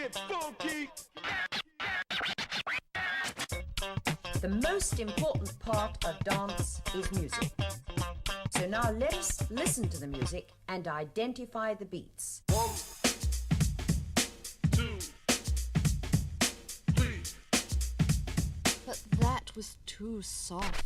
gets funky. The most important part of dance is music. So now let us listen to the music and identify the beats. 1, 2, 3. But that was too soft.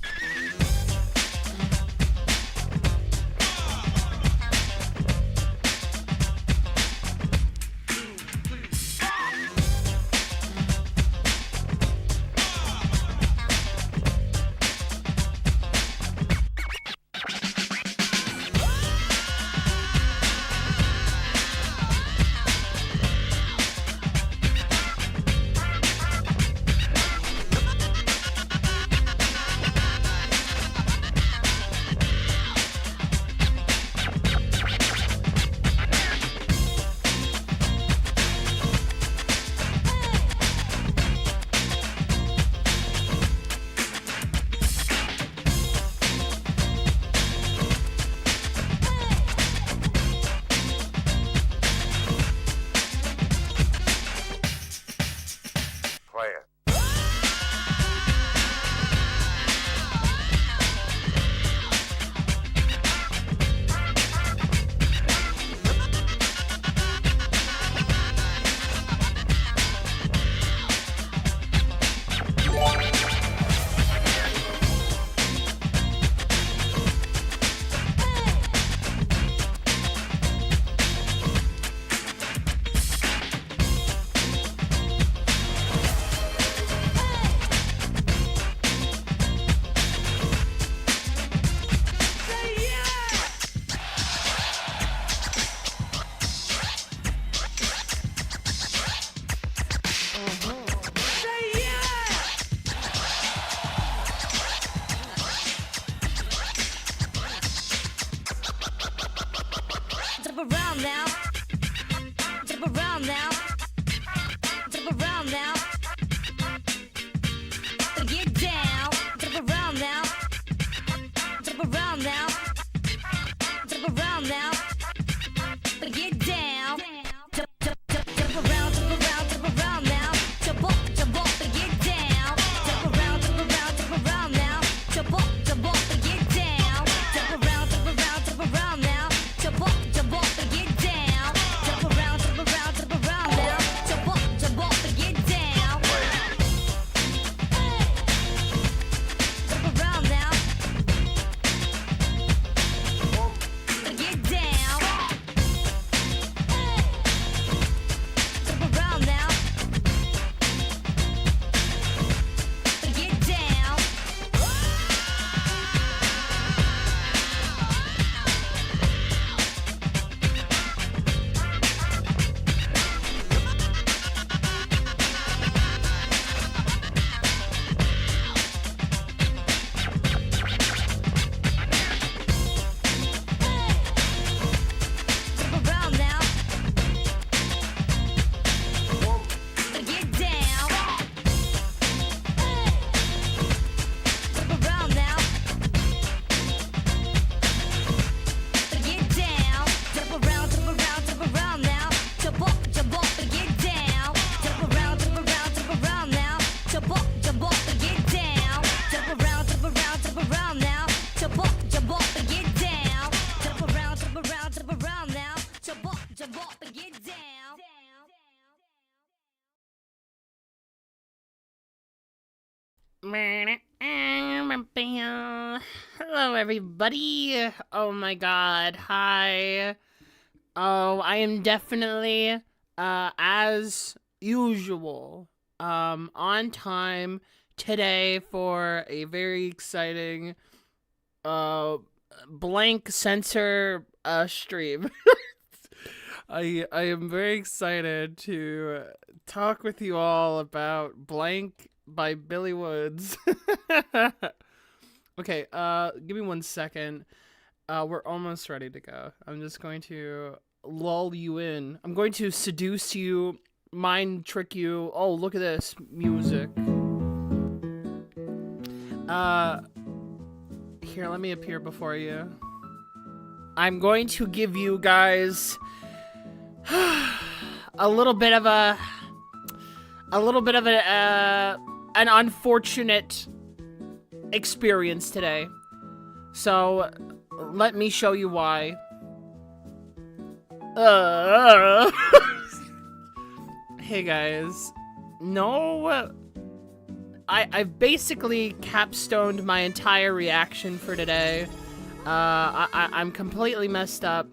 Hello, everybody. Oh my god. Hi. Oh, I am definitely, as usual, on time today for a very exciting, blank censor, stream. I am very excited to talk with you all about Blank by Billy Woods. Okay, give me 1 second. We're almost ready to go. I'm just going to lull you in. I'm going to seduce you, mind trick you. Oh, look at this music. Here, let me appear before you. I'm going to give you guys a little bit of a a little bit of an unfortunate experience today. So let me show you why. Hey guys, no, I've basically capstoned my entire reaction for today. I'm completely messed up.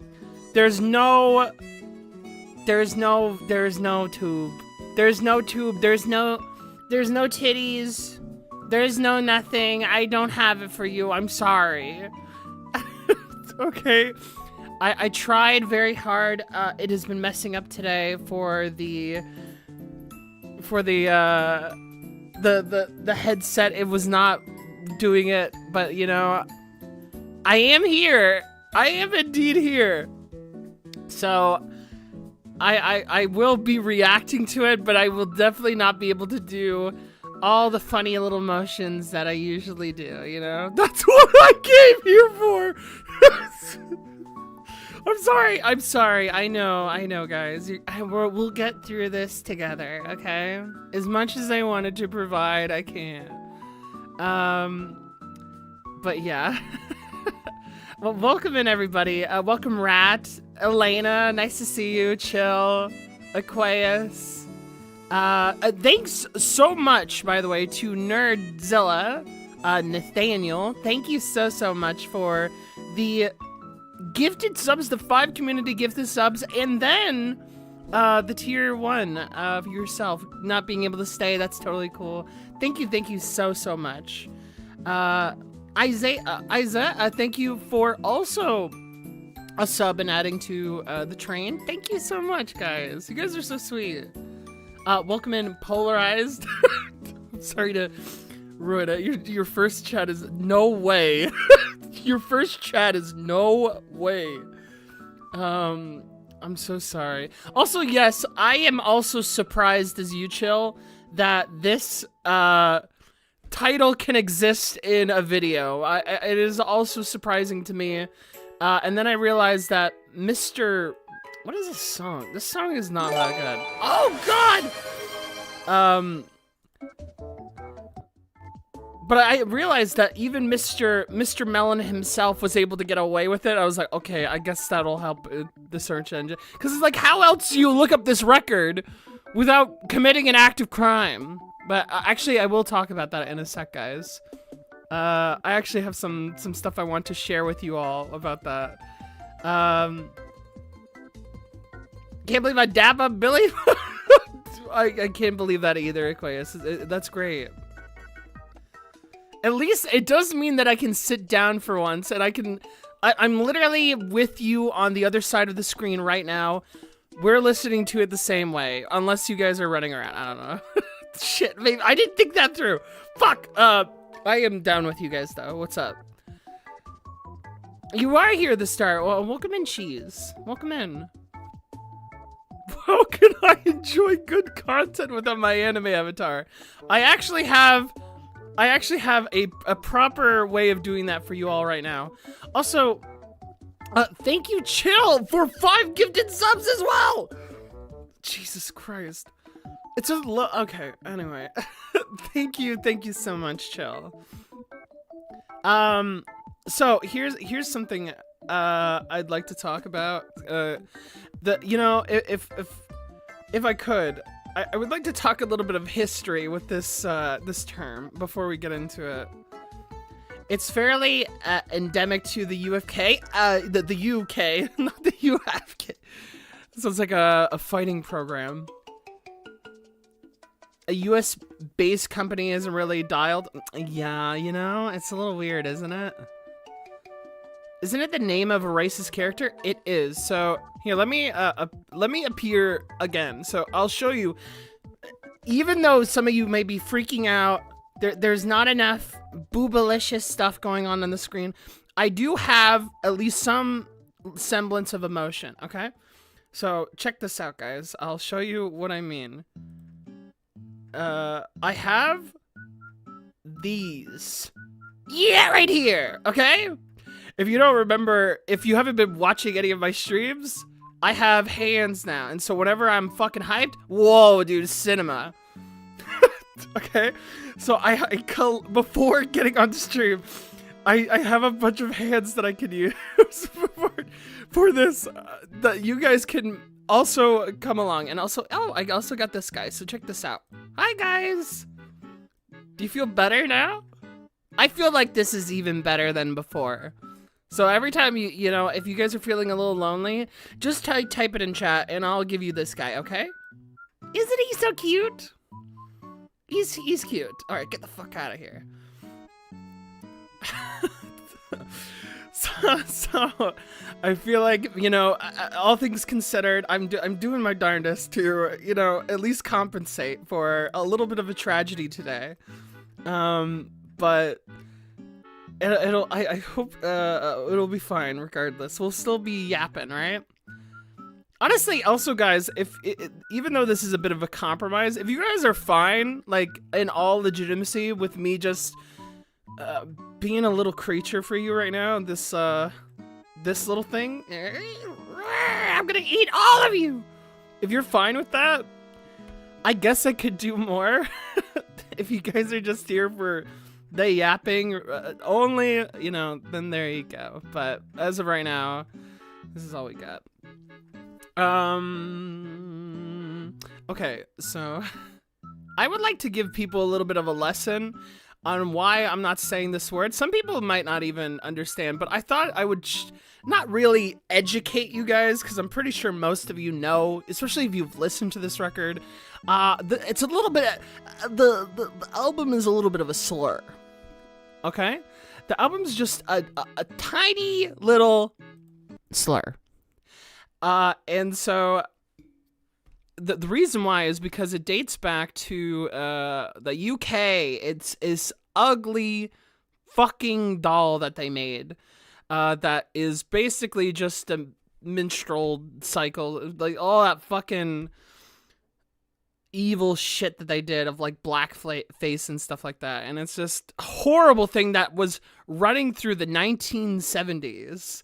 There's no tube. There's no titties. There's no nothing. I don't have it for you. I'm sorry. Okay. I tried very hard. It has been messing up today for the headset. It was not doing it, but you know, I am here. I am indeed here. So I will be reacting to it, but I will definitely not be able to do all the funny little motions that I usually do, you know? That's what I came here for. I'm sorry. I know, guys. We'll get through this together, okay? As much as I wanted to provide, I can't. But yeah. Well, welcome in, everybody. Welcome, Rat, Elena. Nice to see you. Chill, Aqueous. Thanks so much, by the way, to Nerdzilla, Nathaniel. Thank you so much for the gifted subs, the 5 community gifted subs, and then the tier 1 of yourself not being able to stay. That's totally cool. Thank you so much. Isaiah, thank you for also a sub and adding to the train. Thank you so much, guys. You guys are so sweet. Welcome in, Polarized. I'm sorry to ruin it. Your first chat is no way. Your first chat is no way. I'm so sorry. Also, yes, I am also surprised as you, Chill, that this title can exist in a video. It is also surprising to me. And then I realized that Mr. What is this song? This song is not that good. Oh God! But I realized that even Mr. Melon himself was able to get away with it. I was like, okay, I guess that'll help the search engine. Because it's like, how else do you look up this record without committing an act of crime? But actually, I will talk about that in a sec, guys. I actually have some stuff I want to share with you all about that. Can't believe I dap up Billy. I can't believe that either, Aquarius. That's great. At least it does mean that I can sit down for once, and I'm literally with you on the other side of the screen right now. We're listening to it the same way, unless you guys are running around. I don't know. Shit, maybe I didn't think that through. Fuck. I am down with you guys though. What's up? You are here to start. Well, welcome in, Cheese. Welcome in. How can I enjoy good content without my anime avatar? I actually have a proper way of doing that for you all right now. Also, thank you, Chill, for 5 gifted subs as well. Jesus Christ. It's a okay, anyway. Thank you so much, Chill. So here's something I'd like to talk about. You know, if I could, I would like to talk a little bit of history with this this term before we get into it. It's fairly endemic to the UFK, the UK, not the UFK. So it's like a fighting program. A US-based company isn't really dialed. Yeah, you know, it's a little weird, isn't it? Isn't it the name of a racist character? It is. So here, let me appear again. So I'll show you. Even though some of you may be freaking out, there's not enough boobalicious stuff going on the screen. I do have at least some semblance of emotion. Okay, so check this out, guys. I'll show you what I mean. I have these. Yeah, right here. Okay. If you don't remember, if you haven't been watching any of my streams, I have hands now. And so whenever I'm fucking hyped, whoa, dude, cinema. Okay, so before getting on stream, I have a bunch of hands that I can use for this. That you guys can also come along, and also, I also got this guy. So check this out. Hi guys. Do you feel better now? I feel like this is even better than before. So every time you know, if you guys are feeling a little lonely, just type it in chat, and I'll give you this guy. Okay? Isn't he so cute? He's cute. All right, get the fuck out of here. So I feel like, you know, all things considered, I'm doing my darndest to, you know, at least compensate for a little bit of a tragedy today. But I hope it'll be fine regardless. We'll still be yapping, right? Honestly, also guys, even though this is a bit of a compromise, if you guys are fine, like in all legitimacy with me just being a little creature for you right now, this little thing, I'm gonna eat all of you. If you're fine with that, I guess I could do more. If you guys are just here for the yapping only, you know, then there you go. But as of right now, this is all we got. Okay, so I would like to give people a little bit of a lesson on why I'm not saying this word. Some people might not even understand, but I thought I would not really educate you guys, because I'm pretty sure most of you know, especially if you've listened to this record. It's a little bit, the album is a little bit of a slur. Okay? The album's just a tiny little slur. And so the reason why is because it dates back to the UK. It's this ugly fucking doll that they made that is basically just a minstrel cycle, like all that fucking evil shit that they did of like blackface and stuff like that. And it's just a horrible thing that was running through the 1970s.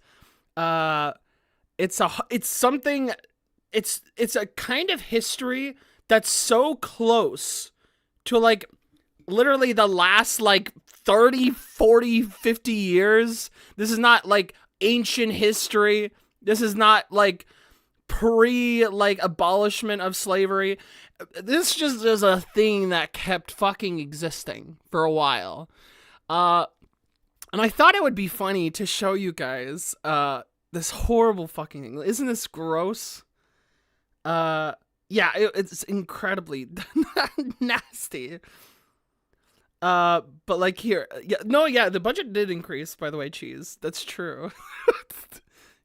It's a kind of history that's so close to like literally the last like 30, 40, 50 years. This is not like ancient history. This is not like like abolishment of slavery. This just is a thing that kept fucking existing for a while. And I thought it would be funny to show you guys this horrible fucking thing. Isn't this gross? Yeah, it's incredibly nasty. But like here, the budget did increase, by the way, cheese. That's true.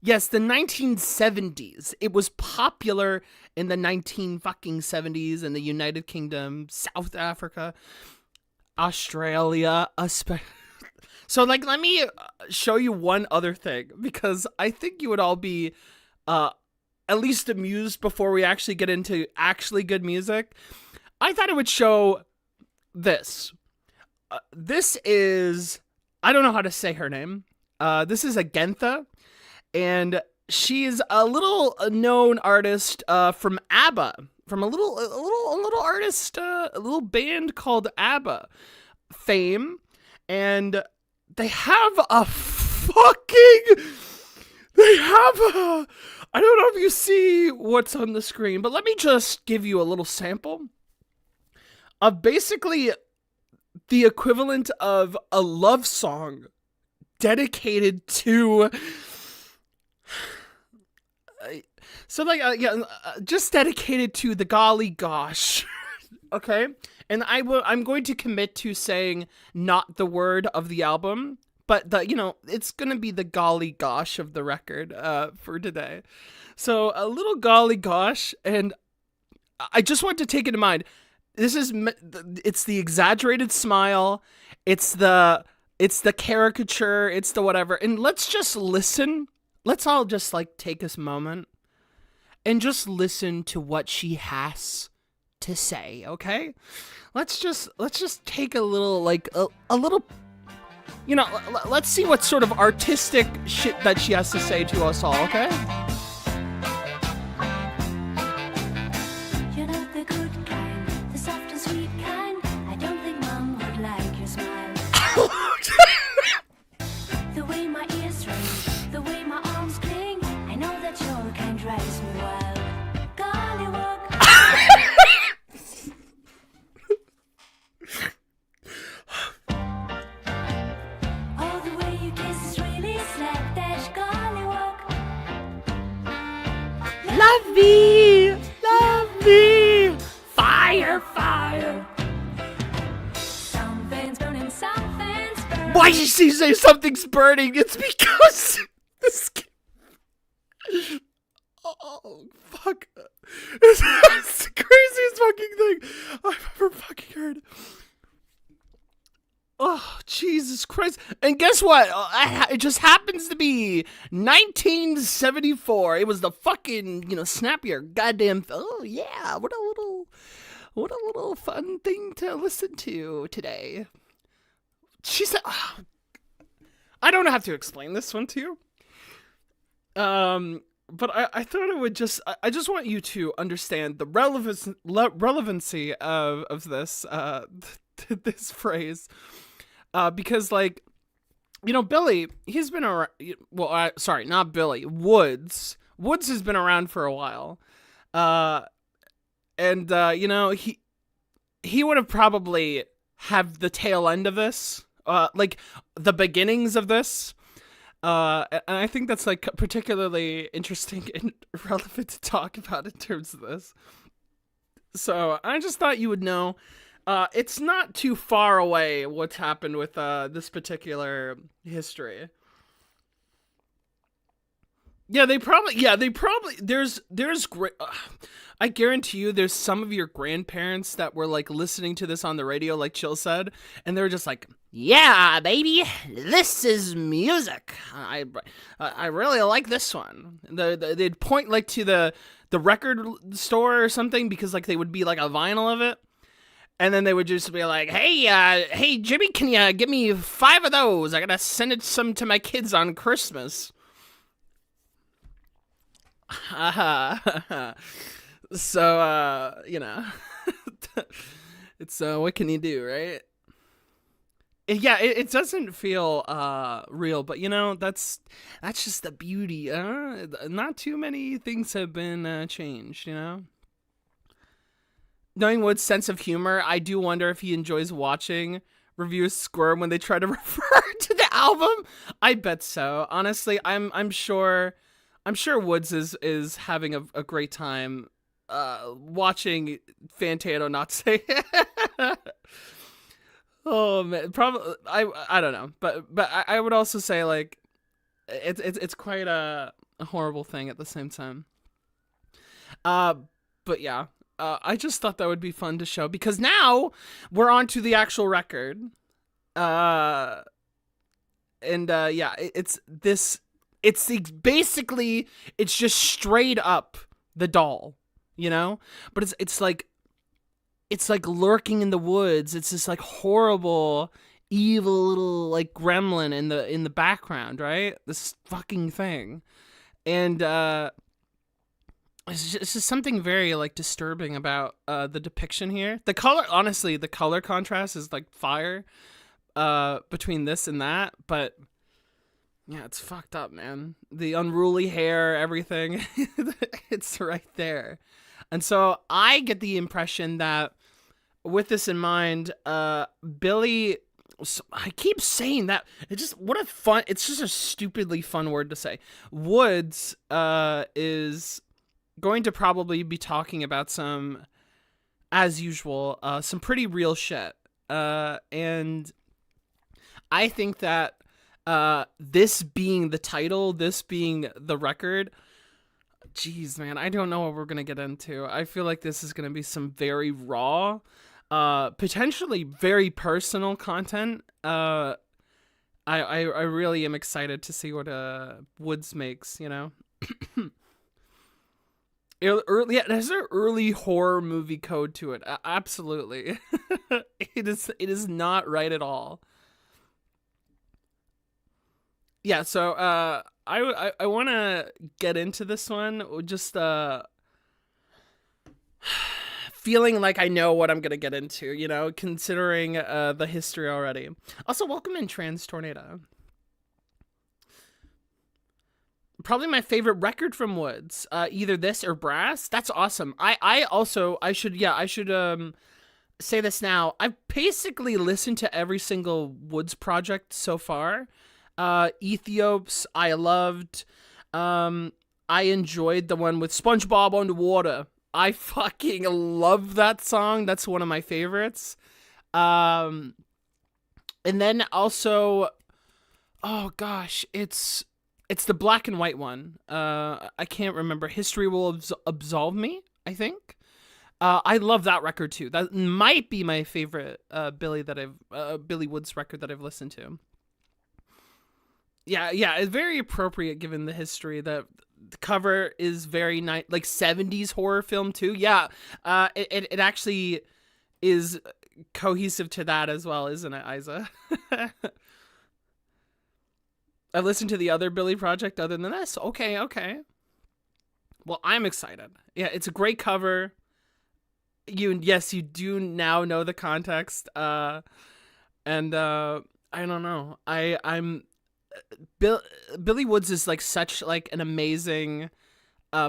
Yes, the 1970s. It was popular in the 1970s in the United Kingdom, South Africa, Australia, So, like, let me show you one other thing, because I think you would all be at least amused before we actually get into actually good music. I thought it would show this. This is, I don't know how to say her name. This is Golgotha, and she's a little known artist from ABBA, from a little artist, a little band called ABBA fame, and they have I don't know if you see what's on the screen, but let me just give you a little sample of basically the equivalent of a love song dedicated to, just dedicated to the golly gosh. Okay? And I'm going to commit to saying not the word of the album, but it's going to be the golly gosh of the record for today. So a little golly gosh, and I just want to take it in mind. It's the exaggerated smile, it's the caricature, it's the whatever. And let's just listen. Let's all just like take this moment and just listen to what she has to say, okay? Let's just take a little, like, a little, let's see what sort of artistic shit that she has to say to us all, okay? You're not the good kind, the soft and sweet kind. Love me, love me. Fire, fire. Something's burning, something's burning. Why did she say something's burning? It's because this. Oh, fuck. It's the craziest fucking thing I've ever fucking heard. Oh, Jesus Christ. And guess what? It just happens to be 1974. It was the fucking, snap your goddamn... Oh, yeah. What a little fun thing to listen to today. She said... Oh, I don't have to explain this one to you. But I thought it would just... I just want you to understand the relevancy of this, this phrase. Because, like, Billy, he's been around... Well, sorry, not Billy. Woods. Woods has been around for a while. And he would have probably have the tail end of this. Like, the beginnings of this. And I think that's, like, particularly interesting and relevant to talk about in terms of this. So, I just thought you would know... it's not too far away what's happened with this particular history. They probably there's great. I guarantee you, there's some of your grandparents that were like listening to this on the radio, like Chill said, and they were just like, "Yeah, baby, this is music. I really like this one." They'd point like to the record store or something because like they would be like a vinyl of it. And then they would just be like, hey, Jimmy, can you give me 5 of those? I gotta send some to my kids on Christmas. So, it's, what can you do, right? It doesn't feel, real, but, that's just the beauty. Not too many things have been, changed, Knowing Wood's sense of humor, I do wonder if he enjoys watching reviewers squirm when they try to refer to the album. I bet so. Honestly, I'm sure Woods is having a great time watching Fantano not say Oh man, probably I don't know, but I would also say like it's quite a horrible thing at the same time. But yeah. I just thought that would be fun to show because now we're on to the actual record. It's just straight up the doll, but it's like lurking in the woods. It's this like horrible, evil little like gremlin in the background, right? This fucking thing. And, it's just something very like disturbing about the depiction here. The color contrast is like fire between this and that, but yeah, it's fucked up, man. The unruly hair, everything, it's right there. And so I get the impression that with this in mind, Billy, I keep saying that, it's just a stupidly fun word to say. Woods is going to probably be talking about some, as usual, some pretty real shit. And I think that this being the title, this being the record, geez, man, I don't know what we're going to get into. I feel like this is going to be some very raw, potentially very personal content. I really am excited to see what Woods makes, It has an early horror movie code to it. Absolutely. It is not right at all. Yeah, so I want to get into this one just feeling like I know what I'm going to get into, considering the history already. Also, welcome in Trans Tornado. Probably my favorite record from Woods, either this or Brass. That's awesome. I should say this now. I've basically listened to every single Woods project so far. Ethiops, I loved. I enjoyed the one with SpongeBob Underwater. I fucking love that song. That's one of my favorites. And then also, oh gosh, it's the black and white one. I can't remember. History Will Absolve Me, I think. I love that record too. That might be my favorite Billy Woods record that I've listened to. Yeah, it's very appropriate given the history. The cover is very nice, like 70s horror film too. Yeah, it actually is cohesive to that as well, isn't it, Isa? I've listened to the other Billy project other than this. Okay. Well, I'm excited. Yeah, it's a great cover. You do now know the context. And I don't know. Billy Woods is like such like an amazing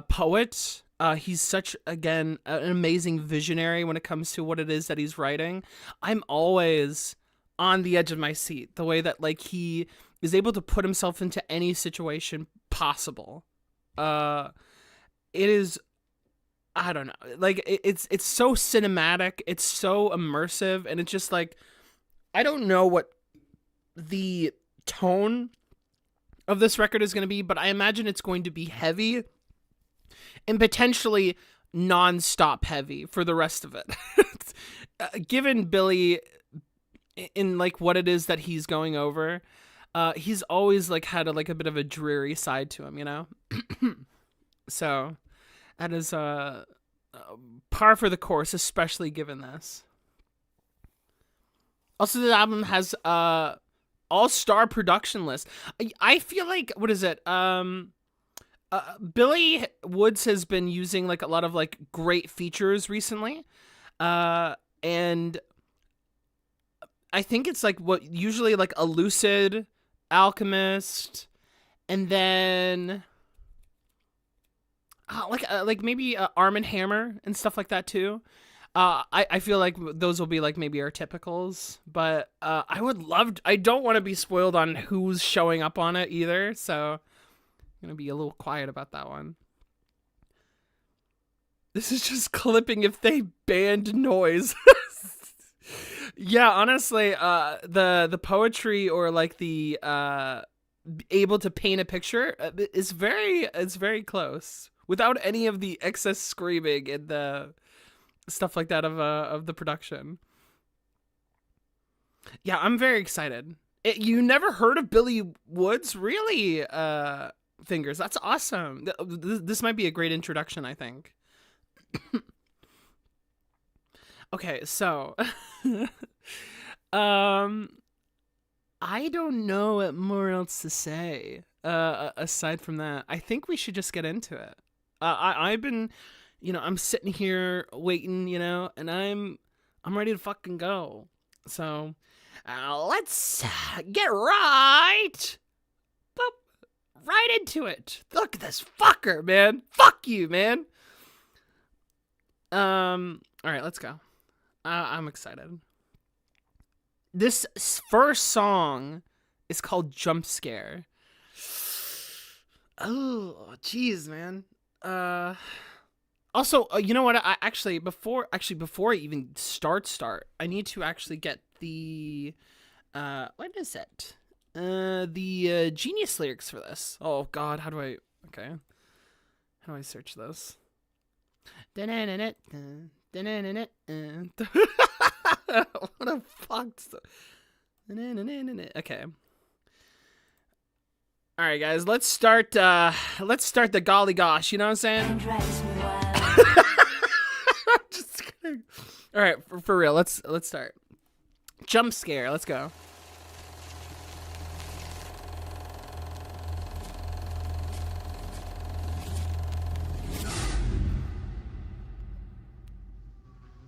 poet. He's such, again, an amazing visionary when it comes to what it is that he's writing. I'm always on the edge of my seat, the way that like he is able to put himself into any situation possible. It is, I don't know, like it's so cinematic, it's so immersive, and it's just like, I don't know what the tone of this record is going to be, but I imagine it's going to be heavy and potentially non-stop heavy for the rest of it. Given Billy in like what it is that he's going over, he's always like had a bit of a dreary side to him, you know? So that is par for the course, especially given this. Also, the album has all-star production list. I feel like, what is it? Billy Woods has been using like a lot of like great features recently. And I think it's like what usually like a Lucid, Alchemist, and then like maybe Arm & Hammer and stuff like that too. I feel like those will be like maybe our typicals, but I don't want to be spoiled on who's showing up on it either, so I'm gonna be a little quiet about that one. This is just clipping if they banned noise. Yeah, honestly, the poetry or like the able to paint a picture is very close without any of the excess screaming and the stuff like that of the production. Yeah, I'm very excited. You never heard of Billy Woods? Really? Fingers, that's awesome. This might be a great introduction, I think. Okay, so I don't know what more else to say aside from that. I think we should just get into it. I've been, I'm sitting here waiting, and I'm ready to fucking go. So let's get right into it. Look at this fucker, man. Fuck you, man. All right, let's go. I'm excited. This first song is called Jump Scare. Oh, jeez, man. Also, you know what? Before I even start, I need to actually get the what is it? The Genius lyrics for this. Oh God, how do I search this? What a fuck. Okay. All right, guys. Let's start the golly gosh. You know what I'm saying? Just kidding. All right, for real. Let's start. Jump Scare. Let's go.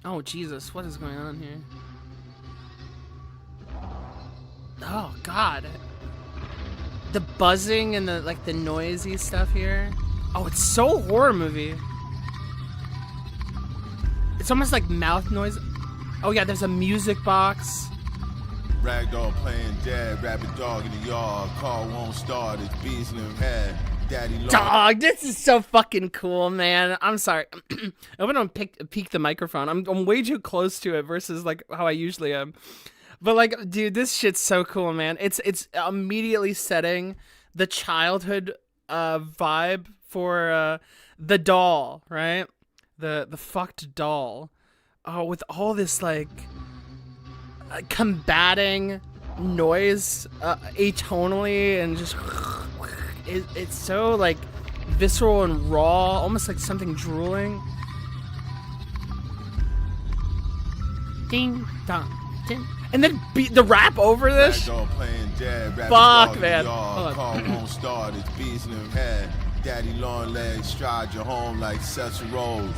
Oh, Jesus, what is going on here? Oh, God. The buzzing and the noisy stuff here. Oh, it's so horror movie. It's almost like mouth noise. Oh, yeah, there's a music box. Ragdoll playing dead, rabbit dog in the yard. Car won't start, it's beats in her head. Daddy long. Dog, this is so fucking cool, man. I'm sorry. I hope I don't peek the microphone. I'm way too close to it versus like how I usually am. But like, dude, this shit's so cool, man. It's immediately setting the childhood vibe for the doll, right? The fucked doll. Oh, with all this like combating noise atonally and just it's so like visceral and raw, almost like something drooling. Ding dong, ding. And then the rap over this. Fuck, man. Car won't start. It's beats in the head. Daddy long legs stride you home like Cecil Rose.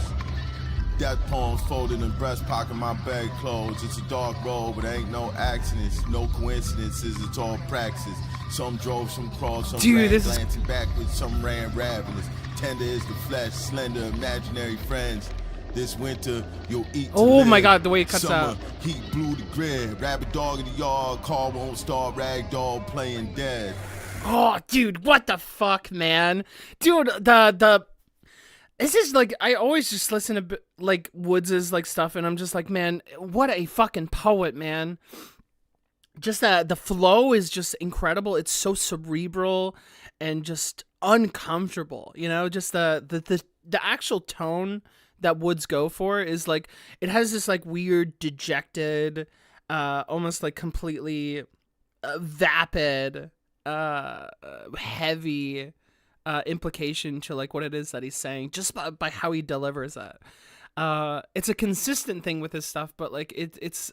Death poems folded in breast pocket my bed clothes. It's a dark road, but ain't no accidents, no coincidences. It's all praxis. Some drove, some crawled, some ran glancing backwards, some ran ravenous. Tender is the flesh, slender imaginary friends. This winter you'll eat to live. My god, the way it cuts out. Heat blew the grid. Rabbit dog in the yard. Car won't start. Rag dog playing dead. Oh, dude, what the fuck, man? Dude, the this is like, I always just listen to like Woods' like stuff and I'm just like, man, what a fucking poet, man. Just that the flow is just incredible. It's so cerebral and just uncomfortable, you know, just the actual tone that Woods go for is like, it has this like weird dejected, almost like completely vapid, heavy implication to like what it is that he's saying just by how he delivers it. It's a consistent thing with his stuff, but like it's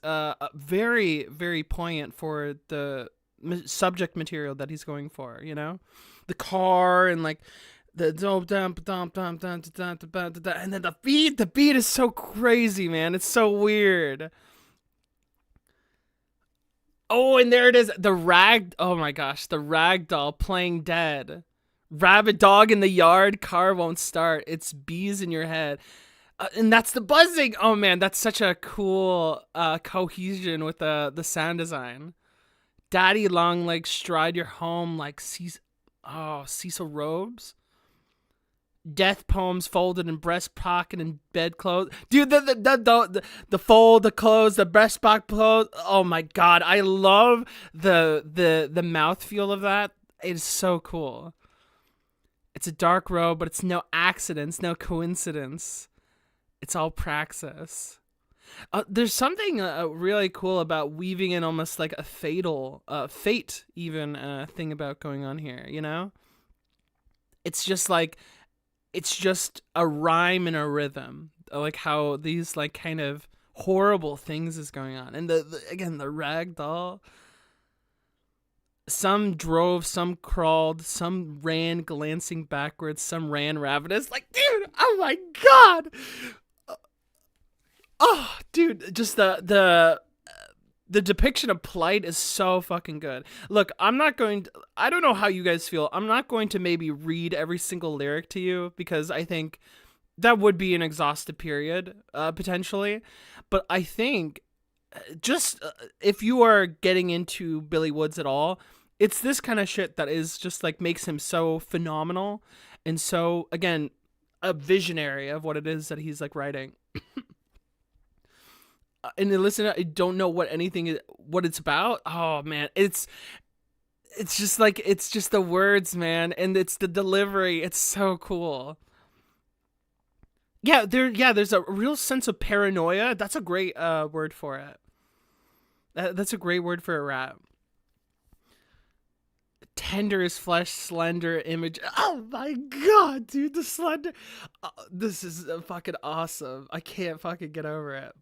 very, very poignant for the subject material that he's going for, you know, the car and like the and then the beat is so crazy, man. It's so weird. Oh, and there it is. Oh my gosh, the rag doll playing dead. Rabbit dog in the yard, car won't start. It's bees in your head. And that's the buzzing. Oh man, that's such a cool cohesion with the sound design. Daddy long legs stride your home like Cecil robes. Death poems folded in breast pocket and bedclothes. Dude, the fold, the clothes, the breast pocket clothes. Oh my god, I love the mouthfeel of that. It is so cool. It's a dark road, but it's no accidents, no coincidence. It's all praxis. There's something really cool about weaving in almost like a fate even thing about going on here, you know? It's just a rhyme and a rhythm, like how these like kind of horrible things is going on. And again, the rag doll. Some drove, some crawled, some ran glancing backwards, some ran ravenous. Like, dude, oh my god. Oh, dude, just the depiction of plight is so fucking good. Look, I don't know how you guys feel. I'm not going to maybe read every single lyric to you because I think that would be an exhaustive period, potentially. But I think just if you are getting into Billy Woods at all, it's this kind of shit that is just like makes him so phenomenal and so, again, a visionary of what it is that he's like writing. And then listen, I don't know what it's about. Oh man, it's just the words, man, and it's the delivery. It's so cool. There's a real sense of paranoia. That's a great word for it. That's a great word for a rap. Tender as flesh, slender image. Oh my god, dude, the slender. This is fucking awesome. I can't fucking get over it.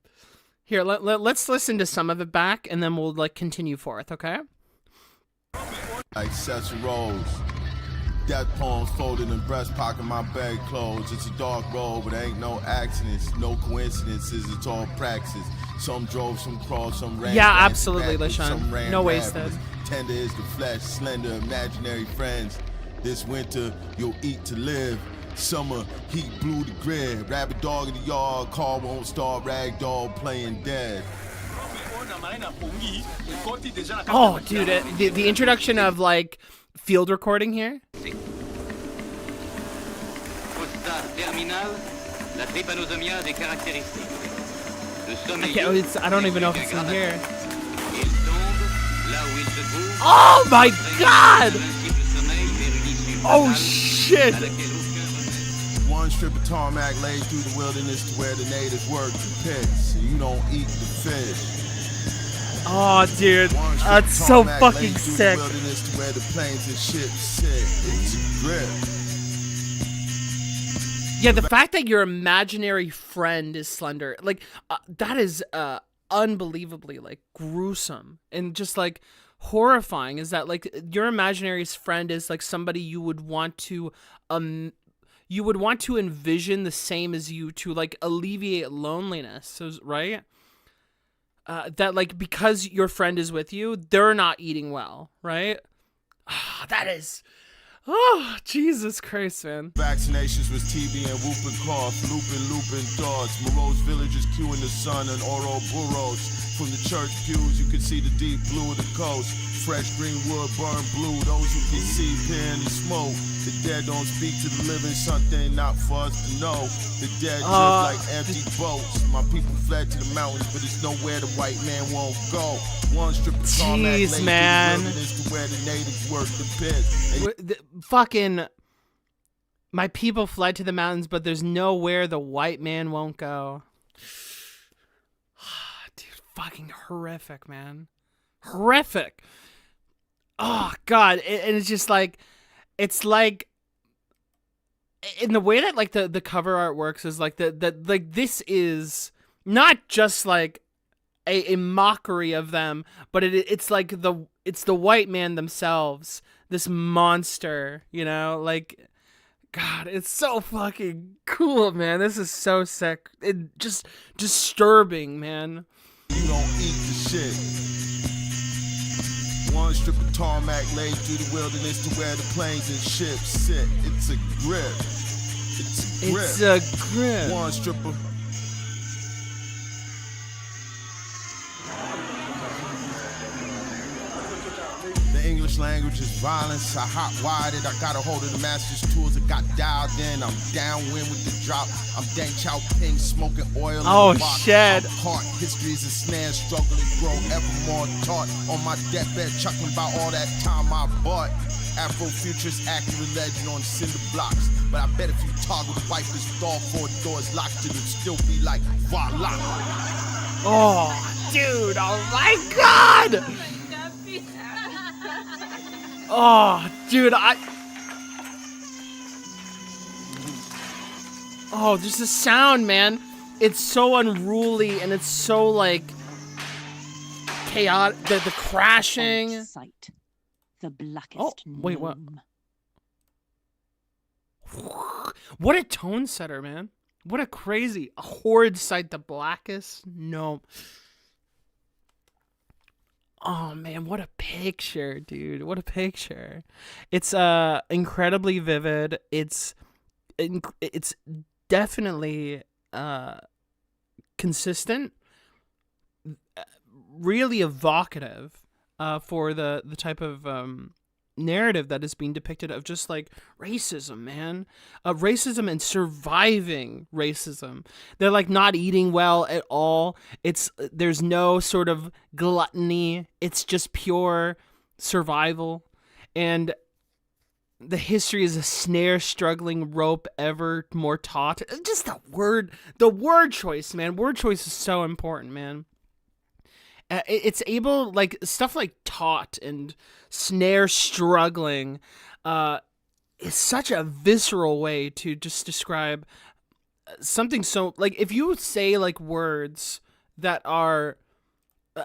Here, let's listen to some of it back, and then we'll like continue forth, okay? Like Cecil Rose. Death poems folded in breast pocket my bed clothes. It's a dark road, but ain't no accidents, no coincidences. It's all praxis. Some drove, some crawled, some ran. Yeah, absolutely, LaShawn. No wasted. Tender is the flesh, slender imaginary friends. This winter you'll eat to live. Summer heat blew the grid. Rabbit dog in the yard, car won't start. Rag dog playing dead. Oh, dude, the introduction of like field recording here. phase terminale, la trypanosomiase est caractéristique. Le sommeil I don't even know if it's in here. Il tombe là où il se trouve. Oh my god! Principe sommeil vers une issue Oh fatale shit! à laquelle aucun One strip of tarmac laid through the wilderness to where the natives work the pits, and you don't eat the fish. Oh dude, One strip that's of so tarmac fucking laid through sick. the wilderness to where the planes and ships sit. It's a grip. Yeah, the fact that your imaginary friend is slender, like that is unbelievably like gruesome and just like horrifying. Is that like your imaginary friend is like somebody you would want to envision the same as you to like alleviate loneliness, so, right? That like because your friend is with you, they're not eating well, right? That is. Oh, Jesus Christ, man. Vaccinations was TB and whooping cough, looping thoughts. Morose villagers queuing the sun and Ouroboros. From the church pews, you can see the deep blue of the coast. Fresh green wood, burn blue, those who can see pen and smoke. The dead don't speak to the living, something not for us to know. The dead drift like empty boats. My people fled to the mountains, but it's nowhere the white man won't go. One strip of tarmac laid through the man. wilderness to where the natives work the pit. Fucking, my people fled to the mountains, but there's nowhere the white man won't go. Dude, fucking horrific, man. Horrific. Oh, God. And it's just like, it's like, in the way that like the cover art works is like like this is not just like a mockery of them, but it's like it's the white man themselves, this monster, you know, like, God, it's so fucking cool, man. This is so sick. It just disturbing, man. You don't eat the shit. One strip of tarmac laid through the wilderness to where the planes and ships sit. It's a grip. It's a grip. It's a grip. One strip of... The English language is violence. I hot-wired it. I got a hold of the master's tools. I got dialed in. I'm downwind with the drop. I'm Dang Chow Ping, smoking oil. Oh, in the box. shit. I'm caught. History is a snare, struggle to grow ever more taught. On my deathbed, chuckling about all that time I bought. Afrofuturist, accurate legend on cinder blocks. But I bet if you toggle the wipers with all four doors locked, it'll still be like voila. Oh, dude, oh my God. Oh, dude, oh, just the sound, man. It's so unruly and it's so like chaotic. The crashing. Sight, the blackest. Oh, wait, what? What a tone setter, man. What a crazy horrid sight. The blackest. No. Oh man, what a picture, dude. What a picture. It's incredibly vivid. It's definitely consistent, really evocative for the type of narrative that is being depicted of just like racism, man. Racism and surviving racism. They're like not eating well at all. There's no sort of gluttony. It's just pure survival. And the history is a snare struggling rope ever more taut. Just the word choice, man. Word choice is so important, man. It's able, like, stuff like taut and snare struggling is such a visceral way to just describe something so, like, if you say, like, words that are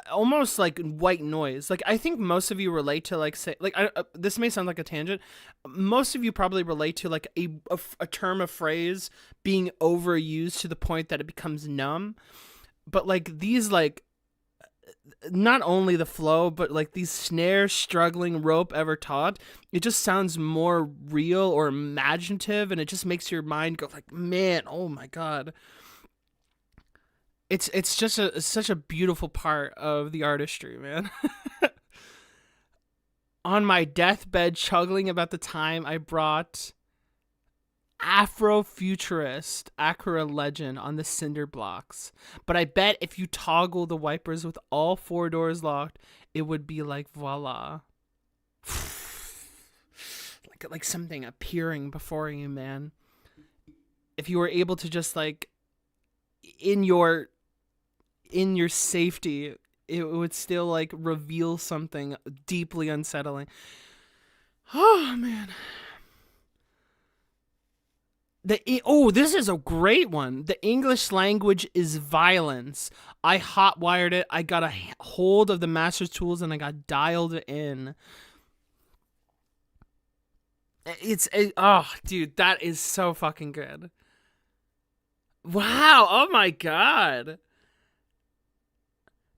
almost like white noise, like, I think most of you relate to, like, say, like, this may sound like a tangent, most of you probably relate to, like, a term, a phrase being overused to the point that it becomes numb, but, like, these, like, not only the flow, but like these snare struggling rope ever taut, it just sounds more real or imaginative, and it just makes your mind go like, man, oh my God. It's just such a beautiful part of the artistry, man. On my deathbed, chuckling about the time I brought Afrofuturist Acura Legend on the cinder blocks. But I bet if you toggle the wipers with all 4 doors locked, it would be like voila. like something appearing before you, man. If you were able to just like in your safety, it would still like reveal something deeply unsettling. Oh man. This is a great one. The English language is violence. I hotwired it. I got a hold of the master tools and I got dialed in. Dude, that is so fucking good. Wow. Oh my God.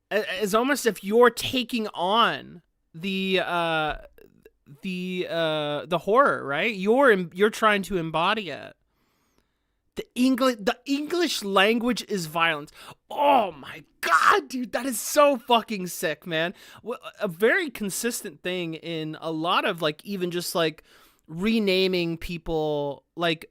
It's almost if you're taking on the horror, right? You're trying to embody it. The English language is violence. Oh my God, dude, that is so fucking sick, man. A very consistent thing in a lot of like even just like renaming people, like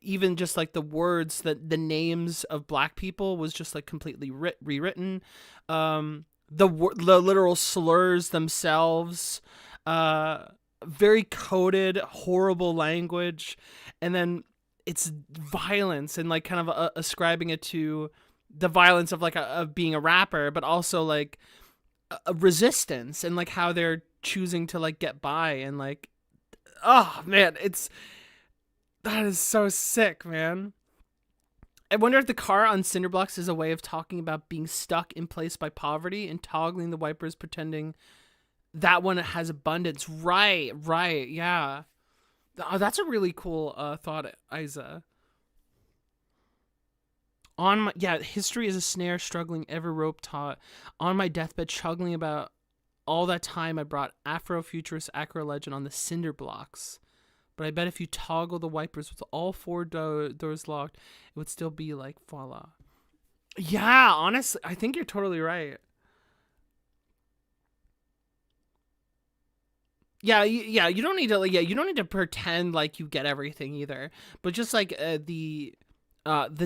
even just like the words that the names of black people was just like completely rewritten. The literal slurs themselves, very coded, horrible language, and then it's violence and like kind of ascribing it to the violence of like of being a rapper, but also like a resistance and like how they're choosing to like get by and like, oh man, that is so sick, man. I wonder if the car on cinder blocks is a way of talking about being stuck in place by poverty and toggling the wipers, pretending that one has abundance. Right, yeah. Oh, that's a really cool thought, Isa. History is a snare, struggling, every rope taut. On my deathbed, chugging about all that time I brought Afrofuturist Acura Legend on the cinder blocks. But I bet if you toggle the wipers with all 4 doors locked, it would still be like voila. Yeah, honestly, I think you're totally right. Yeah, you don't need to you don't need to pretend like you get everything either. But just like the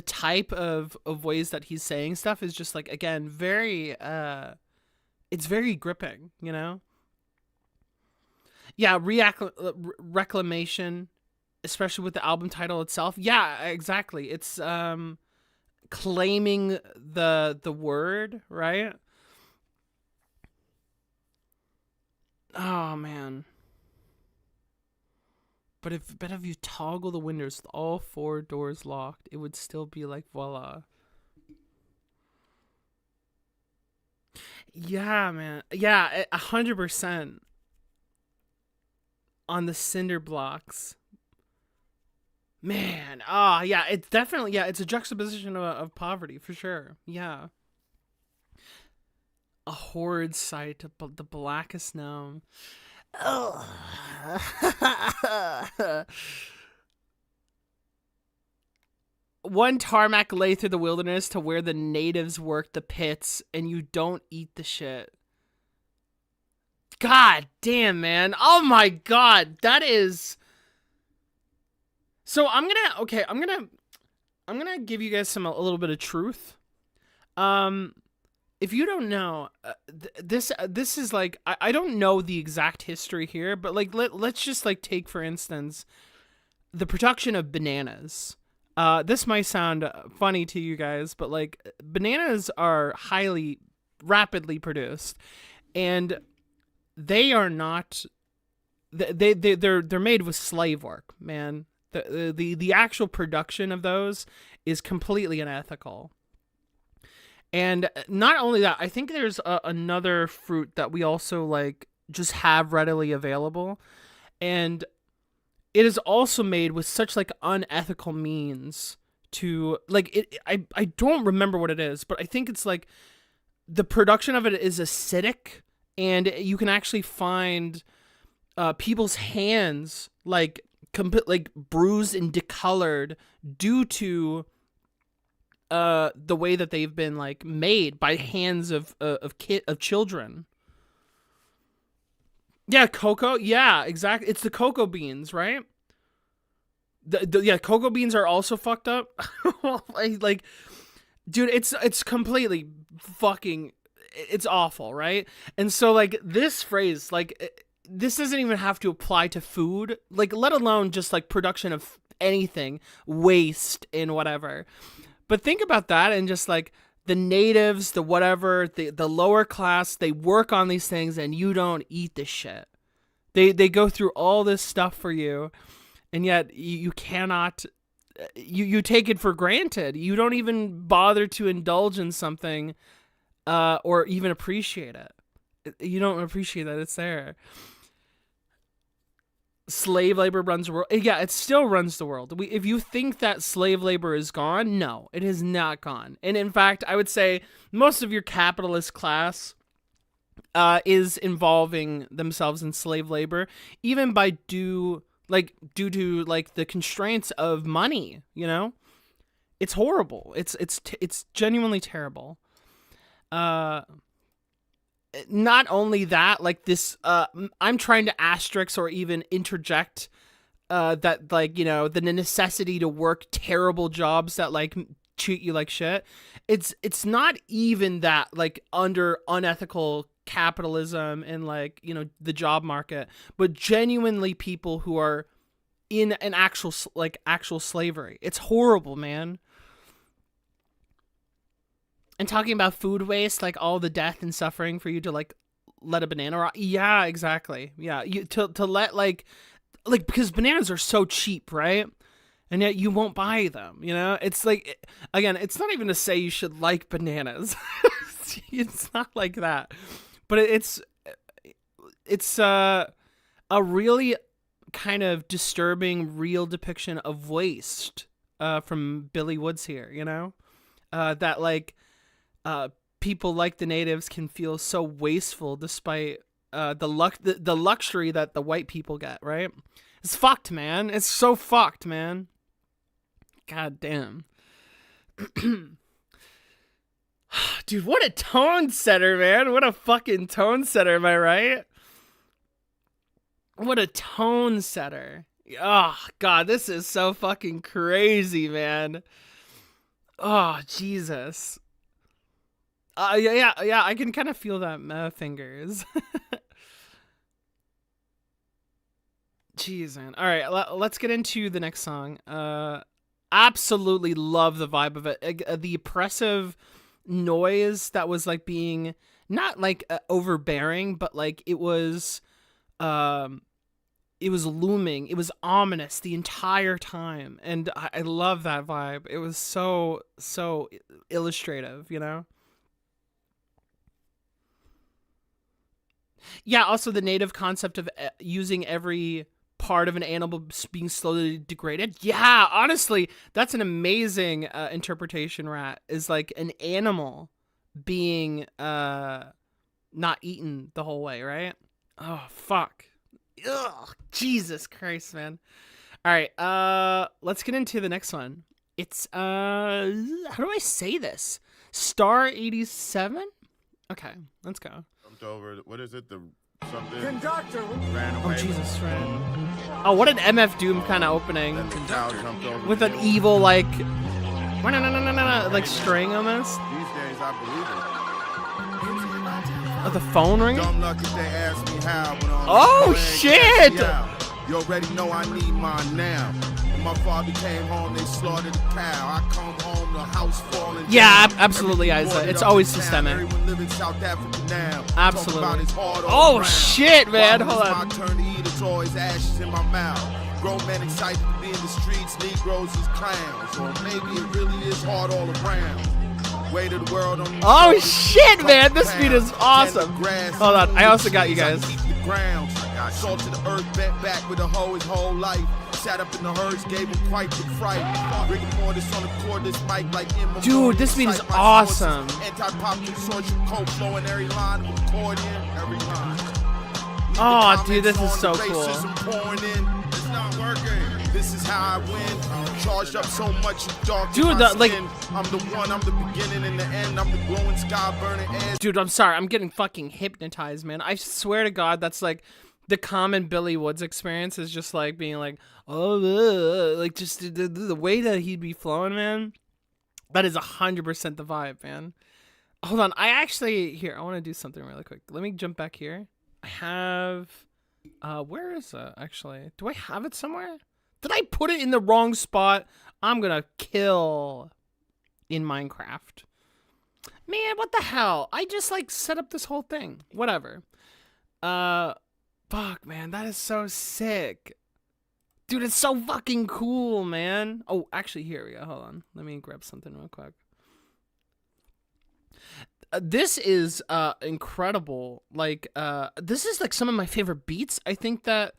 type of ways that he's saying stuff is just like, again, very it's very gripping, you know? Yeah, reclamation, especially with the album title itself. Yeah, exactly. It's claiming the word, right? Oh man. But if you toggle the windows with all 4 doors locked, it would still be like voila. Yeah, man. Yeah, 100% on the cinder blocks. Man, yeah, it's definitely, yeah, it's a juxtaposition of poverty for sure. Yeah. A horrid sight, the blackest known. Oh. One tarmac lay through the wilderness to where the natives work the pits, and you don't eat the shit. God damn, man. Oh my God, that is. So I'm gonna give you guys a little bit of truth. If you don't know, this is like, I don't know the exact history here, but like let's just like take for instance the production of bananas. This might sound funny to you guys, but like bananas are rapidly produced, and they are not. They're made with slave work, man. The actual production of those is completely unethical. And not only that, I think there's another fruit that we also like just have readily available, and it is also made with such like unethical means to like it. I don't remember what it is, but I think it's like the production of it is acidic, and you can actually find people's hands like bruised and decolored due to the way that they've been like made by hands of children. Yeah, cocoa. Yeah, exactly. It's the cocoa beans, right? Yeah, cocoa beans are also fucked up. Like, dude, it's completely fucking, it's awful, right? And so, like, this phrase, like, this doesn't even have to apply to food, like, let alone just, like, production of anything, waste and whatever. But think about that, and just, like, the natives, the whatever, the lower class, they work on these things, and you don't eat this shit. They go through all this stuff for you, and yet you cannot, you take it for granted. You don't even bother to indulge in something or even appreciate it. You don't appreciate that it's there. Slave labor runs the world. Yeah, it still runs the world. If you think that slave labor is gone, no, it is not gone. And in fact, I would say most of your capitalist class is involving themselves in slave labor, even by due to like the constraints of money. You know, it's horrible. It's genuinely terrible. Not only that, like this, I'm trying to asterisk or even interject that, like, you know, the necessity to work terrible jobs that like treat you like shit. It's not even that, like, under unethical capitalism and, like, you know, the job market, but genuinely people who are in an actual slavery. It's horrible, man. And talking about food waste, like all the death and suffering for you to like let a banana rot. Yeah, exactly. Yeah, you to let like because bananas are so cheap, right? And yet you won't buy them. You know, it's like, again, it's not even to say you should like bananas. It's not like that, but it's a really kind of disturbing real depiction of waste from Billy Woods here. You know, that like. People like the natives can feel so wasteful despite the luxury that the white people get, right? It's fucked, man. It's so fucked, man. God damn. Dude, what a tone setter, man. What a fucking tone setter, am I right? What a tone setter. Oh, God, this is so fucking crazy, man. Oh, Jesus. Yeah, I can kind of feel that fingers. Jeez, man. All right, let's get into the next song. Absolutely love the vibe of it. The oppressive noise that was like being not like overbearing, but like it was looming. It was ominous the entire time, and I love that vibe. It was so illustrative, you know. Yeah, also the native concept of using every part of an animal being slowly degraded. Yeah, honestly, that's an amazing interpretation, Rat. Is like an animal being not eaten the whole way, right? Oh, fuck. Ugh, Jesus Christ, man. All right, let's get into the next one. It's, how do I say this? Star 87? Okay, let's go. Over, what is it? The something Conductor. ran away. Oh, Jesus, right. Oh, what an MF Doom kind of opening. Then the cow jumped over With the an hill. evil, like string almost. These days, I believe it. Oh, the phone ringing? Dumb luck if they ask me how. When all Oh, this shit! bread gets me out. You already know I need mine now. When my father came home, they slaughtered a cow. I come home, the house falling Yeah, down. absolutely, Everything Isaac. boarded It's up always in town. systemic. Everyone live in South Africa now. Absolutely. Talk about his heart all Oh, around. shit, man. While Hold it's on. my turn to eat, it's always ashes in my mouth. Grown men excited to be in the streets, Negroes is clowns. Or maybe it really is hard all around. Weight of the world on these Oh, shoulders, shit, couple man. This beat is pounds. awesome. Tend the grass, Hold on, I also got you guys. I keep the ground. Salt to the earth, bent back with a hoe his whole life. Sat up in the herds, gave him quite the fright. Rigor mortis on the cord, this mic like in my Dude, this beat is awesome. Anti-pop consortium, cold flow in every line of accordion, every line. Oh, dude, this is so The cool. racism pouring in. It's not working. This is how I win. Charged up so much, you dark Dude, in my the- like- skin. I'm the one, I'm the beginning and the end. I'm the glowing sky burning edge. Dude, I'm sorry. I'm getting fucking hypnotized, man. I swear to God, that's like the common Billy Woods experience is just like being like, oh, like just the way that he'd be flowing, man. That is 100% the vibe, man. Hold on, I want to do something really quick. Let me jump back here. I have, where is it actually? Do I have it somewhere? Did I put it in the wrong spot? I'm gonna kill in Minecraft. Man, what the hell? I just like set up this whole thing. Whatever. Fuck, man, that is so sick. Dude, it's so fucking cool, man. Oh, actually, here we go. Hold on. Let me grab something real quick. This is incredible. Like, this is like some of my favorite beats I think that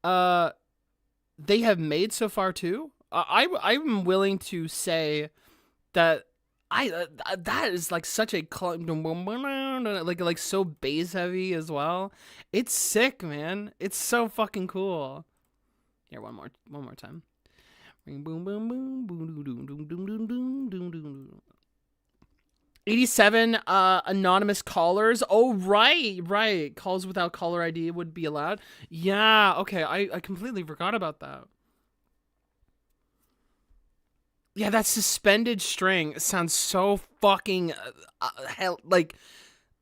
they have made so far too. I'm willing to say that that is like such a like so bass heavy as well. It's sick, man. It's so fucking cool. Here, one more time. 87 anonymous callers. Oh, right. Calls without caller ID would be allowed. Yeah, okay. I completely forgot about that. Yeah, that suspended string sounds so fucking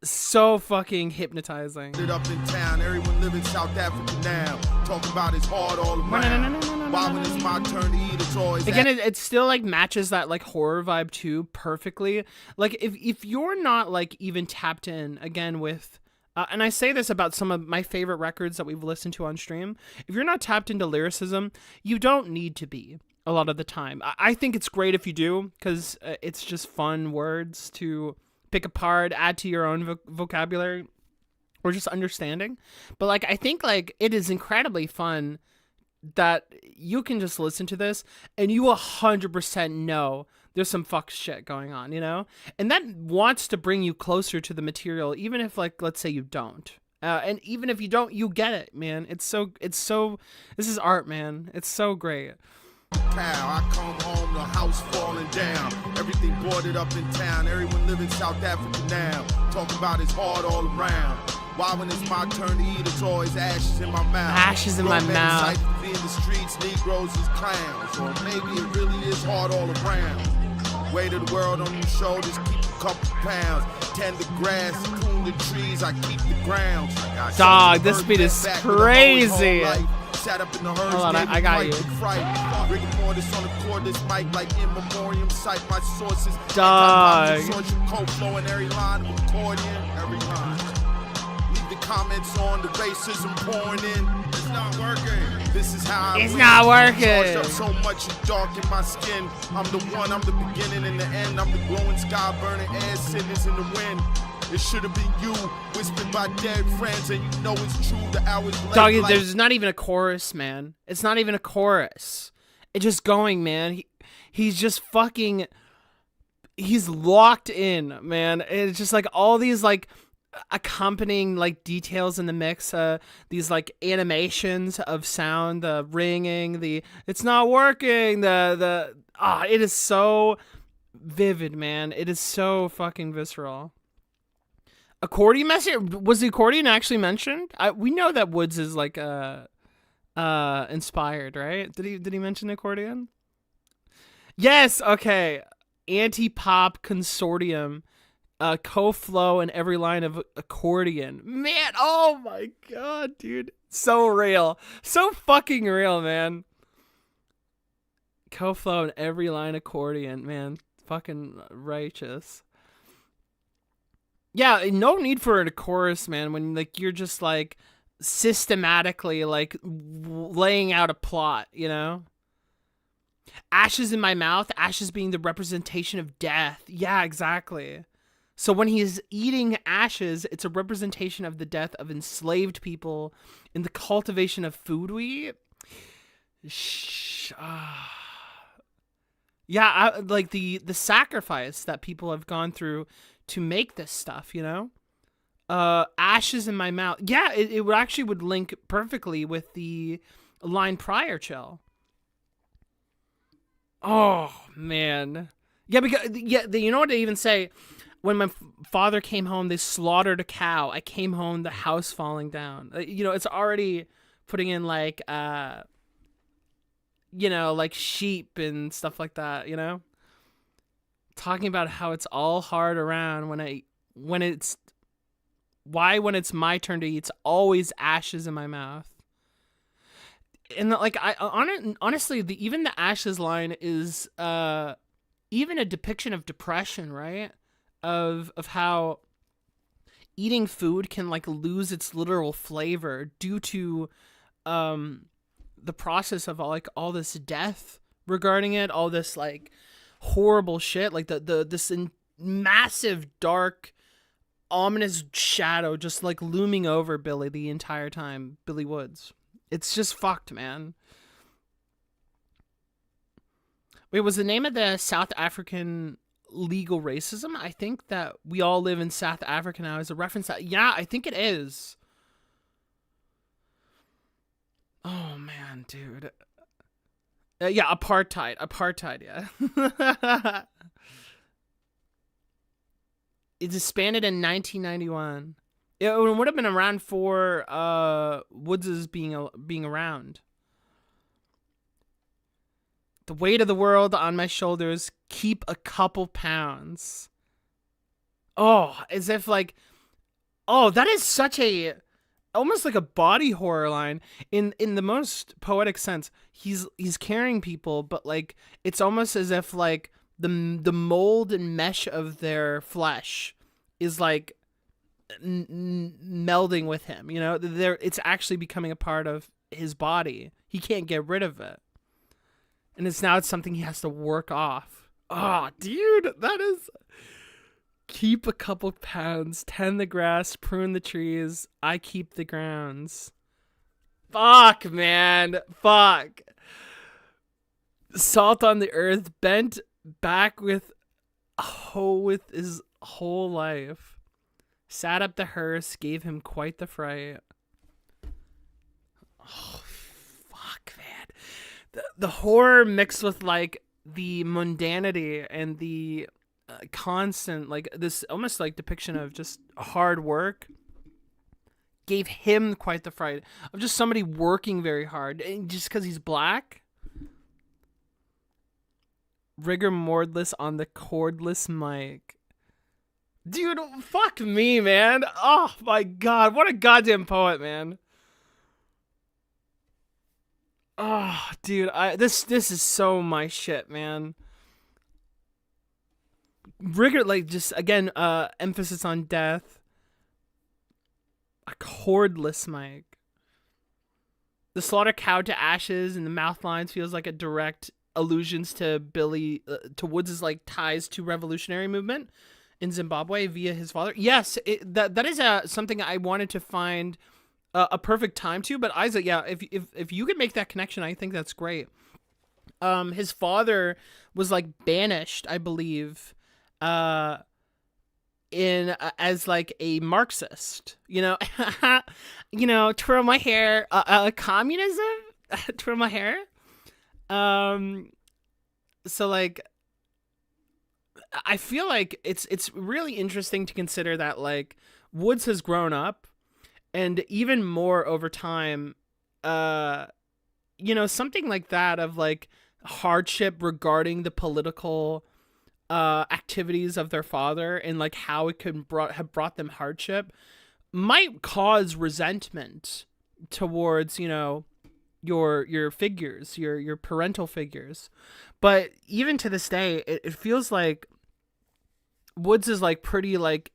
so fucking hypnotizing. Up in town, everyone live in South Africa now. Talk about it's hard all around. Why when it's my turn to eat, it's always again. It still like matches that like horror vibe too perfectly. Like if you're not like even tapped in again with. And I say this about some of my favorite records that we've listened to on stream. If you're not tapped into lyricism, you don't need to be a lot of the time. I think it's great if you do, because it's just fun words to pick apart, add to your own vocabulary, or just understanding. But like, I think like it is incredibly fun that you can just listen to this and you 100% know there's some fuck shit going on, you know? And that wants to bring you closer to the material, even if like, let's say you don't. And even if you don't, you get it, man. It's so, this is art, man. It's so great. I come home, the house falling down. Everything boarded up in town. Everyone live in South Africa now. Talk about it's hard all around. Why when it's my turn to eat, it's always ashes in my mouth. Ashes in my mouth. Be in the streets, Negroes is clowns. Or maybe it really is hard all around. Weight of the world on your shoulders, keep a couple pounds. Tend the grass, prune the trees, I keep the grounds. Dog, this beat is crazy. Sat up in the hold on, I got you. Rigor mortis on the cordless mic like in memoriam site. My sources. Dog. Cold flow in every line of accordion, every line. Leave the comments on the racism pouring in. It's not working. This is how it's not working. Charged up so much it's dark in my skin. I'm the one, I'm the beginning and the end. I'm the glowing sky, burning air, sinners in the wind. It should have been you, whispered by dead friends, and you know it's true. The hours late. Doggy, there's not even a chorus, man. It's not even a chorus. It's just going, man. He's just fucking. He's locked in, man. It's just like all these like accompanying like details in the mix. These like animations of sound, the ringing, the it's not working. It is so vivid, man. It is so fucking visceral. Accordion message? Was the accordion actually mentioned? We know that Woods is like inspired, right? Did he mention the accordion? Yes. Okay. Anti-pop consortium, co-flow in every line of accordion. Man, oh my god, dude, so real, so fucking real, man. Co-flow in every line accordion, man, fucking righteous. Yeah, no need for a chorus, man, when like you're just like systematically like laying out a plot, you know? Ashes in my mouth, ashes being the representation of death. Yeah, exactly. So when he's eating ashes, it's a representation of the death of enslaved people in the cultivation of food we eat. Yeah, like the sacrifice that people have gone through to make this stuff, you know? Ashes in my mouth. Yeah, it would actually would link perfectly with the line prior, Chill. Oh, man. Yeah, because you know what they even say? when my father came home, they slaughtered a cow. I came home, the house falling down. You know, it's already putting in like, you know, like sheep and stuff like that, you know? Talking about how it's all hard around when it's my turn to eat, it's always ashes in my mouth. And like, honestly, even the ashes line is, even a depiction of depression, right? Of how eating food can like lose its literal flavor due to the process of all this death regarding it, all this like horrible shit, like this massive dark ominous shadow just like looming over Billy the entire time. Billy Woods, it's just fucked, man. Wait, was the name of the South African legal racism? I think that we all live in South Africa now is a reference that, yeah, I think it is. Oh man, dude. Yeah, apartheid, yeah. It disbanded in 1991. It would have been around for Woods's being around. The weight of the world on my shoulders, keep a couple pounds. Oh, as if like, oh, that is such a, almost like a body horror line in the most poetic sense. He's carrying people, but like, it's almost as if like the mold and mesh of their flesh is like melding with him, you know? It's actually becoming a part of his body. He can't get rid of it. And it's something he has to work off. Oh, dude, that is... Keep a couple pounds, tend the grass, prune the trees, I keep the grounds. Fuck, man. Fuck. Salt on the earth, bent back with his whole life. Sat up the hearse, gave him quite the fright. Oh, fuck, man. The horror mixed with like the mundanity and the constant, like this almost like depiction of just hard work gave him quite the fright of just somebody working very hard, and just because he's black. Rigor mortis on the cordless mic. Dude, fuck me, man. Oh my god, what a goddamn poet, man. Oh, dude, this is so my shit, man. Rigor, like, just again, emphasis on death. A cordless mic. The slaughter cow to ashes and the mouth lines feels like a direct allusions to Billy, to Woods' like ties to revolutionary movement in Zimbabwe via his father. Yes, that is something I wanted to find a perfect time to, but Isaac, yeah, if you could make that connection, I think that's great. His father was like banished, I believe, as like a Marxist, you know, twirl my hair, communism, twirl my hair. So like, I feel like it's really interesting to consider that like Woods has grown up, and even more over time, something like that of like hardship regarding the political activities of their father and like how it could have brought them hardship might cause resentment towards, your figures, your parental figures. But even to this day, it feels like Woods is like pretty like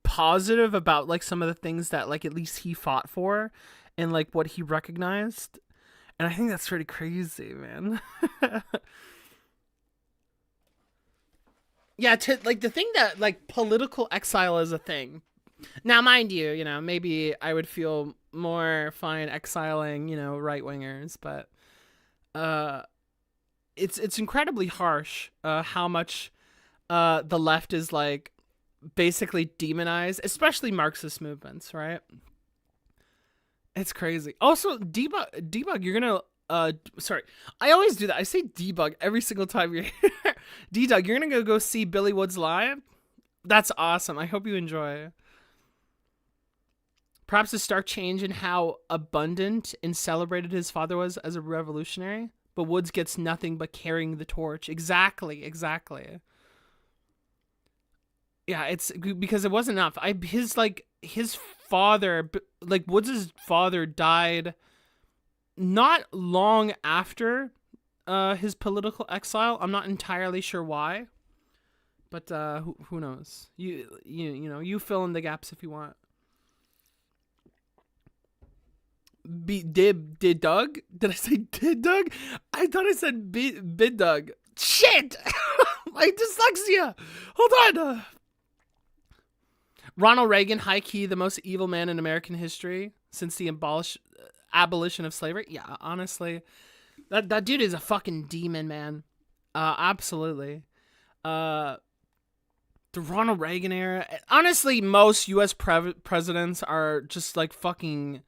positive about like some of the things that like at least he fought for and like what he recognized. And I think that's pretty crazy, man. Yeah, to like the thing that like political exile is a thing. Now, mind you, maybe I would feel more fine exiling, right wingers, but it's incredibly harsh how much the left is like basically demonized, especially Marxist movements, right? It's crazy. Also, debug, you're gonna sorry, I always do that. I say debug every single time you're here. D-Dug, you're gonna go see Billy Woods live. That's awesome. I hope you enjoy. Perhaps a stark change in how abundant and celebrated his father was as a revolutionary, but Woods gets nothing but carrying the torch. Exactly. Yeah, it's because it wasn't enough. His father, like Woods' father died not long after his political exile. I'm not entirely sure why, but who knows? You fill in the gaps if you want. Did Doug? Did I say did Doug? I thought I said bid Doug. Shit! My dyslexia. Hold on. Ronald Reagan, high key, the most evil man in American history since the abolition of slavery. Yeah, honestly, that dude is a fucking demon, man. Absolutely. The Ronald Reagan era. Honestly, most U.S. presidents are just like fucking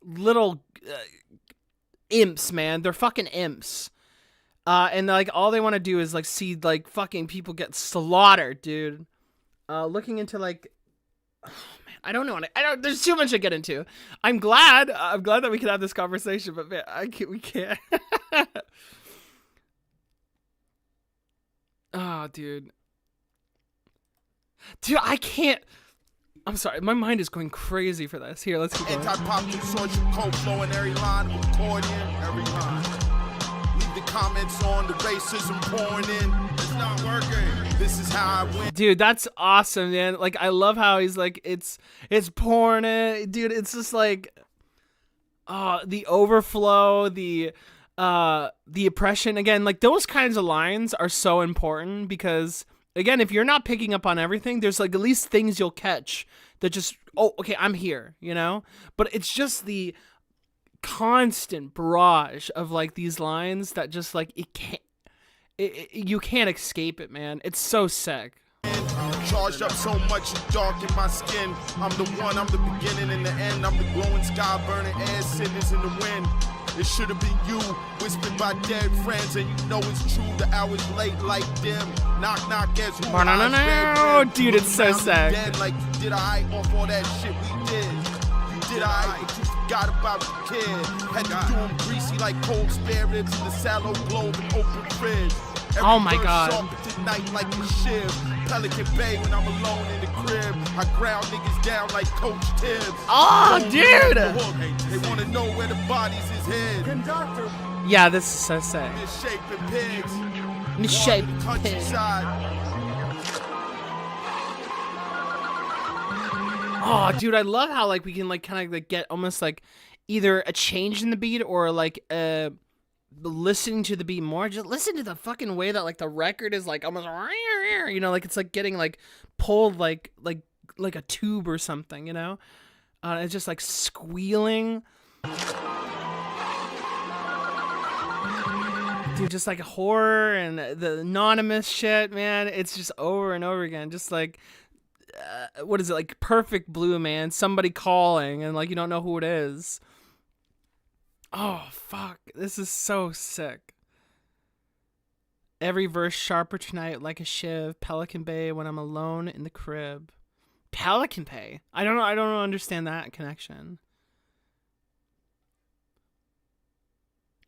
little imps, man. They're fucking imps. And like all they want to do is like see like fucking people get slaughtered, dude. Looking into like, oh man, I don't know. There's too much to get into. I'm glad that we can have this conversation, but man, we can't. Oh, dude, I can't. I'm sorry, my mind is going crazy for this. Here, let's keep going. Anti-pop consortium, cold flowing every line, accordion, every line. Leave the comments on the racism pouring in. It's not working. This is how I win. Dude, that's awesome, man. Like, I love how he's like, it's pouring in. Dude, it's just like, the overflow, the oppression. Again, like those kinds of lines are so important because, again, if you're not picking up on everything, there's like at least things you'll catch that just, oh, okay, I'm here, you know? But it's just the constant barrage of like these lines that just like, you can't escape it, man. It's so sick. Charged up so much and dark in my skin. I'm the one, I'm the beginning and the end. I'm the glowing sky, burning air, cinders in the wind. It should have been you, whispered by dead friends, and you know it's true. The hour's late, like dim. Knock, knock, guess who? No, dude, it's so sad. Dead like you did I off all that shit we did. You did I, but you forgot about the kid. Had to do him greasy like cold spare ribs in the sallow globe and open fridge. Oh my God. Night like a shiv. Pelican Bay when I'm alone in the crib. I ground niggas down like Coach Tibbs. Oh, dude! They want to know where the bodies is hid. Conductor. Yeah, this is so sick. Misshapen pigs. Misshapen pigs. Oh, dude, I love how like we can like kind of like get almost like either a change in the beat or like listening to the beat more. Just listen to the fucking way that like the record is like almost, you know, like it's like getting like pulled like a tube or something, you know. It's just like squealing. Dude, just like horror and the anonymous shit, man. It's just over and over again. Just like, what is it? Like Perfect Blue, man. Somebody calling and like you don't know who it is. Oh, fuck. This is so sick. Every verse sharper tonight like a shiv. Pelican Bay when I'm alone in the crib. Pelican Bay? I don't understand that connection.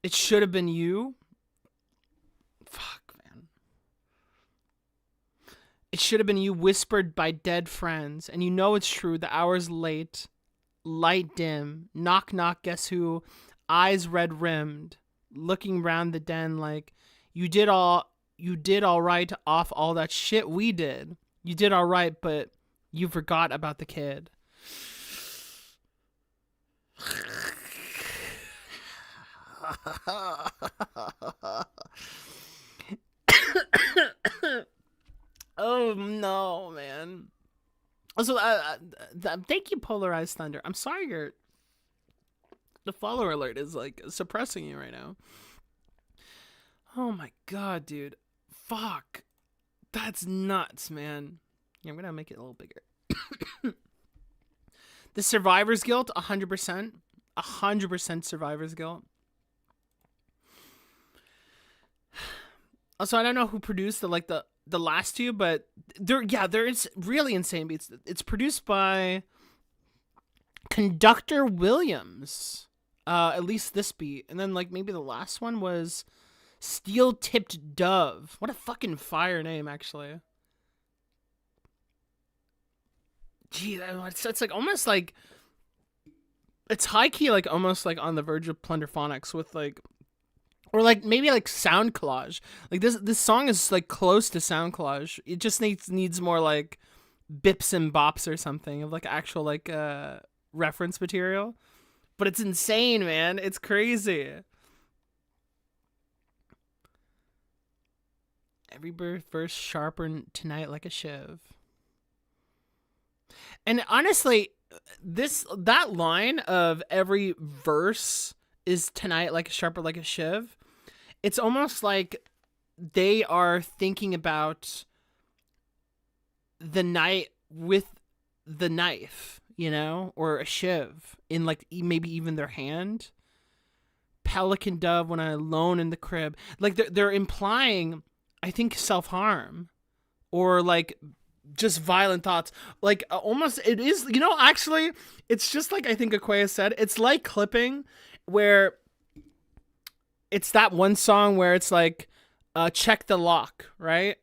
It should have been you. Fuck, man. It should have been you, whispered by dead friends. And you know it's true. The hour's late. Light dim. Knock, knock, guess who? Eyes red rimmed, looking round the den like you did all right off all that shit we did. You did all right, but you forgot about the kid. Oh no, man. Also, thank you, Polarized Thunder. I'm sorry the follower alert is like suppressing you right now. Oh my God, dude. Fuck. That's nuts, man. Yeah, I'm gonna make it a little bigger. The survivor's guilt, 100%. 100% survivor's guilt. Also, I don't know who produced the the last two, but they're really insane beats. It's produced by Conductor Williams. At least this beat, and then like maybe the last one was Steel Tipped Dove. What a fucking fire name, actually. Gee, it's like almost like it's high key, like almost like on the verge of Plunderphonics with like, or like maybe like Sound Collage. Like this song is like close to Sound Collage. It just needs more like bips and bops or something of like actual like reference material. But it's insane, man. It's crazy. Every verse sharper tonight like a shiv. And honestly, that line of every verse is tonight like a sharper like a shiv. It's almost like they are thinking about the night with the knife, you know, or a shiv in like maybe even their hand. Pelican dove when I'm alone in the crib. Like they're implying, I think, self-harm or like just violent thoughts. Like almost it is, you know, actually it's just like I think Aquea said, it's like clipping where it's that one song where it's like check the lock, right?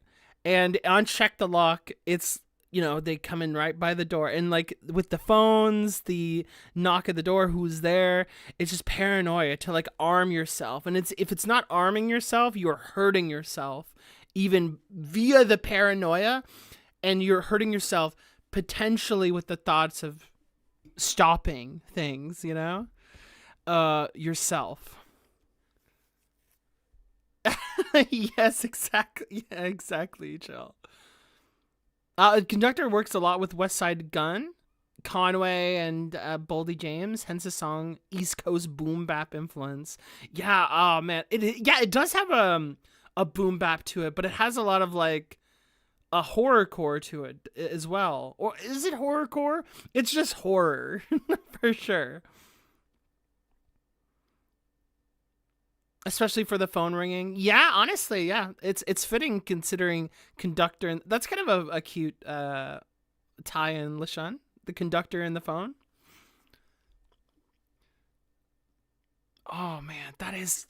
And on Check the Lock, it's, you know, they come in right by the door, and like with the phones, the knock at the door, who's there, it's just paranoia to like arm yourself. And if it's not arming yourself, you're hurting yourself even via the paranoia, and you're hurting yourself potentially with the thoughts of stopping things, you know, yourself. Yes, exactly. Yeah, exactly, Jill. Conductor works a lot with West Side Gun, Conway, and Boldy James, hence the song East Coast boom bap influence. Yeah, oh man. It does have a boom bap to it, but it has a lot of like a horrorcore to it as well. Or is it horrorcore? It's just horror for sure. Especially for the phone ringing. Yeah, honestly, yeah. It's fitting considering Conductor. And that's kind of a cute tie-in, LaShawn. The Conductor and the phone. Oh, man. That is...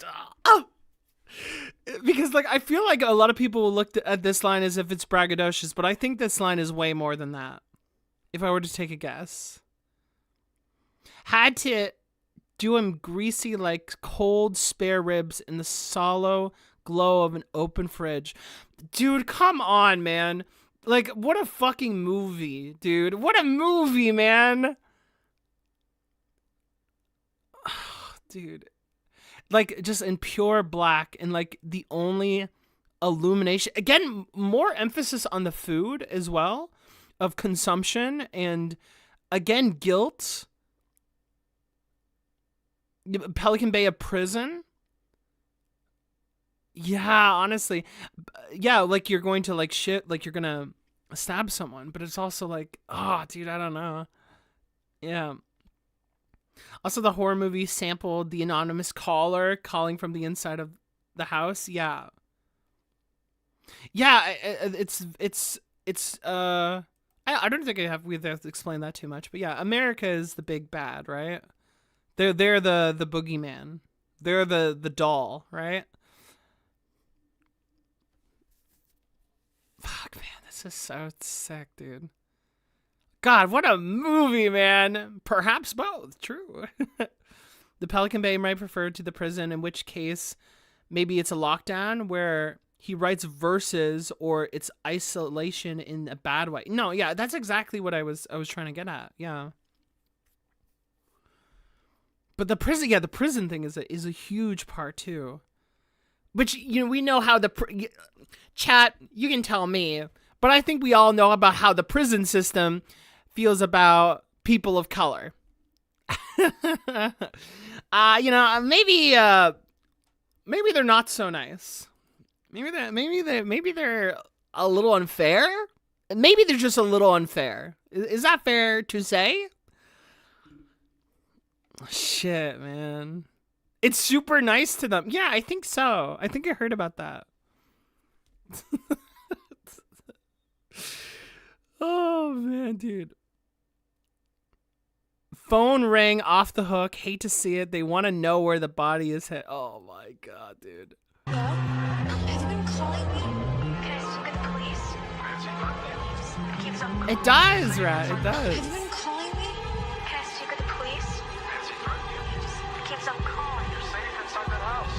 Because, like, I feel like a lot of people will look at this line as if it's braggadocious, but I think this line is way more than that. If I were to take a guess. Had to... do him greasy like cold spare ribs in the sallow glow of an open fridge. Dude, come on, man. Like, what a fucking movie, dude. What a movie, man. Dude. Like, just in pure black and, like, the only illumination. Again, more emphasis on the food as well of consumption and, again, guilt. Pelican Bay, a prison. Yeah, honestly. Yeah, like you're going to like shit, like you're gonna stab someone, but it's also like, oh, dude, I don't know. Yeah. Also, the horror movie sampled the anonymous caller calling from the inside of the house. Yeah. Yeah, it's I don't think we have to explain that too much, but yeah, America is the big bad, right? They're the boogeyman. They're the doll, right? Fuck, man, this is so sick, dude. God, what a movie, man. Perhaps both. True. The Pelican Bay might refer to the prison, in which case maybe it's a lockdown where he writes verses, or it's isolation in a bad way. No, yeah, that's exactly what I was trying to get at. Yeah. But the prison thing is a huge part too. Which, you know, we know how chat, you can tell me, but I think we all know about how the prison system feels about people of color. You know, maybe they're not so nice. Maybe they're a little unfair. Maybe they're just a little unfair. Is that fair to say? Shit, man. It's super nice to them. Yeah, I think so. I think I heard about that. dude. Phone ring off the hook. Hate to see it. They want to know where the body is hit. Oh my god, dude. Have you been calling me? Can I still get the police? Keeps on calling. It does, Rat. It Have does. you been calling me? Can I still get the police? Keeps on calling. You're safe inside that house.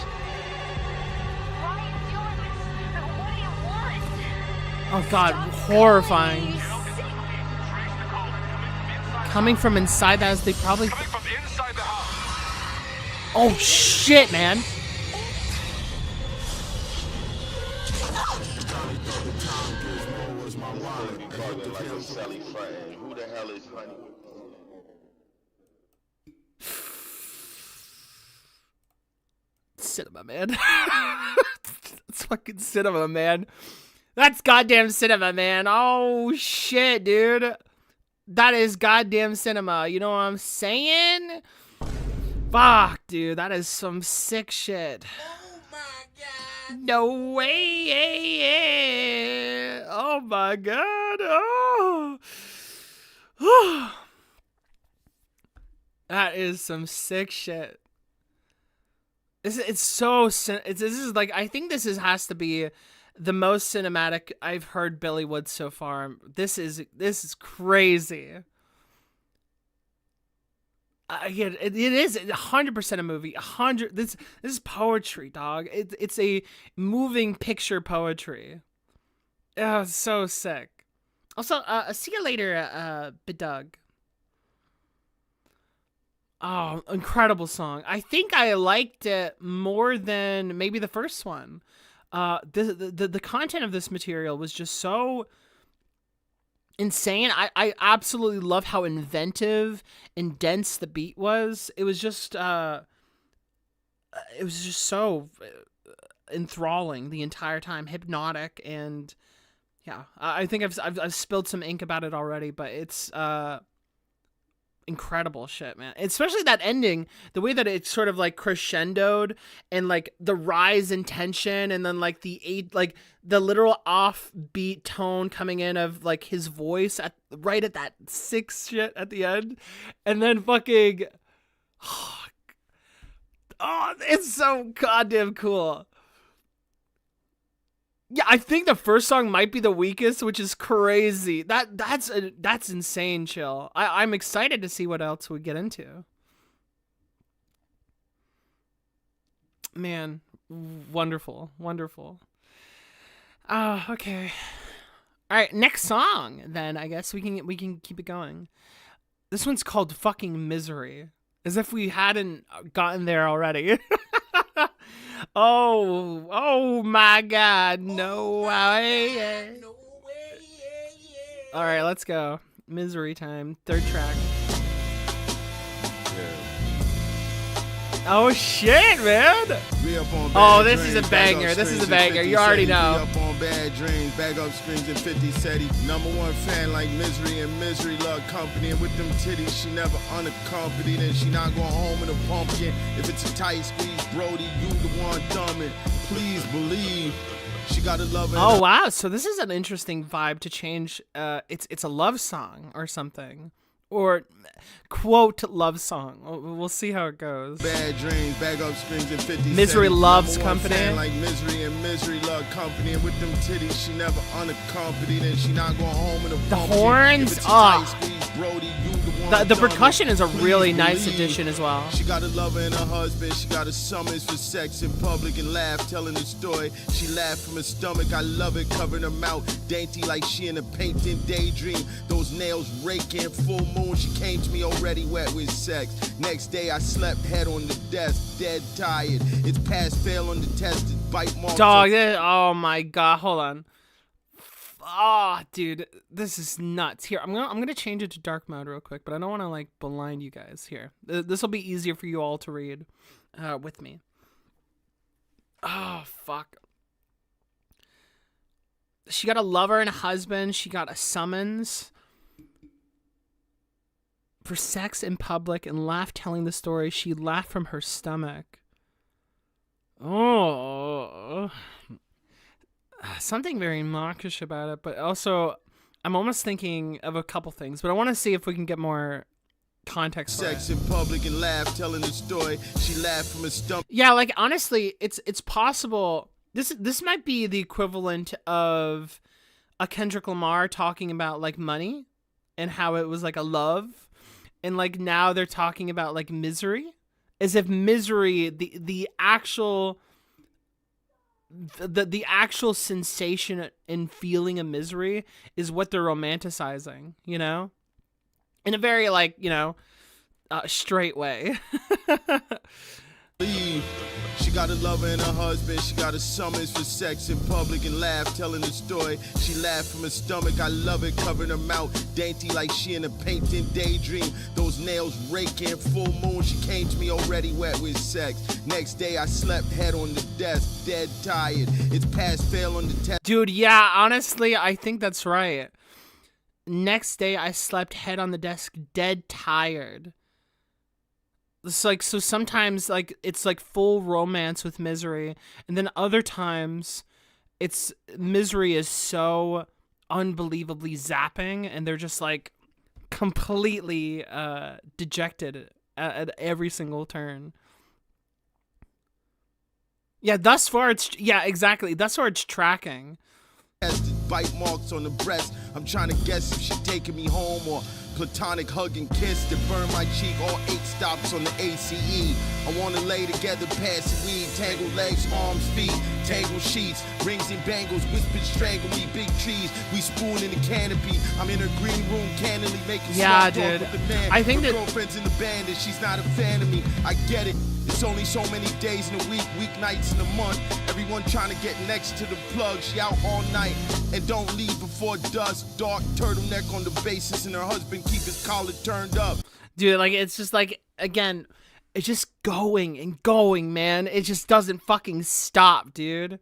Why are you doing this? What do you want? Oh god, horrifying. Stop calling me. Coming from inside that, they probably. Coming from inside the house. Oh shit, man. Who the hell is Honey? Cinema, man. That's fucking cinema, man. That's goddamn cinema, man. Oh shit, dude. That is goddamn cinema. You know what I'm saying? Fuck, dude. That is some sick shit. Oh my god. No way. Oh my god. Oh. That is some sick shit. It's so this is like, I think this has to be the most cinematic I've heard Billy Woods so far. This is crazy. Yeah, it is 100% a movie. 100. This is poetry, dog. It's a moving picture poetry. Oh, it's so sick. Also, see you later, Bedug. Oh, incredible song. I think I liked it more than maybe the first one. The content of this material was just so insane. I absolutely love how inventive and dense the beat was. It was just so enthralling the entire time, hypnotic, and yeah, I think I've spilled some ink about it already, but it's incredible shit, man. Especially that ending, the way that it's sort of like crescendoed and like the rise in tension, and then like the literal offbeat tone coming in of like his voice right at that six shit at the end, and then fucking oh, it's so goddamn cool. Yeah, I think the first song might be the weakest, which is crazy. That's insane, chill. I'm excited to see what else we get into. Man, wonderful, wonderful. Okay. All right, next song. Then I guess we can keep it going. This one's called "Fucking Misery," as if we hadn't gotten there already. Oh my god, no way. All right, let's go. Misery time, third track. Oh shit, man. Oh, this is a banger. This is a banger. You already know. Up on bad dreams, bag up screens and 50 SETI. #1 fan like Misery, and Misery love company. And with them titties, she never unaccompanied. And she not going home in a pumpkin. If it's a tight squeeze, Brody, you the one thumbing. Please believe. She got a love. Oh wow, so this is an interesting vibe to change. It's a love song or something. Or quote love song. We'll see how it goes. Bad dreams, bag up strings and 50 Misery loves company. Like Misery, and Misery love company. And with them titties, she never unaccompanied. And she not going home in a the pumpkin. horns, the percussion is a really nice addition as well. She got a lover and a husband. She got a summons for sex in public and laugh, telling the story. She laughed from her stomach. I love it, covering her mouth, dainty like she in a painting daydream. Those nails raking, full moon. She came to me already wet with sex. Next day I slept head on the desk, dead tired. It's pass fail on the test. Bite marks. Dog, oh my god, hold on. Oh, dude, this is nuts. Here, I'm gonna change it to dark mode real quick, but I don't want to like blind you guys. Here, this will be easier for you all to read with me. Oh fuck. She got a lover and a husband. She got a summons for sex in public and laughed telling the story. She laughed from her stomach. Oh. Something very mawkish about it, but also I'm almost thinking of a couple things, but I want to see if we can get more context for Sex it. in public and laugh, telling the story. She laughed from her stomach. Yeah, like honestly, it's possible. This might be the equivalent of a Kendrick Lamar talking about like money and how it was like a love, and like now they're talking about like misery, as if misery, the actual sensation in feeling a misery is what they're romanticizing, you know, in a very like, you know, straight way. She got a lover and a husband. She got a summons for sex in public and laugh, telling the story. She laughed from her stomach. I love it, covering her mouth, dainty like she in a painting daydream. Those nails raking, full moon. She came to me already wet with sex. Next day I slept head on the desk, dead tired. It's past fail on the test. Dude, yeah, honestly, I think that's right. Next day I slept head on the desk, dead tired. It's like, so sometimes like it's like full romance with misery, and then other times it's misery is so unbelievably zapping and they're just like completely dejected at every single turn. Yeah, thus far it's, yeah, exactly, thus far it's tracking. Bite marks on the breast. I'm trying to guess if she taking me home or platonic hug and kiss to burn my cheek. All 8 stops on the ACE. I wanna lay together, pass the weed, tangled legs, arms, feet, tangled sheets, rings and bangles, whispered strangle me, big trees. We spoon in the canopy. I'm in her green room, candidly making yeah, small talk dude. with the man. I think her that girlfriend's in the band and she's not a fan of me. I get it. It's only so many days in a week, weeknights in a month. Everyone trying to get next to the plug. She out all night and don't leave before dusk. Dark turtleneck on the basis and her husband keep his collar turned up. Dude, like, it's just like, again, it's just going and going, man. It just doesn't fucking stop, dude.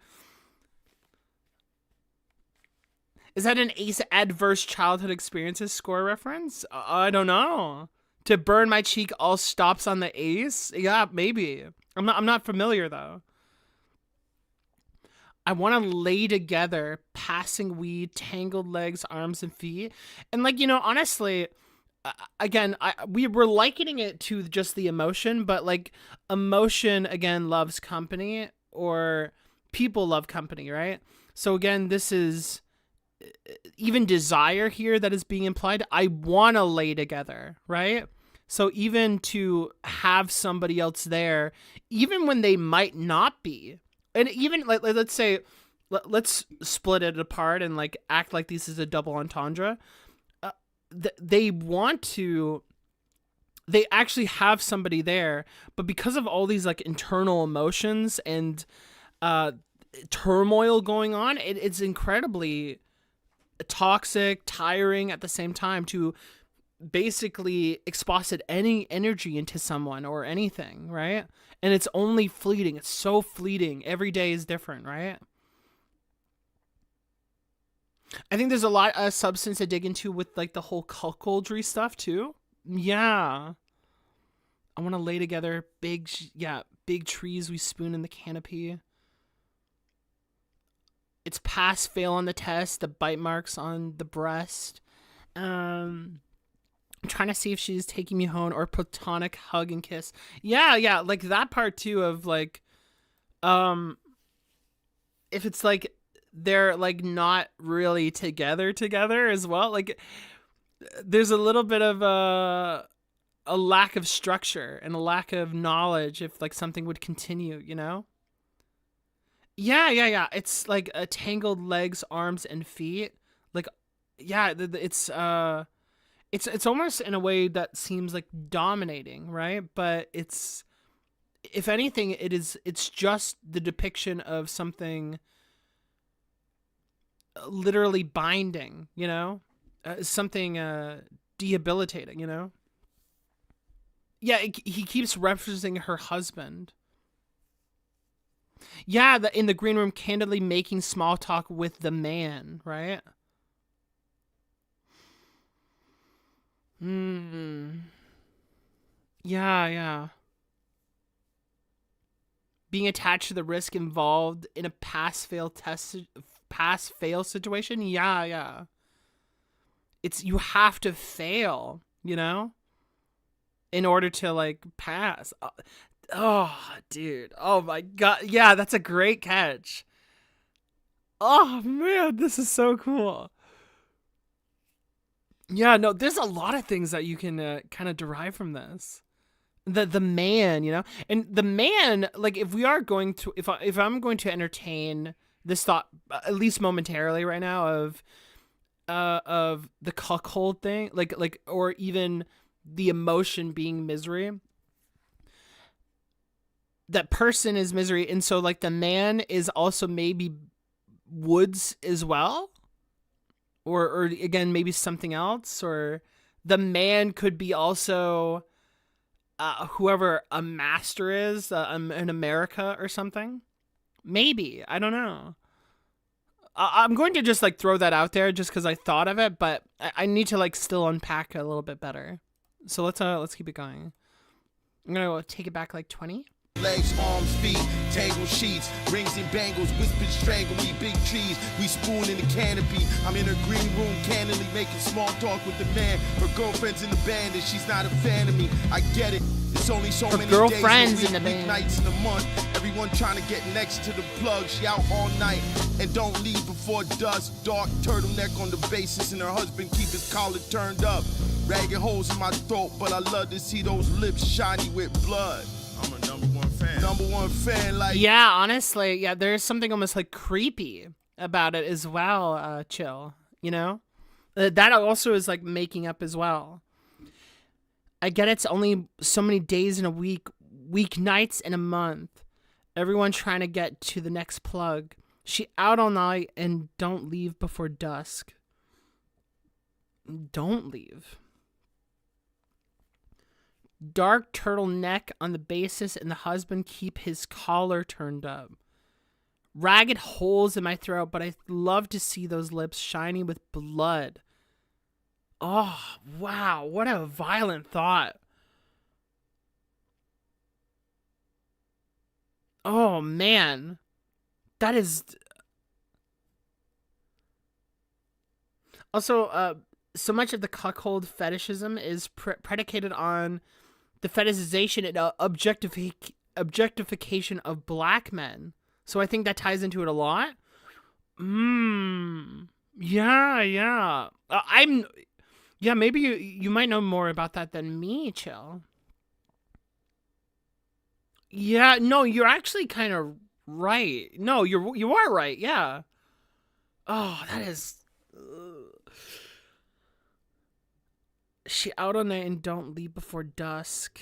Is that an Ace Adverse Childhood Experiences score reference? I don't know. To burn my cheek all stops on the ace? Yeah, maybe. I'm not familiar though. I want to lay together, passing weed, tangled legs, arms and feet. And like, you know, honestly, again, we were likening it to just the emotion, but like emotion again loves company, or people love company, right? So again, this is even desire here that is being implied. I want to lay together, right? So even to have somebody else there, even when they might not be, and even like, let's say, let's split it apart and like act like this is a double entendre. They want to, they actually have somebody there, but because of all these like internal emotions and turmoil going on, it's incredibly toxic, tiring at the same time to basically exposit any energy into someone or anything, right? And it's only fleeting. It's so fleeting. Every day is different, right? I think there's a lot of substance to dig into with like the whole cuckoldry stuff too. Yeah. I want to lay together big trees we spoon in the canopy. It's pass fail on the test, the bite marks on the breast. I'm trying to see if she's taking me home, or platonic hug and kiss. Yeah, like that part too of like, if it's like they're like not really together as well. Like there's a little bit of a lack of structure and a lack of knowledge if like something would continue, you know? Yeah. It's like a tangled legs, arms, and feet. Like, yeah, it's almost in a way that seems like dominating, right? But it's, if anything, it's just the depiction of something literally binding, you know? Something debilitating, you know? Yeah, he keeps referencing her husband. Yeah, in the green room, candidly making small talk with the man, right? Yeah. Being attached to the risk involved in a pass-fail situation. Yeah. you have to fail, you know, in order to like pass. Oh, dude. Oh my God. Yeah, that's a great catch. Oh man, this is so cool. Yeah, no, there's a lot of things that you can kind of derive from this. The man, you know, and the man, like if we are going to, if I'm going to entertain this thought at least momentarily right now of the cuckold thing, like or even the emotion being misery. That person is misery, and so like the man is also maybe woods as well, or again maybe something else, or the man could be also whoever a master is in America or something. Maybe, I don't know. I'm going to just like throw that out there just because I thought of it, but I need to like still unpack it a little bit better. So let's keep it going. I'm gonna take it back like 20. Legs, arms, feet, tangled sheets, rings and bangles, whispered strangle me, big trees, we spoon in the canopy. I'm in her green room, candidly making small talk with the man. Her girlfriend's in the band and she's not a fan of me. I get it. It's only so many girlfriend's days in the band. Nights in the month. Everyone trying to get next to the plug. She out all night and don't leave before dusk. Dark turtleneck on the basis and her husband keep his collar turned up. Ragged holes in my throat, but I love to see those lips shiny with blood. I'm a number one fan, like. Yeah, honestly, yeah, there's something almost like creepy about it as well, Chill, you know? That also is like making up as well. I get it's only so many days in a week, weeknights in a month. Everyone trying to get to the next plug. She out all night and don't leave before dusk. Don't leave. Dark turtleneck on the basis and the husband keep his collar turned up. Ragged holes in my throat, but I love to see those lips shiny with blood. Oh, wow. What a violent thought. Oh, man. That is... Also, so much of the cuckold fetishism is predicated on the fetishization and objectification of black men. So I think that ties into it a lot. Yeah. Maybe you might know more about that than me, Chill. Yeah, no, you're actually kind of right. No, you are right. Yeah. Oh, that is. She out all night and don't leave before dusk.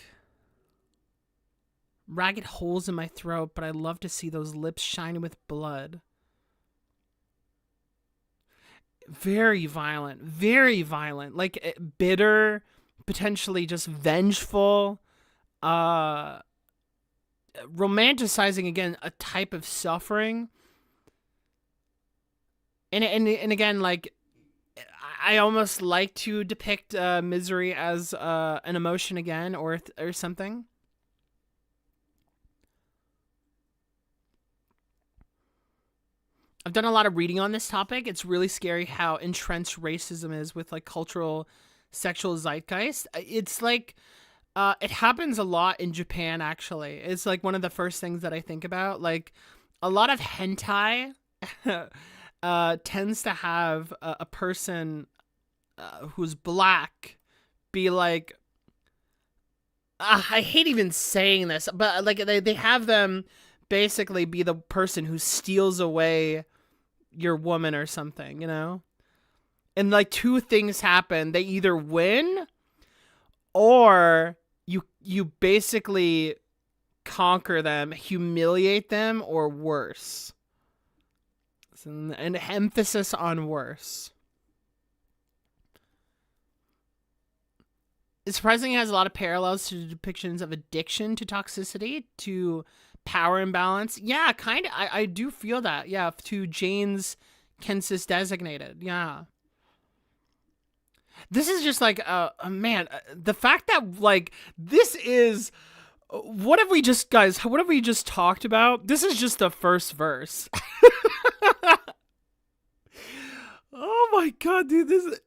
Ragged holes in my throat, but I love to see those lips shiny with blood. Very violent. Very violent. Like bitter, potentially just vengeful. Romanticizing, again, a type of suffering. And again, like, I almost like to depict misery as an emotion again, or something. I've done a lot of reading on this topic. It's really scary how entrenched racism is with like cultural sexual zeitgeist. It's like it happens a lot in Japan, actually. It's like one of the first things that I think about. Like a lot of hentai tends to have a person who's black be like, I hate even saying this, but like they have them basically be the person who steals away your woman or something, you know? And like two things happen. They either win or you basically conquer them, humiliate them, or worse. It's an emphasis on worse. It surprisingly has a lot of parallels to depictions of addiction to toxicity, to power imbalance. Yeah, kind of. I do feel that. Yeah, to Jane's Kensis Designated. Yeah. This is just like, man, the fact that, like, this is, what have we just talked about? This is just the first verse. Oh my God, dude,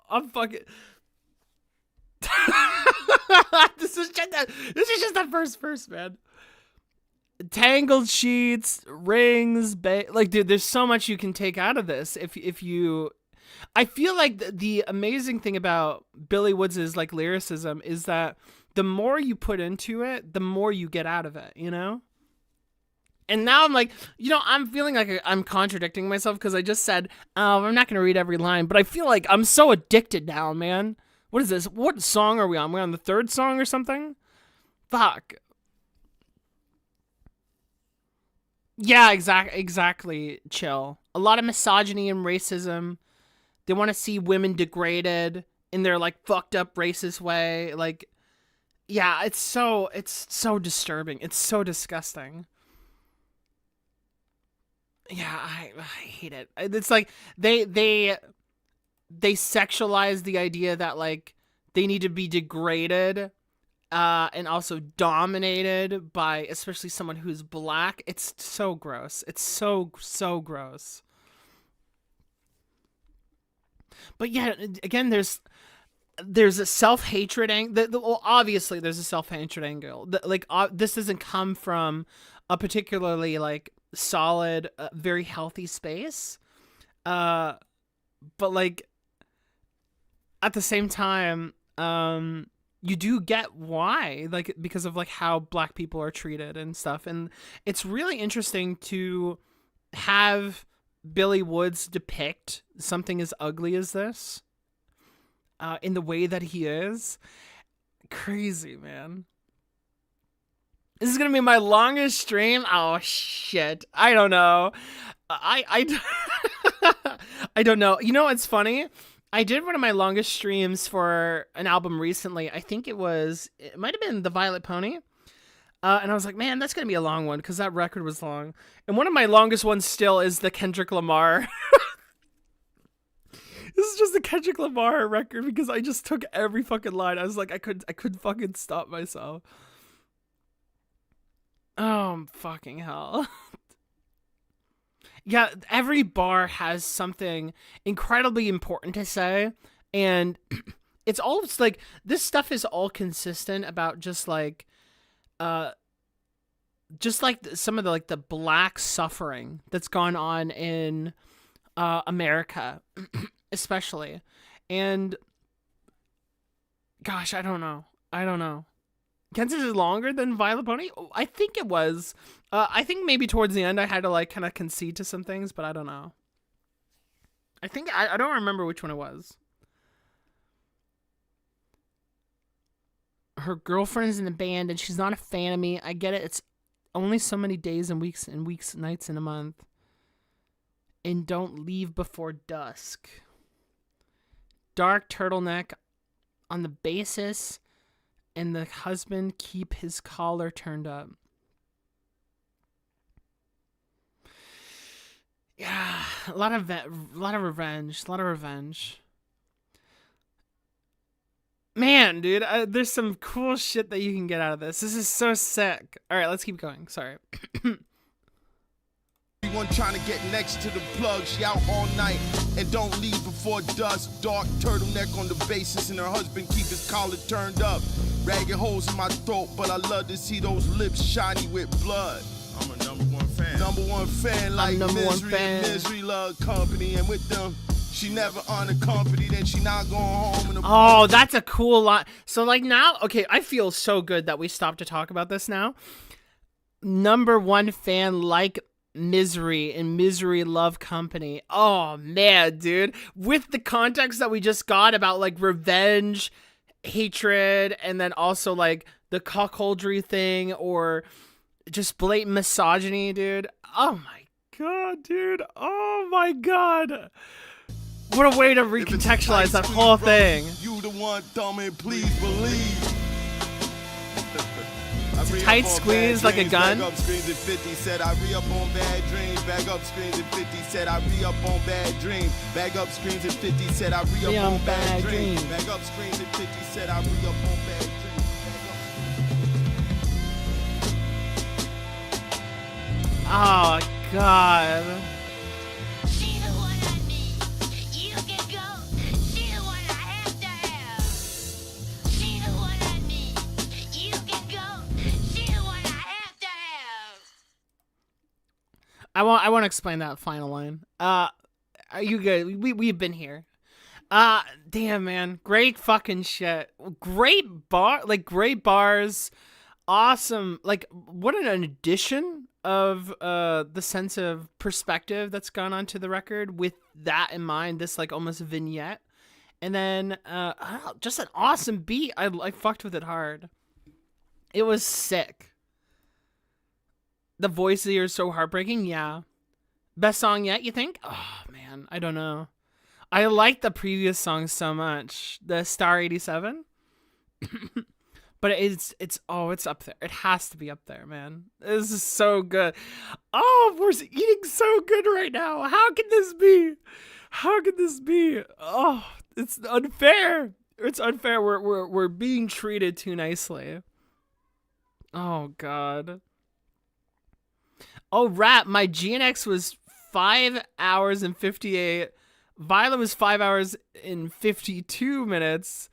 I'm fucking. This is just that first verse, man. Tangled sheets, rings, like, dude, there's so much you can take out of this if you. I feel like the amazing thing about Billy Woods' like lyricism is that the more you put into it, the more you get out of it, you know? And now I'm like, you know, I'm feeling like I'm contradicting myself because I just said, oh, I'm not going to read every line, but I feel like I'm so addicted now, man. What is this? What song are we on? We're on the third song or something? Fuck. Yeah, exactly. Chill. A lot of misogyny and racism. They want to see women degraded in their like fucked up racist way. Like, yeah, it's so disturbing. It's so disgusting. Yeah, I hate it. It's like they sexualize the idea that like they need to be degraded and also dominated by especially someone who's black. It's so gross. It's so gross. But yeah, again, there's a self-hatred angle. Well, obviously, there's a self-hatred angle. Like, this doesn't come from a particularly like solid, very healthy space. But like, at the same time, you do get why, like, because of like how black people are treated and stuff. And it's really interesting to have Billy Woods depict something as ugly as this in the way that he is. Crazy, man. This is gonna be my longest stream. Oh shit, I don't know. I don't know. You know what's funny? I did one of my longest streams for an album recently. I think it might have been The Violet Pony. And I was like, man, that's going to be a long one because that record was long. And one of my longest ones still is the Kendrick Lamar. This is just the Kendrick Lamar record because I just took every fucking line. I was like, I couldn't fucking stop myself. Oh, fucking hell. Yeah, every bar has something incredibly important to say. And it's all just like, this stuff is all consistent about just like some of the like the black suffering that's gone on in America, especially. And gosh, I don't know. Kansas is longer than Violet Pony? I think it was. I think maybe towards the end I had to like kind of concede to some things, but I don't know. I think I don't remember which one it was. Her girlfriend's in the band and she's not a fan of me. I get it. It's only so many days and weeks, nights in a month. And don't leave before dusk. Dark turtleneck on the basis and the husband keep his collar turned up. Yeah, a lot of revenge. Man, dude, there's some cool shit that you can get out of this. This is so sick. All right, let's keep going. Sorry. Everyone trying to get next to the plug. She out all night and don't leave before dusk. Dark turtleneck on the basis and her husband keep his collar turned up. Ragged holes in my throat, but I love to see those lips shiny with blood. I'm a number one fan. Like Misery and Misery Love Company, and with them she never unaccompanied, and she not going home in the Oh, that's a cool line. So like now, okay, I feel so good that we stopped to talk about this now. Number one fan like Misery and Misery Love Company. Oh man, dude. With the context that we just got about like revenge, hatred, and then also like the cuckoldry thing or just blatant misogyny, dude. Oh my god, dude. Oh my god. What a way to recontextualize that whole thing. You the one, dummy, please believe. It's a tight squeeze like a gun. Back up screens at 50 said I re-up on bad dreams. Back up screens at 50 said I re-up on bad dreams. Back up screens at 50 said I re-up on bad dreams. Back up screens at 50 said I re-up on bad dreams. Oh god. See the one I need. You can go. See the one I I won't explain that final line. You guys, we've been here. Damn, man, great fucking shit. Great great bars. Awesome. Like, what an addition of the sense of perspective that's gone onto the record with that in mind. This like almost vignette, and then I don't know, just an awesome beat. I fucked with it hard. It was sick. The voice here is so heartbreaking. Yeah. Best song yet, you think? Oh, man. I don't know. I like the previous song so much. The Star 87. But it's up there. It has to be up there, man. This is so good. Oh, we're eating so good right now. How can this be? How can this be? Oh, it's unfair. It's unfair. We're being treated too nicely. Oh, God. Oh, rap. My GNX was 5 hours and 58. Violin was 5 hours and 52 minutes.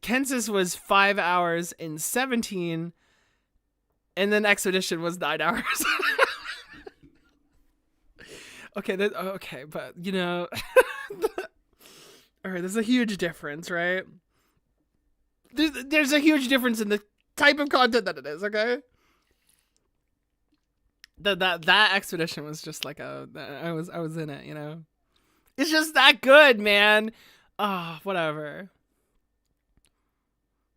Kansas was 5 hours and 17. And then Expedition was 9 hours. Okay, but, you know. All right, there's a huge difference, right? There's a huge difference in the type of content that it is, okay? That Expedition was just like I was in it, you know? It's just that good, man. Whatever.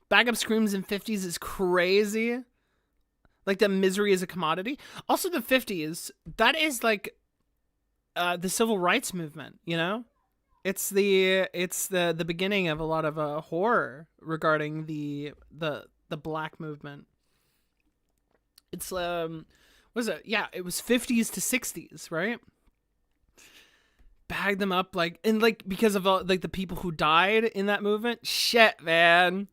Backup screams in 50s is crazy. Like the misery is a commodity. Also the 50s, that is like the civil rights movement, you know? It's the beginning of a lot of horror regarding the black movement. It's what was it? Yeah, it was 50s to 60s, right? Bag them up because of like the people who died in that movement. Shit, man.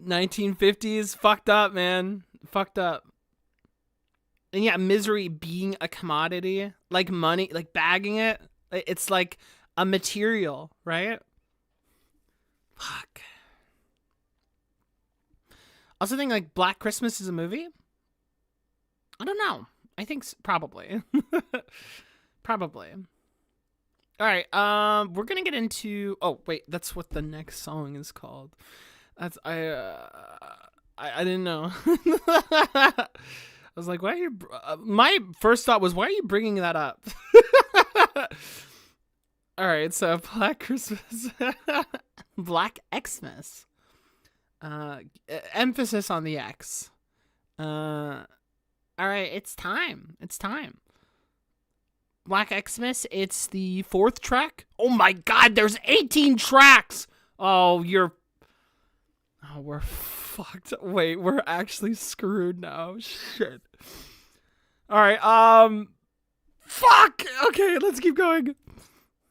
1950s, fucked up, man. Fucked up. And yeah, misery being a commodity, like money, like bagging it. It's like a material, right? Fuck. Also think like Black Christmas is a movie? I don't know. I think probably. Probably. All right. We're going to get into... Oh, wait. That's what the next song is called. That's... I didn't know. I was like, why are you... my first thought was, why are you bringing that up? All right. So, Black Christmas. Black Xmas. Emphasis on the X. All right, it's time. It's time. Black Xmas, it's the 4th track. Oh my God, there's 18 tracks. Oh, we're fucked. Wait, we're actually screwed now. Shit. All right, fuck. Okay, let's keep going.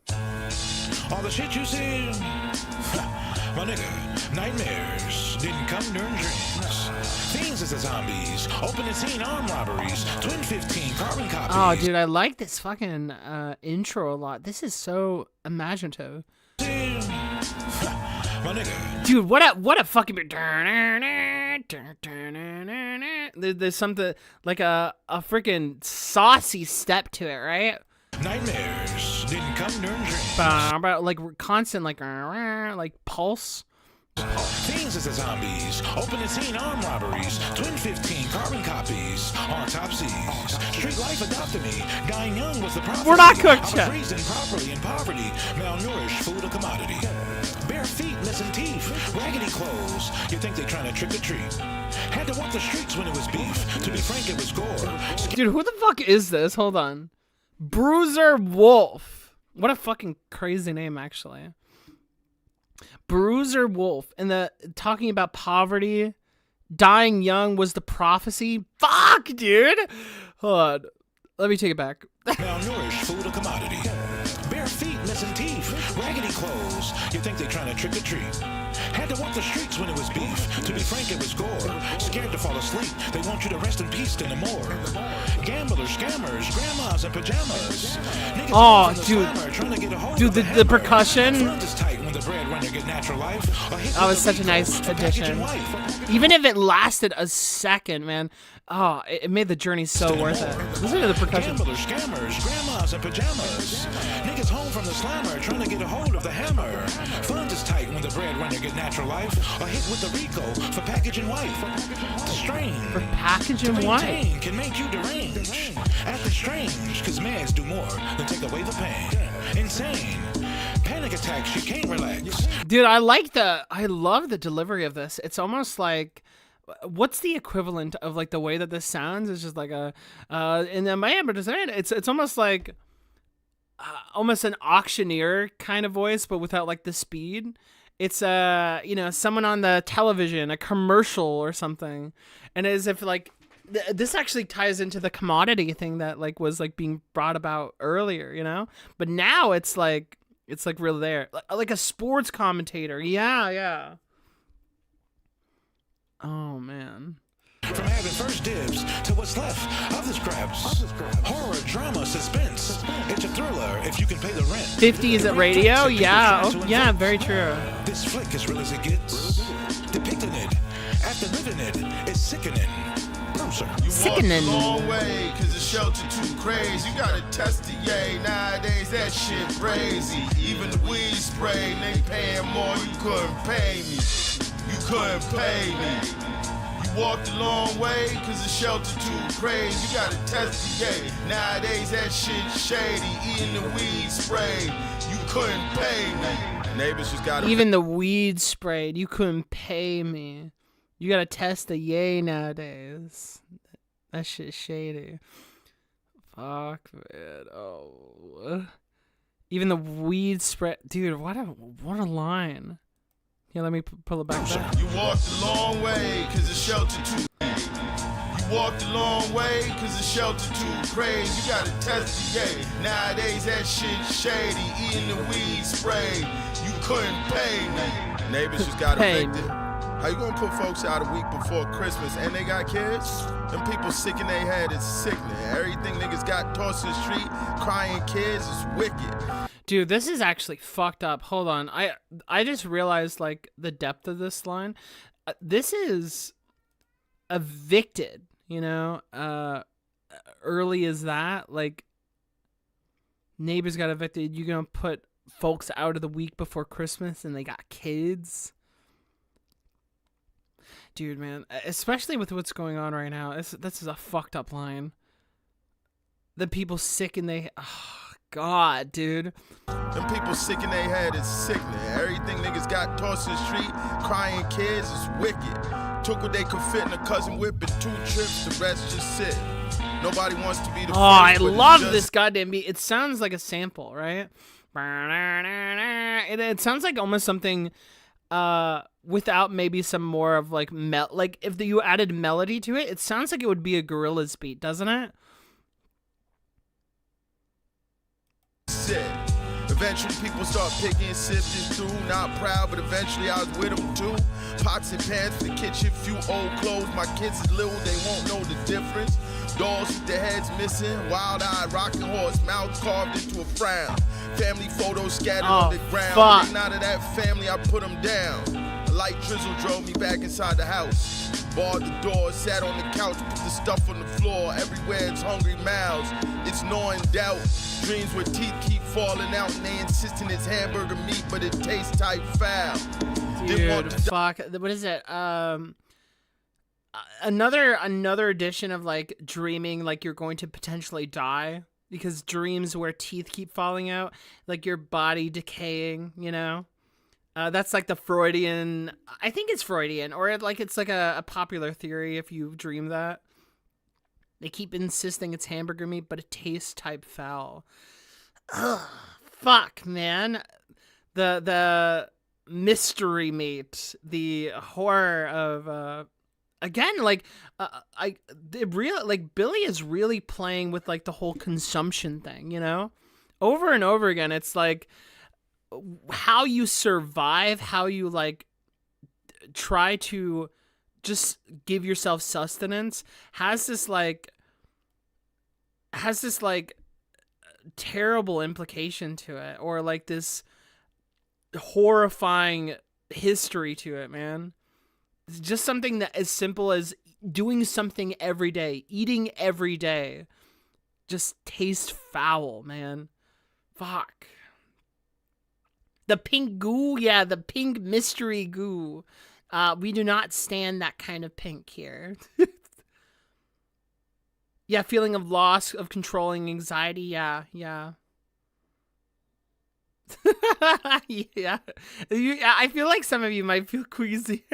All the shit you see, my nigga, nightmares didn't come during dreams. Fiends is the zombies, open and scene armed robberies, twin 15 carbon copies. Oh, dude, I like this fucking intro a lot. This is so imaginative. My nigga. Dude, what a fucking... There's something like a freaking saucy step to it, right? Nightmares didn't come during dreams. Like constant, like pulse. Fiends is the zombies, open and scene armed robberies, twin 15 carbon copies, autopsies. Street life adopted me. Dying young was the prophecy. We're not cooked yet. I was raised improperly in poverty, malnourished, food a commodity. Bare feet, missing teeth, raggedy clothes. You think they trying to trick or treat? Had to walk the streets when it was beef. To be frank, it was gore. Dude, who the fuck is this? Hold on. Bruiser Wolf. What a fucking crazy name, actually. Bruiser Wolf. And the talking about poverty, dying young was the prophecy. Fuck, dude. Hold on. Let me take it back. Malnourished, food a commodity. Bare feet, missing teeth, raggedy clothes. You think they trying to trick or treat? Had to walk the streets when it was beef. To be frank, it was gore. Scared to fall asleep. They want you to rest in peace in the morgue. Gamblers, scammers, grandmas in pajamas. Niggas oh, dude. Dude, the percussion. Tight when the bread breadwinner get natural life. That was such a nice addition. Even if it lasted a second, man. Oh, it made the journey so worth it. Listen to the percussion. Gamblers, scammers, grandmas in pajamas. Niggas home from the slammer, trying to get a hold of the hammer. Funds is tight when the breadwinner get natural life. A hit with the Rico for packaging wife. The strain For packaging white. can make you deranged. Acting strange, cause meds do more than take away the pain. Insane. Panic attacks, you can't relax. Dude, I love the delivery of this. It's almost like, what's the equivalent of like the way that this sounds? It's just like in the Miami design, it's almost like almost an auctioneer kind of voice, but without like the speed. It's someone on the television, a commercial or something, and as if like this actually ties into the commodity thing that like was like being brought about earlier, but now it's like really there, like a sports commentator. Yeah. Oh man. From having first dibs to what's left of the scraps. Horror, drama, suspense. It's a thriller if you can pay the rent. 50s at radio? Yeah. Oh, yeah, very true. This flick, as real as it gets. Depicting it, after living it, it's sickening. Closer. Sickening. You walked a long way, cause the shelter too crazy. You gotta test it, yay. Nowadays that shit crazy. Even the weed spray, they paying more, you couldn't pay me. You couldn't pay me. Walked a long way, cause the shelter too crazy. You gotta test it, yeah. Nowadays that shit shady. Eating the weed sprayed, you couldn't pay me. Neighbors just gotta. Even the weed sprayed, you couldn't pay me. You gotta test the yay nowadays. That shit shady. Fuck, man. Oh. Even the weed spray, dude. What a line. Yeah, let me pull it back. You walked a long way, cause the shelter too. You walked a long way, cause the shelter too crazy. You gotta test it, yeah. Nowadays that shit shady. Eating the weed sprayed, you couldn't pay me. Neighbors just got evicted. How you gonna put folks out a week before Christmas and they got kids? Them people sick in their head, it's sickening. Everything niggas got tossed in the street, crying kids, is wicked. Dude, this is actually fucked up. Hold on. I just realized like the depth of this line. This is evicted, early as that. Like neighbors got evicted. You're going to put folks out of the week before Christmas and they got kids. Dude, man, especially with what's going on right now. This is a fucked up line. The people sick and they... Oh, God, dude. Them people sick in their head is sickening. Everything niggas got tossed in the street, crying kids is wicked. Took what they could fit in a cousin whip in 2 trips, the rest just sit. Nobody wants to be the first. Oh, I love this goddamn beat. It sounds like a sample, right? It sounds like almost something without maybe some more of like like if you added melody to it, it sounds like it would be a Gorillaz beat, doesn't it? Eventually people start picking, sifting through. Not proud, but eventually I was with them too. Pots and pans for the kitchen, few old clothes. My kids is little, they won't know the difference. Dolls with their heads missing, wild-eyed rocking horse, mouths carved into a frown. Family photos scattered on the ground. Fuck. Being out of that family, I put them down. A light drizzle drove me back inside the house. Barred the door, sat on the couch, put the stuff on the floor. Everywhere it's hungry mouths, it's gnawing doubt. Dreams where teeth keep falling out and they insisting it's hamburger meat, but it tastes type foul. Dude, fuck. What is it? Another edition of like dreaming like you're going to potentially die, because dreams where teeth keep falling out, like your body decaying, that's like the Freudian, I think it's Freudian, or like it's like a popular theory if you dream that. They keep insisting it's hamburger meat, but it tastes type foul. Ugh, fuck, man. The mystery meat, the horror of again, like Billy is really playing with like the whole consumption thing, over and over again. It's like how you survive, how you like try to just give yourself sustenance has this terrible implication to it, or like this horrifying history to it, man. It's just something that as simple as doing something every day, eating every day, just tastes foul, man. Fuck. The pink goo, yeah, the pink mystery goo. We do not stand that kind of pink here. Yeah, feeling of loss, of controlling anxiety, yeah. Yeah, I feel like some of you might feel queasy.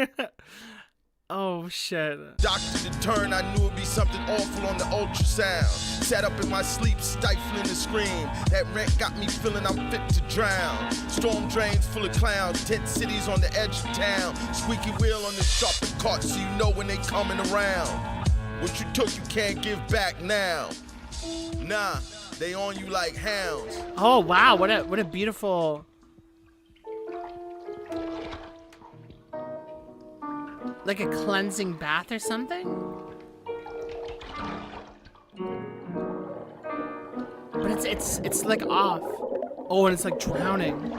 Oh, shit. Doctor to turn, I knew it'd be something awful on the ultrasound. Sat up in my sleep, stifling the scream. That rent got me feeling I'm fit to drown. Storm drains full of clowns, tent cities on the edge of town. Squeaky wheel on the sharpened cart so you know when they coming around. What you took you can't give back now. Nah, they on you like hounds. Oh, wow, what a beautiful... Like a cleansing bath or something? But it's like off. Oh, and it's like drowning.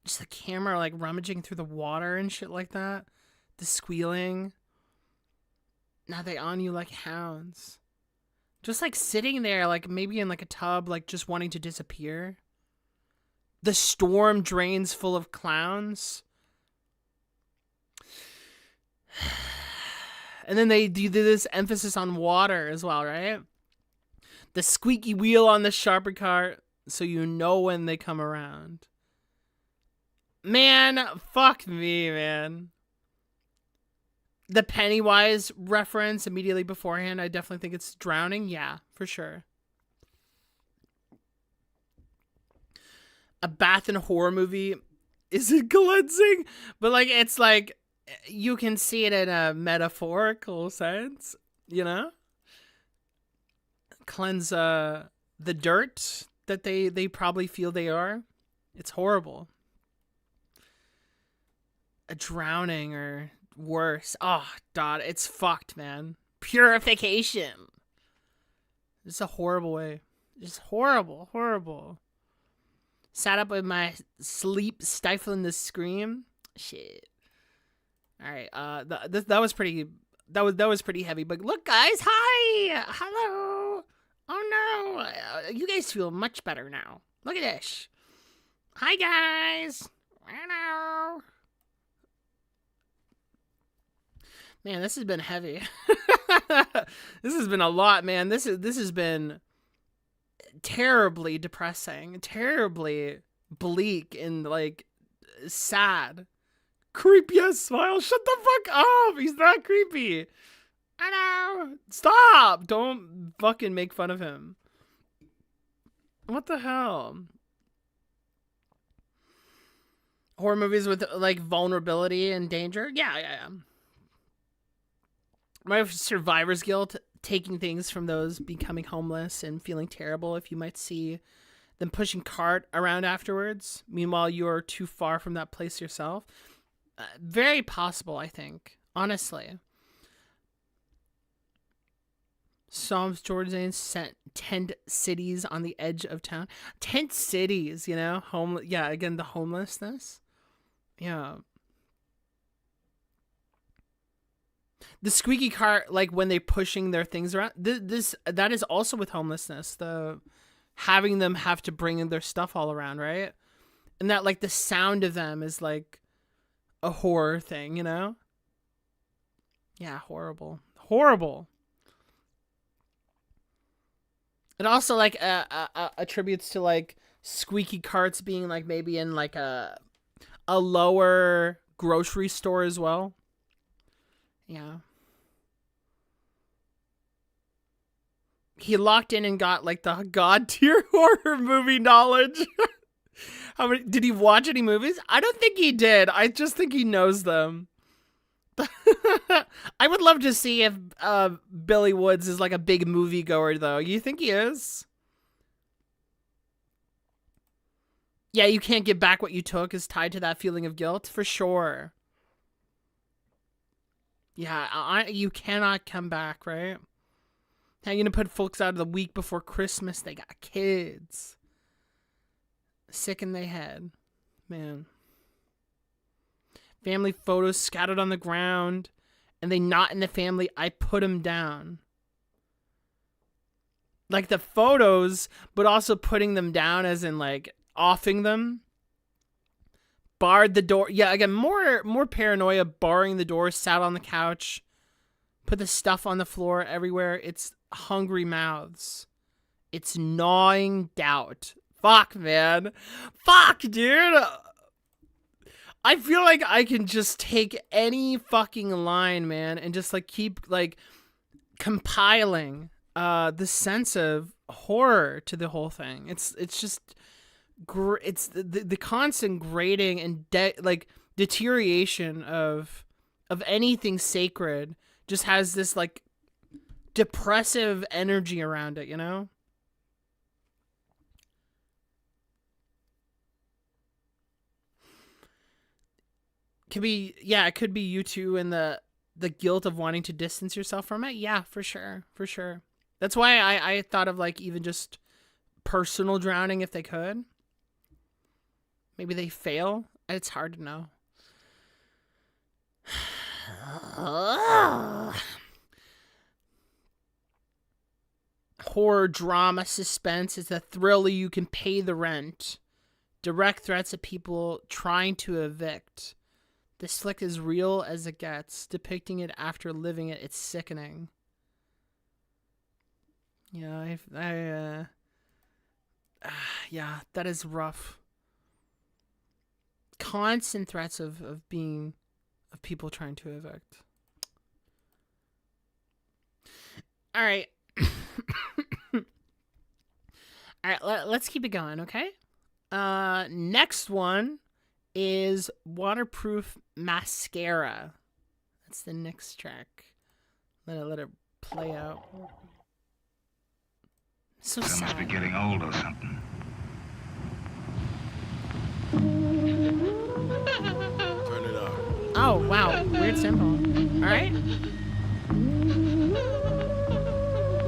Just the camera like rummaging through the water and shit like that. The squealing. Now they on you like hounds. Just like sitting there, like maybe in like a tub, like just wanting to disappear. The storm drains full of clowns. And then they do this emphasis on water as well, right? The squeaky wheel on the sharper cart, so you know when they come around. Man, fuck me, man. The Pennywise reference immediately beforehand, I definitely think it's drowning. Yeah, for sure. A bath in a horror movie isn't cleansing, but like it's like you can see it in a metaphorical sense, you know? Cleanse the dirt that they probably feel they are. It's horrible. A drowning or worse. Oh, God, it's fucked, man. Purification. It's a horrible way. It's horrible, horrible. Sat up in my sleep, stifling the scream. Shit. All right. That was pretty. That was pretty heavy. But look, guys. Hi. Hello. Oh no. You guys feel much better now. Look at this. Hi guys. Hello. Man, this has been heavy. This has been a lot, man. This has been terribly depressing, terribly bleak, and like sad. Creepy ass smile. Shut the fuck up. He's not creepy. I know. Stop. Don't fucking make fun of him. What the hell? Horror movies with like vulnerability and danger. Yeah. My survivor's guilt, taking things from those becoming homeless and feeling terrible if you might see them pushing cart around afterwards. Meanwhile, you're too far from that place yourself. Very possible, I think. Honestly. Psalms Jordan sent tent cities on the edge of town. Tent cities, you know? Yeah, again, the homelessness. Yeah. The squeaky cart, like when they're pushing their things around, that is also with homelessness. The having them have to bring in their stuff all around, right? And that like the sound of them is like a horror thing, you know? Yeah, horrible. It also like attributes to like squeaky carts being like maybe in like a lower grocery store as well. Yeah. He locked in and got like the god tier horror movie knowledge. Did he watch any movies? I don't think he did. I just think he knows them. I would love to see if Billy Woods is like a big movie goer though. You think he is? Yeah, you can't get back what you took is tied to that feeling of guilt for sure. Yeah, you cannot come back, right? How you gonna put folks out of the week before Christmas? They got kids. Sick in their head. Man. Family photos scattered on the ground. And they not in the family. I put them down. Like the photos, but also putting them down as in like offing them. Barred the door. Yeah, again, more paranoia. Barring the door. Sat on the couch. Put the stuff on the floor everywhere. It's hungry mouths. It's gnawing doubt. Fuck, man. Fuck, dude. I feel like I can just take any fucking line, man, and just like keep like compiling the sense of horror to the whole thing. It's just it's the constant grading and like deterioration of anything sacred just has this like depressive energy around it, you know? Could be, yeah, it could be you two and the guilt of wanting to distance yourself from it. Yeah, for sure. For sure. That's why I thought of like even just personal drowning if they could. Maybe they fail. It's hard to know. Horror, drama, suspense is the thrill you can pay the rent. Direct threats of people trying to evict. This flick is real as it gets. Depicting it after living it, it's sickening. Yeah, yeah, that is rough. Constant threats of people trying to evict. All right. All right, let's keep it going, okay? Next one is Waterproof Mascara. That's the next track. Let it play out. So sad. I must be getting old or something. Turn it up. Oh, wow. Weird symbol. All right.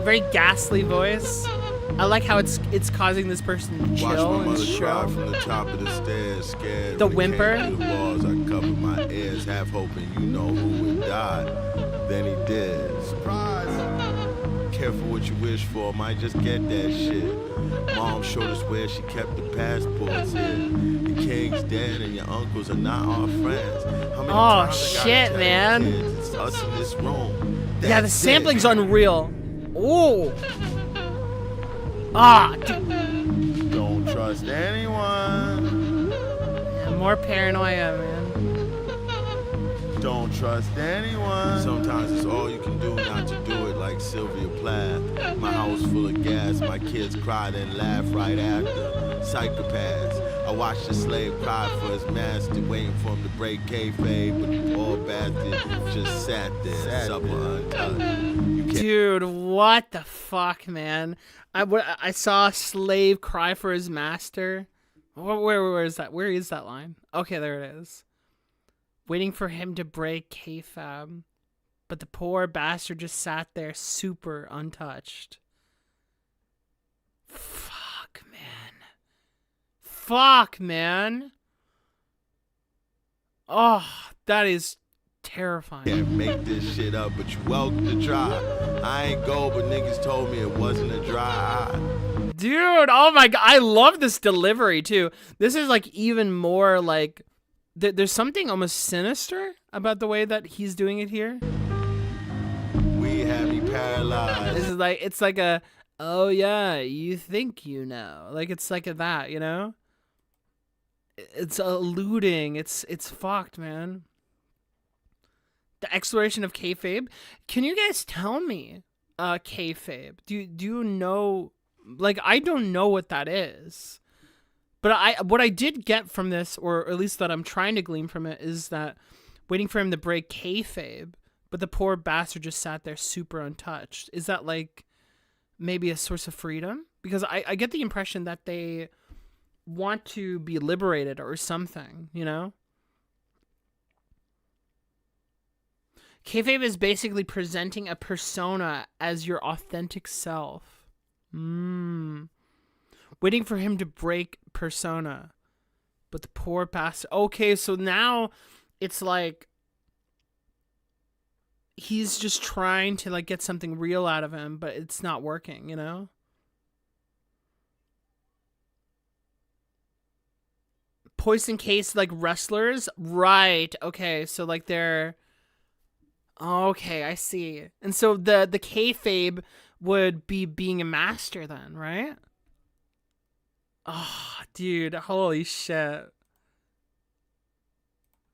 Very ghastly voice. I like how it's causing this person to chill. Watch my and mother show. cry from the top of the stairs, scared. The When it whimper. came to the walls, I covered my ears, half hoping you know who would die. Then he did. Surprise! Careful what you wish for, might just get that shit. Mom showed us where she kept the passports in. The king's dead and your uncles are not our friends. How many times I gotta shit, tell man. you kids, it's us in this room. Yeah, the That's sampling's it. unreal. Oh. Ah, dude. Don't trust anyone. Yeah, more paranoia, man. Don't trust anyone. Sometimes it's all you can do not to do it, like Sylvia Plath. My house full of gas, my kids cried and laughed right after. Psychopaths. I watched the slave cry for his master, waiting for him to break kayfabe, but the poor bastard just sat there, supper untouched. Dude, what the fuck, man? I saw a slave cry for his master. Where is that? Where is that line? Okay, there it is. Waiting for him to break kayfabe, but the poor bastard just sat there super untouched. Fuck, man. Fuck, man. Oh, that is terrifying. Can't make this shit up, but you welcome to try. I ain't go, but niggas told me it wasn't a dry eye. Dude, oh my god, I love this delivery too. This is like even more like there's something almost sinister about the way that he's doing it here. We have me paralyzed. This is like, it's like a, oh yeah, you think you know. Like it's like a that, you know? It's alluding. It's fucked, man. The exploration of kayfabe. Can you guys tell me kayfabe? Do you know? Like, I don't know what that is. But what I did get from this, or at least that I'm trying to glean from it, is that waiting for him to break kayfabe, but the poor bastard just sat there super untouched. Is that like maybe a source of freedom? Because I get the impression that they want to be liberated or something, you know? Kayfabe is basically presenting a persona as your authentic self. Waiting for him to break persona. But the poor bastard. Okay, so now it's like he's just trying to like get something real out of him, but it's not working, you know? Poison case like wrestlers? Right. Okay, so like they're... Okay, I see. And so the kayfabe would be being a master then, right? Oh, dude, holy shit.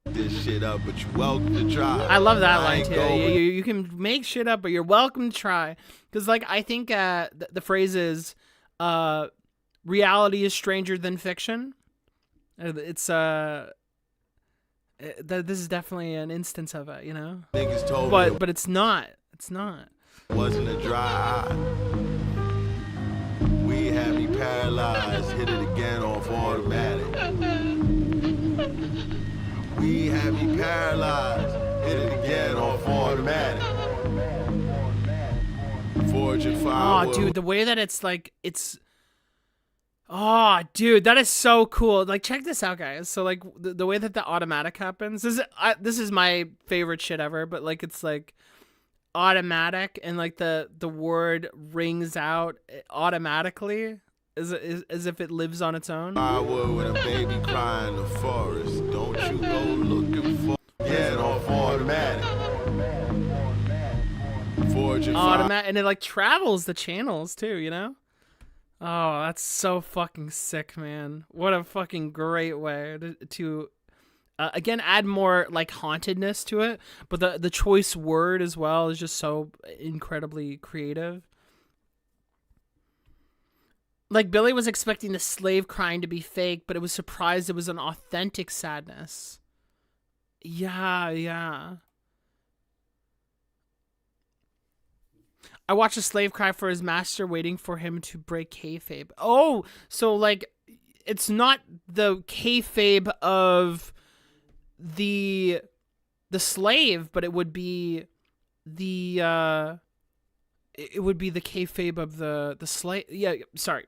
This shit up, but you're welcome to try. I love that line too. You can make shit up, but you're welcome to try. Because like I think the phrase is, reality is stranger than fiction. It's this is definitely an instance of it, you know. Niggas told me but it's not. It's not. Wasn't a dry eye. We had me paralyzed. Hit it again off automatic. We had me paralyzed. Hit it again off automatic. Forge and fire. Oh, dude, the way that it's like it's. Oh, dude, that is so cool. Like, check this out, guys. So, like, the way that the automatic happens, this is my favorite shit ever, but, like, it's, like, automatic, and, like, the word rings out automatically as if it lives on its own. I would with a baby crying in the forest. Don't you go looking for get off automatic. Forge and fire. Automatic, and it, like, travels the channels, too, you know? Oh, that's so fucking sick, man. What a fucking great way to again, add more, like, hauntedness to it. But the choice word as well is just so incredibly creative. Like, Billy was expecting the slave crying to be fake, but it was surprised it was an authentic sadness. Yeah. I watched a slave cry for his master, waiting for him to break kayfabe. Oh, so like, it's not the kayfabe of the slave, but it would be the kayfabe of the slave. Yeah, sorry,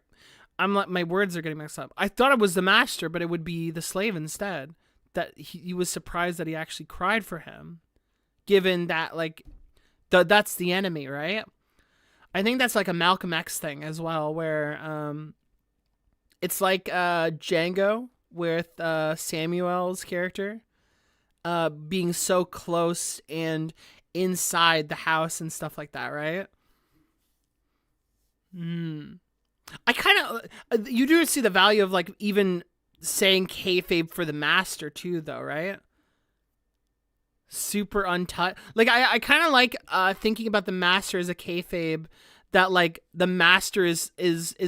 my words are getting mixed up. I thought it was the master, but it would be the slave instead. That he was surprised that he actually cried for him, given that like, that's the enemy, right? I think that's like a Malcolm X thing as well, where it's like Django with Samuel's character being so close and inside the house and stuff like that, right? I kind of you do see the value of like even saying kayfabe for the master too, though, right? Super untouched. Like I kind of like thinking about the master as a kayfabe, that like the master is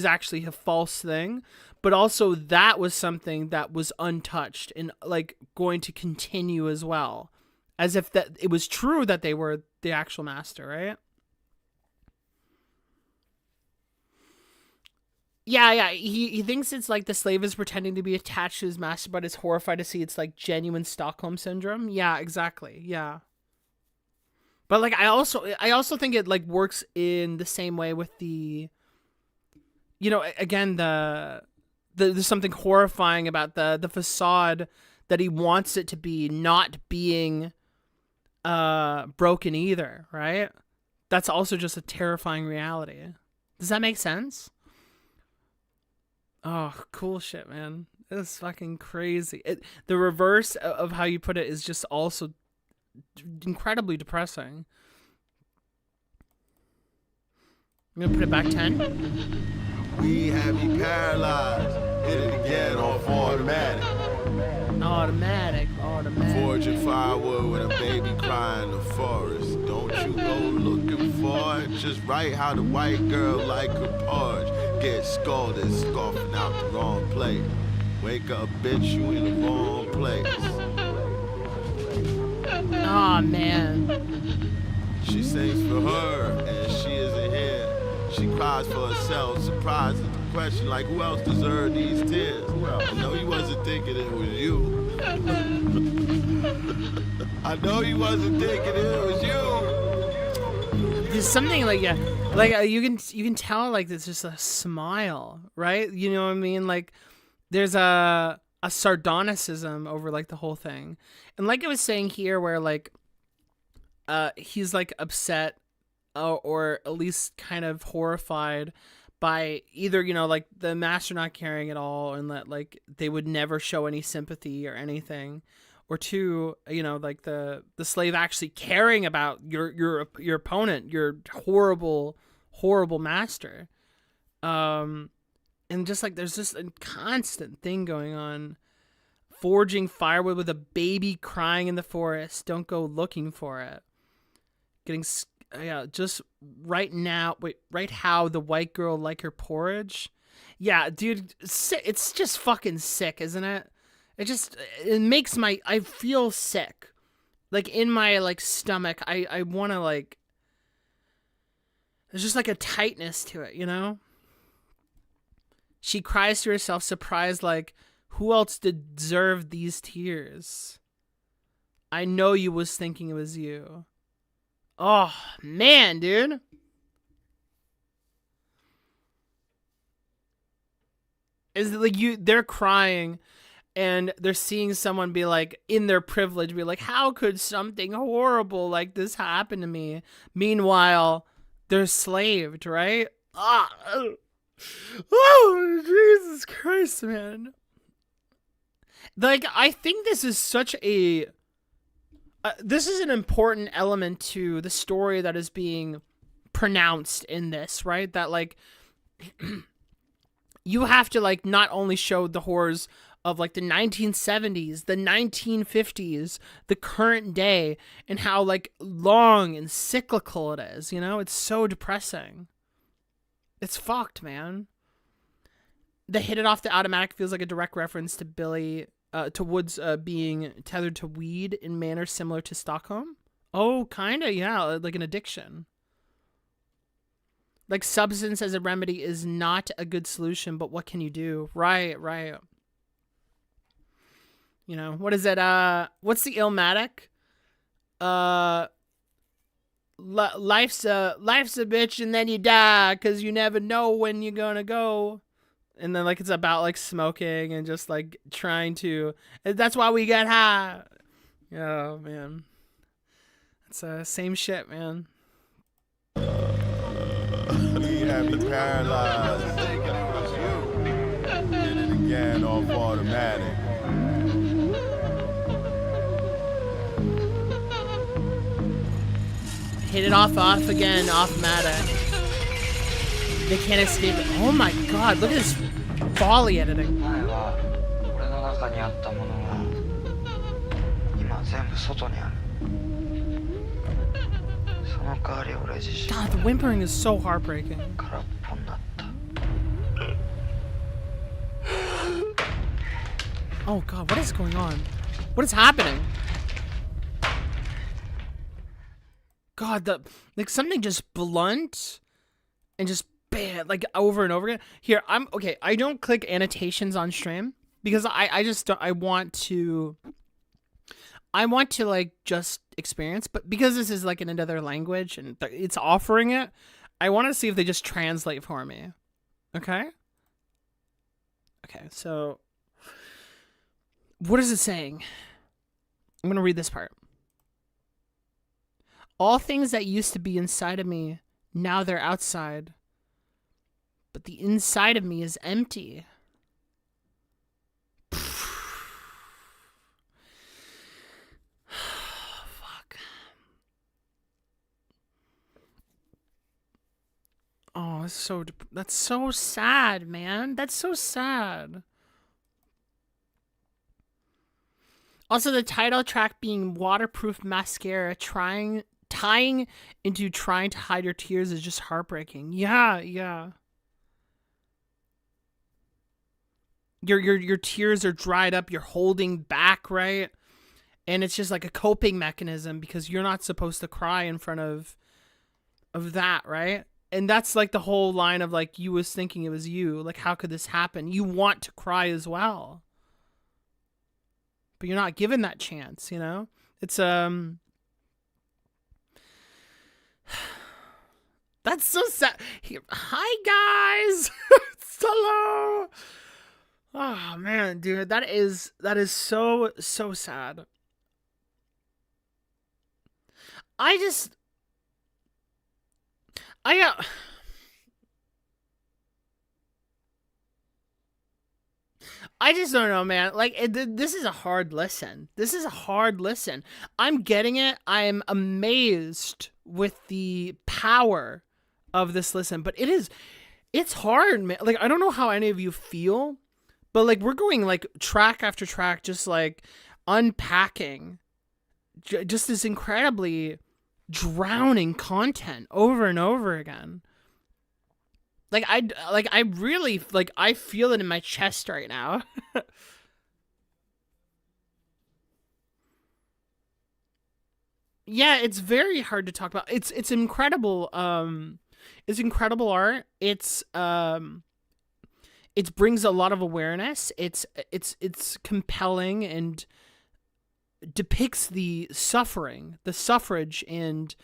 actually a false thing, but also that was something that was untouched and like going to continue as well, as if that it was true that they were the actual master, right? Yeah. He thinks it's like the slave is pretending to be attached to his master, but is horrified to see it's like genuine Stockholm syndrome. Yeah, exactly. Yeah. But like I also think it like works in the same way with the, you know, again there's something horrifying about the facade that he wants it to be not being broken either, right? That's also just a terrifying reality. Does that make sense? Oh, cool shit, man. It's fucking crazy. The reverse of how you put it is just also incredibly depressing. I'm gonna put it back 10. We have me paralyzed. Hit it again off automatic. Automatic. Forge and firewood with a baby crying in the forest. Don't you go looking for it. Just right how the white girl like her porridge. Get scalded, scoffing out the wrong place. Wake up, bitch, you in the wrong place. Aw, man. She sings for her, and she isn't here. She cries for herself, surprised at the question, like, who else deserved these tears? I know you wasn't thinking it was you. I know you wasn't thinking it was you. There's something like you can tell like there's just a smile, right? You know what I mean? Like there's a sardonicism over like the whole thing, and like I was saying here, where like he's like upset or at least kind of horrified by either, you know, like the master not caring at all and that like they would never show any sympathy or anything, or two, you know, like the slave actually caring about your opponent, your horrible master. And just like there's just a constant thing going on. Forging firewood with a baby crying in the forest. Don't go looking for it. Getting just right now. Wait, right how the white girl like her porridge. Yeah, dude, it's just fucking sick, isn't it? It makes I feel sick. Like in my like stomach, I want to like, there's just like a tightness to it, you know? She cries to herself, surprised, like, who else deserved these tears? I know you was thinking it was you. Oh, man, dude. Is it like they're crying and they're seeing someone be like, in their privilege, be like, how could something horrible like this happen to me? Meanwhile, they're slaved, right? Oh, Jesus Christ, man. Like, I think this is such a... this is an important element to the story that is being pronounced in this, right? That, like, you have to, like, not only show the horrors of, like, the 1970s, the 1950s, the current day, and how, like, long and cyclical it is, you know? It's so depressing. It's fucked, man. The hit it off the automatic feels like a direct reference to to Woods being tethered to weed in manner similar to Stockholm. Oh, kinda, yeah, like an addiction. Like substance as a remedy is not a good solution, but what can you do? Right. You know, what is it? What's the Illmatic? Life's a bitch and then you die because you never know when you're gonna go. And then like it's about like smoking and just like trying to, that's why we get high. Oh man, it's same shit, man. He had me paralyzed. Did it again off automatic. Hit it off again, off matic. They can't escape it. Oh my god, look at this folly editing. God, the whimpering is so heartbreaking. Oh god, what is going on? What is happening? God, like something just blunt and just bad, like over and over again. Here, I don't click annotations on stream because I just don't, I want to like just experience, but because this is like in another language and it's offering it, I want to see if they just translate for me. Okay, so what is it saying? I'm gonna read this part. All things that used to be inside of me, now they're outside. But the inside of me is empty. Fuck. Oh, that's so sad, man. That's so sad. Also, the title track being Waterproof Mascara tying into trying to hide your tears is just heartbreaking. Yeah. Your tears are dried up, you're holding back, right? And it's just like a coping mechanism because you're not supposed to cry in front of that, right? And that's like the whole line of like, you was thinking it was you. Like, how could this happen? You want to cry as well, but you're not given that chance, you know? It's, that's so sad. Hi guys. Hello. Oh man, dude, that is so sad. I just don't know, man. Like, this is a hard listen. This is a hard listen. I'm getting it. I'm amazed with the power of this listen, but it's hard, man. Like, I don't know how any of you feel, but like, we're going like track after track, just like unpacking just this incredibly drowning content over and over again. Like, I really, like, I feel it in my chest right now. Yeah, it's very hard to talk about. It's incredible. It's incredible art. It brings a lot of awareness. It's compelling and depicts the suffering, the suffrage, and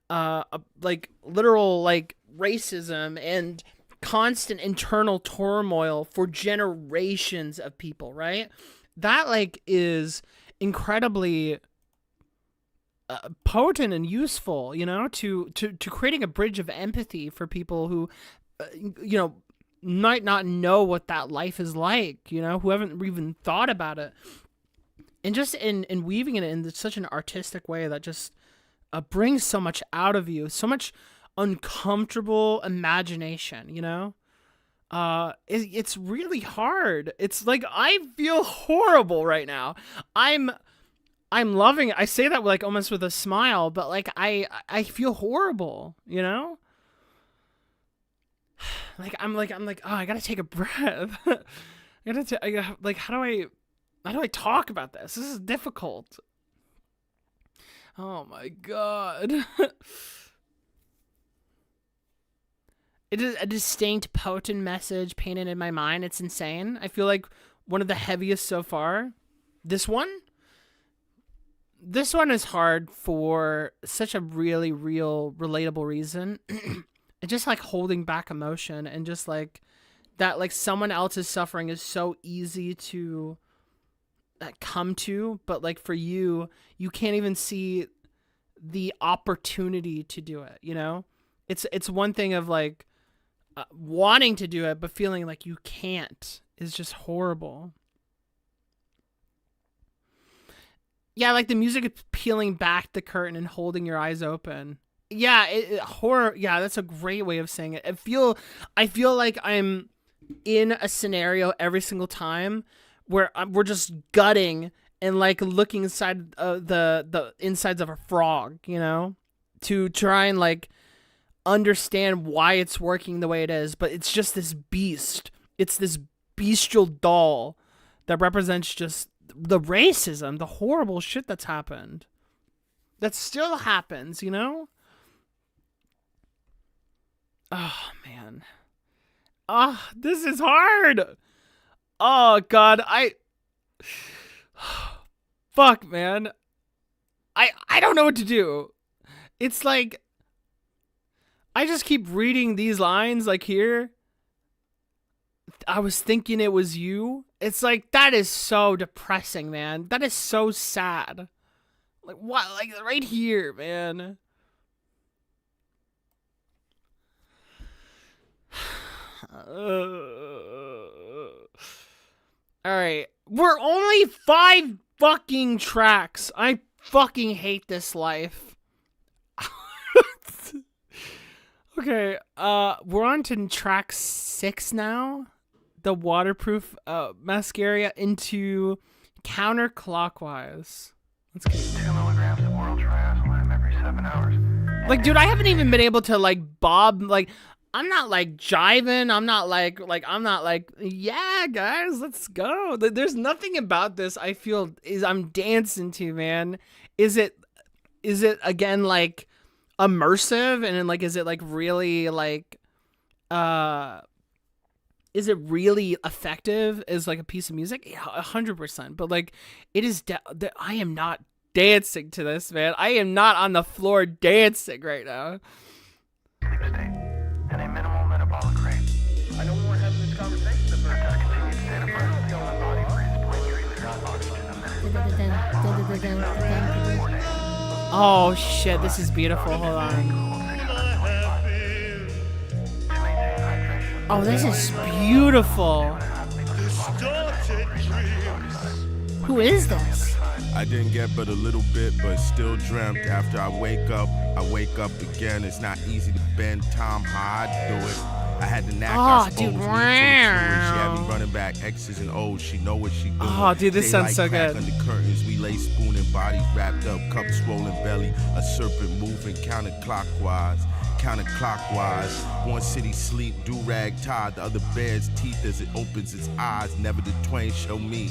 like literal like racism and constant internal turmoil for generations of people, right? That like is incredibly potent and useful, you know, to creating a bridge of empathy for people who you know, might not know what that life is like, you know, who haven't even thought about it, and just in weaving it in such an artistic way that just brings so much out of you, so much uncomfortable imagination, you know. It's really hard. It's like, I feel horrible right now. I'm loving it. I say that like almost with a smile, but like I feel horrible, you know. Like I'm like, oh, I gotta take a breath. Like, how do I talk about this? This is difficult. Oh my god. It is a distinct, potent message painted in my mind. It's insane. I feel like one of the heaviest so far. This one is hard for such a really real, relatable reason. It's just like holding back emotion, and just like that, like someone else's suffering is so easy to come to, but like for you can't even see the opportunity to do it, you know? It's one thing of like wanting to do it, but feeling like you can't is just horrible. Yeah, like the music is peeling back the curtain and holding your eyes open. Yeah, horror. Yeah, that's a great way of saying it. I feel like I'm in a scenario every single time where we're just gutting and like looking inside the insides of a frog, you know, to try and like understand why it's working the way it is. But it's just this beast. It's this bestial doll that represents just the racism, the horrible shit that's happened, that still happens, you know. Oh man. Oh, this is hard. Oh god, fuck, man. I don't know what to do. It's like I just keep reading these lines like here. I was thinking it was you. It's like, that is so depressing, man. That is so sad. Like, what? Like, right here, man. Alright. We're only 5 fucking tracks. I fucking hate this life. Okay, we're on to track 6 now. The waterproof mascara into Counterclockwise. Let's get 2 milligrams of oral triazolame every 7 hours. like, dude, I haven't even been able to like bob. Like, I'm not like jiving. I'm not like yeah, guys, let's go. There's nothing about this I feel is I'm dancing to, man. Is it again like immersive, and then like, is it like really like, is it really effective as like a piece of music? Yeah, 100%. But like, it is. I am not dancing to this, man. I am not on the floor dancing right now. Sleep state and a minimal metabolic rate. I know we weren't having this conversation the first time. Continued state of burn. The human body breathes 0.3 liters of oxygen a minute. Oh shit, this is beautiful. Hold on. Oh, this is beautiful. Who is this? I didn't get but a little bit, but still dreamt. After I wake up again. It's not easy to bend time how I do it. I had the knack, I suppose. Dude, She had me running back X's and O's. She know what she doing. Oh, dude, this sounds so crack good. Under curtains, we lay spooning, bodies wrapped up, cups swollen belly, a serpent moving counterclockwise. One city sleep, do-rag tied, the other bear's teeth as it opens its eyes. Never the twain show me.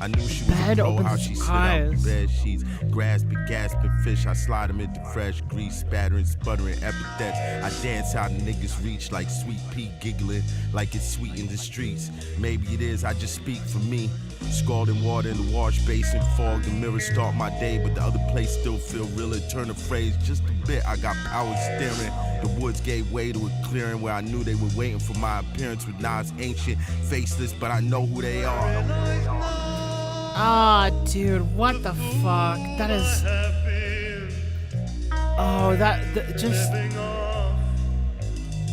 I knew she was Bed a pro, opens how she its slid out the eyes. bed sheets, grasping, gasping fish. I slide them into fresh grease, spattering, sputtering epithets. I dance how the niggas reach like sweet pea, giggling like it's sweet in the streets. Maybe it is, I just speak for me. Scalding water in the wash basin, fog the mirror, start my day, but the other place still feel realer. Turn the phrase just a bit, I got power steering. The woods gave way to a clearing where I knew they were waiting for my appearance with Nas ancient, faceless, but I know who they are. Ah, dude, what the fuck? That is. Oh,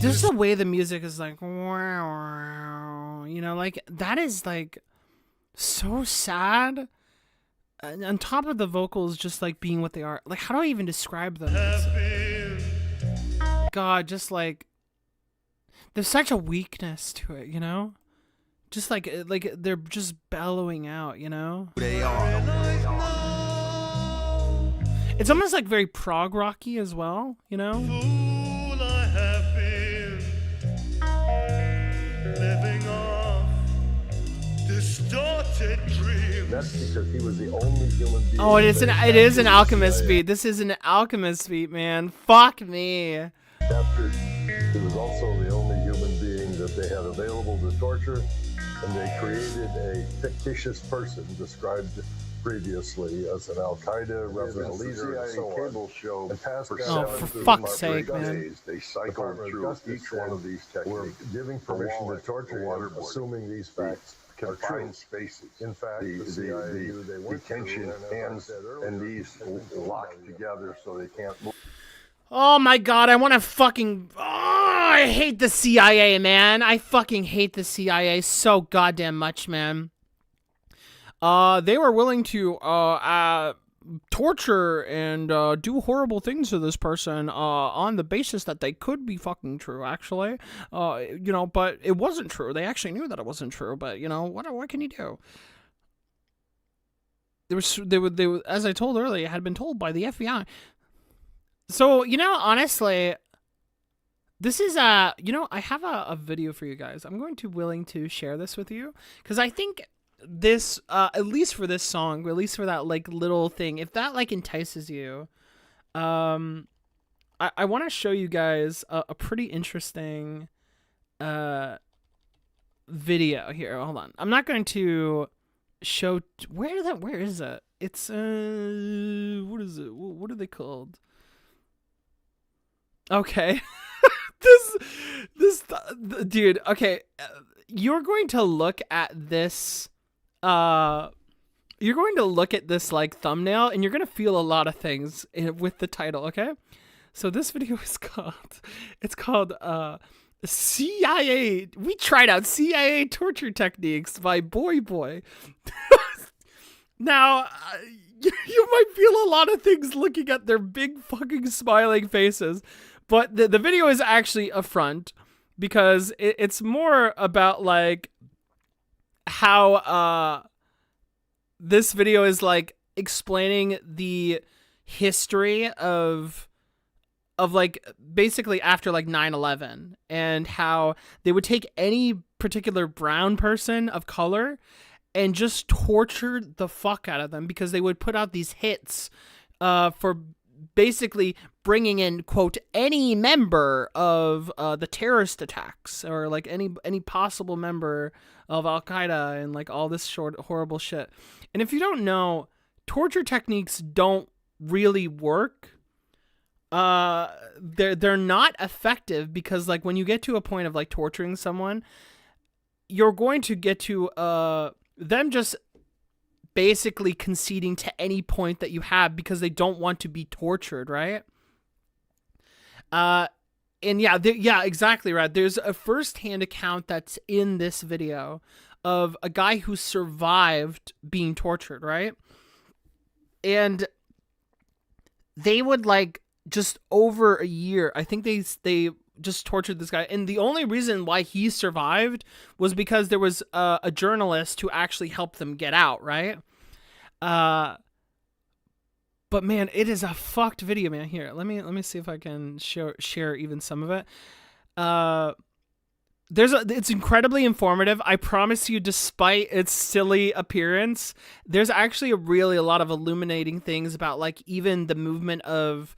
just the way the music is like, wow, you know, like that is like so sad. And on top of the vocals, just like being what they are. Like, how do I even describe them? God, just like there's such a weakness to it, you know. Just like they're just bellowing out, you know? They are. It's almost like very prog rocky as well, you know? Fool I have been, living off distorted dreams. That's because he was the only human being. Oh, it is an Alchemist beat. This is an Alchemist beat, man. Fuck me. After he was also the only human being that they had available to torture, and they created a fictitious person described previously as an Al-Qaeda resident leader and so on. Show and past for fuck's sake, man. They cycled through each one of these techniques. We're giving permission to torture him, assuming these facts are true. Spaces. In fact, the detention ends and these locked together so they can't move. Oh my god, I want to fucking... Oh, I hate the CIA, man. I fucking hate the CIA so goddamn much, man. They were willing to torture and do horrible things to this person on the basis that they could be fucking true, actually. You know, but it wasn't true. They actually knew that it wasn't true, but, you know, what can you do? They were, as I told earlier, had been told by the FBI. So, you know, honestly, this is you know, I have a video for you guys. I'm going to willing to share this with you because I think this, at least for this song, or at least for that like little thing, if that like entices you, I want to show you guys a pretty interesting video here. Hold on, I'm not going to show where is it? It's what is it? What are they called? Okay. this dude, okay, you're going to look at this like thumbnail and you're going to feel a lot of things with the title, okay? So this video is called CIA. We tried out CIA torture techniques by Boy. Now, you might feel a lot of things looking at their big fucking smiling faces. But the video is actually a front because it's more about like how this video is like explaining the history of like basically after like 9/11 and how they would take any particular brown person of color and just torture the fuck out of them because they would put out these hits for basically bringing in, quote, any member of the terrorist attacks, or like any possible member of Al-Qaeda, and like all this horrible shit. And if you don't know, torture techniques don't really work. They're not effective, because like when you get to a point of like torturing someone, you're going to get to them just basically conceding to any point that you have, because they don't want to be tortured, right? And yeah, exactly right. There's a first-hand account that's in this video of a guy who survived being tortured, right? And they would like just over a year, I think they just tortured this guy, and the only reason why he survived was because there was a journalist who actually helped them get out, right? But man, it is a fucked video, man. Here, let me see if I can share even some of it. It's incredibly informative. I promise you, despite its silly appearance, there's actually a lot of illuminating things about like even the movement of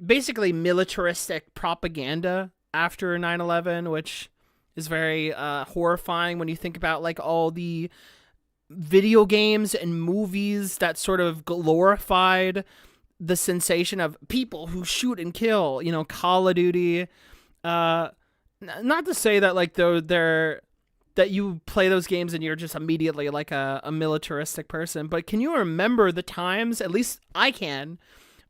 basically militaristic propaganda after 9/11, which is very horrifying when you think about like all the video games and movies that sort of glorified the sensation of people who shoot and kill, you know, Call of Duty. Not to say that like that you play those games and you're just immediately like a militaristic person, but can you remember the times, at least I can,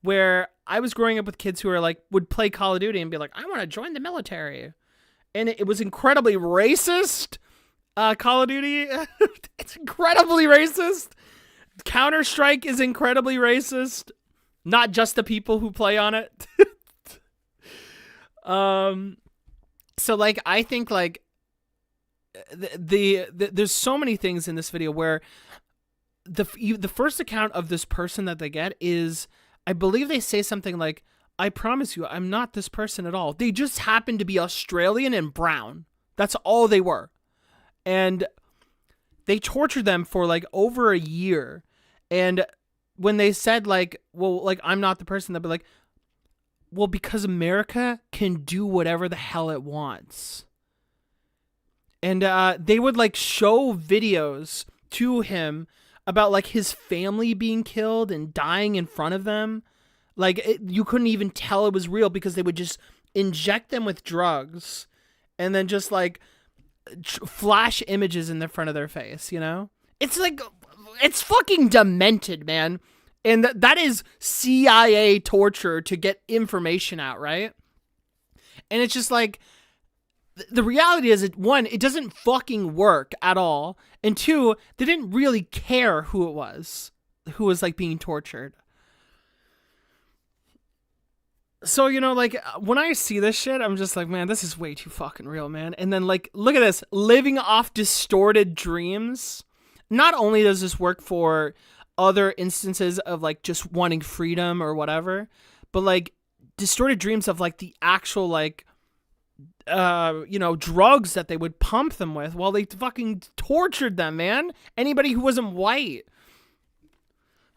where I was growing up with kids who are like would play Call of Duty and be like, I want to join the military, and it was incredibly racist. Call of Duty, it's incredibly racist. Counter-Strike is incredibly racist. Not just the people who play on it. So like I think like there's so many things in this video where the first account of this person that they get is, I believe they say something like, I promise you, I'm not this person at all. They just happen to be Australian and brown. That's all they were. And they tortured them for like over a year. And when they said like, well, like, I'm not the person, they'll be like, well, because America can do whatever the hell it wants. And they would like show videos to him about like his family being killed and dying in front of them. Like you couldn't even tell it was real, because they would just inject them with drugs and then just like flash images in the front of their face, you know? It's like, it's fucking demented, man. And that is CIA torture to get information out, right? And it's just like, the reality is, one, it doesn't fucking work at all. And two, they didn't really care who was like being tortured. So, you know, like when I see this shit, I'm just like, man, this is way too fucking real, man. And then like, look at this, living off distorted dreams. Not only does this work for other instances of like just wanting freedom or whatever, but like distorted dreams of like the actual like, you know, drugs that they would pump them with while they fucking tortured them, man. Anybody who wasn't white.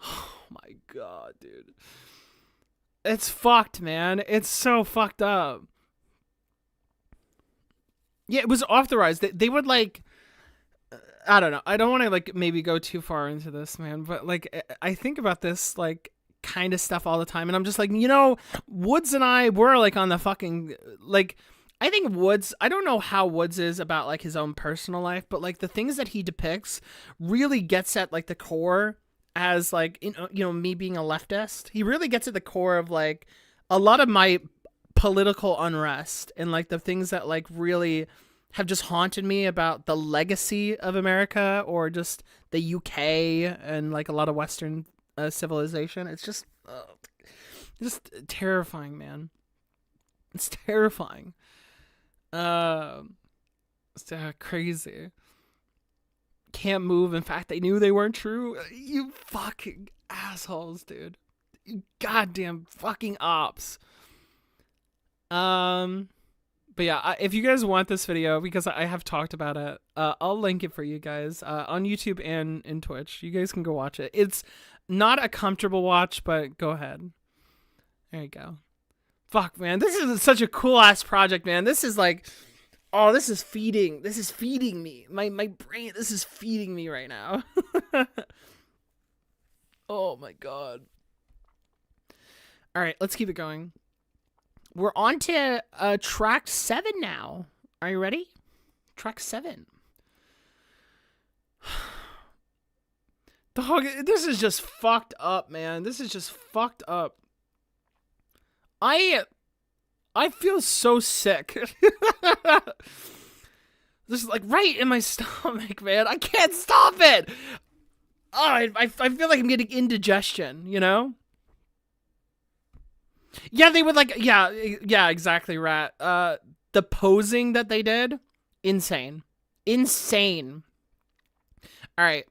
Oh my God, dude. It's fucked, man. It's so fucked up. Yeah, it was authorized. They would like, I don't know. I don't want to like maybe go too far into this, man, but like I think about this like kind of stuff all the time, and I'm just like, you know, Woods and I were like on the fucking like, I think Woods, I don't know how Woods is about like his own personal life, but like the things that he depicts really gets at like the core, as like, you know, me being a leftist, he really gets at the core of like a lot of my political unrest and like the things that like really have just haunted me about the legacy of America, or just the UK and like a lot of Western civilization. It's just terrifying, man. It's terrifying. It's crazy. Can't move. In fact, they knew they weren't true. You fucking assholes, dude. You goddamn fucking ops. But yeah, if you guys want this video, because I have talked about it, I'll link it for you guys on YouTube and in Twitch. You guys can go watch it. It's Not a comfortable watch, but go ahead. There you go. Fuck, man. This is such a cool-ass project, man. This is like... Oh, this is feeding me. My brain, this is feeding me right now. Oh, my God. All right, let's keep it going. We're on to track 7 now. Are you ready? Track 7. Dog, this is just fucked up, man. This is just fucked up. I feel so sick. This is like right in my stomach, man. I can't stop it. Oh, I feel like I'm getting indigestion, you know? Yeah, they would like, yeah, exactly, Rat. The posing that they did, insane. Insane. All right,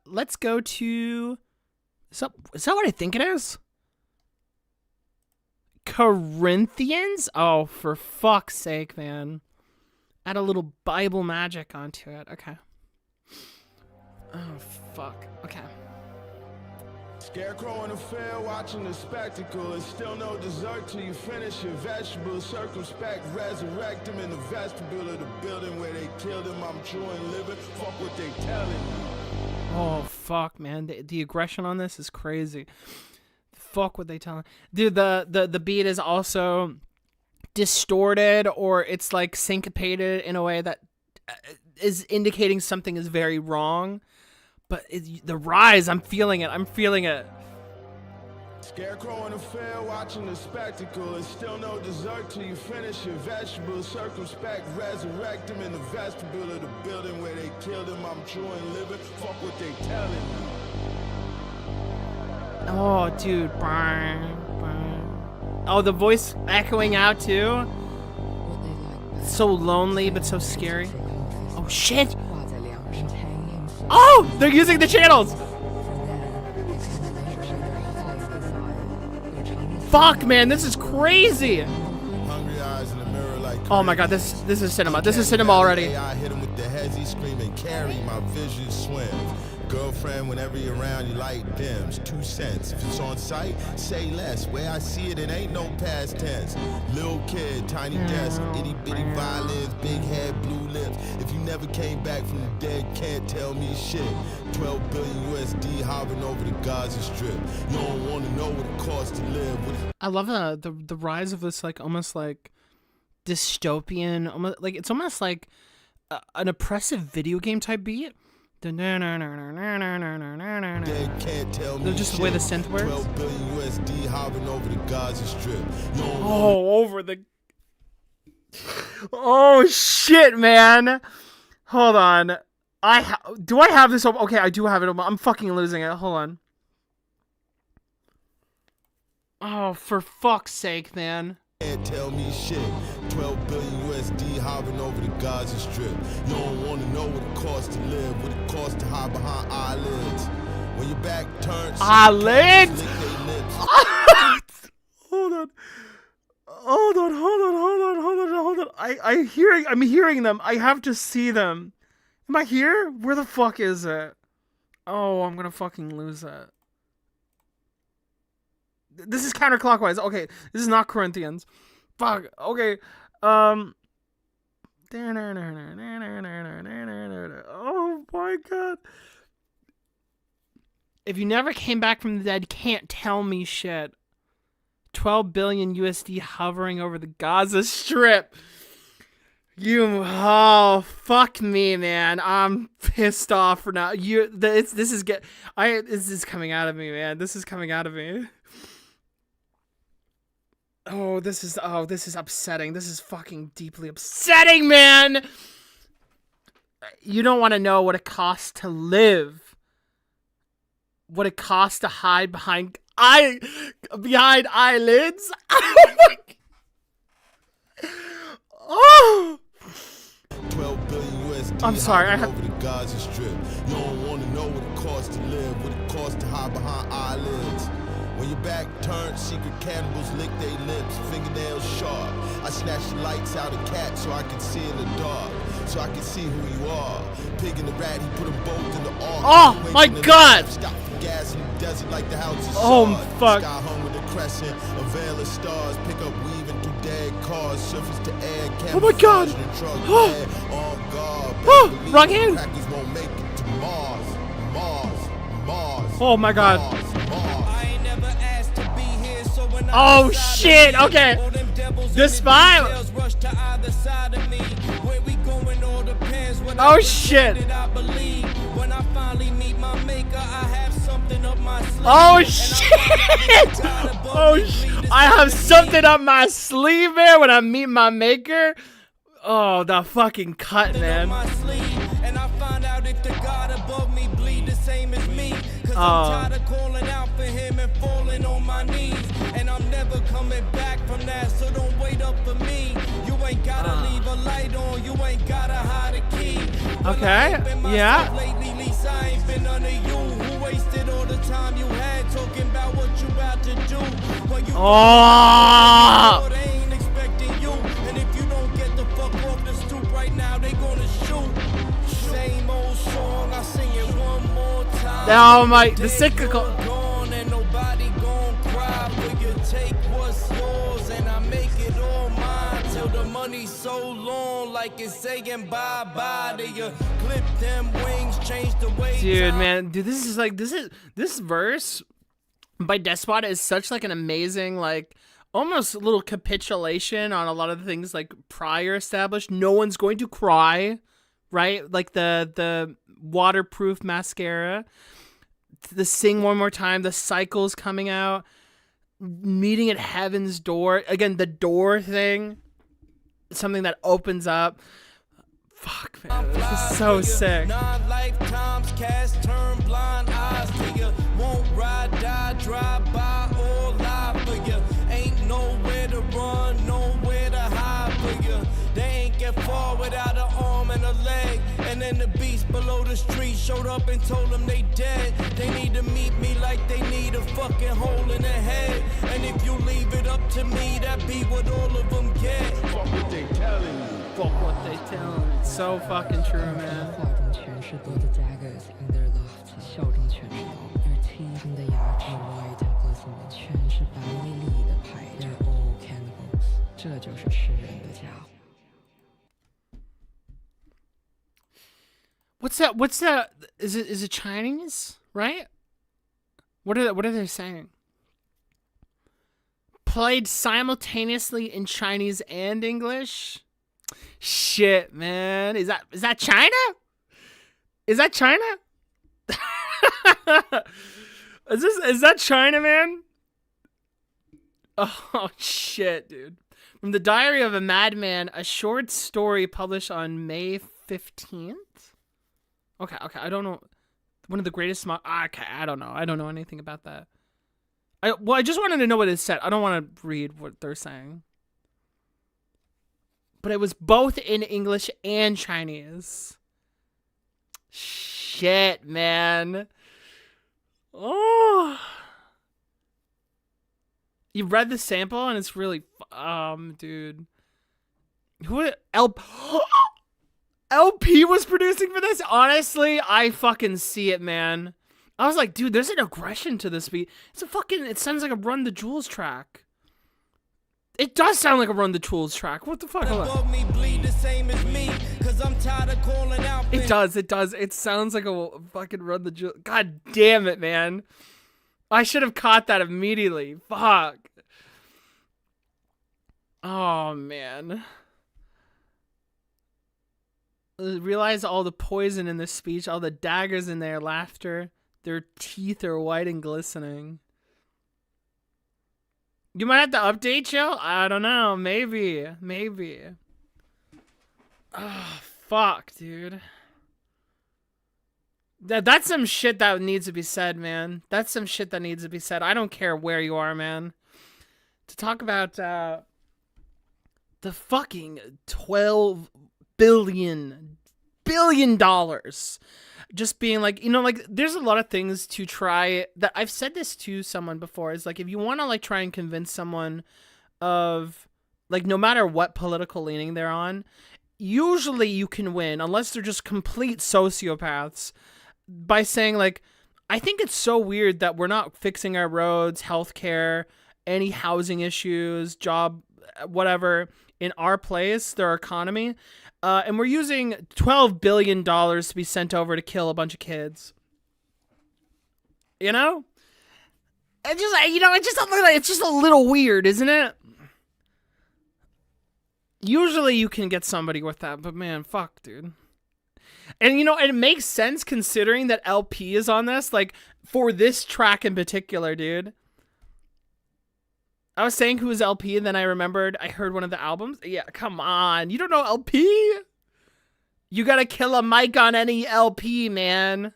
let's go to, is that what I think it is? Corinthians? Oh, for fuck's sake, man. Add a little Bible magic onto it. Okay. Oh, fuck. Okay. Scarecrow in the fair watching the spectacle. It's still no dessert till you finish your vegetables. Circumspect, resurrect him in the vestibule of the building where they killed him. I'm chewing liver. Fuck what they telling me. Oh, fuck, man. The aggression on this is crazy. Fuck what they telling. Dude, the beat is also distorted, or it's like syncopated in a way that is indicating something is very wrong. But the rise, I'm feeling it. I'm feeling it. Scarecrow in the fair watching the spectacle. It's still no dessert till you finish your vegetables. Circumspect, resurrect him in the vestibule of the building where they killed him. I'm chewing liver. Fuck what they telling me. Oh, dude. Oh, the voice echoing out too. So lonely, but so scary. Oh, shit. Oh, they're using the channels. Fuck, man, this is crazy. Hungry eyes in the mirror like oh my God, this is cinema. This is cinema already. I hit him with the heads, he screaming, carry my vision swims. Girlfriend, whenever you're around, your light dims. 2 cents. If it's on sight, say less. Where I see it, it ain't no past tense. Little kid, tiny desk, itty bitty violins, big head, blue lips. If you never came back from the dead, can't tell me shit. 12 billion USD hovering over the Gaza Strip. You don't want to know what it costs to live. I love the rise of this, like, almost like dystopian, almost like it's almost like an oppressive video game type beat. They're just the way the synth works. 12 billion USD hovering over the Gaza Strip. Oh, over the. Oh shit, man! Hold on. Do I have this open? Okay, I do have it open. I'm fucking losing it. Hold on. Oh, for fuck's sake, man. Can't tell me shit. 12 billion USD hovering over the Gaza Strip. You don't want to know what it costs to live, what it costs to hide behind eyelids. When your back turns, eyelids. Hold on. I'm hearing them. I have to see them. Am I here? Where the fuck is it? Oh, I'm gonna fucking lose it. This is counterclockwise. Okay, this is not Corinthians. Fuck. Okay. Oh my God. If you never came back from the dead, can't tell me shit. 12 billion USD hovering over the Gaza Strip. Oh, fuck me, man. I'm pissed off for now. This is coming out of me, man. This is coming out of me. Oh, this is upsetting. This is fucking deeply upsetting, man. You don't want to know what it costs to live. What it costs to hide behind eyelids. Oh my. Oh. 12 billion USD. I'm sorry. I have over the Gaza Strip. You don't want to know what it costs to live, what it costs to hide behind eyelids. When your back turns, secret cannibals lick their lips, fingernails sharp. I snatch the lights out of cats so I can see in the dark. so I can see who you are. Pig and the rat, he put them both in the ark. Oh my God! Stop for gas in the desert like the house is Oh fuck! Sky hung with a crescent, a veil of stars. Pick up weaving through dead cars, surface to air. Oh my God! On guard. Wrong hand. Crackers won't make it to Mars. Oh my God! I ain't never asked to be here, so when Oh shit! Okay. The spy. Oh shit! Oh shit! Oh, I have something up my sleeve, man. When I meet my maker. Oh, the fucking cut, man. I'm tired of calling out for him and falling on my knees. And I'm never coming back from that, so don't wait up for me. You ain't gotta leave a light on, you ain't gotta hide a key. Okay, yeah. Lately, least I ain't been under you. Who wasted all the time you had talking about what you about to do? When you they ain't expecting you. And if you don't get the fuck off the stoop right now, they gonna shoot. Same old song, I sing it one more time. Oh my, the cyclical. Gone and nobody gon' cry for you. Take what's yours and I make it all mine till the money's so long, like it's saying bye bye to you. Clip them wings, change the way. Dude, man, dude, this verse by Despot is such like an amazing, like almost a little capitulation on a lot of the things like prior established. No one's going to cry, right? Like the waterproof mascara. The sing one more time, the cycles coming out, meeting at heaven's door. Again, the door thing, something that opens up. Fuck, man, this is so sick. 9 lifetimes cast, turn blind eyes to you. Won't ride, die, drive by, or lie for you. Ain't nowhere to run, nowhere to hide for you. They ain't get far without an arm and a leg. And then the beast below the street showed up and told them they dead. They need to meet me like they need a fucking hole in their head. And if you leave it up to me, that be what all of them get. Fuck what they telling you. Fuck what they telling you. It's so fucking true, man. What's that? Is it Chinese, right? What are they saying? Played simultaneously in Chinese and English? Shit, man. Is that China? Is that China? Is that China, man? Oh shit, dude. From the Diary of a Madman, a short story published on May 15th. Okay, I don't know. One of the greatest okay, I don't know. I don't know anything about that. I just wanted to know what it said. I don't want to read what they're saying. But it was both in English and Chinese. Shit, man. Oh. You read the sample and it's really dude. Who LP was producing for this? Honestly, I fucking see it, man. I was like, dude, there's an aggression to this beat. It sounds like a Run the Jewels track. It does sound like a Run the Jewels track. What the fuck? It does. It sounds like a fucking Run the Jewels. God damn it, man. I should have caught that immediately. Fuck. Oh, man. Realize all the poison in this speech, all the daggers in their laughter. Their teeth are white and glistening. You might have to update, Joe? I don't know. Maybe. Oh, fuck, dude. That's some shit that needs to be said, man. That's some shit that needs to be said. I don't care where you are, man. To talk about the fucking $12 billion just being like, you know, like there's a lot of things to try that I've said this to someone before. Is like, if you want to like try and convince someone of like, no matter what political leaning they're on, usually you can win, unless they're just complete sociopaths, by saying like, I think it's so weird that we're not fixing our roads, healthcare, any housing issues, job, whatever, in our place, their economy, and we're using $12 billion to be sent over to kill a bunch of kids. You know? It's just, you know, it's just a little weird, isn't it? Usually you can get somebody with that, but man, fuck, dude. And, you know, and it makes sense considering that LP is on this, like, for this track in particular, dude. I was saying who was LP, and then I remembered I heard one of the albums. Yeah, come on. You don't know LP? You gotta kill a mic on any LP, man.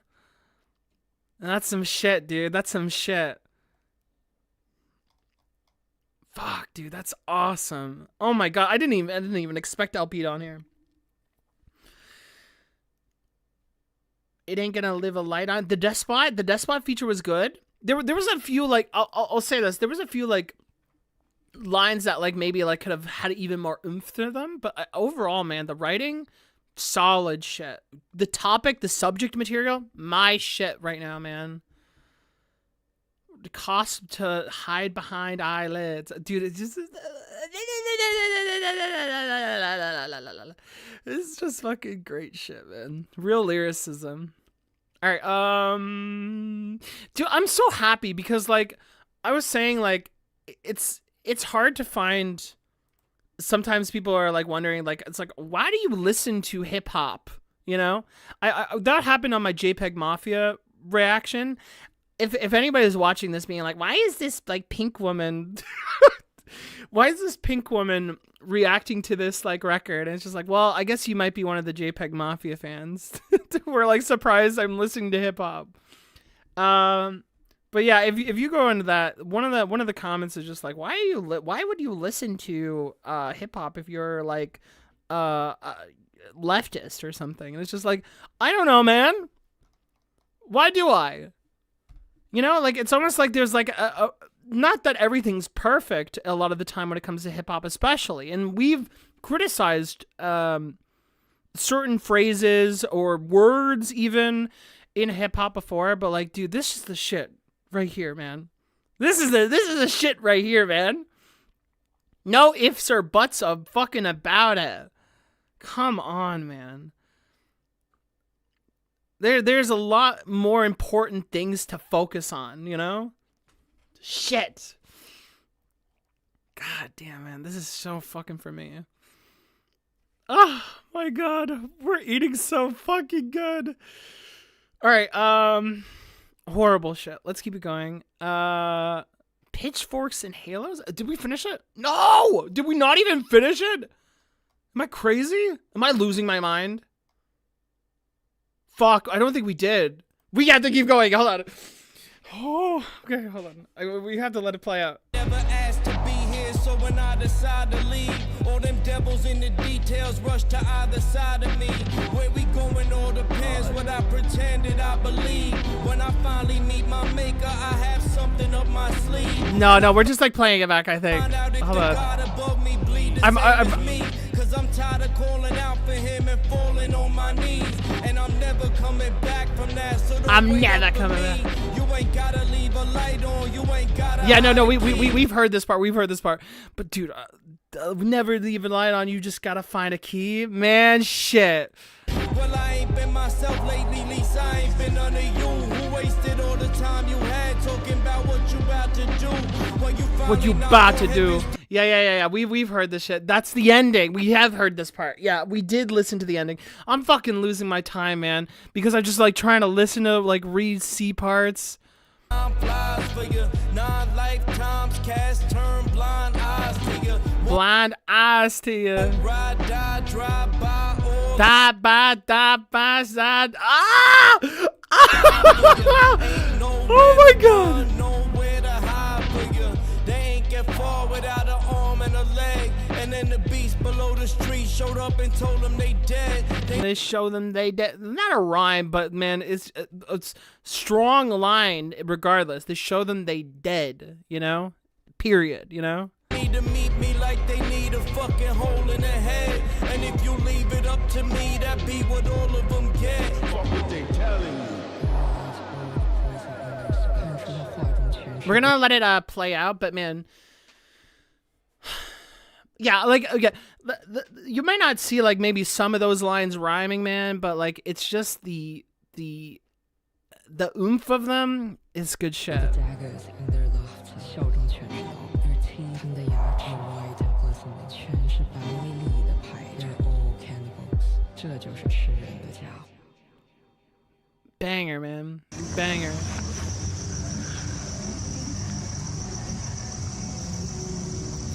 That's some shit, dude. That's some shit. Fuck, dude, that's awesome. Oh my god, I didn't even expect LP on here. It ain't gonna live a light on the Despot feature was good. There was a few, like, I'll say this. There was a few, like, lines that, like, maybe, like, could have had even more oomph to them, but overall, man, the writing, solid shit. The topic, the subject material, my shit right now, man. The cost to hide behind eyelids, dude. It's just it's just fucking great shit, man. Real lyricism. All right, dude, I'm so happy because, like, I was saying, like, it's hard to find. Sometimes people are like wondering, like, it's like, why do you listen to hip hop? You know, I that happened on my JPEG Mafia reaction. If anybody's watching this being like, why is this, like, pink woman, why is this pink woman reacting to this, like, record? And it's just like, well, I guess you might be one of the JPEG Mafia fans who are, like, surprised I'm listening to hip hop. But yeah, if you go into that, one of the comments is just like, why would you listen to hip hop if you're, like, leftist or something? And it's just like, I don't know, man. Why do I? You know, like, it's almost like there's, like, not that everything's perfect a lot of the time when it comes to hip-hop especially. And we've criticized certain phrases or words even in hip-hop before. But, like, dude, this is the shit right here, man. This is the shit right here, man. No ifs or buts of fucking about it. Come on, man. There's a lot more important things to focus on, you know? Shit. God damn, man. This is so fucking for me. Oh, my God. We're eating so fucking good. All right, horrible shit. Let's keep it going. Pitchforks and Halos? Did we finish it? No! Did we not even finish it? Am I crazy? Am I losing my mind? Fuck, I don't think we did. We have to keep going. Hold on. Oh, okay, hold on. We have to let it play out. Never asked to be here, so when I decide to leave, all them devils in the details rush to either side of me. Where we going all depends what I pretended I believe. When I finally meet my maker, I have something up my sleeve. No, we're just, like, playing it back, I think. Hold on. I'm tired of calling out for him and falling on my knees. And I'm never coming back from that. So I'm never coming back. You ain't gotta leave a light on. You ain't gotta. Yeah, no, we've heard this part. We've heard this part. But dude, never leave a light on. You just gotta find a key. Man, shit. Well, I ain't been myself lately, least I ain't been under you. Who wasted all the time you had talking about what you about to do? What you about to do? Yeah. We've heard this shit. That's the ending. We have heard this part. Yeah, we did listen to the ending. I'm fucking losing my time, man, because I'm just, like, trying to listen to, like, read C parts. Blind eyes to you. Side. Ah! Oh my God. They ain't get far without an arm and a leg. And then the beast below the street showed up and told them they dead. They show them they dead. Not a rhyme, but man, it's strong line regardless. They show them they dead, you know? Period, you know? need to meet me like they need a fucking hole in the head. And if you leave it up to me, that be what all of them get. Fuck what they telling you. We're gonna let it play out, but man, yeah, like you might not see like maybe some of those lines rhyming, man, but like it's just the oomph of them is good shit. Daggers in their lofts，效忠全手，而清新的牙齿 white glistening，全是白威力的牌照。They're all cannibals，这就是吃人的家伙。Banger, man, banger.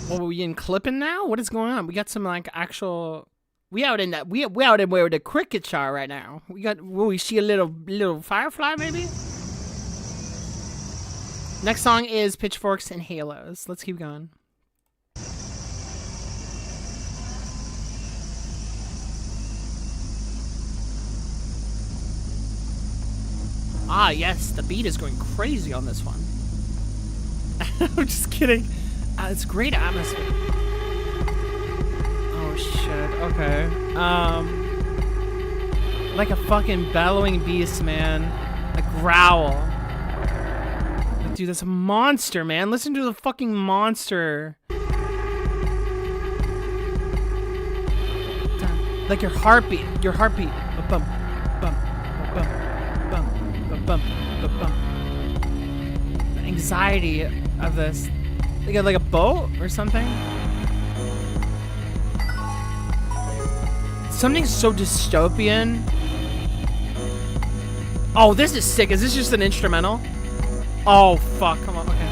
Well, are we in clipping now? What is going on? We got some like actual. We out in where the crickets are right now. Will we see a little firefly maybe? Next song is Pitchforks and Halos. Let's keep going. Ah, yes, the beat is going crazy on this one. I'm just kidding. It's great atmosphere. Oh shit. Okay. Like a fucking bellowing beast, man. A growl. Like, dude, that's a monster, man. Listen to the fucking monster. Like your heartbeat. Your heartbeat. Bum, bum, bum, bum, bum, bum, bum. The anxiety of this. They got like a boat or something. Something so dystopian. Oh, this is sick. Is this just an instrumental? Oh, fuck. Come on. Okay.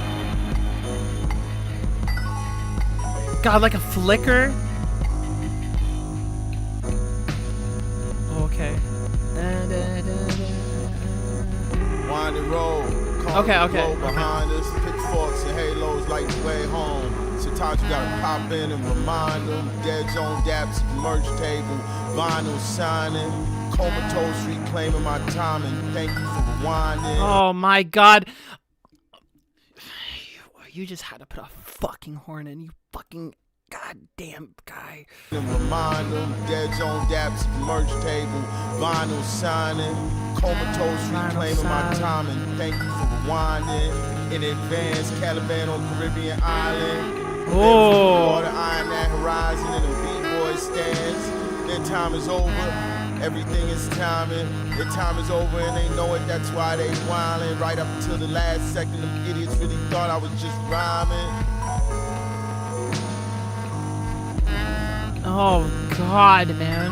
God, like a flicker. Okay. Winding road. Okay. Behind us, pitchforks and halos like the way home. Sometimes you gotta pop in and remind them. Dead zone daps at the merch table. Vinyl signing. Comatose reclaiming my time and thank you for rewinding. Oh my god. You just had to put a fucking horn in, you fucking goddamn guy. And remind them. Dead zone daps at the merch table. Vinyl signing. Comatose reclaiming my time and thank you for rewinding. In advance, Caliban on Caribbean island. Oh. Water eyeing that horizon and the B-boy stands. Their time is over. Everything is timing. Their time is over and they know it. That's why they wildin'. Right up until the last second, them idiots really thought I was just rhyming. Oh god, man.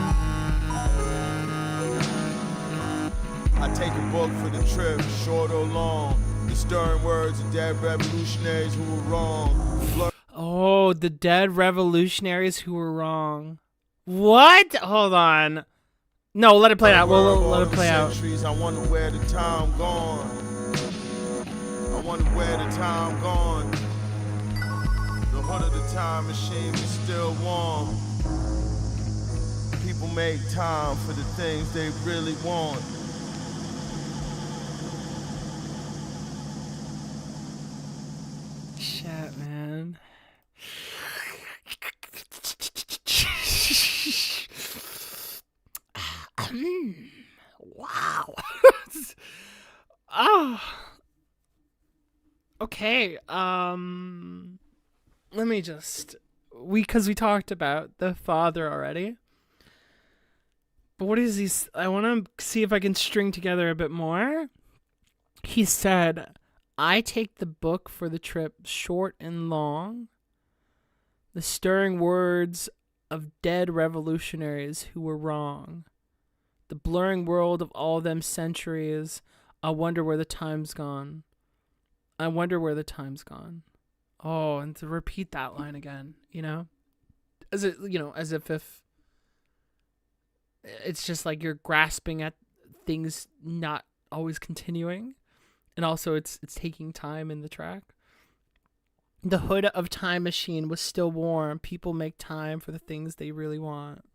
I take a book for the trip, short or long. The stern words of dead revolutionaries who were wrong. Oh, the dead revolutionaries who were wrong. What? Hold on. No, let it play out. We'll let it play out. I wonder where the time gone. I wonder where the time gone. The hood of the time machine is still warm. People make time for the things they really want. Shit, man. Wow. Oh. Okay. Let me just because we talked about the father already. But what is he? I want to see if I can string together a bit more. He said, I take the book for the trip, short and long. The stirring words of dead revolutionaries who were wrong. The blurring world of all them centuries. I wonder where the time's gone. I wonder where the time's gone. Oh, and to repeat that line again, you know? As if it's just like you're grasping at things not always continuing. And also it's taking time in the track. The hood of time machine was still warm. People make time for the things they really want.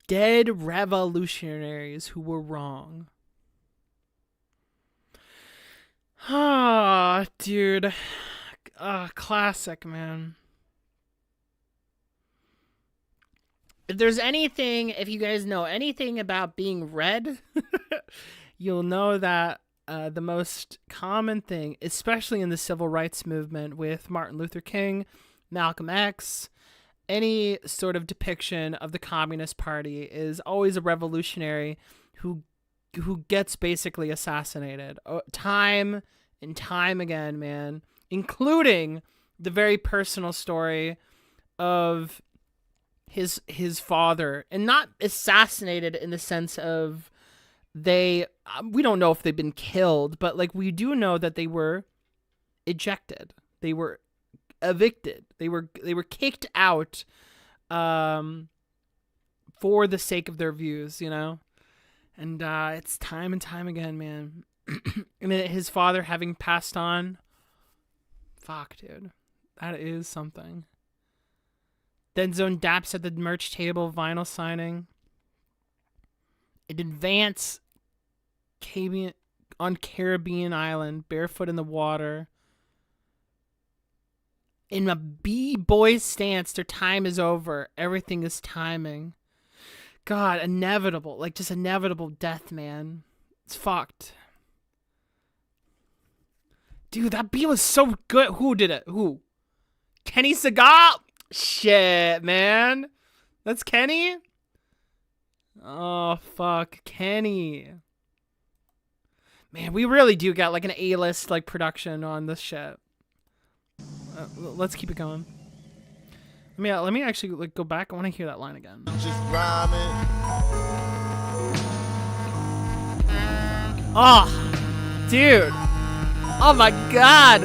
Dead revolutionaries who were wrong. Ah, dude. Classic, man. If there's anything, if you guys know anything about being red, you'll know that the most common thing, especially in the civil rights movement with Martin Luther King, Malcolm X, any sort of depiction of the Communist Party is always a revolutionary who gets basically assassinated time and time again, man, including the very personal story of his father, and not assassinated in the sense of we don't know if they've been killed, but like we do know that they were ejected, they were evicted, they were kicked out for the sake of their views, you know. And it's time and time again, man. And then his father having passed on, fuck, dude, that is something. Then Zone Daps at the merch table, vinyl signing. In Advance on Caribbean Island, barefoot in the water. In a B-boy stance, their time is over. Everything is timing. God, inevitable. Like, just inevitable death, man. It's fucked. Dude, that beat was so good. Who did it? Who? Kenny Segal? Shit, man. That's Kenny? Oh, fuck. Kenny. Man, we really do got like an A-list like production on this shit. Let's keep it going. Let me actually like go back. I want to hear that line again. Just rhyming. Oh, dude. Oh my god.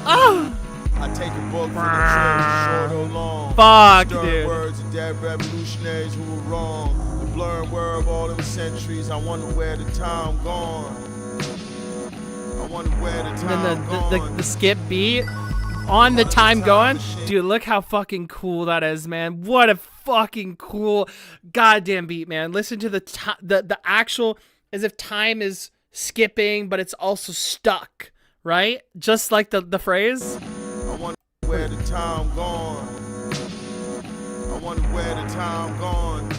Oh. I take a book from the church, short or long. Fuck, Stern dude. words of dead revolutionaries who were wrong. The blurring word of all them centuries. I wonder where the time gone. I wonder where the time And then the skip beat on the time going. Dude, look how fucking cool that is, man. What a fucking cool goddamn beat, man. Listen to the actual, as if time is skipping, but it's also stuck, right? Just like the phrase. I wonder where the time gone. I wonder where the time gone.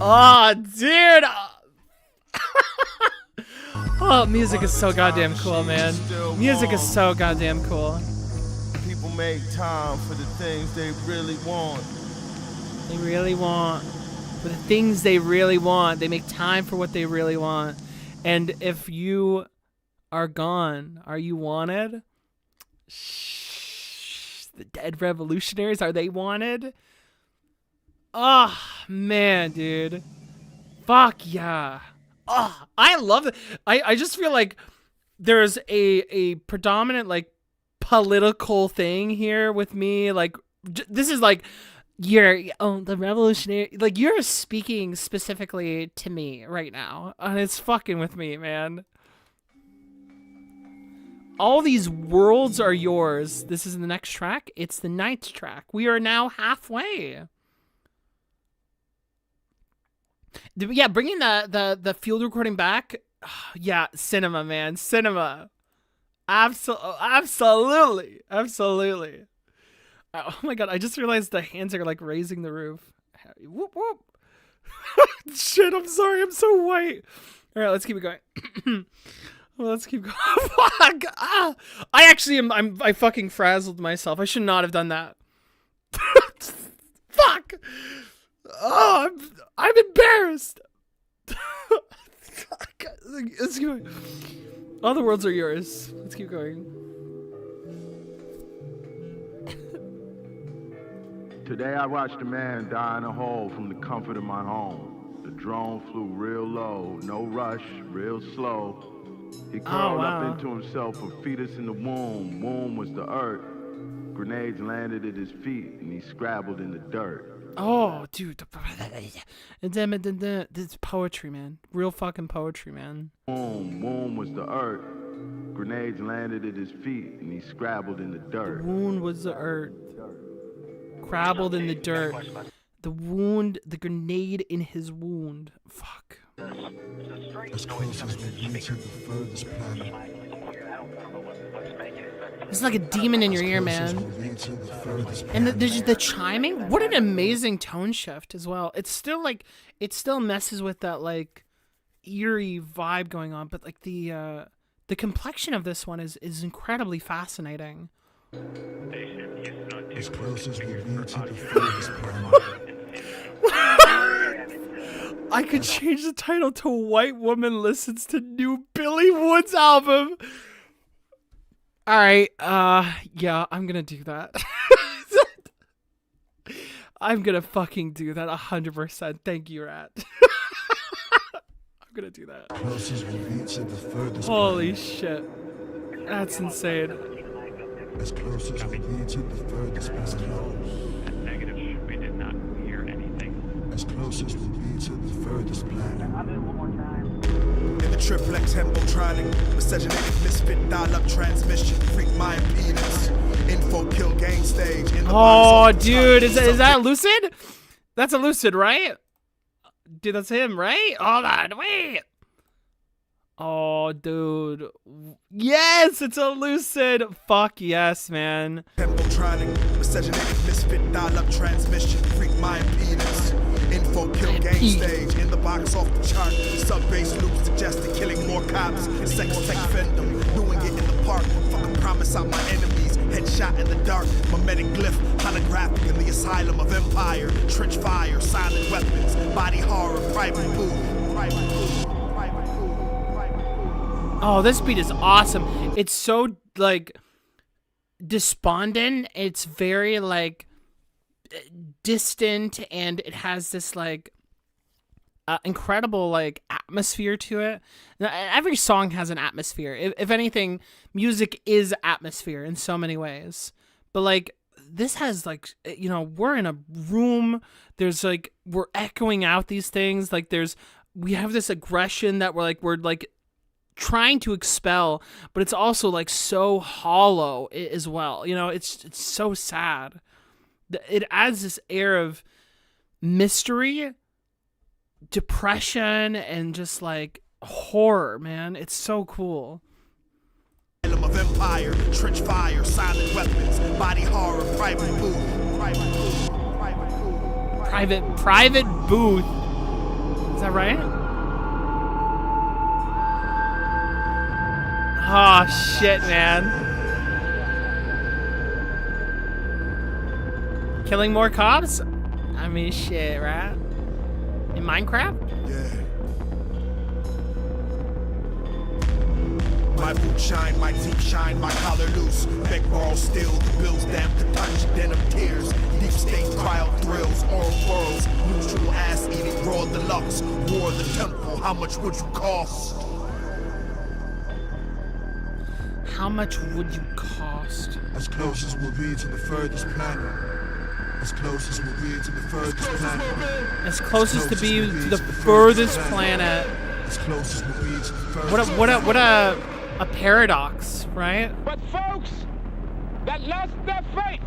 Oh, dude. Oh, music is so goddamn cool, man. Music is so goddamn cool. People make time for the things they really want. They really want. For the things they really want. They make time for what they really want. And if you are gone, are you wanted? Shh. The dead revolutionaries, are they wanted? Oh, man, dude. Fuck yeah. Oh, I love it. I just feel like there's a predominant, like, political thing here with me. Like, this is like, the revolutionary, like, you're speaking specifically to me right now. And it's fucking with me, man. All these worlds are yours. This is the next track. It's the 9th track. We are now halfway. Yeah, bringing the field recording back. Yeah, cinema, man. Cinema. Absolutely. Absolutely. Oh my god, I just realized the hands are like raising the roof. Whoop, whoop. Shit, I'm sorry. I'm so white. All right, let's keep it going. Let's keep going. Fuck. Ah. I actually I fucking frazzled myself. I should not have done that. Fuck. Oh, I'm embarrassed. Let's keep going. All the worlds are yours. Let's keep going. Today I watched a man die in a hole from the comfort of my home. The drone flew real low, no rush, real slow. He curled up into himself, a fetus in the womb. Womb was the earth. Grenades landed at his feet, and he scrabbled in the dirt. Oh, dude. It's poetry, man. Real fucking poetry, man. Womb was the earth. Grenades landed at his feet, and he scrabbled in the dirt. The wound was the earth. Crabbled in the dirt. The wound, the grenade in his wound. Fuck. As close as we get to the furthest planet, It's like a demon in your ear, man. And the chiming, what an amazing tone shift as well. It's still like, it still messes with that like eerie vibe going on, but like the complexion of this one is incredibly fascinating. As close as we need to the furthest I could change the title to White Woman Listens to New Billy Woods album. All right, yeah, I'm gonna do that. I'm gonna fucking do that 100%. Thank you, Rat. I'm gonna do that. Holy shit. That's insane. As close as we need to the furthest planet. Negative, we did not hear anything. As close as we need to the furthest planet. In the triplex Hembotronic, miscegenated misfit dial-up transmission, freak my impedance. Info kill gang stage. In the Oh, dude, is that Lucid? That's a Lucid, right? Dude, that's him, right? Hold on, wait. Oh, dude. Yes, it's a Lucid. Fuck yes, man. Hembotronic, miscegenated misfit dial-up transmission, freak my impedance. Info kill gang stage, in the box off the chart. Sub-bass loops suggesting killing more cops. Sex tech fandom, doing it in the park. Fucking promise out my enemies. Headshot in the dark, mimetic glyph, holographic in the asylum of empire. Trench fire, silent weapons, body horror, private booth, private booth. Oh, this beat is awesome. It's so, like, despondent. It's very, like, distant, and it has this, like, incredible, like, atmosphere to it. Now, every song has an atmosphere. If anything, music is atmosphere in so many ways. But, like, this has, like, you know, we're in a room. There's, like, we're echoing out these things. Like, we have this aggression that we're trying to expel, but it's also like so hollow as well. You know, it's so sad. It adds this air of mystery, depression, and just like horror, man. It's so cool. Of empire, trench fire, silent weapons, body horror, private booth, private booth, private booth. Private booth. Is that right? Oh, shit, man. Killing more cops? I mean, shit, right? In Minecraft? Yeah. My boot shine, my teeth shine, my collar loose. Beg borrow still, the bills damp to touch, denim tears. Deep state cryo thrills, oral whirls. Neutral ass eating raw deluxe. War the temple, how much would you cost? How much would you cost? As close as we'll be to the furthest planet. As close as we'll be to the furthest planet. As close as to be to the furthest planet. As close as we'll be to the furthest What a paradox, right? But folks that lost their faith,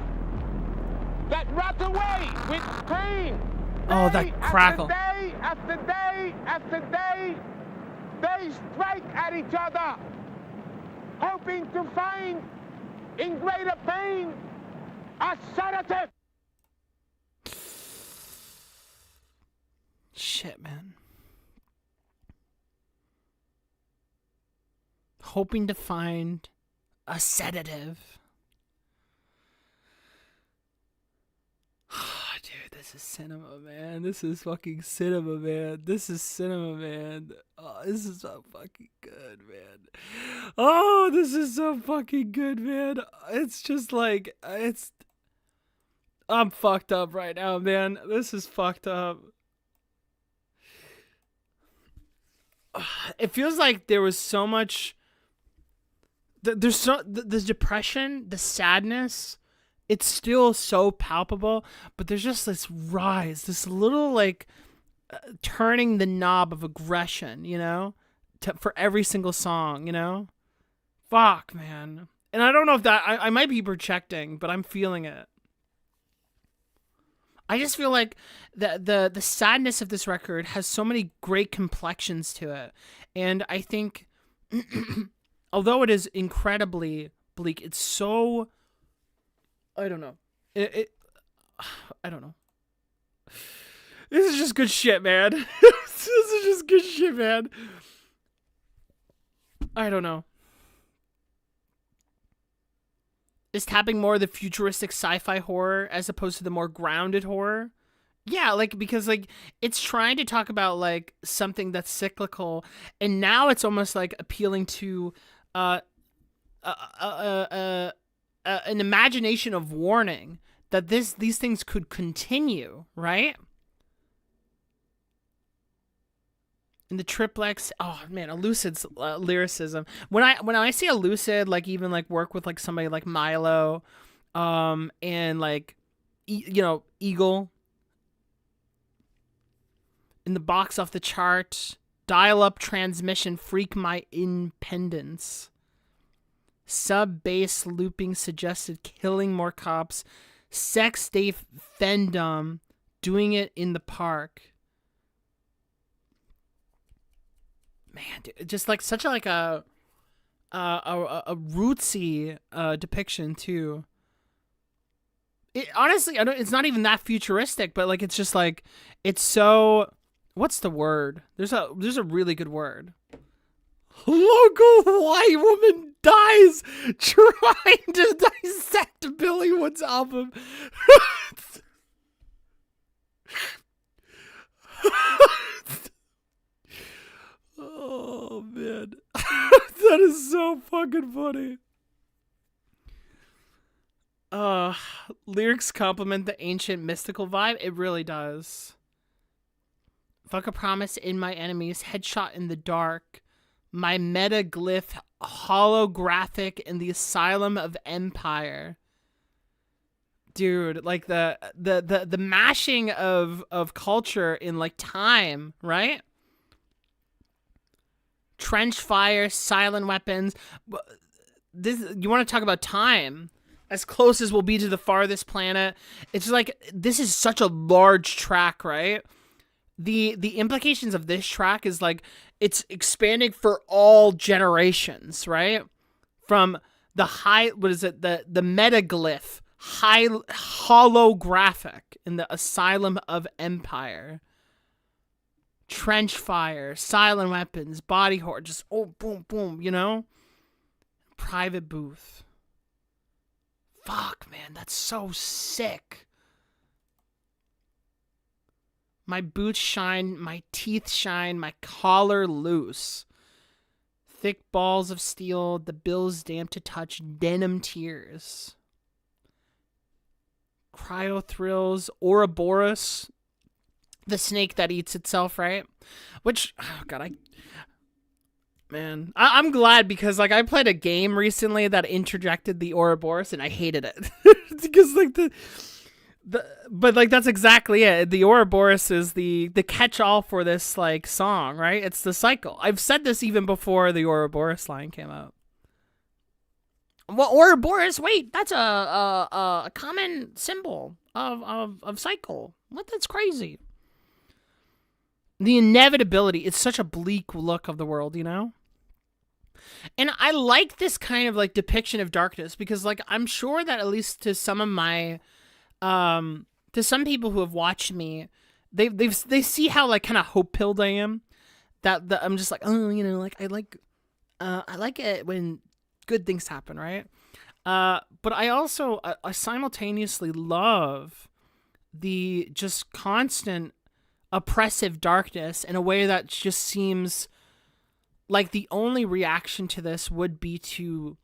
that rot away with pain. Oh, that crackle. Day after day after day, they strike at each other, hoping to find in greater pain a sedative. Shit, man. Hoping to find a sedative. Oh, dude, this is cinema, man. This is fucking cinema, man. This is cinema, man. Oh, this is so fucking good, man. Oh, this is so fucking good, man. It's just like, I'm fucked up right now, man. This is fucked up. It feels like there was so much. There's the depression, the sadness. It's still so palpable, but there's just this rise, this little like turning the knob of aggression, you know, for every single song, you know. Fuck, man. And I don't know if that I might be projecting, but I'm feeling it. I just feel like the sadness of this record has so many great complexions to it. And I think although it is incredibly bleak, it's so, I don't know. I don't know. This is just good shit, man. This is just good shit, man. I don't know. Is tapping more of the futuristic sci-fi horror as opposed to the more grounded horror? Yeah, like, because, like, it's trying to talk about, like, something that's cyclical, and now it's almost, like, appealing to an imagination of warning that these things could continue, right? In the triplex, oh man, Elucid's lyricism. When I see Elucid, like, even, like, work with, like, somebody like Milo, and, like, Eagle, in the box off the chart, dial-up transmission, freak my impendence. Sub-bass looping suggested killing more cops. Sex Dave Fendom doing it in the park. Man, dude, just like such a like a rootsy depiction too. It honestly, it's not even that futuristic, but like it's just like it's so. What's the word? There's a really good word. Local white woman dies trying to dissect Billy Wood's album. Oh man, that is so fucking funny. Lyrics complement the ancient mystical vibe. It really does. Fuck a promise in my enemies, headshot in the dark, my metaglyph holographic in the asylum of empire. Dude, like the mashing of culture in like time, right? Trench fire, silent weapons. This, you want to talk about time? As close as we'll be to the farthest planet. It's like, this is such a large track, right? The implications of this track is like, it's expanding for all generations, right? From the the metaglyph, holographic in the asylum of empire. Trench fire, silent weapons, body horror, just boom, boom, you know? Private booth. Fuck, man, that's so sick. My boots shine, my teeth shine, my collar loose. Thick balls of steel, the bills damp to touch, denim tears. Cryo thrills, Ouroboros, the snake that eats itself, right? Which, oh god, I'm glad because like I played a game recently that interjected the Ouroboros and I hated it because like but like that's exactly it. The Ouroboros is the catch-all for this like song, right? It's the cycle. I've said this even before the Ouroboros line came out. Well, Ouroboros, wait, that's a common symbol of cycle. What? That's crazy. The inevitability. It's such a bleak look of the world, you know? And I like this kind of like depiction of darkness because like I'm sure that at least to some of my to some people who have watched me, they see how like kind of hope-pilled I am. That I'm just like, oh, you know, like I like it when good things happen, right? But I also I simultaneously love the just constant oppressive darkness in a way that just seems like the only reaction to this would be to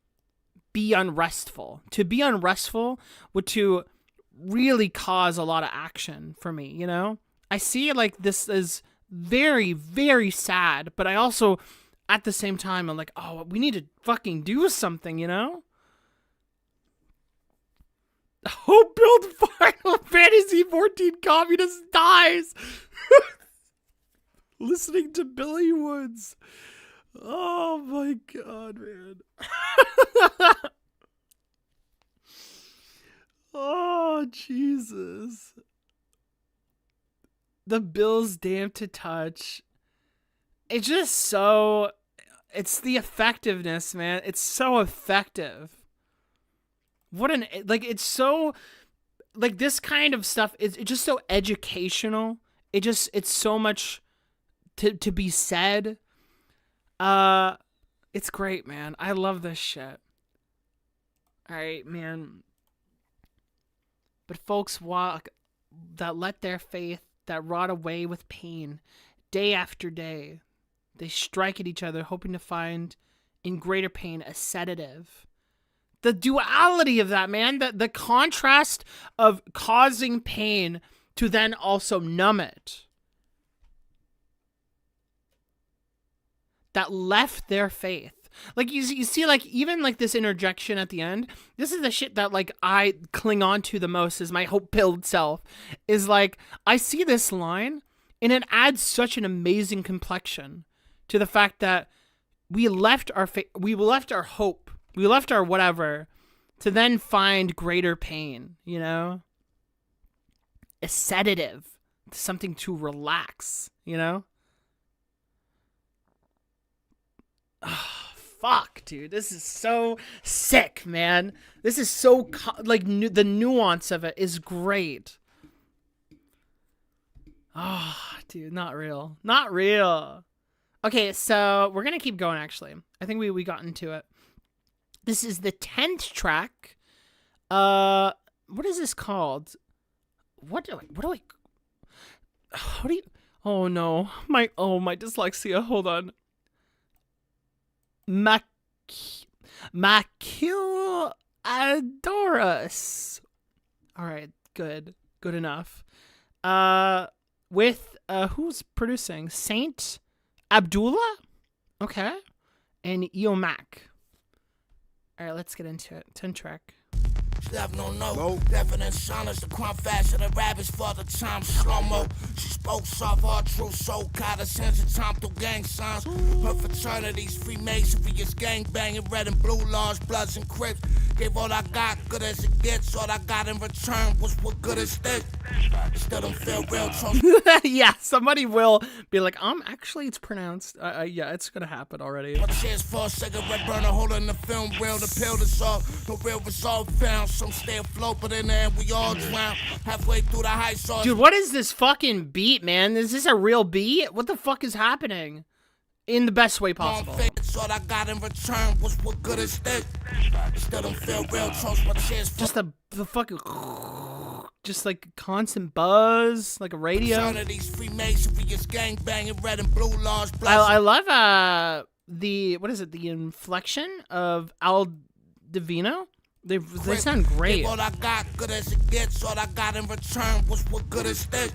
be unrestful. To be unrestful would to really cause a lot of action for me, you know? I see like this is very, very sad, but I also, at the same time, I'm like, oh, we need to fucking do something, you know? Hope-built Final Fantasy 14 communist dies! Listening to Billy Woods. Oh my god, man. Oh, Jesus. The bills damp to touch. It's just so... it's the effectiveness, man. It's so effective. It's so, like, this kind of stuff is just so educational. It's so much to be said. It's great, man. I love this shit. All right, man. But folks walk that let their faith that rot away with pain day after day. They strike at each other, hoping to find in greater pain a sedative. The duality of that, man. The contrast of causing pain to then also numb it. That left their faith. Like, you see, like, even, like, this interjection at the end, this is the shit that, like, I cling on to the most as my hope-filled self, is, like, I see this line, and it adds such an amazing complexion to the fact that we left our we left our hope, we left our whatever, to then find greater pain, you know? A sedative, something to relax, you know? Fuck, dude. This is so sick, man. This is so, like, the nuance of it is great. Oh, dude, not real. Not real. Okay, so we're going to keep going, actually. I think we got into it. This is the 10th track. What is this called? Oh, no. My dyslexia. Hold on. Maquiladoras. All right, good enough. With who's producing? Saint Abdullah, okay, and Mac. All right, let's get into it. 10 track. Left no definite silence, the crime faster than rabbits for the time slow-mo. She spoke soft, her true soul, caught a sense of time through gang signs. Her fraternities, Freemasonry is gang banging, red and blue laws, Bloods and Crips. Gave all I got, good as it gets. All I got in return was what good as this. Still don't feel real. Yeah, somebody will be like, actually it's pronounced. Yeah, it's gonna happen already. My chance for a cigarette burner, holding the film reel, the pill that's off. No real result found. Some stay afloat, but in the end we all drown. Halfway through the high sauce. Dude, what is this fucking beat, man? Is this a real beat? What the fuck is happening? In the best way possible. All I got in return was what good is this. Still don't feel real. My chance just the fucking, just like constant buzz, like a radio. I love the, what is it? The inflection of Al Divino. They sound great. All I got, good as it gets. All I got in return was what good is this.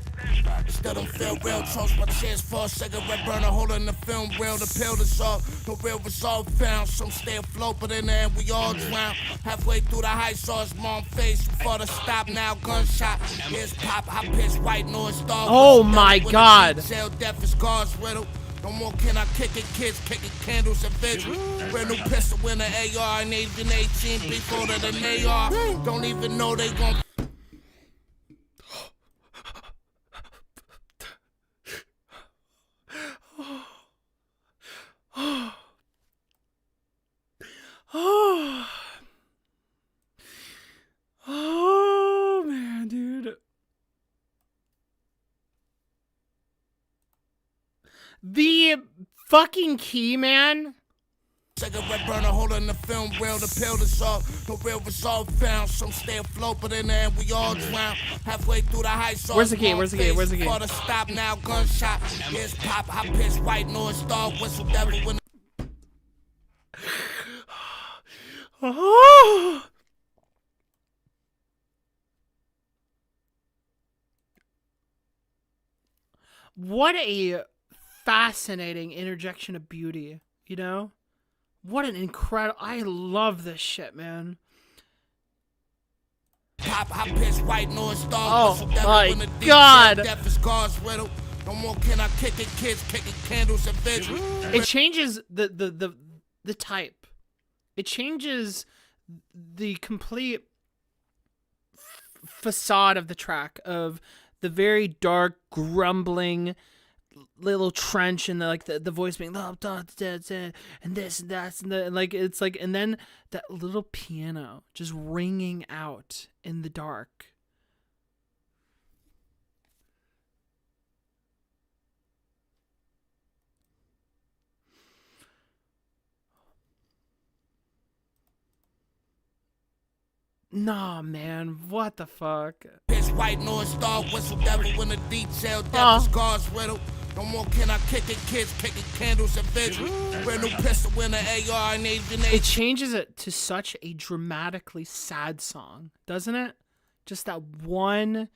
Still don't feel real. Toast my chance for a cigarette burner, holding the film reel, the pill that's off. No real result found. Some stay afloat, but in the end we all drown. Halfway through the high sauce, mom face before the stop. Now gunshot. Here's pop. I pitch white noise star. Oh my god. Death is God's riddle. No more can I kick it, kids kicking candles and vigil. Brand new pistol in the AR, and even 18 before than they are. Don't even know they gon' Oh man, dude. The fucking key, man. Cigarette burner holding the film reel, the pill that's off. No real result found. Some stay afloat, but in the end we all drown. Halfway through the high sauce. Where's the key? Where's the key? Where's the key? Before the stop now, gunshot. Here's pop. I pitch white noise star whistle devil when. Oh. What a fascinating interjection of beauty, you know? What an incredible... I love this shit, man. Pop, I pitch white noise star. Oh my god! Death is God's riddle. No more can I kick it, kids kicking candles and vigil. It changes the type. It changes the complete facade of the track, of the very dark, grumbling, little trench and the voice being and this and that and like it's like, and then that little piano just ringing out in the dark. Nah, man, what the fuck? Pitch white North Star whistle devil in the detail death is God's riddle. No more can I kick it, kids kicking candles and vigil. Brand new pistol in the AR and It changes it to such a dramatically sad song, doesn't it? Just that one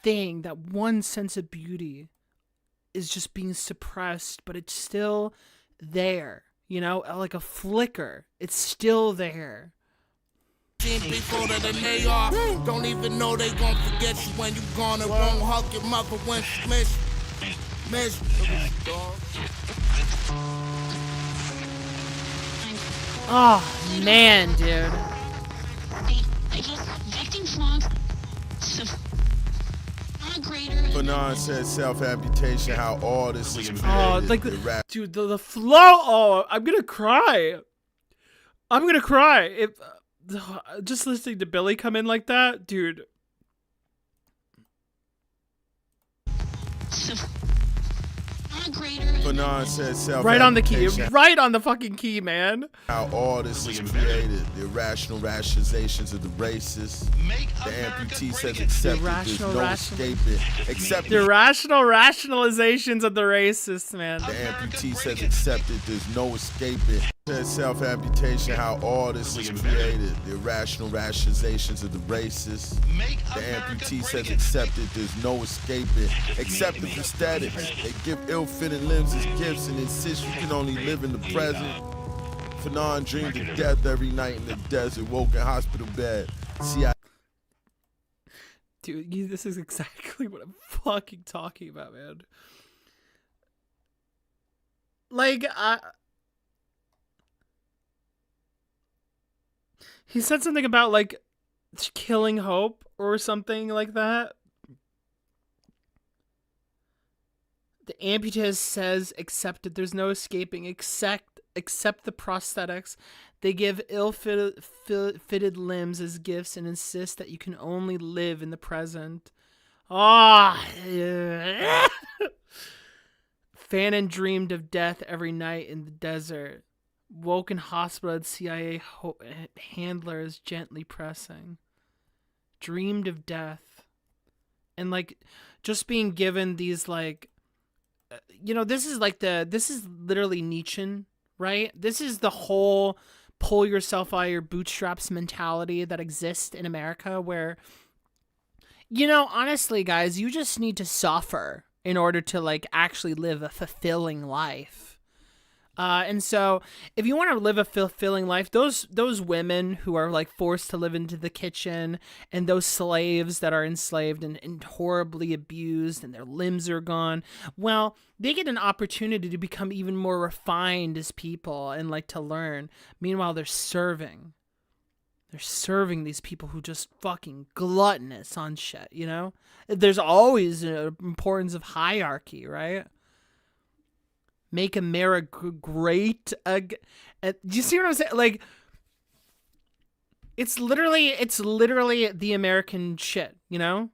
thing, that one sense of beauty is just being suppressed, but it's still there, you know, like a flicker. It's still there. Before than AR, don't even know they gon' forget you when you gone and won't hug your mother when she miss. Oh man, dude. Fanon said self-amputation, how all this is created. Oh, like dude, the flow. Oh, I'm gonna cry. If just listening to Billy come in like that, dude. Fanon said self-amputation. Right on the key. Right on the fucking key, man. How all this is created. The irrational rationalizations of the racists. The amputee says accept it. There's no escaping. Accept the irrational rationalizations of the racists, man. The amputee says accept it. There's no escaping. Said self-amputation, how all this is created. The irrational rationalizations of the racists. The amputee says accept it. There's no escaping. Accept the prosthetics. They give ill-fitted limbs as gifts and insist you can only live in the present. Fanon dreamed of death every night in the desert, woke in hospital bed. See, dude, this is exactly what I'm fucking talking about, man. Like, he said something about, like, killing hope or something like that. The amputee says, accept it. There's no escaping. Accept the prosthetics. They give ill-fitted limbs as gifts and insist that you can only live in the present. Yeah. Fanon dreamed of death every night in the desert. Woke in hospital at CIA handlers gently pressing. Dreamed of death. And, like, just being given these, like, you know, this is literally Nietzschean, right? This is the whole pull yourself out of your bootstraps mentality that exists in America where, you know, honestly, guys, you just need to suffer in order to, like, actually live a fulfilling life. And so if you want to live a fulfilling life, those women who are, like, forced to live into the kitchen and those slaves that are enslaved and horribly abused and their limbs are gone, well, they get an opportunity to become even more refined as people and, like, to learn. Meanwhile, they're serving these people who just fucking gluttonous on shit, you know? There's always an importance of hierarchy, right? Make America great again. Do you see what I'm saying? Like, it's literally the American shit, you know?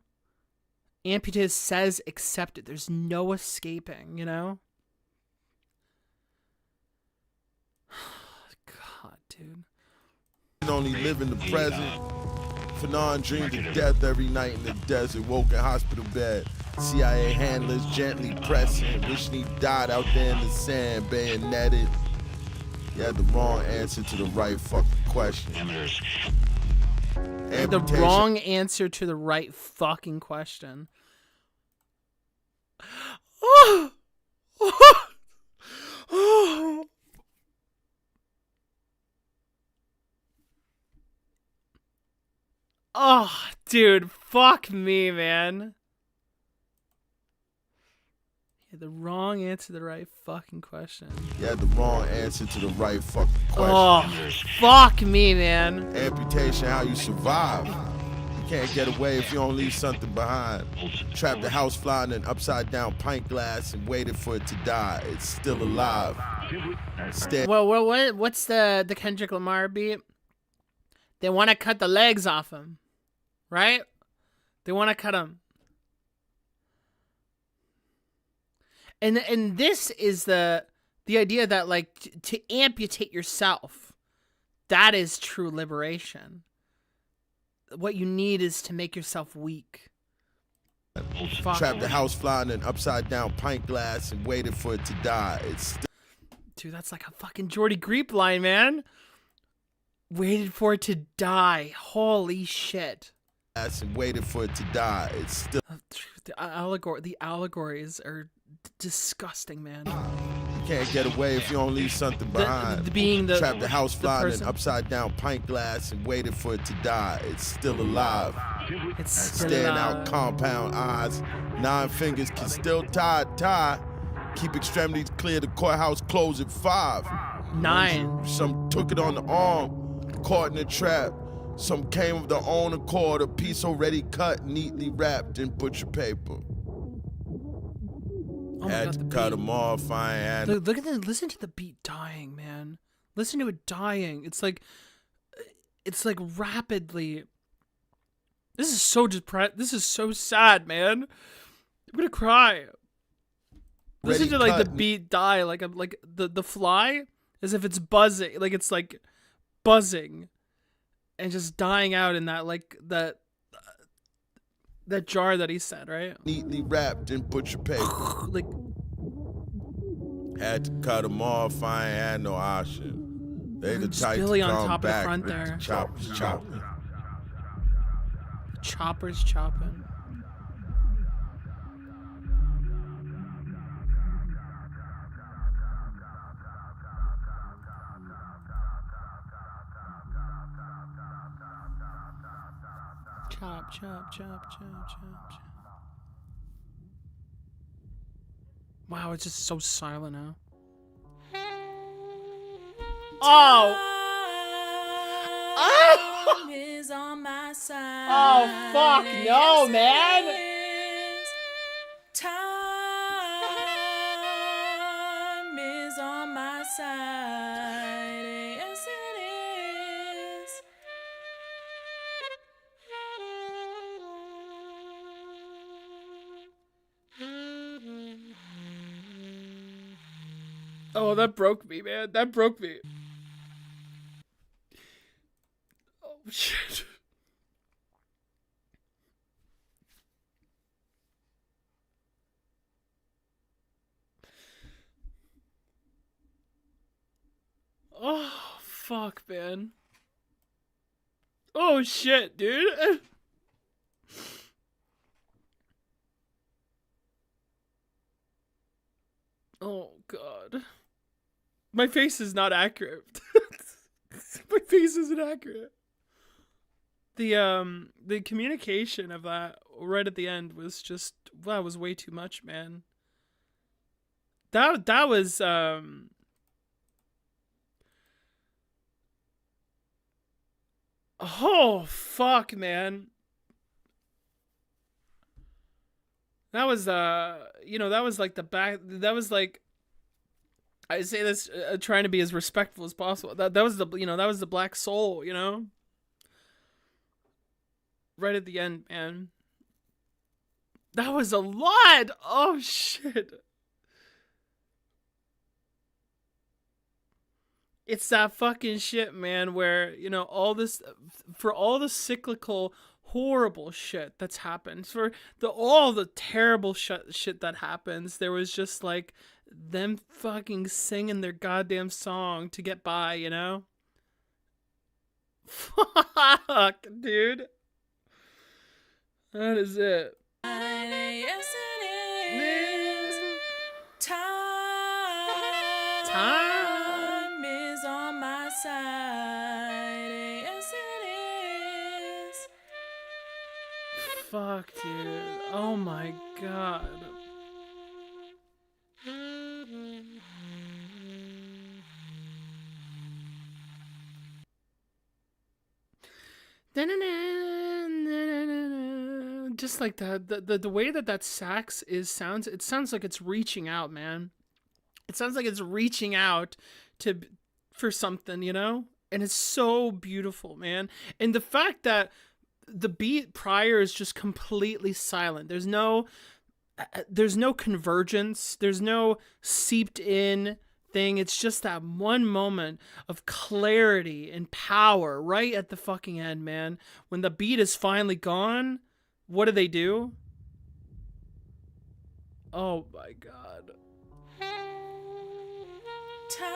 Amputee says accept it. There's no escaping, you know? God, dude. Only live in the present. Fanon dreamed of death every night in the desert, woke in hospital bed. CIA handlers gently pressing, wishing he died out there in the sand, bayoneted. You had the wrong answer to the right fucking question. The wrong answer to the right fucking question. Oh, dude, fuck me, man. You had the wrong answer to the right fucking question. You had the wrong answer to the right fucking question. Oh, fuck me, man. Amputation, how you survive. You Can't get away if you don't leave something behind. Trapped the house fly in an upside down pint glass and waited for it to die. It's still alive. Well, what's the Kendrick Lamar beat? They want to cut the legs off him, right? They want to cut him. And this is the idea that, like, to amputate yourself, that is true liberation. What you need is to make yourself weak. Trapped the house fly in an upside down pint glass and waited for it to die. It's Dude, that's like a fucking Jordy Greep line, man. Waited for it to die. Holy shit. And waited for it to die. It's still the allegories are disgusting, man. You can't get away if you don't leave something behind. Trapped the house fly in an upside down pint glass and waited for it to die. It's still alive. It's still Staring alive. out compound eyes. 9 fingers can still tie. Keep extremities clear. The courthouse closed at 5. 9. Some took it on the arm, caught in a trap. Some came of their own accord. A piece already cut, neatly wrapped in butcher paper. Had to cut them off. I had. Look at that. Listen to the beat dying, man. Listen to it dying. It's like rapidly. This is so depressed. This is so sad, man. I'm gonna cry. Listen to like the beat die, like I'm like the fly, as if it's buzzing, like it's like buzzing, and just dying out in that like that jar that he said, right? Neatly wrapped in butcher paper. Like had to cut them off. I ain't had no option. They the type Billy to on come top of the back. front with there. The choppers chopping. Choppers chopping. Chop, chop, chop, chop, chop, chop. Wow, it's just so silent now. Oh! Oh! Is on my side. Oh, fuck no, man! Time is on my side. Yes, it is. Oh, that broke me, man. That broke me. Oh, shit. Oh, fuck, man. Oh, shit, dude. Oh, God. My face is not accurate. My face isn't accurate. The communication of that right at the end was just, that was way too much, man. That was oh fuck, man. That was you know, that was like the back, that was like, I say this trying to be as respectful as possible. That was the, you know, that was the black soul, you know? Right at the end, man. That was a lot. Oh shit. It's that fucking shit, man, where, you know, all this, for all the cyclical horrible shit that's happened, for all the terrible shit that happens, there was just like them fucking singing their goddamn song to get by, you know? Fuck, dude. That is it. Yes, it is. Time is on my side. Yes, it is. Fuck, dude. Oh my god. just like the way that sax sounds, it sounds like it's reaching out, man. It sounds like it's reaching out for something, you know? And it's so beautiful, man. And the fact that the beat prior is just completely silent. There's no convergence. There's no seeped in thing. It's just that one moment of clarity and power right at the fucking end, man. When the beat is finally gone, what do? Oh my God. Time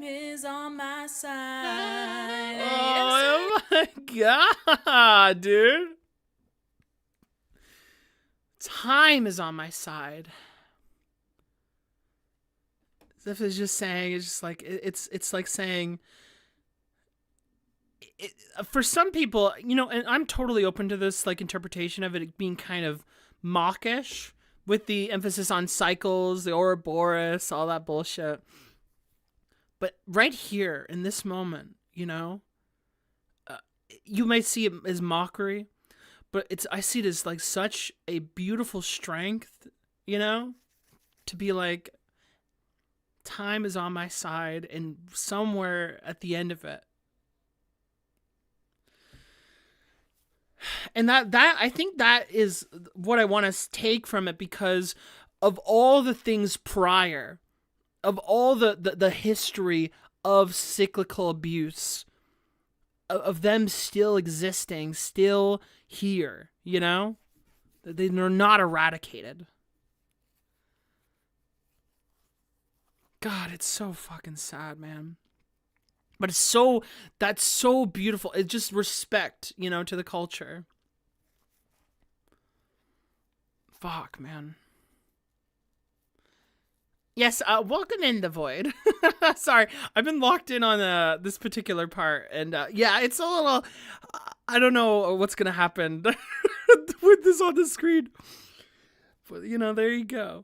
is on my side. Oh my God, dude. Time is on my side. As if it's just saying, it's just like, it's like saying, for some people, you know, and I'm totally open to this, like, interpretation of it being kind of mawkish, with the emphasis on cycles, the Ouroboros, all that bullshit. But right here, in this moment, you know, you might see it as mockery, but I see it as like such a beautiful strength, you know, to be like, time is on my side, and somewhere at the end of it. And that I think that is what I want to take from it, because of all the things prior, of all the history of cyclical abuse, of them still existing, still here, you know? They're not eradicated. God, it's so fucking sad, man. But that's so beautiful. It's just respect, you know, to the culture. Fuck, man. Yes, welcome in, the Void. Sorry, I've been locked in on this particular part, and yeah, it's a little. I don't know what's gonna happen with this on the screen, but you know, there you go.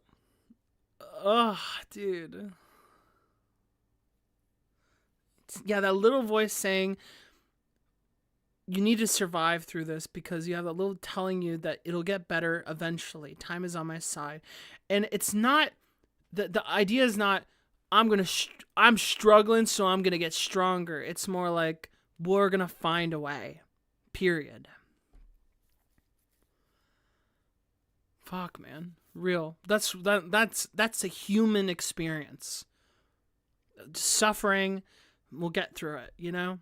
Oh, dude. Yeah, that little voice saying, you need to survive through this, because you have that little telling you that it'll get better eventually. Time is on my side. And it's not, the idea is not, I'm struggling, so I'm going to get stronger. It's more like, we're going to find a way. Period. Fuck, man. Real. That's a human experience. Suffering, we'll get through it, you know?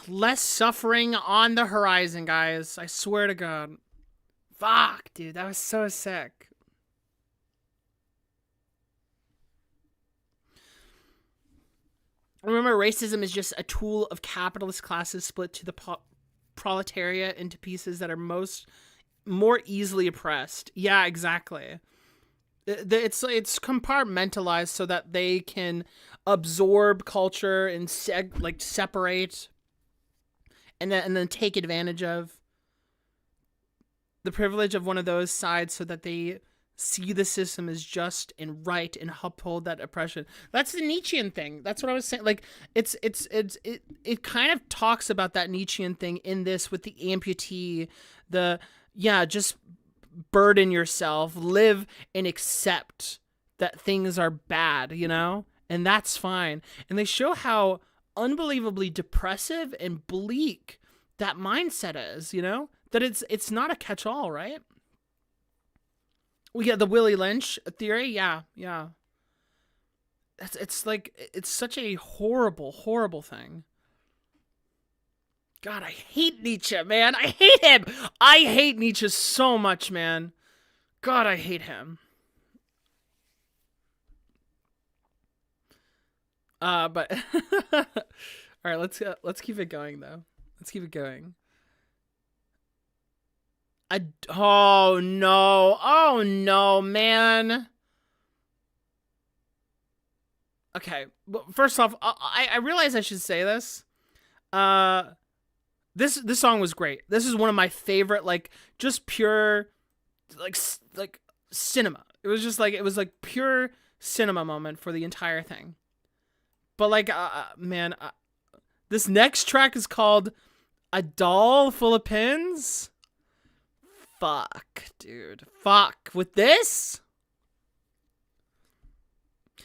Less suffering on the horizon, guys. I swear to God. Fuck, dude. That was so sick. Remember, racism is just a tool of capitalist classes split to the proletariat into pieces that are more easily oppressed. Yeah, exactly. It's compartmentalized so that they can absorb culture and separate, and then take advantage of the privilege of one of those sides, so that they see the system as just and right and uphold that oppression. That's the Nietzschean thing. That's what I was saying. Like, it kind of talks about that Nietzschean thing in this, with the amputee, just burden yourself, live and accept that things are bad, you know? And that's fine. And they show how unbelievably depressive and bleak that mindset is, you know? That it's not a catch-all, right? Well, yeah, the Willie Lynch theory, yeah. It's like, it's such a horrible, horrible thing. God, I hate Nietzsche, man. I hate him. I hate Nietzsche so much, man. God, I hate him. But all right, let's keep it going though. Let's keep it going. Oh no, man. Okay, well, first off, I realize I should say this. This song was great. This is one of my favorite, like, just pure, like cinema. It was like pure cinema moment for the entire thing. But like, man, this next track is called "A Doll Full of Pins." Fuck, dude. Fuck with this.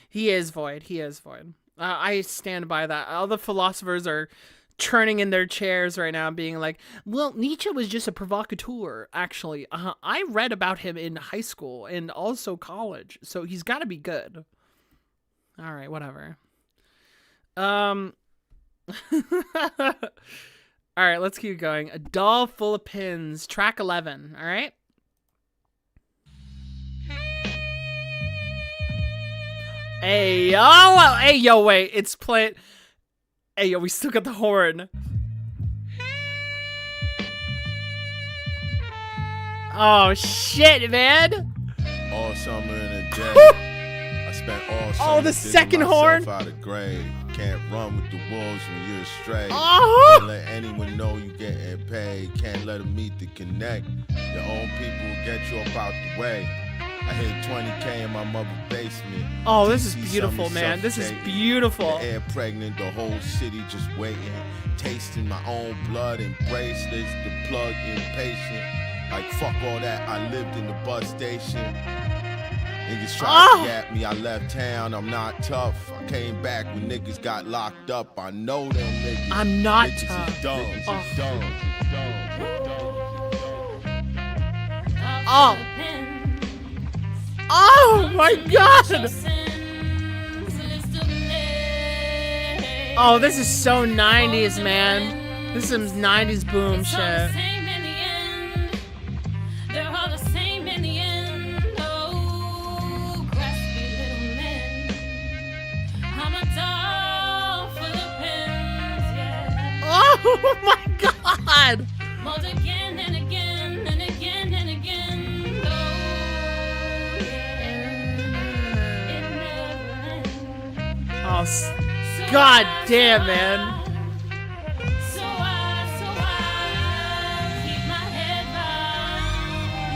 He is void. He is void. I stand by that. All the philosophers are churning in their chairs right now, being like, well, Nietzsche was just a provocateur, actually. I read about him in high school and also college, so he's got to be good. All right, whatever. All right, let's keep going. A Doll Full of Pins, track 11, all right? Hey, yo, hey, yo, wait, it's playing. Hey, yo, we still got the horn. Oh, shit, man. All summer in a day. I spent all summer the second horn. out of grave. Can't run with the wolves when you're astray. Uh-huh. Can't let anyone know you getting paid. Can't let them meet the connect. Your own people will get you up out the way. I hit 20K in my mother's basement. Oh, this is beautiful, man. This is beautiful. The air pregnant, the whole city just waiting. Tasting my own blood and bracelets. The plug impatient. Like, fuck all that. I lived in the bus station. Niggas tried to get me. I left town. I'm not tough. I came back when niggas got locked up. I know them niggas. I'm not niggas tough. Is dumb. Oh. Is dumb. Oh. Oh my god! Oh, this is so 90s, man. This is some 90s boom shit. Oh my god! Again and again and again and again. Oh, god damn, man.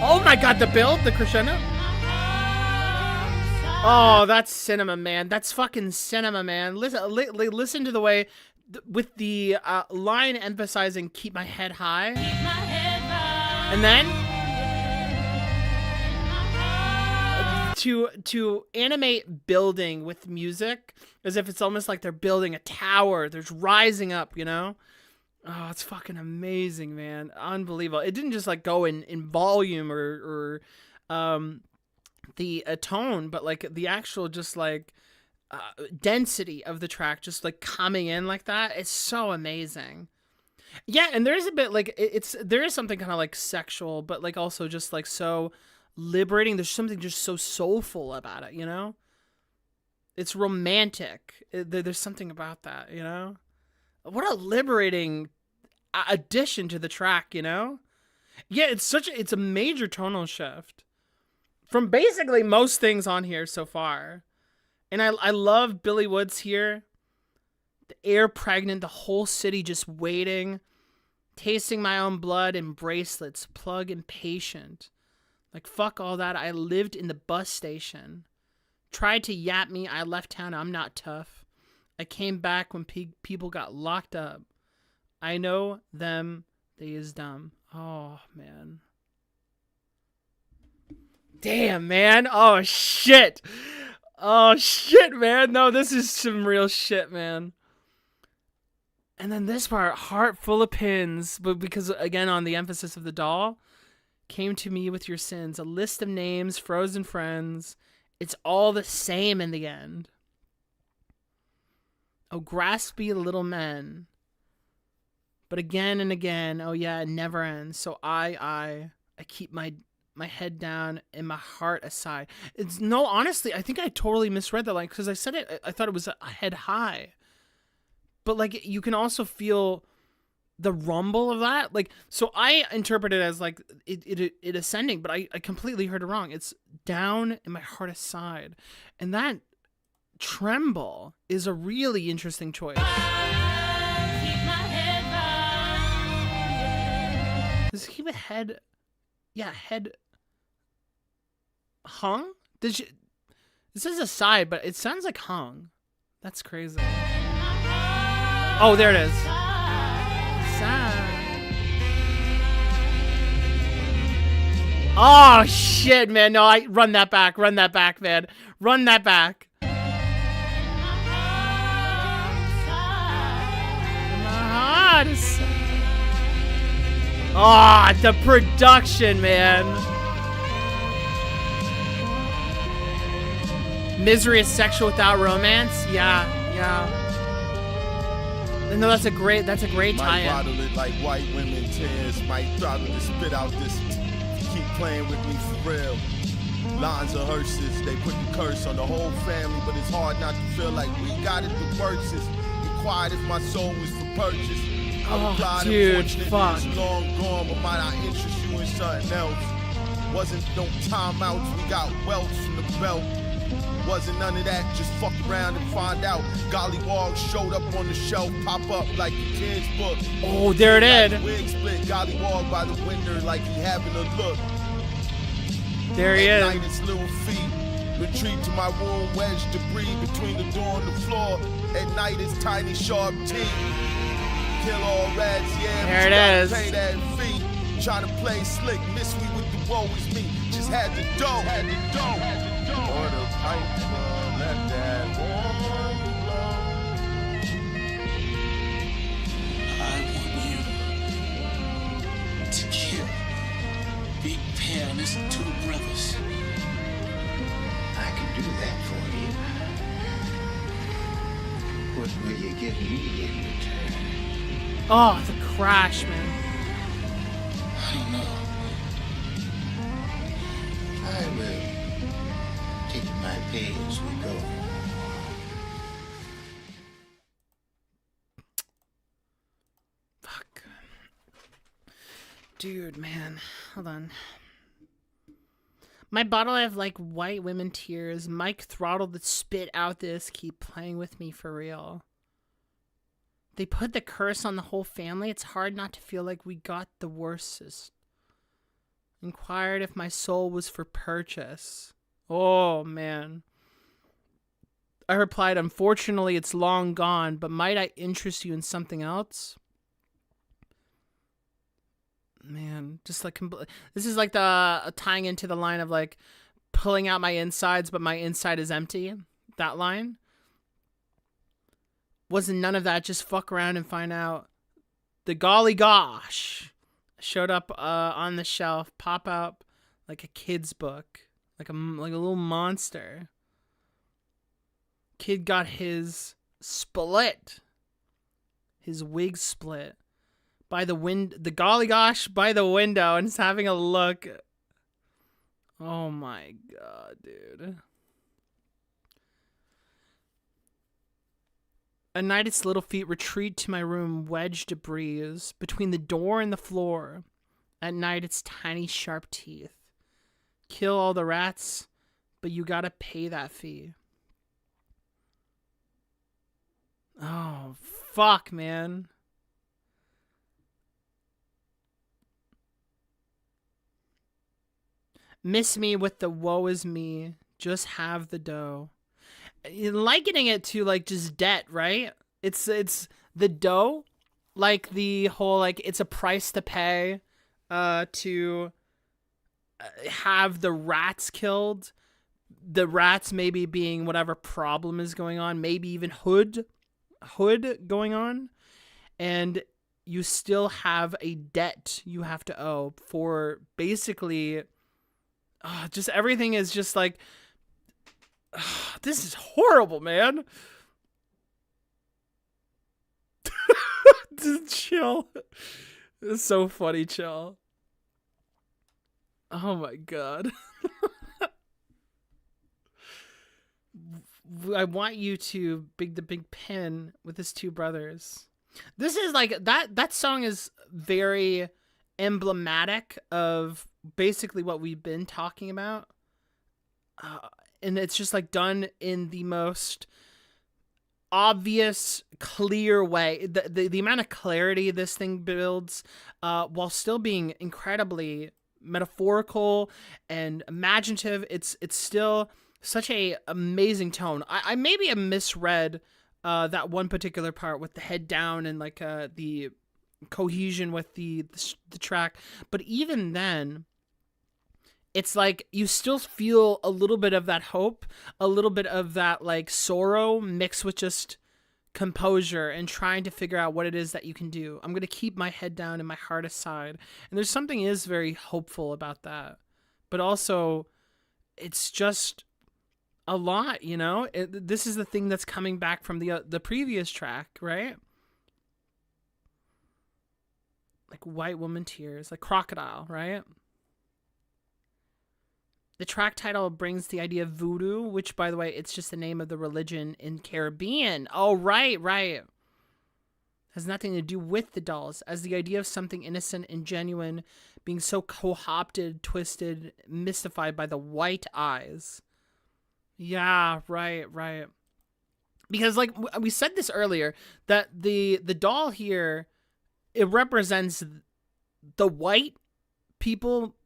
Oh my god, the build, the crescendo. Oh, that's cinema, man. That's fucking cinema, man. Listen to the way, with the line emphasizing "keep my head high," and then to animate building with music as if it's almost like they're building a tower. There's rising up, you know? Oh, it's fucking amazing, man. Unbelievable. It didn't just like go in volume or the tone, but like the actual just like density of the track just like coming in like that. It's so amazing. Yeah, and there is a bit like there is something kind of like sexual, but like also just like so liberating. There's something just so soulful about it, you know? It's romantic. There's something about that, you know? What a liberating addition to the track, you know? Yeah, it's a major tonal shift from basically most things on here so far. And I love Billy Woods here. The air pregnant, the whole city just waiting, tasting my own blood and bracelets, plug impatient. Like, fuck all that. I lived in the bus station. Tried to yap me. I left town. I'm not tough. I came back when people got locked up. I know them. They is dumb. Oh, man. Damn, man. Oh, shit. Oh, shit, man. No, this is some real shit, man. And then this part, heart full of pins. But because, again, on the emphasis of the doll, came to me with your sins. A list of names, frozen friends. It's all the same in the end. Oh, graspy little men. But again and again, oh yeah, it never ends. So I keep my head down and my heart aside. It's no, honestly, I think I totally misread that line because I said it. I thought it was a head high. But like, you can also feel the rumble of that. Like, so I interpret it as like it ascending, but I completely heard it wrong. It's down and my heart aside, and that tremble is a really interesting choice. Does he keep a head? Yeah, head hung? It says aside, but it sounds like hung. That's crazy. Oh, there it is. Oh shit, man! No, I run that back, man, run that back. Ah, oh, the production, man. Misery is sexual without romance. Yeah. No, that's a great tie-in. Might bottle it like white women tears. Might throttle to spit out this. Keep playing with me for real. Lines of hearses, they put the curse on the whole family, but it's hard not to feel like we got it the worstest. Be quiet if my soul was for purchase. Oh, dude, fuck. It's long gone, but might I interest you in something else? Wasn't no timeouts, we got welts from the belt. Wasn't none of that, just fuck around and find out. Gollywogs showed up on the shelf, pop up like a kid's book. Oh, there it is. Wig split, Gollywog by the window like he having a look. There he is. At night it's little feet. Retreat to my room, wedge debris between the door and the floor. At night it's tiny sharp teeth. Kill all rats, yeah. There it is. Pay that fee. Try to play slick, miss me with the woe is me. Just had the dough. Order pipe, let that woman blow. I want you to kill Big Pear and his two brothers. I can do that for you. What will you give me in return? Oh, the crash, man. I don't know. I will take my pay as we go. Fuck. Dude, man. Hold on. My bottle of like white women tears. Mike throttled the spit out this. Keep playing with me for real. They put the curse on the whole family. It's hard not to feel like we got the worstest. Inquired if my soul was for purchase. Oh, man. I replied, unfortunately, it's long gone, but might I interest you in something else? Man, just like, this is like the tying into the line of like pulling out my insides, but my inside is empty. That line. Wasn't none of that. Just fuck around and find out. The golly gosh showed up on the shelf, pop up like a kid's book, like a little monster. Kid got his split, his wig split by the golly gosh by the window, and is having a look. Oh my god, dude. At night, its little feet retreat to my room, wedged debris between the door and the floor. At night, its tiny, sharp teeth. Kill all the rats, but you gotta pay that fee. Oh, fuck, man. Miss me with the woe is me, just have the dough. Likening it to like just debt, right? It's the dough, like the whole like it's a price to pay to have the rats killed. The rats maybe being whatever problem is going on, maybe even hood going on, and you still have a debt you have to owe for basically just everything is just like this is horrible, man. Chill. It's so funny, chill. Oh my god. I want you to the big pen with his two brothers. This is like that song is very emblematic of basically what we've been talking about. And it's just like done in the most obvious, clear way. The amount of clarity this thing builds, while still being incredibly metaphorical and imaginative, it's still such a amazing tone. I maybe have misread that one particular part with the head down and like the cohesion with the track. But even then, it's like you still feel a little bit of that hope, a little bit of that like sorrow mixed with just composure and trying to figure out what it is that you can do. I'm going to keep my head down and my heart aside. And there's something is very hopeful about that. But also, it's just a lot, you know? This is the thing that's coming back from the previous track, right? Like White Woman Tears, like Crocodile, right? The track title brings the idea of voodoo, which, by the way, it's just the name of the religion in Caribbean. Oh, right. Has nothing to do with the dolls, as the idea of something innocent and genuine being so co-opted, twisted, mystified by the white eyes. Yeah, right. Because, like, we said this earlier, that the doll here, it represents the white people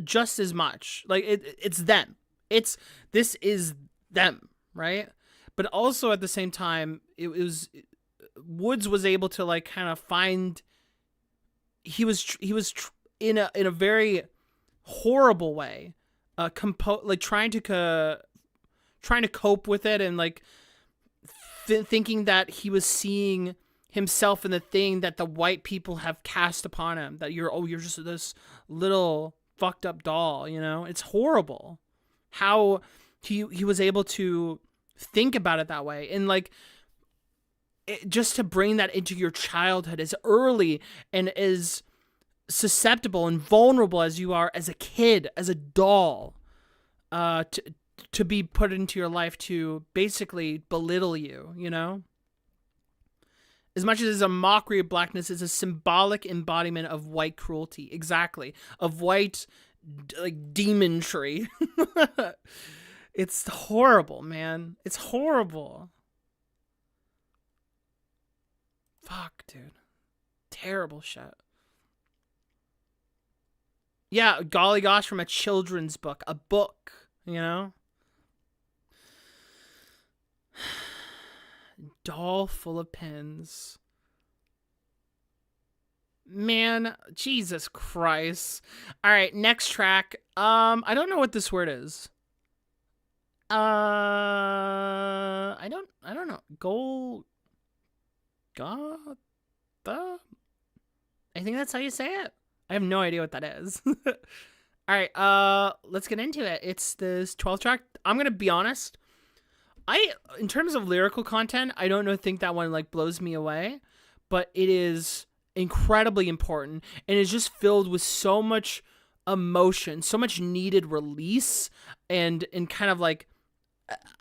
just as much. Like it's them. This is them, right? But also at the same time, Woods was able to like kind of find. He was in a very horrible way, trying to cope with it and like thinking that he was seeing himself in the thing that the white people have cast upon him. That you're just this little fucked up doll, you know? It's horrible how he was able to think about it that way. And like just to bring that into your childhood as early and as susceptible and vulnerable as you are as a kid, as a doll, to be put into your life to basically belittle you, you know? As much as it's a mockery of blackness, it's a symbolic embodiment of white cruelty. Exactly. Of white, like, demonry. It's horrible, man. It's horrible. Fuck, dude. Terrible shit. Yeah, golly gosh, from a children's book. A book, you know? Doll full of pins. Man, Jesus Christ. All right, next track. I don't know what this word is. I don't know. Golgotha? I think that's how you say it. I have no idea what that is. All right, let's get into it. It's this 12th track. I'm going to be honest. In terms of lyrical content, I don't think that one like blows me away, but it is incredibly important and is just filled with so much emotion, so much needed release and kind of like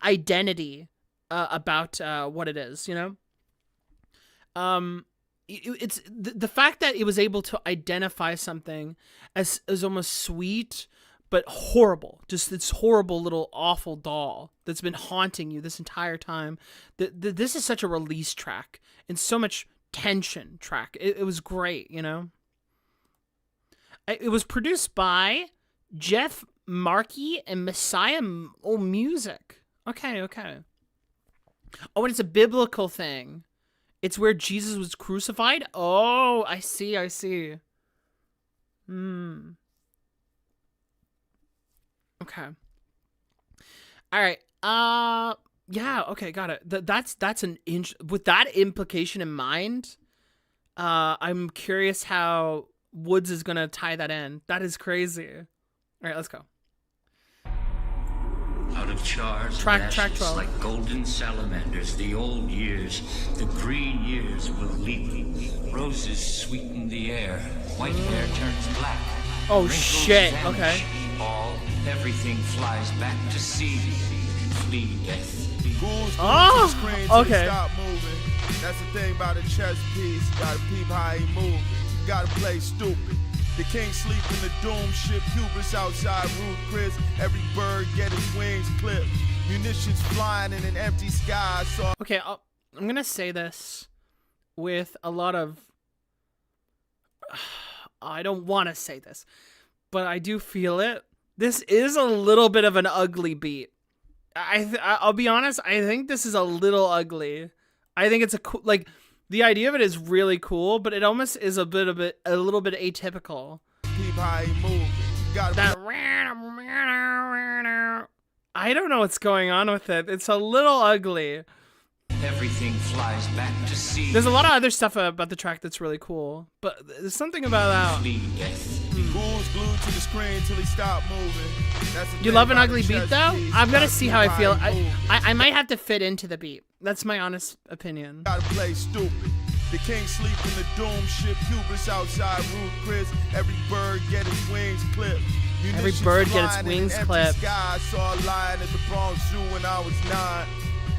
identity about what it is, you know? It's the fact that it was able to identify something as almost sweet but horrible, just this horrible little awful doll that's been haunting you this entire time. This is such a release track and so much tension track. It was great, you know? It was produced by Jeff Markey and Messiah Music. Okay. Oh, and it's a biblical thing. It's where Jesus was crucified? Oh, I see. Okay. All right. Yeah, okay, got it. That's an inch with that implication in mind. I'm curious how Woods is going to tie that in. That is crazy. All right, let's go. Out of chars track and ashes 12. like golden salamanders, the old years, the green years will leap. Roses sweeten the air, white hair turns black. Oh wrinkles shit, vanish. okay. Everything flies back to sea. Flee death. Oh, okay. Stop moving. That's the thing about a chess piece. You gotta peep how he move. You gotta play stupid. The king sleep in the doom ship. Hubris outside Ruth Chris. Every bird get his wings clipped. Munitions flying in an empty sky. So Okay, I'm gonna say this with a lot of. I don't want to say this, but I do feel it. This is a little bit of an ugly beat. I'll be honest. I think this is a little ugly. I think it's a cool, like, the idea of it is really cool, but it almost is a little bit atypical. Keep how he move. That I don't know what's going on with it. It's a little ugly. Everything flies back to sea. There's a lot of other stuff about the track that's really cool, but there's something about that. Ghouls glued to the screen till he stopped moving. That's the You thing love an about ugly the beat chess though? piece. I'm gonna Gotta see keep how I how feel. he move. I might have to fit into the beat. That's my honest opinion. Gotta play stupid. The king sleep in the doom ship. Hubris outside, rude Chris. Every bird get its wings clipped. Every Munitions bird get its flying in wings an empty clipped. Sky. I saw a lion at the Bronx Zoo when I was 9.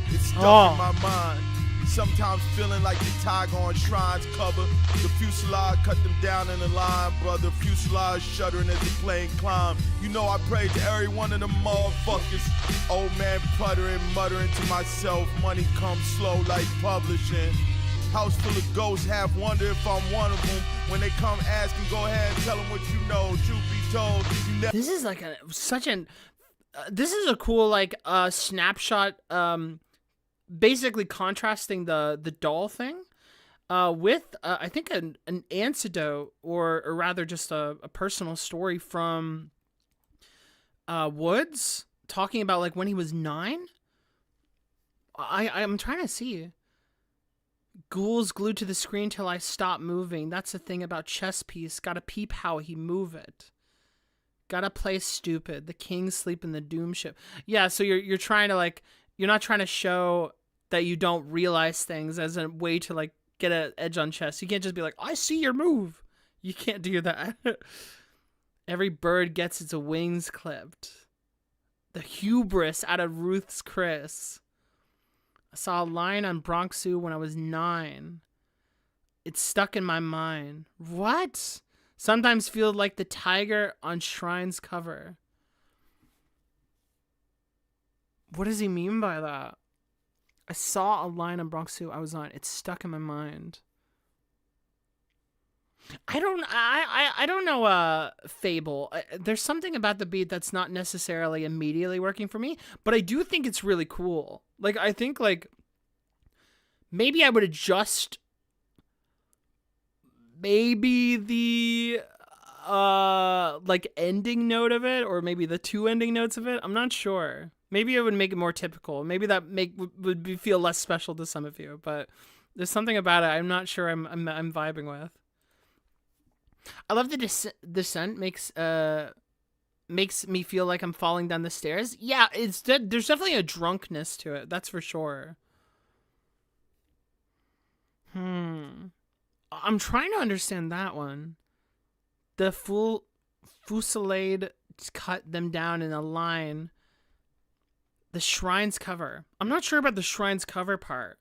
It's stuck Oh. in my mind. Sometimes feeling like the tiger on Shrine's cover. The fuselage cut them down in a line, brother. Fuselage shuddering as the plane climbed. You know I prayed to every one of them motherfuckers. Old man puttering, muttering to myself. Money comes slow like publishing. House full of ghosts, half wonder if I'm one of them. When they come asking, go ahead and tell them what you know. Truth be told, you never. This is like this is a cool like snapshot. Basically contrasting the doll thing with I think an anecdote or rather just a personal story from Woods talking about like when he was 9. I'm trying to see. Ghouls glued to the screen till I stop moving. That's the thing about chess piece. Gotta peep how he move it. Gotta play stupid. The king sleep in the doom ship. Yeah, so you're trying to like, you're not trying to show that you don't realize things as a way to like get an edge on chess. You can't just be like, I see your move. You can't do that. Every bird gets its wings clipped. The hubris out of Ruth's Chris. I saw a line on Bronx Zoo when I was 9. It's stuck in my mind. What? Sometimes feel like the tiger on Shrine's cover. What does he mean by that? I saw a line on Bronx Zoo I was on. It's stuck in my mind. I don't know Fable. There's something about the beat that's not necessarily immediately working for me, but I do think it's really cool. Like I think like maybe I would adjust maybe the like ending note of it, or maybe the 2 ending notes of it. I'm not sure. Maybe it would make it more typical. Maybe that feel less special to some of you, but there's something about it I'm not sure I'm vibing with. I love the descent makes me feel like I'm falling down the stairs. Yeah, there's definitely a drunkenness to it. That's for sure. I'm trying to understand that one. The fusillade cut them down in a line. The Shrine's cover. I'm not sure about the Shrine's cover part.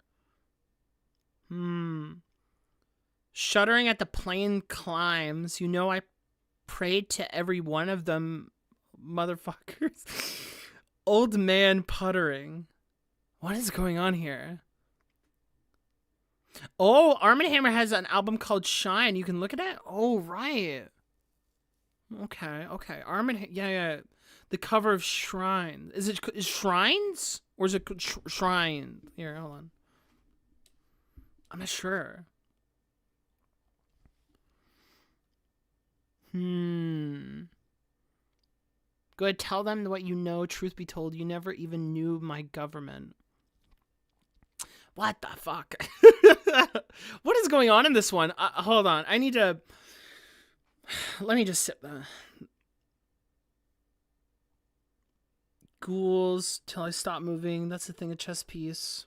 Shuddering at the plane climbs. You know I prayed to every one of them, motherfuckers. Old man puttering. What is going on here? Oh, Arm & Hammer has an album called Shine. You can look at it? Oh, right. Okay. Yeah. The cover of Shrine. Is Shrines? Or is it Shrine? Here, hold on. I'm not sure. Go ahead, tell them what you know. Truth be told, you never even knew my government. What the fuck? What is going on in this one? Hold on. I need to... Let me just sit there. Ghouls till I stop moving. That's the thing, a chess piece.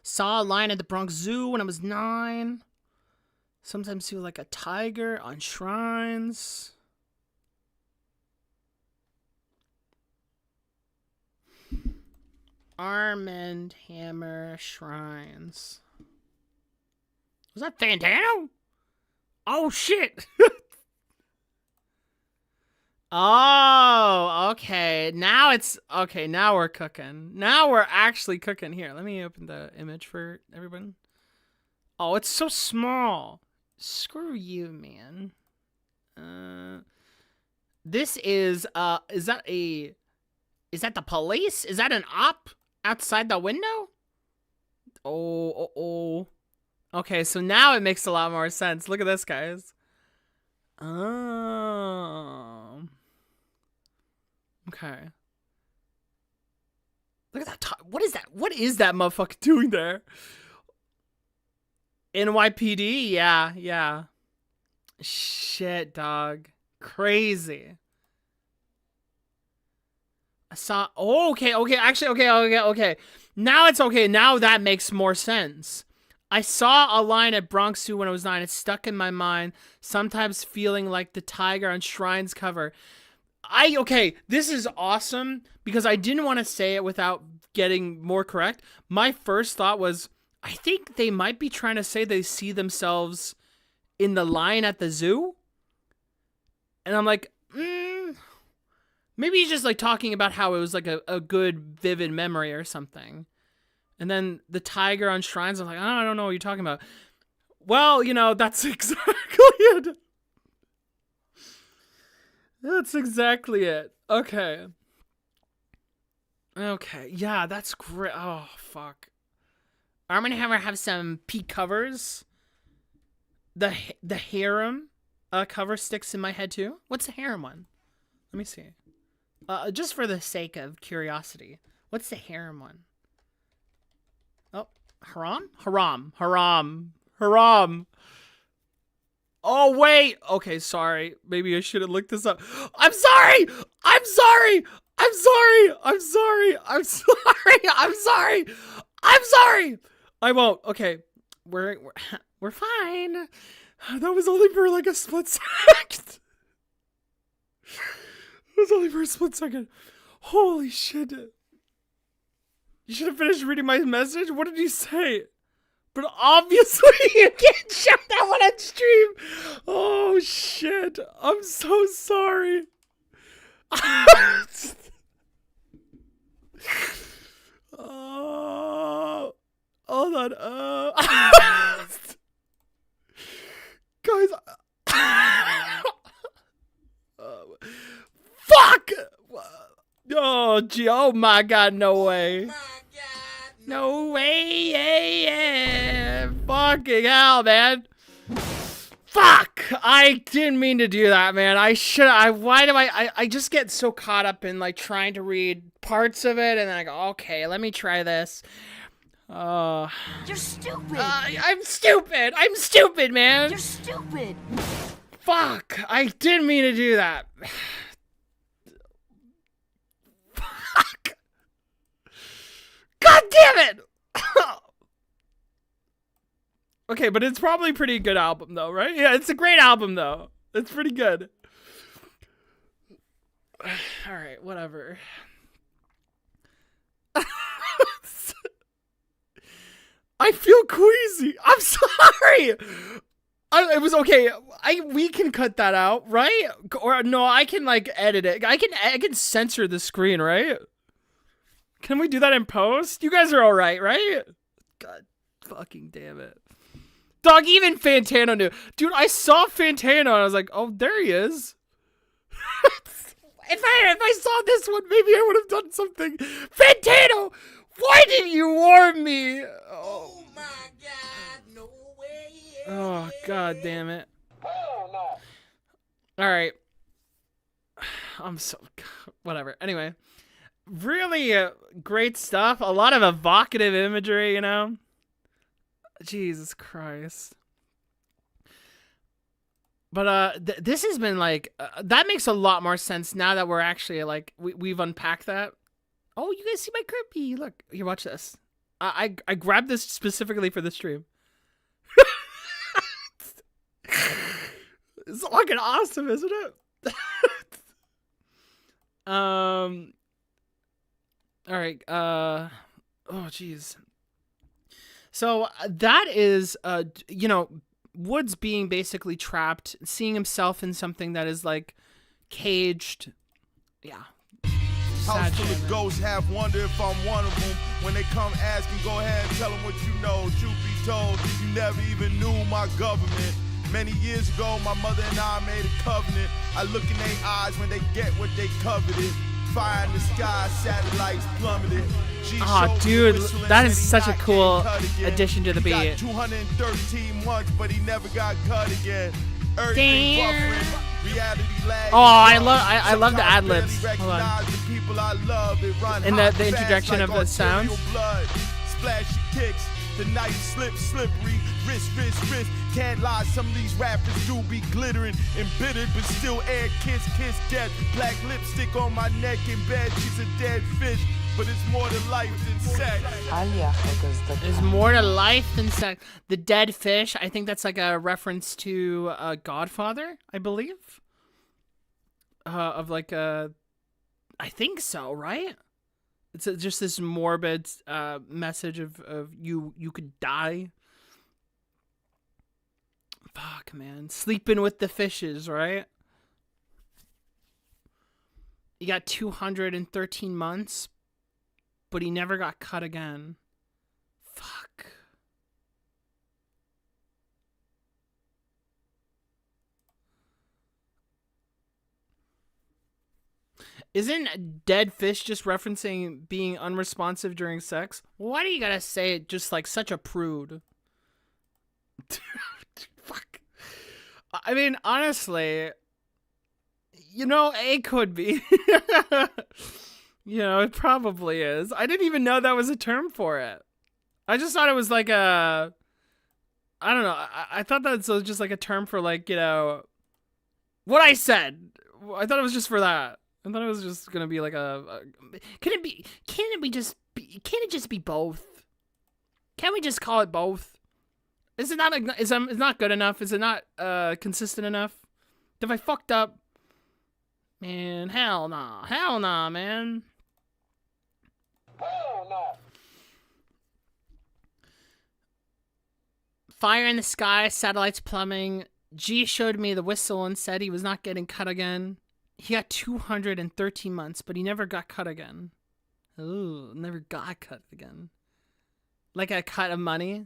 Saw a lion at the Bronx Zoo when I was 9. Sometimes feel like a tiger on shrines. Arm and Hammer shrines. Was that Fantano? Oh, shit. Oh, okay. Now it's... Okay, now we're cooking. Now we're actually cooking. Here, let me open the image for everyone. Oh, it's so small. Screw you, man. This is that the police? Is that an op outside the window? Oh. Okay, so now it makes a lot more sense. Look at this, guys. Oh. Okay. Look at that. What is that? What is that motherfucker doing there? NYPD? Yeah. Shit, dog. Crazy. I saw. Oh, okay. Actually, okay. Now it's okay. Now that makes more sense. I saw a line at Bronx Zoo when I was 9. It's stuck in my mind. Sometimes feeling like the tiger on Shrine's cover. Okay, this is awesome because I didn't want to say it without getting more correct. My first thought was, I think they might be trying to say they see themselves in the line at the zoo. And I'm like, maybe he's just like talking about how it was like a good, vivid memory or something. And then the tiger on Shrines, I'm like, I don't know what you're talking about. Well, you know, that's exactly it. That's exactly it. Okay. Yeah, that's great. Oh, fuck. I'm going to have some peak covers. The harem cover sticks in my head, too. What's the harem one? Let me see. Just for the sake of curiosity. What's the harem one? Oh, haram. Oh, wait. Okay, sorry. Maybe I should have looked this up. I'm sorry. I won't. Okay. We're fine. That was only for like a split second. Holy shit. You should have finished reading my message. What did you say? But obviously you can't show that one on stream. Oh shit. I'm so sorry. Oh, hold on. Guys. Fuck. Oh, gee. Oh my god. No way. No way. Yeah. Fucking hell, man. Fuck. I didn't mean to do that, man. I just get so caught up in like trying to read parts of it and then I go, okay, let me try this. You're stupid. I'm stupid, man. You're stupid. Fuck. I didn't mean to do that. Fuck. God damn it. Okay, but it's probably a pretty good album though, right? Yeah, it's a great album though. It's pretty good. All right, whatever. I feel queasy. I'm sorry. It was okay. We can cut that out, right? Or no, I can like edit it. I can censor the screen, right? Can we do that in post? You guys are all right? God fucking damn it. Dog, even Fantano knew. Dude, I saw Fantano and I was like, oh, there he is. If I saw this one, maybe I would have done something. Fantano, why didn't you warn me? Oh my god, no way. Oh, god damn it. Hell no. All right. I'm so... Whatever. Anyway. Really great stuff. A lot of evocative imagery, you know? Jesus Christ. But this has been like... that makes a lot more sense now that we're actually like... We've unpacked that. Oh, you guys see my crippy. Look. Here, watch this. I grabbed this specifically for the stream. It's fucking awesome, isn't it? All right. Oh, jeez. So that is, you know, Woods being basically trapped, seeing himself in something that is like caged. Yeah. House full of ghosts, have wonder if I'm one of them. When they come asking, go ahead and tell them what you know. Truth be told, you never even knew my government Many years ago, my mother and I made a covenant. I look in their eyes when they get what they coveted. Fire in the sky, satellites plummeted. Oh, dude, that is such a cool addition to the beat. Got 213 months, but he never got cut again. Damn. Oh, I love the ad libs. Hold on. And the introduction of the sounds. Splashy kicks, the knife slippery, wrist. Can't lie, some of these rappers do be glittering, embittered, but still air kiss death. Black lipstick on my neck in bed, she's a dead fish. But it's more to life than sex. There's more to life than sex. The dead fish, I think that's like a reference to Godfather, I believe. Of like a... I think so, right? It's just this morbid message of you could die. Fuck, man. Sleeping with the fishes, right? You got 213 months. But he never got cut again. Fuck. Isn't dead fish just referencing being unresponsive during sex? Why do you gotta say it just like such a prude? Fuck. I mean, honestly, you know, it could be. You know, it probably is. I didn't even know that was a term for it. I just thought it was like a... I don't know. I thought that was just like a term for like, you know... What I said. I thought it was just for that. I thought it was just going to be like a... Can it just be both? Can't we just call it both? Is it not... It's not good enough? Is it not consistent enough? Have I fucked up? Man, hell nah. Hell nah, man. Fire in the sky, satellites plumbing. G showed me the whistle and said he was not getting cut again. He got 213 months, but he never got cut again. Ooh, never got cut again. Like a cut of money.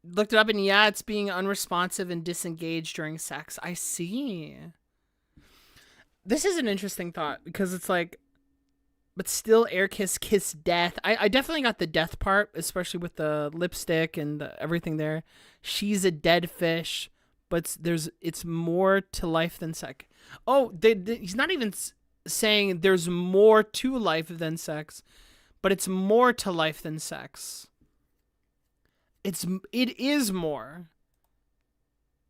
Looked it up and yeah, it's being unresponsive and disengaged during sex. I see. This is an interesting thought because it's like, but still air kiss death. I definitely got the death part, especially with the lipstick and everything there. She's a dead fish, but it's more to life than sex. Oh, he's not even saying there's more to life than sex, but it's more to life than sex. It is more.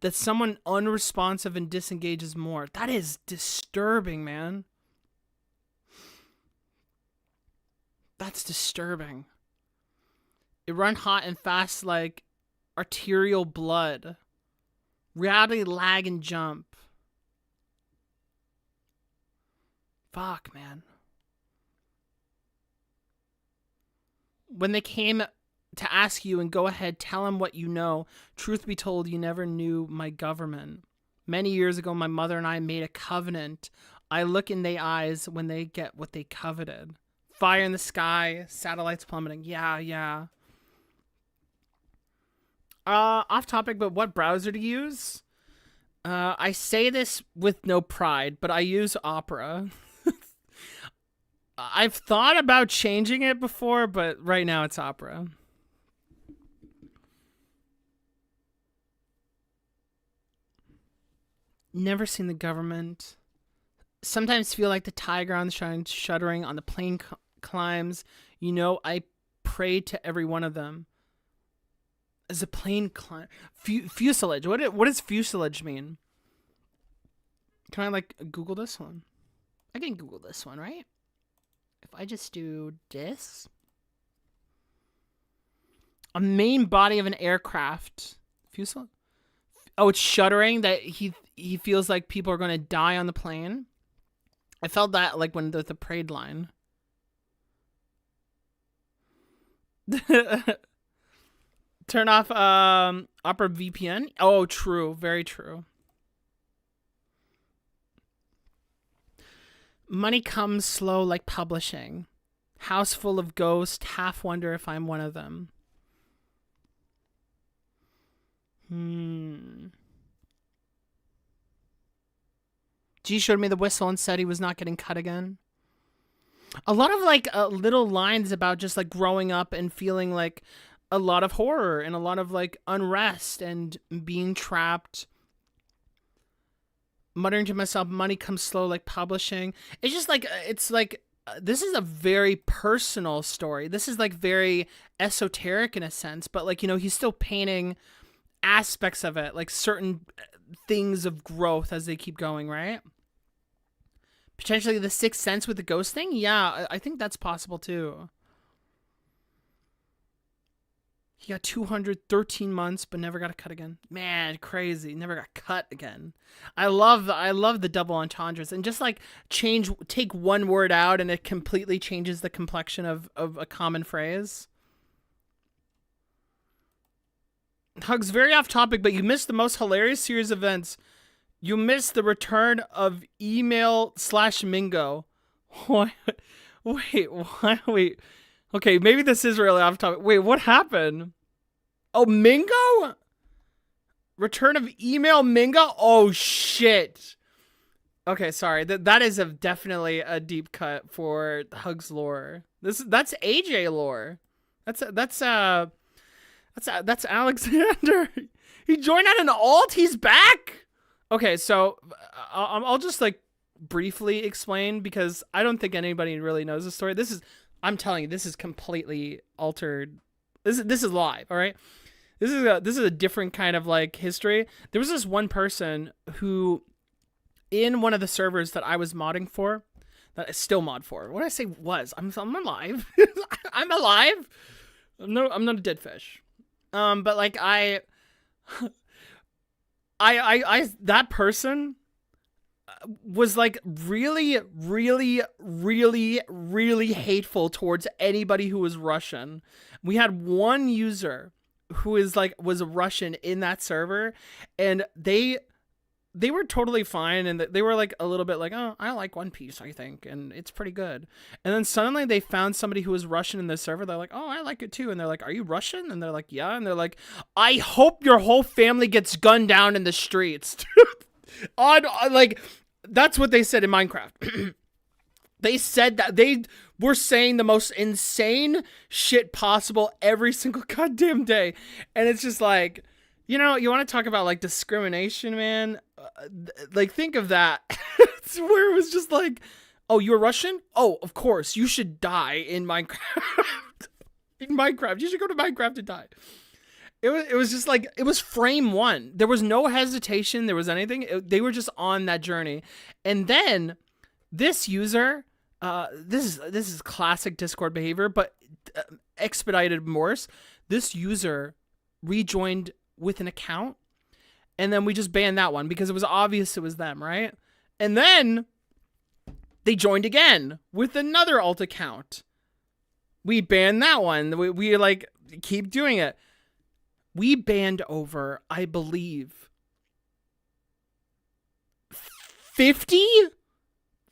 That someone unresponsive and disengages more. That is disturbing, man. That's disturbing. It run hot and fast like arterial blood. Reality lag and jump. Fuck, man. When they came to ask you and go ahead, tell him what you know. Truth be told, you never knew my government. Many years ago, my mother and I made a covenant. I look in their eyes when they get what they coveted. Fire in the sky, satellites plummeting. Yeah. Off topic, but what browser to use? I say this with no pride, but I use Opera. I've thought about changing it before, but right now it's Opera. Never seen the government. Sometimes feel like the tiger on the shine shuddering on the plane climbs. You know, I pray to every one of them. As a plane climb. Fuselage. What does fuselage mean? Can I like Google this one? I can Google this one, right? If I just do this. A main body of an aircraft. Fuselage? Oh, it's shuddering that he feels like people are going to die on the plane. I felt that like when the parade line. Turn off Opera VPN. Oh, true. Very true. Money comes slow like publishing. House full of ghosts. Half wonder if I'm one of them. G showed me the whistle and said he was not getting cut again. A lot of like little lines about just like growing up and feeling like a lot of horror and a lot of like unrest and being trapped. Muttering to myself, money comes slow like publishing. It's just like, it's like, this is a very personal story. This is like very esoteric in a sense, but like, you know, he's still painting aspects of it, like certain things of growth as they keep going, right? Potentially the Sixth Sense with the ghost thing. Yeah, I think that's possible too. He got 213 months, but never got a cut again. Man, crazy. Never got cut again. I love the double entendres and just like take one word out and it completely changes the complexion of a common phrase. Hugz, very off topic, but you missed the most hilarious series of events. You missed the return of email/Mingo. What? Wait, why? Wait. Okay, maybe this is really off topic. Wait, what happened? Oh, Mingo? Return of email Mingo? Oh, shit. Okay, sorry. That is definitely a deep cut for Hugz lore. That's AJ lore. That's Alexander. He joined on an alt. He's back. Okay, so I'll just like briefly explain because I don't think anybody really knows the story. I'm telling you, this is completely altered. This is live, all right? This is a different kind of like history. There was this one person who, in one of the servers that I was modding for, that I still mod for. What did I say was? I'm alive. I'm alive. I'm not a dead fish. But like I that person was like really, really, really, really hateful towards anybody who was Russian. We had one user who was a Russian in that server, and they were totally fine, and they were like a little bit like, oh, I like One Piece, I think, and it's pretty good. And then suddenly they found somebody who was Russian in the server. They're like, oh, I like it too. And they're like, are you Russian? And they're like, yeah. And they're like, I hope your whole family gets gunned down in the streets. Like, that's what they said in Minecraft. They said that they were saying the most insane shit possible every single goddamn day. And it's just like, you know, you want to talk about like discrimination, man? Like, think of that. It's where it was just like, oh, you're Russian? Oh, of course. You should die in Minecraft. In Minecraft. You should go to Minecraft and die. It was just like, it was frame one. There was no hesitation. There was anything. They were just on that journey. And then this user, this is classic Discord behavior, but expedited Morse. This user rejoined with an account, and then we just banned that one because it was obvious it was them, right? And then they joined again with another alt account. We banned that one. We like keep doing it. We banned over, I believe, 50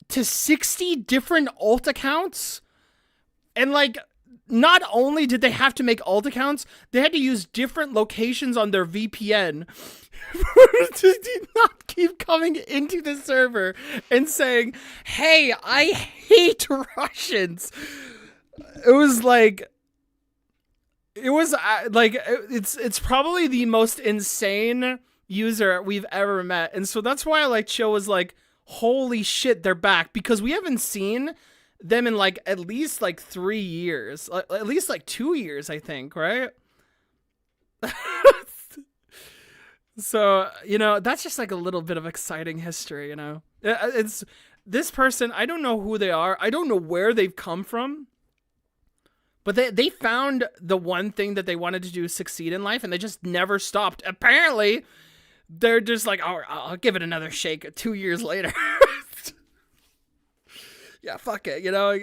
to 60 different alt accounts. And like, not only did they have to make alt accounts, they had to use different locations on their VPN to not keep coming into the server and saying, hey, I hate Russians. It was like, it's probably the most insane user we've ever met. And so that's why like Chill was like, holy shit, they're back, because we haven't seen them in like at least like 3 years, at least like 2 years, I think, right? So, you know, that's just like a little bit of exciting history, you know? It's this person, I don't know who they are. I don't know where they've come from, but they found the one thing that they wanted to do succeed in life, and they just never stopped. Apparently, they're just like, oh, I'll give it another shake 2 years later. Yeah, fuck it. You know,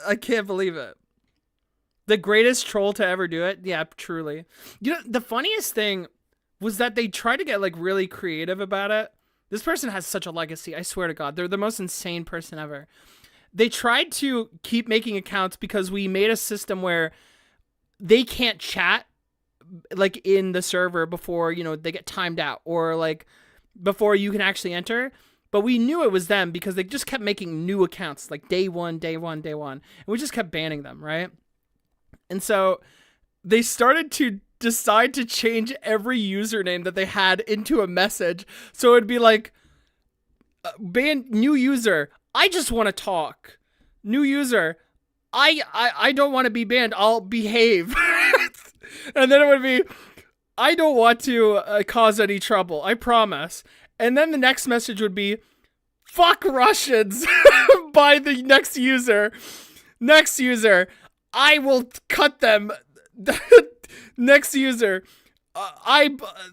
I can't believe it. The greatest troll to ever do it. Yeah, truly. You know, the funniest thing was that they tried to get like really creative about it. This person has such a legacy. I swear to God, they're the most insane person ever. They tried to keep making accounts because we made a system where they can't chat like in the server before, you know, they get timed out, or like before you can actually enter. But we knew it was them because they just kept making new accounts, like day one, and we just kept banning them, right? And so they started to decide to change every username that they had into a message. So it'd be like, ban new user, I just want to talk. New user, I don't want to be banned, I'll behave. And then it would be, I don't want to cause any trouble, I promise. And then the next message would be, fuck Russians, by the next user. Next user, I will cut them. Next user,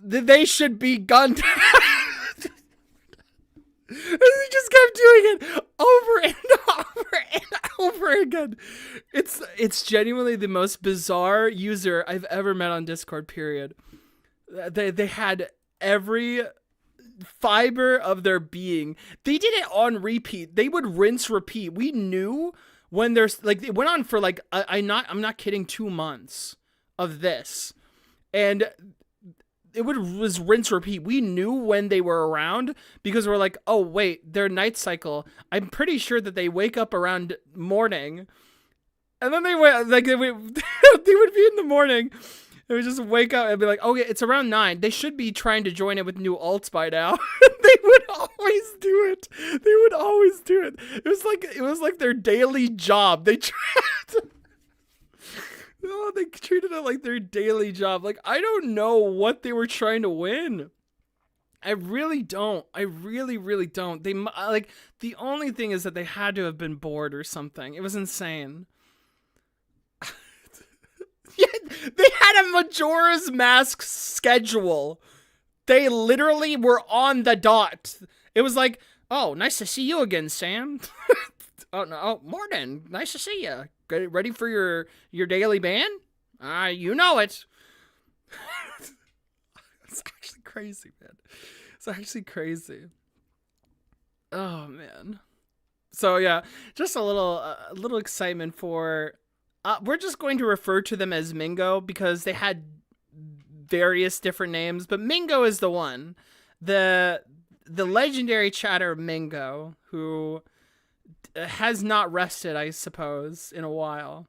they should be gunned. And he just kept doing it over and over and over again. It's genuinely the most bizarre user I've ever met on Discord, period. They had every fiber of their being. They did it on repeat. They would rinse repeat. We knew when there's like, it went on for like I'm not kidding, 2 months of this, and it was rinse repeat. We knew when they were around because we're like, oh wait, their night cycle, I'm pretty sure that they wake up around morning, and then they would be in the morning. They would just wake up and be like, okay, it's around 9. They should be trying to join it with new alts by now. They would always do it. It was like their daily job. They treated it like their daily job. Like, I don't know what they were trying to win. I really don't. I really don't. They like, the only thing is that they had to have been bored or something. It was insane. Yeah, they had a Majora's Mask schedule. They literally were on the dot. It was like, oh, nice to see you again, Sam. Oh no, oh, morning. Nice to see you. Ready for your daily ban? You know it. It's actually crazy, man. It's actually crazy. Oh man. So yeah, just a little excitement for. We're just going to refer to them as Mingo because they had various different names, but Mingo is the one. The legendary chatter Mingo, who has not rested, I suppose, in a while.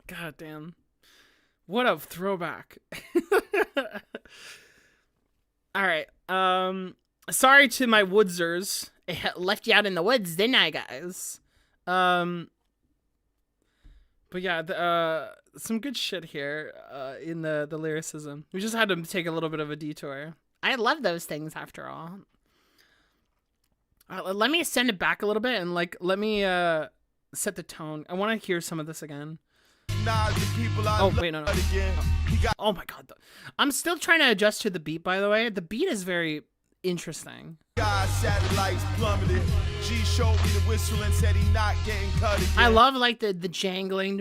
God damn. What a throwback. All right. Sorry to my woodsers. I left you out in the woods, didn't I, guys? But yeah, some good shit here in the lyricism. We just had to take a little bit of a detour. I love those things after all. Let me send it back a little bit and like let me set the tone. I want to hear some of this again. Oh wait, no. Oh my god, I'm still trying to adjust to the beat. By the way, the beat is very interesting. Satellites plummeted. G showed me the whistle and said he not getting cut again. I love like the jangling,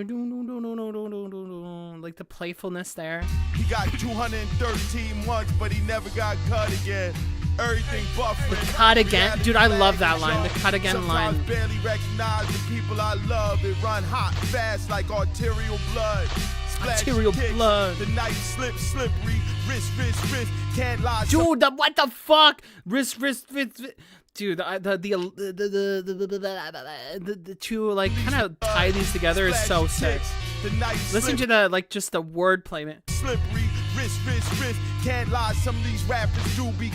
like the playfulness there. He got 213 months, but he never got cut again. Everything buffering. The cut again, dude. I love that line. The cut again line. Sometimes barely recognize the people I love. It run hot, fast like arterial blood. Arterial blood. The night slippery. Wrist. Can't lie. Dude, what the fuck? Wrist. Dude, the two like kind of tie these together is so sick. Listen to the like just the wordplay, man. Slippery. Wrist. Can't lie. Some of these rappers do be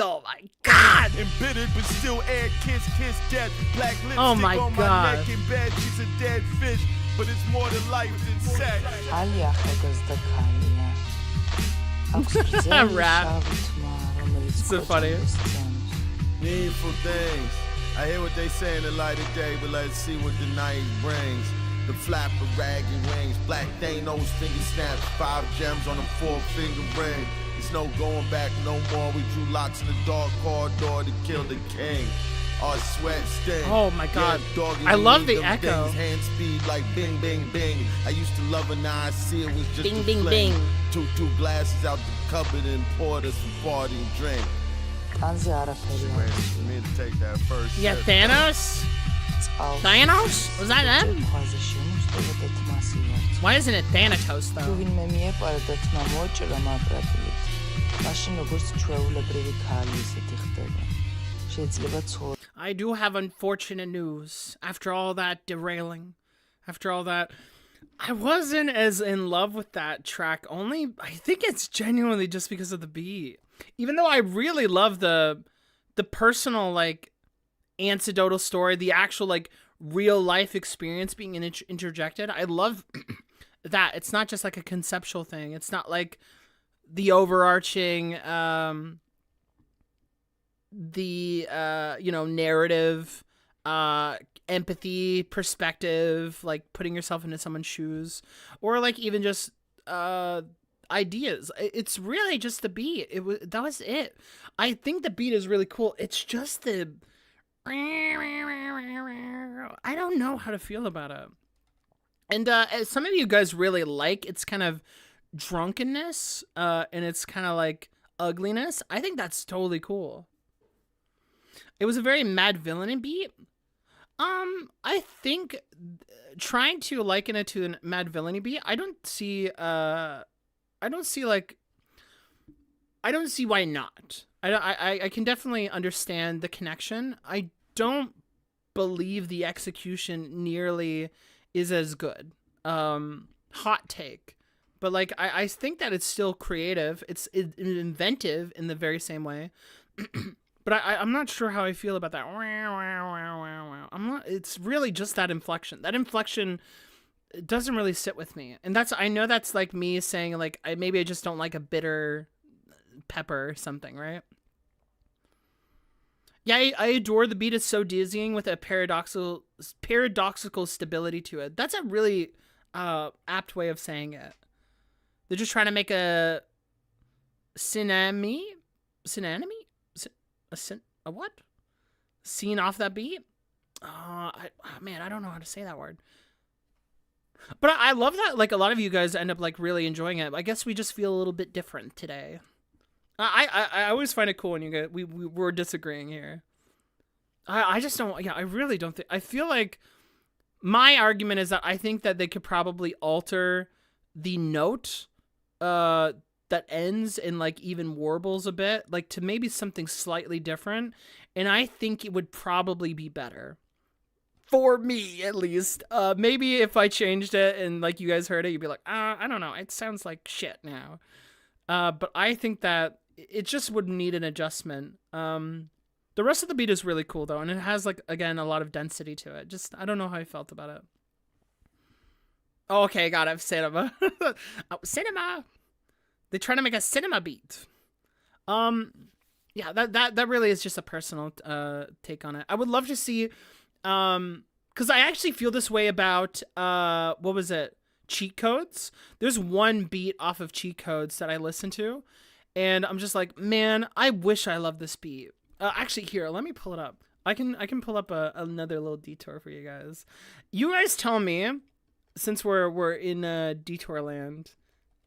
oh my god. Embittered but still air kiss death. Black lipstick on my neck in bed. She's a dead fish. But it's more to life than sex. Rap. It's so funny. Needful things. I hear what they say in the light of day, but let's see what the night brings. The flap of ragged wings, black Thanos finger snaps, 5 gems on a 4-finger ring. There's no going back no more. We drew lots in the dark corridor to kill the king. Our sweat sting. Oh my god. Yeah, I love the echo. Things, hand speed like bing, bing, bing. I used to love it, now I see it was just bing, a bing, fling. bing. Two glasses out the cupboard and poured us some party and drink. For me to take that first yeah, sip. Thanos? Thanos? Was that them? Why isn't it Thanatos though? I do have unfortunate news. After all that derailing, after all that, I wasn't as in love with that track. Only, I think it's genuinely just because of the beat. Even though I really love the personal, like, anecdotal story, the actual, like, real life experience being interjected. I love that. It's not just like a conceptual thing. It's not like the overarching, narrative, empathy, perspective, like putting yourself into someone's shoes, or like even just ideas. It's really just the beat. That was it. I think the beat is really cool. It's just the I don't know how to feel about it. And as some of you guys really like its kind of drunkenness, and it's kind of like ugliness. I think that's totally cool. It was a very Mad Villainy beat. I think trying to liken it to a Mad Villainy beat, I don't see why not. I can definitely understand the connection. I don't believe the execution nearly is as good. Hot take. But like I think that it's still creative. It's inventive in the very same way. But I'm not sure how I feel about that. It's really just that inflection. That inflection doesn't really sit with me. And I know that's like me saying like maybe I just don't like a bitter pepper or something, right? Yeah, I adore the beat. It's so dizzying with a paradoxical stability to it. That's a really apt way of saying it. They're just trying to make a synonymy? A what? Scene off that beat? Man, I don't know how to say that word. But I love that, like, a lot of you guys end up, like, really enjoying it. I guess we just feel a little bit different today. I always find it cool when you guys, we're disagreeing here. I just don't, I really don't think, I feel like my argument is that I think that they could probably alter the note, that ends in like even warbles a bit, like to maybe something slightly different, and I think it would probably be better for me, at least. Maybe if I changed it and like you guys heard it, you'd be like, I don't know, it sounds like shit now. But I think that it just would need an adjustment. The rest of the beat is really cool though, and it has like, again, a lot of density to it. Just I don't know how I felt about it. Oh, okay, got it. Cinema. Cinema. They try to make a cinema beat. Yeah, that really is just a personal take on it. I would love to see, because I actually feel this way about what was it? Cheat Codes. There's one beat off of Cheat Codes that I listen to, and I'm just like, man, I wish I loved this beat. Actually, here, let me pull it up. I can pull up another little detour for you guys. You guys tell me, since we're in detour land.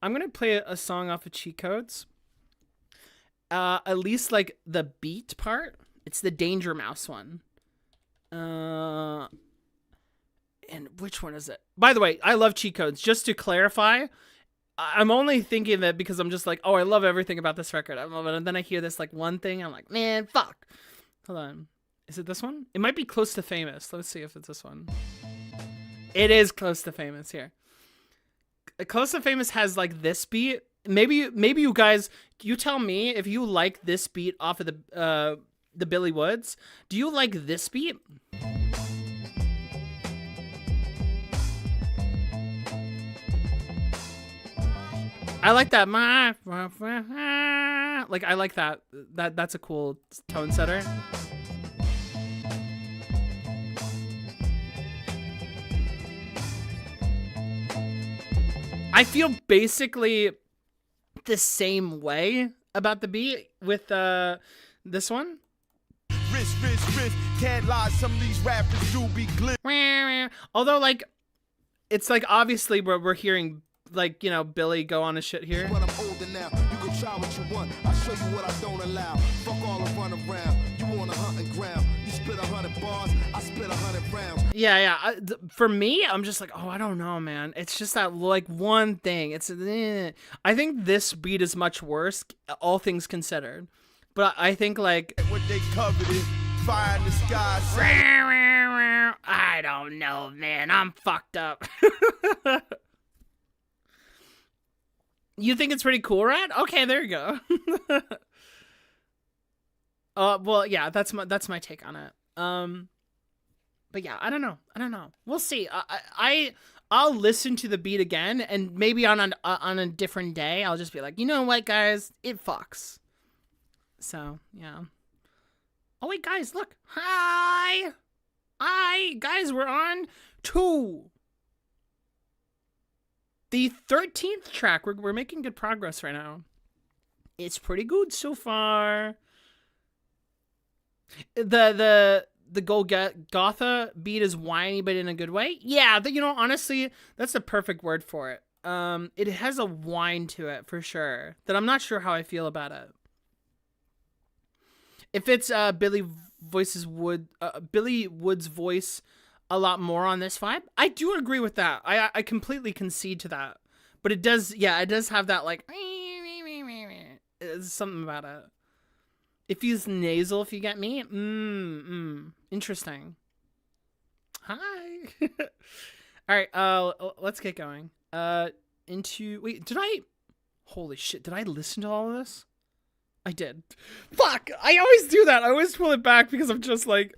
I'm going to play a song off of Cheat Codes. At least, like, the beat part. It's the Danger Mouse one. And which one is it? By the way, I love Cheat Codes. Just to clarify, I'm only thinking of it because I'm just like, oh, I love everything about this record. I love it. And then I hear this, like, one thing. I'm like, man, fuck. Hold on. Is it this one? It might be Close to Famous. Let's see if it's this one. It is Close to Famous here. Close to Famous has like this beat. Maybe you guys, you tell me if you like this beat off of the Billy Woods. Do you like this beat? I like that. Like I like that. That's a cool tone setter. I feel basically the same way about the beat with this one. Can't lie, some of these rappers do be although, like, it's like obviously we're hearing, like, you know, Billy go on his shit here. try what you want, I'll show you what I don't allow. Fuck all the run around, you on a hunting ground. You spit 100 bars, I spit 100 rounds. Yeah. For me, I'm just like, oh, I don't know, man. It's just that like one thing. It's I think this beat is much worse, all things considered. But I think like what they covered it, fire in the sky. I don't know, man. I'm fucked up. You think it's pretty cool, Rat? Okay, there you go. Well, yeah, that's my take on it. But yeah, I don't know. We'll see. I'll listen to the beat again, and maybe on a different day, I'll just be like, you know what, guys, it fucks. So yeah. Oh wait, guys, look. Hi, guys, we're on to the 13th track. We're making good progress right now. It's pretty good so far. The Golgotha beat is whiny, but in a good way. Yeah, honestly, that's the perfect word for it. It has a whine to it for sure that I'm not sure how I feel about it. If it's Billy Wood's voice a lot more on this vibe, I do agree with that. I completely concede to that. But it does have that like something about it. It feels nasal, if you get me. Interesting. Hi. All right, let's get going. Holy shit, did I listen to all of this? I did. Fuck! I always do that. I always pull it back because I'm just like...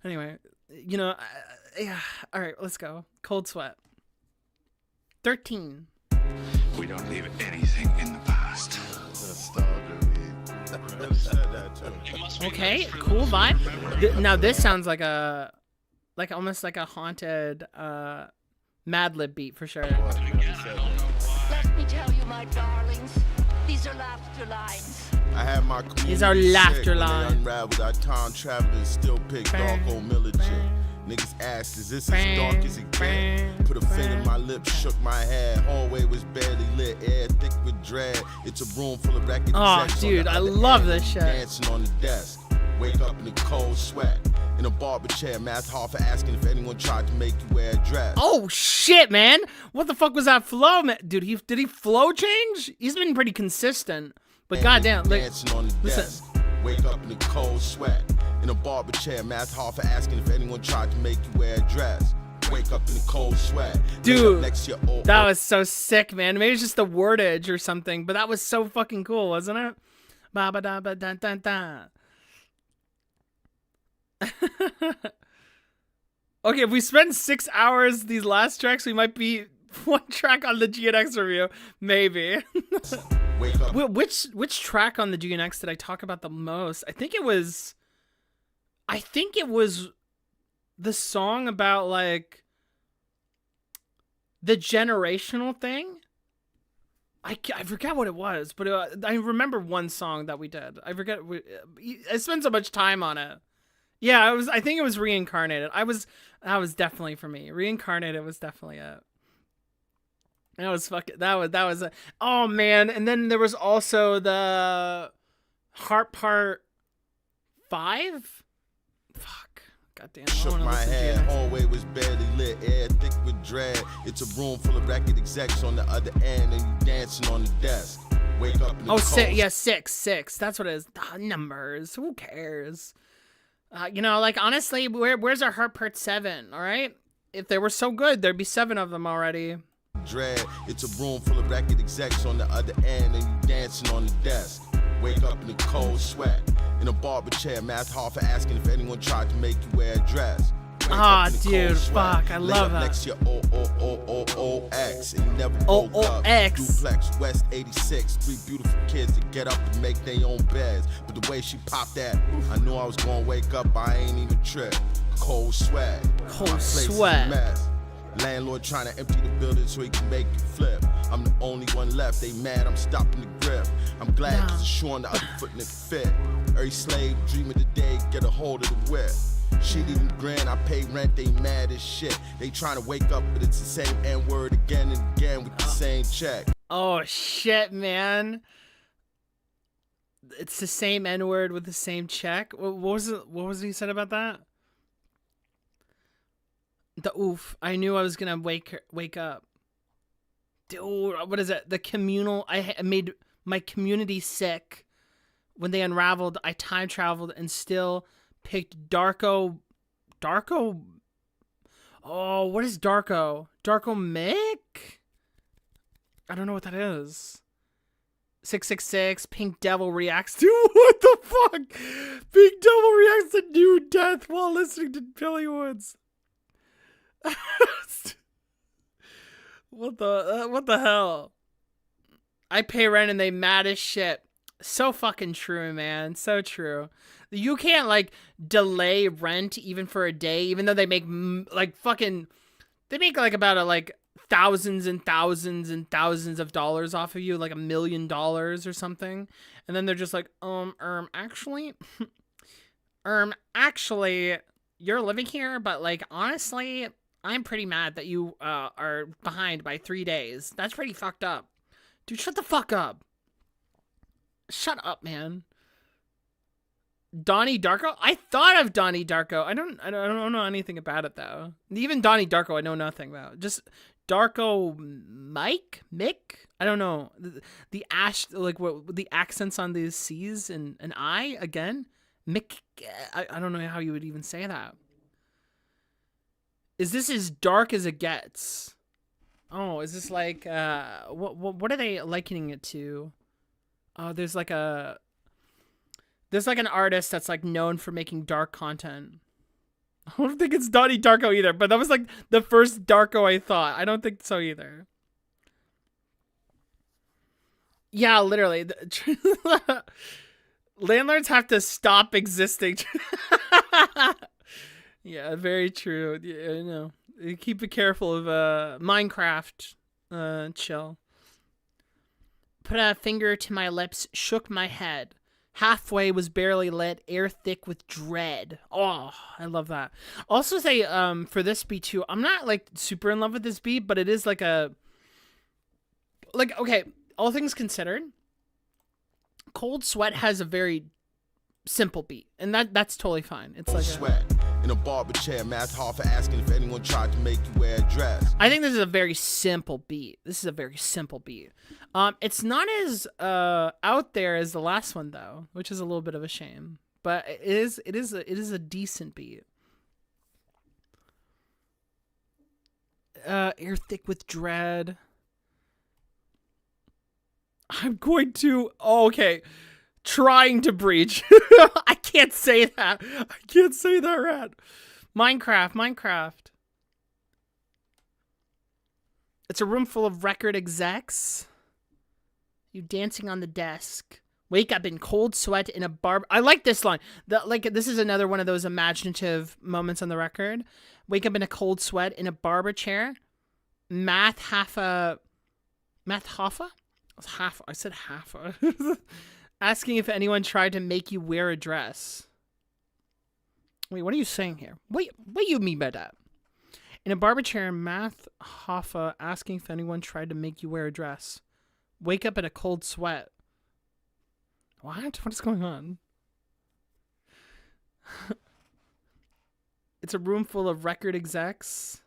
Anyway, yeah. All right, let's go. Cold Sweat. 13. We don't leave anything in the past. Okay, cool vibe. Now this sounds like almost like a haunted Madlib beat for sure. Let me tell you, my darlings, these are laughter lines. I had my These are laughter lines. Unraveled our time travelers, still pick dark old Miller chick. Niggas asked, is this as dark as it get? Put a finger in my lips, shook my head. Hallway was barely lit, air thick with dread. It's a room full of records. Oh, dude, I love this shit. Dancing on the desk, wake up in a cold sweat. In a barber chair, Math Hoffa asking if anyone tried to make you wear a dress. Oh shit, man! What the fuck was that flow, man? Dude, did he flow change? He's been pretty consistent, but goddamn, like, listen. Wake up in a cold sweat. In a barber chair, Math Hoffa asking if anyone tried to make you wear a dress. Wake up in a cold sweat. Dude, that was so sick, man. Maybe it's just the wordage or something, but that was so fucking cool, wasn't it? Ba ba da ba da da da. Okay, if we spend 6 hours these last tracks, we might be one track on the GNX review, maybe. Which track on the GNX did I talk about the most? I think it was the song about like the generational thing. I forget what it was, but I remember one song that we did. I forget. I spent so much time on it. Yeah, I think it was Reincarnated. That was definitely for me. Reincarnated was definitely it. That was oh man. And then there was also the Heart Part 5. Fuck. Goddamn. Shook my head, hallway was barely lit, air thick with dread. It's a room full of record execs on the other end, and you dancing on the desk. Wake up in the six. That's what it is. Numbers. Who cares? Like honestly, where's our Heart Part 7? All right. If they were so good, there'd be 7 of them already. Dread. It's a room full of record execs on the other end, and you dancing on the desk. Wake up in a cold sweat. In a barber chair, Math Hoffa asking if anyone tried to make you wear a dress. Ah, dude, fuck, I love that. Next to your OOOOOX, and you never woke up. Duplex, West 86, 3 beautiful kids that get up and make their own beds. But the way she popped that, I knew I was gonna wake up, I ain't even trip. Cold sweat. Cold sweat. Landlord trying to empty the building so he can make it flip. I'm the only one left, they mad, I'm stopping the grip. I'm glad cause the shoe on the other foot and it fit. Every slave dream of the day, get a hold of the whip. Shit even grand, I pay rent, they mad as shit. They trying to wake up, but it's the same N-word again and again with the same check. Oh shit, man. It's the same N-word with the same check. What was it? What was it he said about that? The oof. I knew I was gonna wake up. Dude, what is it? The communal. I made my community sick. When they unraveled, I time traveled and still picked Darko. Darko. Oh, what is Darko? Darko Mick? I don't know what that is. 666, Pink Devil reacts to what the fuck? Pink Devil reacts to New Death while listening to Billy Woods. What the hell? I pay rent and they mad as shit. So fucking true, man. So true. You can't like delay rent even for a day, even though they make like fucking, they make like about a like thousands and thousands and thousands of dollars off of you, like $1 million or something. And then they're just like, actually, you're living here, but like, honestly, I'm pretty mad that you are behind by 3 days. That's pretty fucked up. Dude, shut the fuck up. Shut up, man. Donnie Darko? I thought of Donnie Darko. I don't know anything about it though. Even Donnie Darko, I know nothing about. Just Darko Mick? I don't know. The like what the accents on these C's and an I again. Mick. I don't know how you would even say that. Is this as dark as it gets? Oh, is this like what are they likening it to? Oh, there's like an artist that's like known for making dark content. I don't think it's Donnie Darko either, but that was like the first Darko I thought. I don't think so either. Yeah, literally. Landlords have to stop existing. Yeah, very true. Yeah, I know. Keep it careful of Minecraft. Chill. Put a finger to my lips, shook my head. Halfway was barely lit, air thick with dread. Oh, I love that. Also say, for this beat too, I'm not like super in love with this beat, but it is like okay, all things considered, Cold Sweat has a very simple beat, and that's totally fine. It's like sweat in a barber chair, Math Hoffa asking if anyone tried to make you wear a dress. I think this is a very simple beat. It's not as out there as the last one though, which is a little bit of a shame. But it is a decent beat. Air thick with dread. I'm going to trying to breach. I can't say that. Rat. Minecraft. It's a room full of record execs. You dancing on the desk. Wake up in cold sweat in a bar. I like this line. This is another one of those imaginative moments on the record. Wake up in a cold sweat in a barber chair. Math Hoffa. I said Hoffa. Asking if anyone tried to make you wear a dress. Wait, what are you saying here? What you mean by that? In a barber chair, Math Hoffa asking if anyone tried to make you wear a dress. Wake up in a cold sweat. What? What is going on? It's a room full of record execs.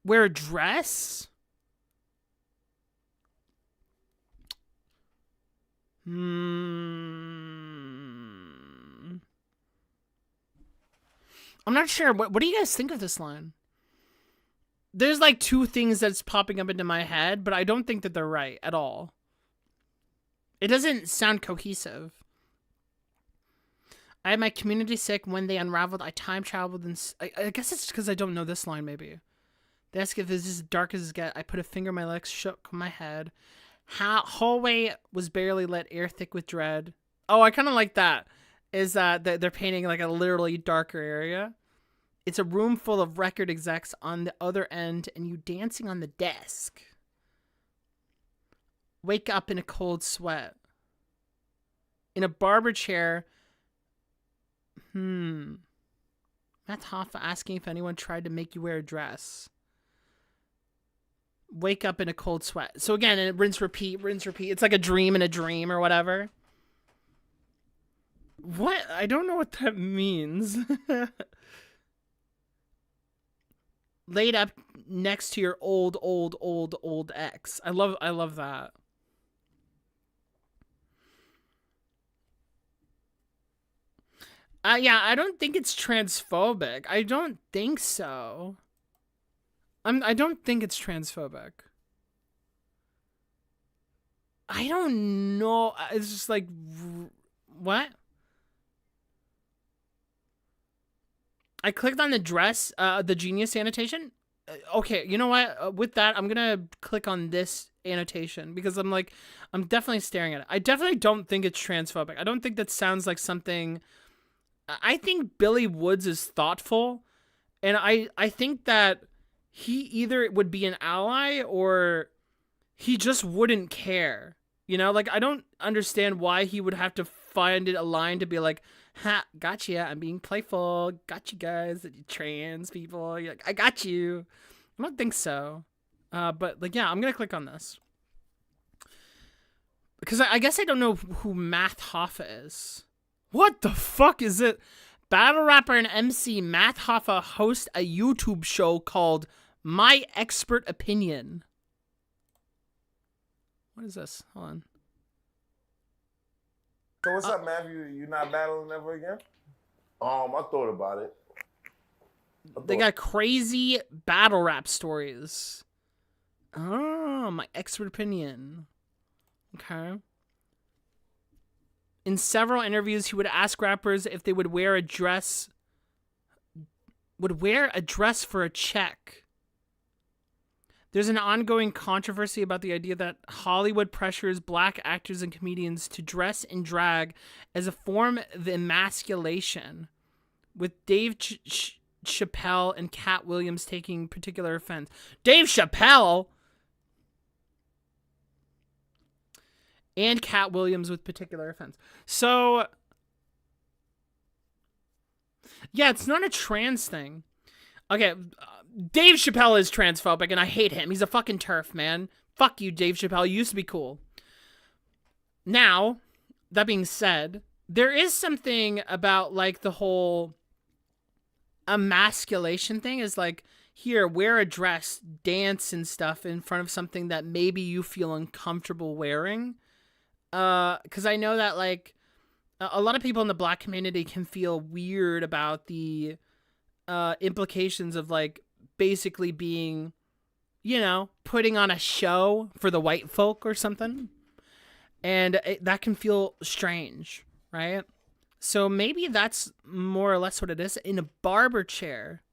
Wear a dress? I'm not sure. What do you guys think of this line? There's like two things that's popping up into my head, but I don't think that they're right at all. It doesn't sound cohesive. I had my community sick when they unraveled. I time traveled and I guess it's because I don't know this line maybe. They ask if it's as dark as it gets. I put a finger in my legs, shook my head. Hallway was barely lit, air thick with dread. Oh, I kind of like that. Is that they're painting like a literally darker area. It's a room full of record execs on the other end and you dancing on the desk. Wake up in a cold sweat. In a barber chair. Matt Hoffa asking if anyone tried to make you wear a dress. Wake up in a cold sweat. So again, rinse, repeat. It's like a dream in a dream or whatever. What? I don't know what that means. Laid up next to your old ex. I love that. Yeah, I don't think it's transphobic. I don't think so. I don't think it's transphobic. I don't know. It's just like, what? I clicked on the dress, the Genius annotation. Okay, you know what? With that, I'm gonna click on this annotation because I'm definitely staring at it. I definitely don't think it's transphobic. I don't think that sounds like something. I think Billy Woods is thoughtful, and I think that he either would be an ally or he just wouldn't care. You know, like I don't understand why he would have to find it a line to be like, ha, gotcha, I'm being playful. Got you guys, trans people. You're like, I got you. I don't think so. But like, yeah, I'm going to click on this. Because I guess I don't know who Math Hoffa is. What the fuck is it? Battle rapper and MC Math Hoffa hosts a YouTube show called My Expert Opinion. What is this? Hold on. So what's up, Matthew? You not battling ever again? I thought about it. They got crazy battle rap stories. Oh, My Expert Opinion. Okay. In several interviews, he would ask rappers if they would wear a dress. Would wear a dress for a check. There's an ongoing controversy about the idea that Hollywood pressures black actors and comedians to dress in drag as a form of emasculation, with Dave Chappelle and Cat Williams taking particular offense. Dave Chappelle and Cat Williams with particular offense. So, yeah, it's not a trans thing. Okay, Dave Chappelle is transphobic, and I hate him. He's a fucking turf, man. Fuck you, Dave Chappelle. You used to be cool. Now, that being said, there is something about, like, the whole emasculation thing is, like, here, wear a dress, dance and stuff in front of something that maybe you feel uncomfortable wearing. Because I know that, like, a lot of people in the black community can feel weird about the implications of, like, basically being, you know, putting on a show for the white folk or something. And that can feel strange, right? So maybe that's more or less what it is. In a barber chair,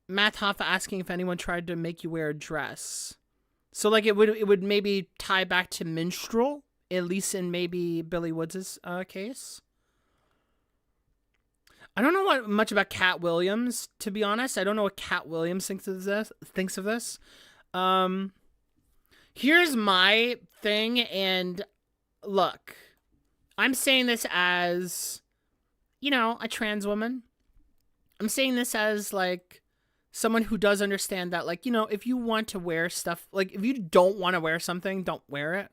Matt Hoffa asking if anyone tried to make you wear a dress. So, like, it would maybe tie back to minstrel, at least in maybe Billy Woods' case. I don't know much about Cat Williams, to be honest. I don't know what Cat Williams thinks of this. Here's my thing, and look, I'm saying this as, you know, a trans woman. I'm saying this as, like, someone who does understand that, like, you know, if you want to wear stuff, like, if you don't want to wear something, don't wear it.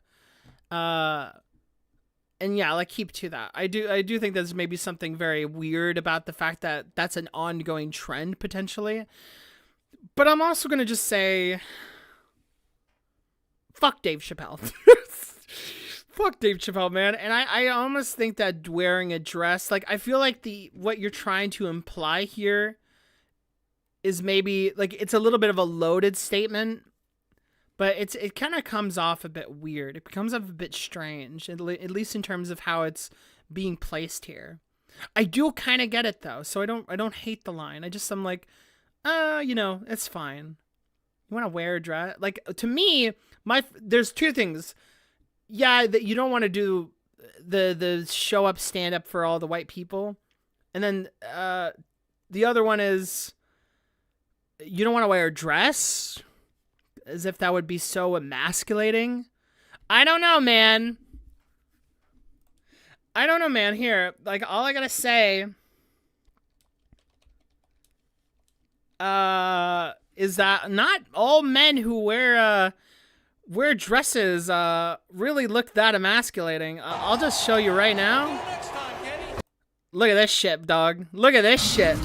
And yeah, like, keep to that. I do think there's maybe something very weird about the fact that that's an ongoing trend, potentially. But I'm also going to just say, fuck Dave Chappelle. Fuck Dave Chappelle, man. And I almost think that wearing a dress, like, I feel like what you're trying to imply here is maybe, like, it's a little bit of a loaded statement. But it kind of comes off a bit weird. It comes off a bit strange, at least in terms of how it's being placed here. I do kind of get it though, so I don't hate the line. I'm like, you know, it's fine. You want to wear a dress? Like, to me, there's two things. Yeah, that you don't want to do the show up, stand up for all the white people, and then the other one is you don't want to wear a dress. As if that would be so emasculating. I don't know, man. Here, like, all I gotta say is that not all men who wear wear dresses really look that emasculating. I'll just show you right now. Look at this shit, dog. Look at this shit.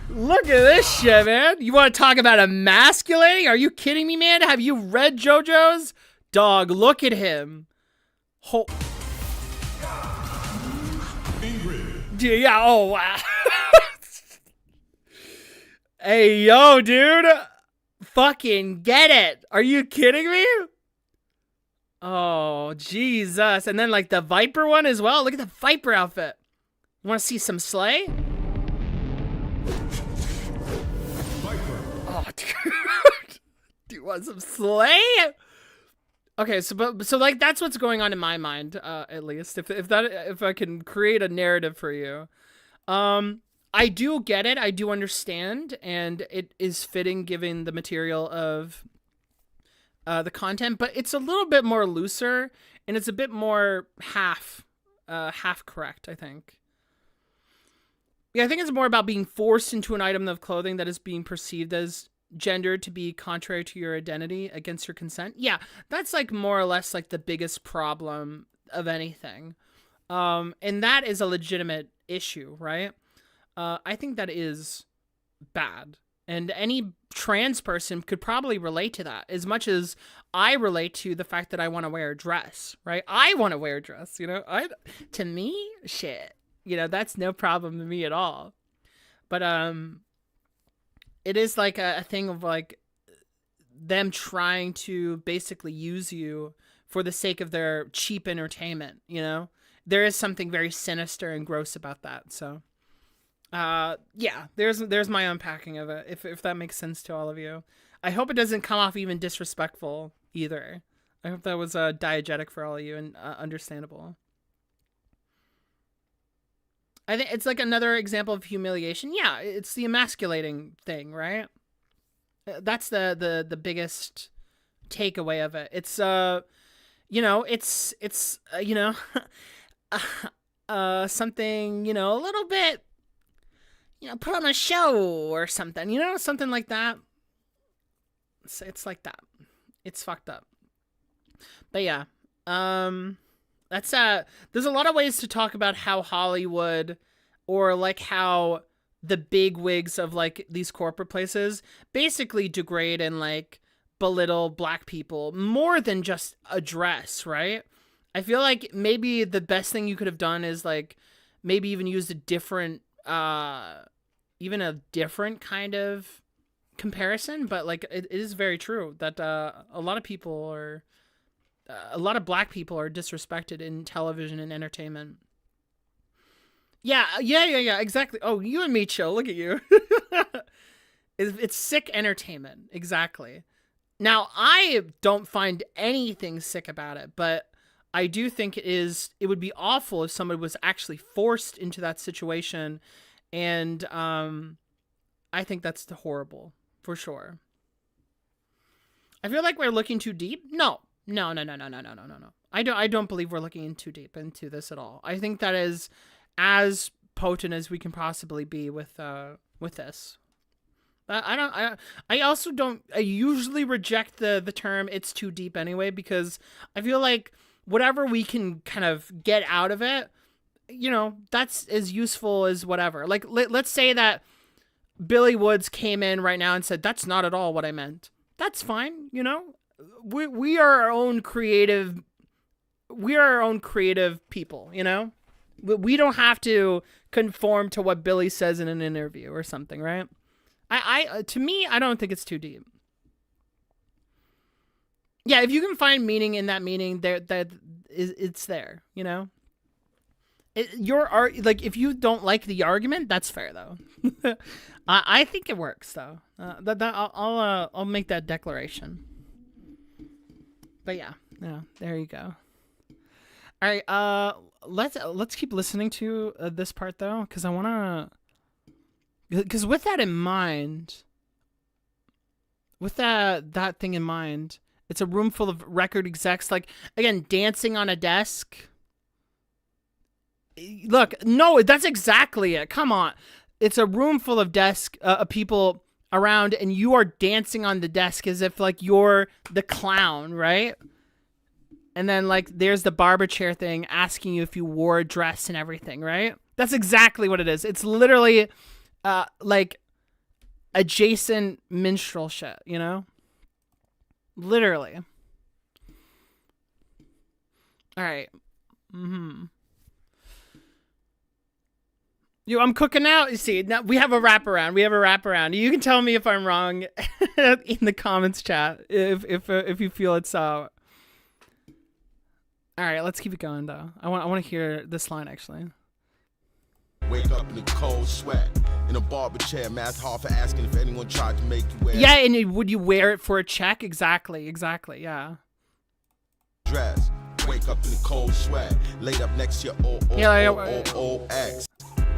Look at this shit, man. You want to talk about emasculating? Are you kidding me, man? Have you read JoJo's? Dog, look at him. Yeah, oh, wow. Hey, yo, dude. Fucking get it. Are you kidding me? Oh, Jesus. And then, like, the Viper one as well. Look at the Viper outfit. You want to see some slay? Oh, dude. Do you want some slay? Okay, so like that's what's going on in my mind, at least. If I can create a narrative for you, I do get it. I do understand, and it is fitting given the material of the content. But it's a little bit more looser, and it's a bit more half correct, I think. Yeah, I think it's more about being forced into an item of clothing that is being perceived as gendered to be contrary to your identity against your consent. Yeah, that's like more or less like the biggest problem of anything. And that is a legitimate issue, right? I think that is bad. And any trans person could probably relate to that as much as I relate to the fact that I want to wear a dress, right? I want to wear a dress, you know? To me, shit. You know, that's no problem to me at all. But it is like a thing of like them trying to basically use you for the sake of their cheap entertainment, you know? There is something very sinister and gross about that. So yeah, there's my unpacking of it, if that makes sense to all of you. I hope it doesn't come off even disrespectful either. I hope that was diegetic for all of you and understandable. I think it's like another example of humiliation. Yeah, it's the emasculating thing, right? That's the biggest takeaway of it. It's you know, it's you know, something, you know, a little bit, you know, put on a show or something, you know, something like that. It's like that. It's fucked up. But yeah, that's there's a lot of ways to talk about how Hollywood, or like how the big wigs of like these corporate places basically degrade and like belittle black people more than just a dress, right? I feel like maybe the best thing you could have done is like maybe even used a different even a different kind of comparison, but like it is very true that a lot of people are a lot of black people are disrespected in television and entertainment. Yeah, exactly. Oh, you and me, chill. Look at you. It's sick entertainment. Exactly. Now, I don't find anything sick about it, but I do think it would be awful if somebody was actually forced into that situation, and I think that's horrible, for sure. I feel like we're looking too deep. No. I don't believe we're looking in too deep into this at all. I think that is as potent as we can possibly be with this. I usually reject the term "it's too deep" anyway, because I feel like whatever we can kind of get out of it, you know, that's as useful as whatever. Like let's say that Billy Woods came in right now and said, "That's not at all what I meant." That's fine, you know. We are our own creative. We are our own creative people, you know. We don't have to conform to what Billy says in an interview or something, right? To me, I don't think it's too deep. Yeah, if you can find meaning in that meaning, it's there, you know. Like if you don't like the argument, that's fair though. I think it works though. I'll make that declaration. But yeah, there you go. All right, let's keep listening to this part though, because I wanna. Because with that in mind, with that thing in mind, it's a room full of record execs, like, again, dancing on a desk. Look, no, that's exactly it. Come on. It's a room full of people around and you are dancing on the desk as if like you're the clown, right? And then like there's the barber chair thing asking you if you wore a dress and everything, right? That's exactly what it is. It's literally like adjacent minstrel shit, you know? Literally. All right. Yo, I'm cooking out. You see, now we have a wraparound. You can tell me if I'm wrong in the comments chat if you feel it's All right, let's keep it going though. I want to hear this line actually. Wake up in a cold sweat in a barber chair, math hard for asking if anyone tried to make you wear. Yeah, and would you wear it for a check? Exactly. Yeah. Dress. Wake up in a cold sweat, laid up next to your ex.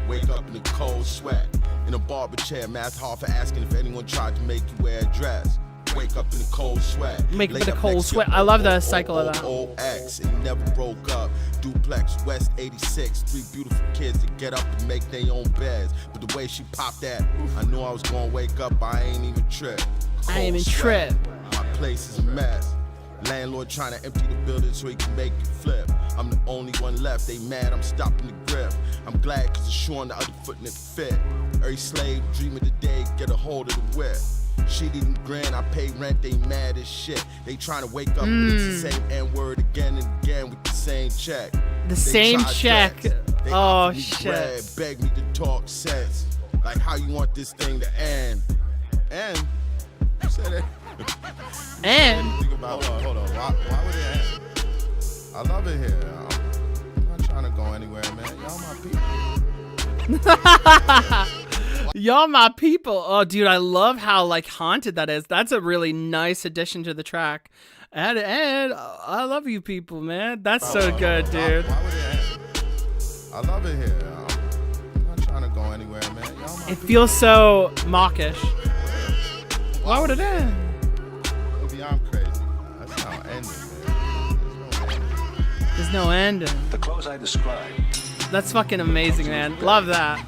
Wake up in a cold sweat in a barber chair, math hard for asking if anyone tried to make you wear a dress. Wake up in a cold sweat. Make it a cold sweat. I love the cycle of that. Ex, it never broke up. Duplex, West 86. 3 beautiful kids to get up and make their own beds. But the way she popped that, I knew I was gonna wake up. I ain't even trip. I ain't even trip. My place is a mess. Landlord trying to empty the building so he can make it flip. I'm the only one left. They mad. I'm stopping the grip. I'm glad because the shoe on the other foot and it fit. Every slave dream of the day get a hold of the whip. She didn't grin, I pay rent, they mad as shit. They trying to wake up, but it's the same N-word again and again with the same check. The same check. Oh, shit. Bread, beg me to talk sense. Like how you want this thing to end. And, you said it. And? Think about, hold on. Why would it end? I love it here. I'm not trying to go anywhere, man. Y'all my people. Y'all my people. Oh, dude, I love how like haunted that is. That's a really nice addition to the track. And I love you people, man. That's so good, dude. Why would it end? I love it here. I'm not trying to go anywhere, man. Y'all my it feels so mawkish. Why would it end? Maybe I'm crazy. That's not ending, man. There's no ending. The clothes I described. That's fucking amazing, man. Love that.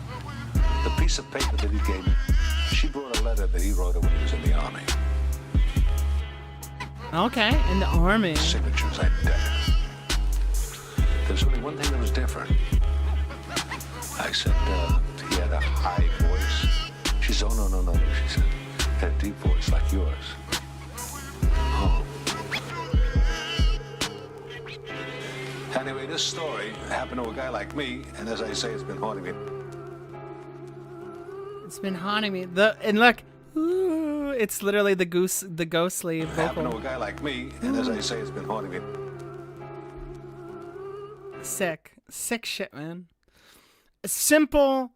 The piece of paper that he gave me, she brought a letter that he wrote her when he was in the army. Okay, in the army. Signature's identical. There's only one thing that was different. I said, he had a high voice. She said, oh, no, she said, had a deep voice like yours. Oh. Anyway, this story happened to a guy like me, and as I say, it's been haunting me. It's been haunting me. And look, ooh, it's literally the ghostly vocal. Happened to a guy like me, and as I say, it's been haunting me. Sick shit, man. Simple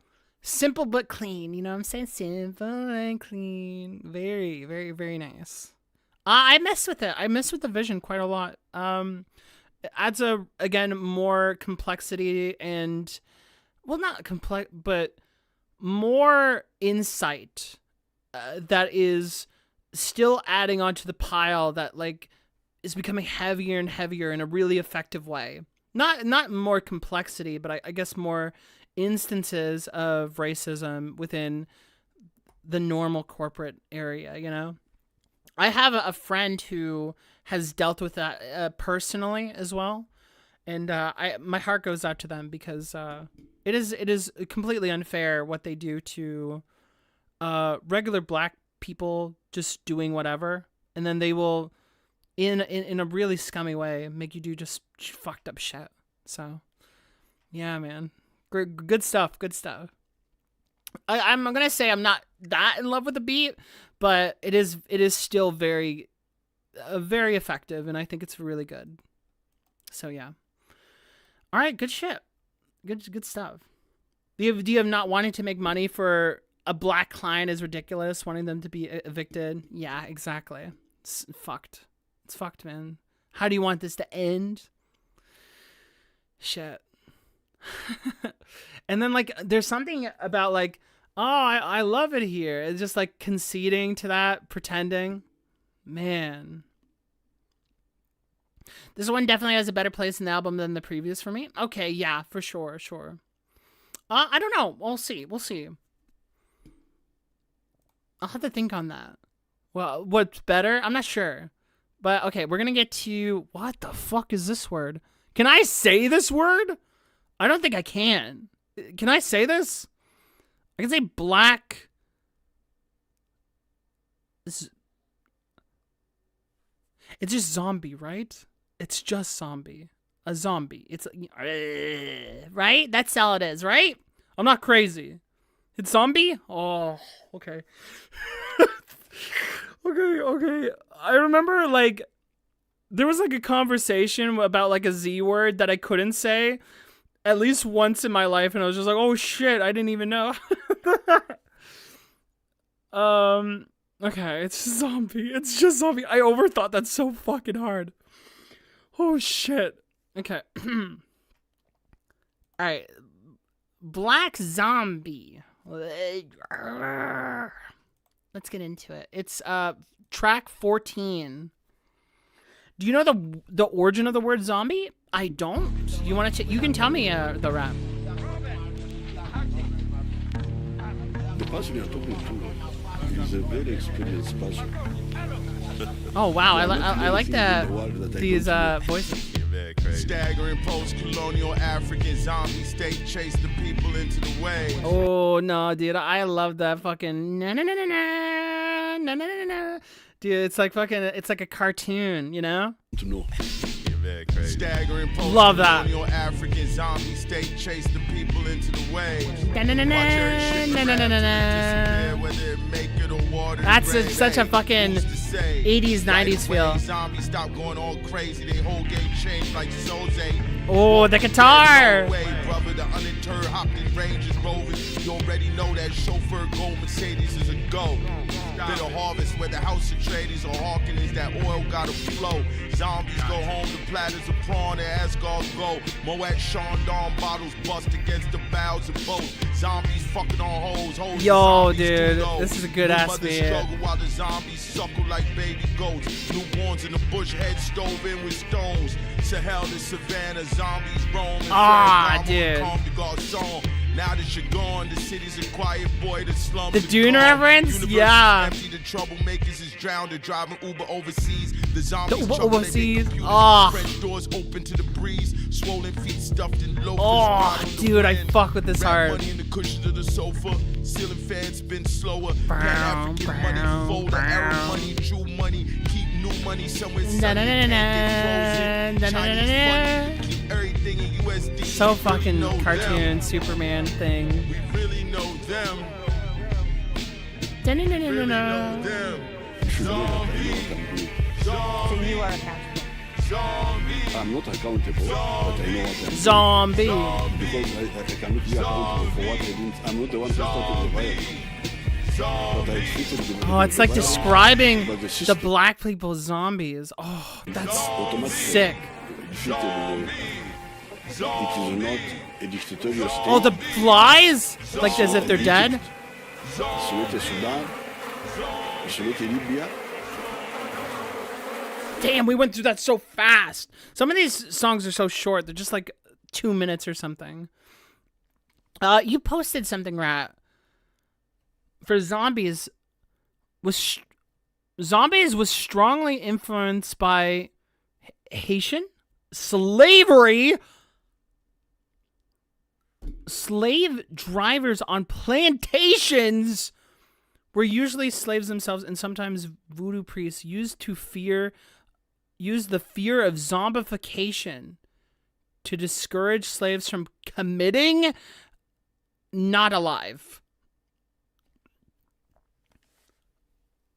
but clean. You know what I'm saying? Simple and clean. Very, very, very nice. I mess with it. I mess with the vision quite a lot. It adds again more complexity and, well, not complex, but more insight that is still adding onto the pile that like is becoming heavier and heavier in a really effective way. Not more complexity, but I guess more instances of racism within the normal corporate area, you know? I have a friend who has dealt with that personally as well. And my heart goes out to them because it is completely unfair what they do to regular black people just doing whatever, and then they will, in a really scummy way, make you do just fucked up shit. So, yeah, man, good stuff. I'm gonna say I'm not that in love with the beat, but it is still very effective, and I think it's really good. So yeah. All right, good shit. Good stuff. The idea of not wanting to make money for a black client is ridiculous. Wanting them to be evicted. Yeah, exactly. It's fucked. It's fucked, man. How do you want this to end? Shit. And then, like, there's something about, like, oh, I love it here. It's just, like, conceding to that, pretending. Man. This one definitely has a better place in the album than the previous for me. Okay, yeah, for sure. I don't know. We'll see. I'll have to think on that. Well, what's better? I'm not sure. But okay, we're gonna get to what the fuck is this word? Can I say this word? I don't think I can. Can I say this? I can say black. It's just zombie, right? It's just zombie. A zombie. It's right? That's all it is, right? I'm not crazy. It's zombie? Oh, okay. Okay. I remember like there was like a conversation about like a Z word that I couldn't say at least once in my life, and I was just like, oh shit, I didn't even know. Okay, it's zombie. It's just zombie. I overthought that so fucking hard. Oh shit. Okay. Alright. Black zombie. Let's get into it. It's track 14. Do you know the origin of the word zombie? I don't. You want to? You can tell me the rap. The person you're talking to is a very experienced person. Oh wow, I like these voices. Staggering post-colonial African zombie state chase the people into the way. Oh no, dude, I love that fucking na na na na na na na na na. Dude, it's like fucking, it's like a cartoon, you know? To know. Staggering love that. post-colonial African zombie state chase the people into the way. Na na na na na na na na. That's such a fucking 80s, 90s feel. Zombies stop going all crazy. They whole game changed like Soze. Oh, the guitar. Brother, the undeterred Hopkins Rangers rovers. You already know that chauffeur gold Mercedes is a go. Bit of harvest where the house of traders or hawking is that oil gotta flow. Zombies go home to platters of prawn and Asgard go. Moet Chandon bottles bust against the bows of boats. Zombies fucking on hoes. Yo, dude, this is a good ass beat. Struggle while the zombies suckle like baby goats. Newborns in the bush, head stove in with stones. Sahel to Savannah, zombies roam. Ah, dude. Now that you're gone, the city's a quiet boy. The slums. The Dune reference, yeah. Empty, the troublemakers is drowned. They're driving Uber overseas. The zombies Uber overseas. Oh. French doors open to the breeze. Swollen feet stuffed in loafers. Oh, dude, I fuck with this hard. Money in the cushions of the sofa. Ceiling fans spin slower. Pan-African money, folder, arrow money, true money. Keep new money somewhere. Keep everything in USD. So fucking cartoon Superman thing. We really know them. So you are accountable. I'm not accountable, but I know what I'm Zombie. doing. Because I cannot be accountable for what I didn't. I'm not the one who started the violence. But I treated the Oh, it's like describing the black people as zombies. Oh, that's sick. It is not a dictatorial state. Oh, the flies? Like as if they're dead? Sudan, Libya. Damn, we went through that so fast. Some of these songs are so short. They're just like 2 minutes or something. You posted something, Rat. For zombies was strongly influenced by Haitian slavery. Slave drivers on plantations were usually slaves themselves, and sometimes voodoo priests used the fear of zombification to discourage slaves from committing not alive.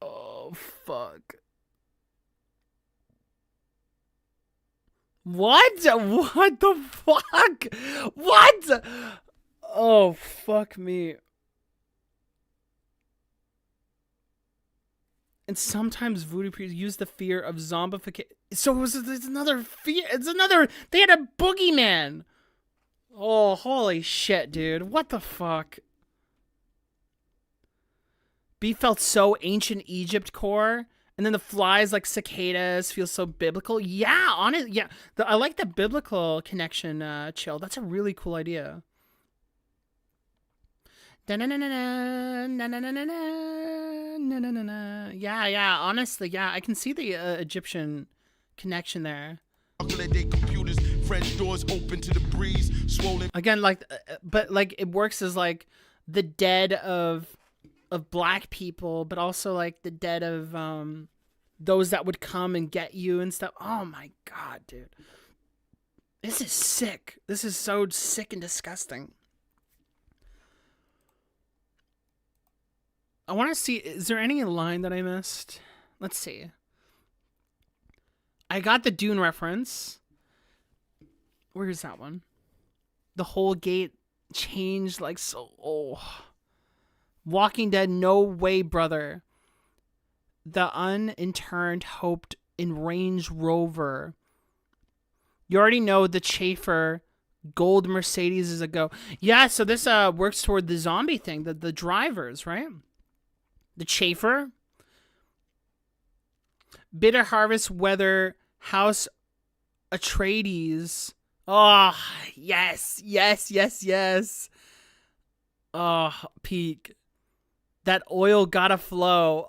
Oh, fuck. What? What the fuck? What? Oh, fuck me. And sometimes voodoo priests use the fear of zombification. So it's another fear. They had a boogeyman. Oh, holy shit, dude. What the fuck? B felt so ancient Egypt core. And then the flies like cicadas feel so biblical. Yeah, yeah. I like the biblical connection, Chill. That's a really cool idea. Yeah. Honestly, yeah, I can see the Egyptian connection there. Computers, French doors open to the breeze, swollen. Again, like, but like it works as like the dead of black people, but also like the dead of those that would come and get you and stuff. Oh my god, dude. This is sick. This is so sick and disgusting. I want to see, is there any line that I missed? Let's see. I got the Dune reference. Where's that one? The whole gate changed like so. Oh. Walking Dead, no way, brother. The uninterned hoped in Range Rover. You already know the Chafer gold Mercedes is a go. Yeah, so this works toward the zombie thing, the drivers, right? The Chafer. Bitter Harvest Weather House Atreides. Oh, yes. Oh, peak. That oil gotta flow.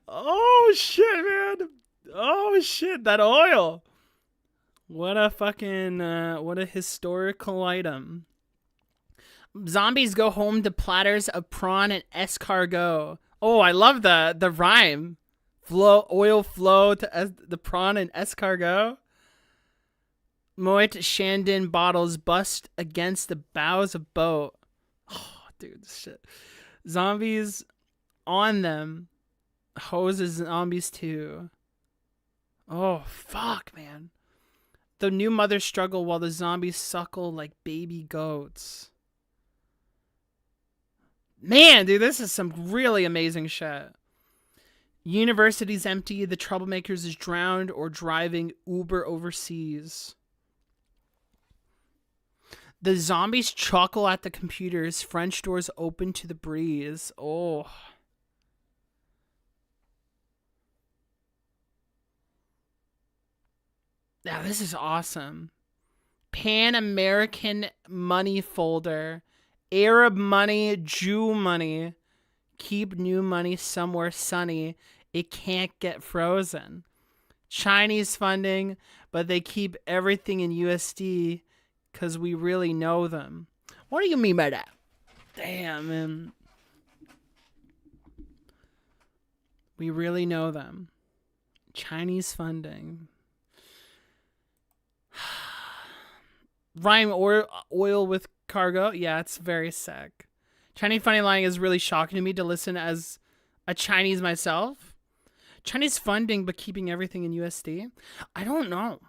Oh, shit, man. Oh, shit, that oil. What a fucking, what a historical item. Zombies go home to platters of prawn and escargot. Oh, I love the rhyme. Oil flow to the prawn and escargot. Moet Shandon bottles bust against the bows of boat. Oh, dude, shit. Zombies on them. Hoses zombies too. Oh, fuck, man. The new mothers struggle while the zombies suckle like baby goats. Man, dude, this is some really amazing shit. University's empty. The troublemakers is drowned or driving Uber overseas. The zombies chuckle at the computers. French doors open to the breeze. Oh. Yeah, this is awesome. Pan-American money folder. Arab money, Jew money. Keep new money somewhere sunny. It can't get frozen. Chinese funding, but they keep everything in USD because we really know them. What do you mean by that? Damn, man. We really know them. Chinese funding. Rhyme oil with cargo. Yeah, it's very sick. Chinese funny line is really shocking to me to listen as a Chinese myself. Chinese funding, but keeping everything in USD. I don't know.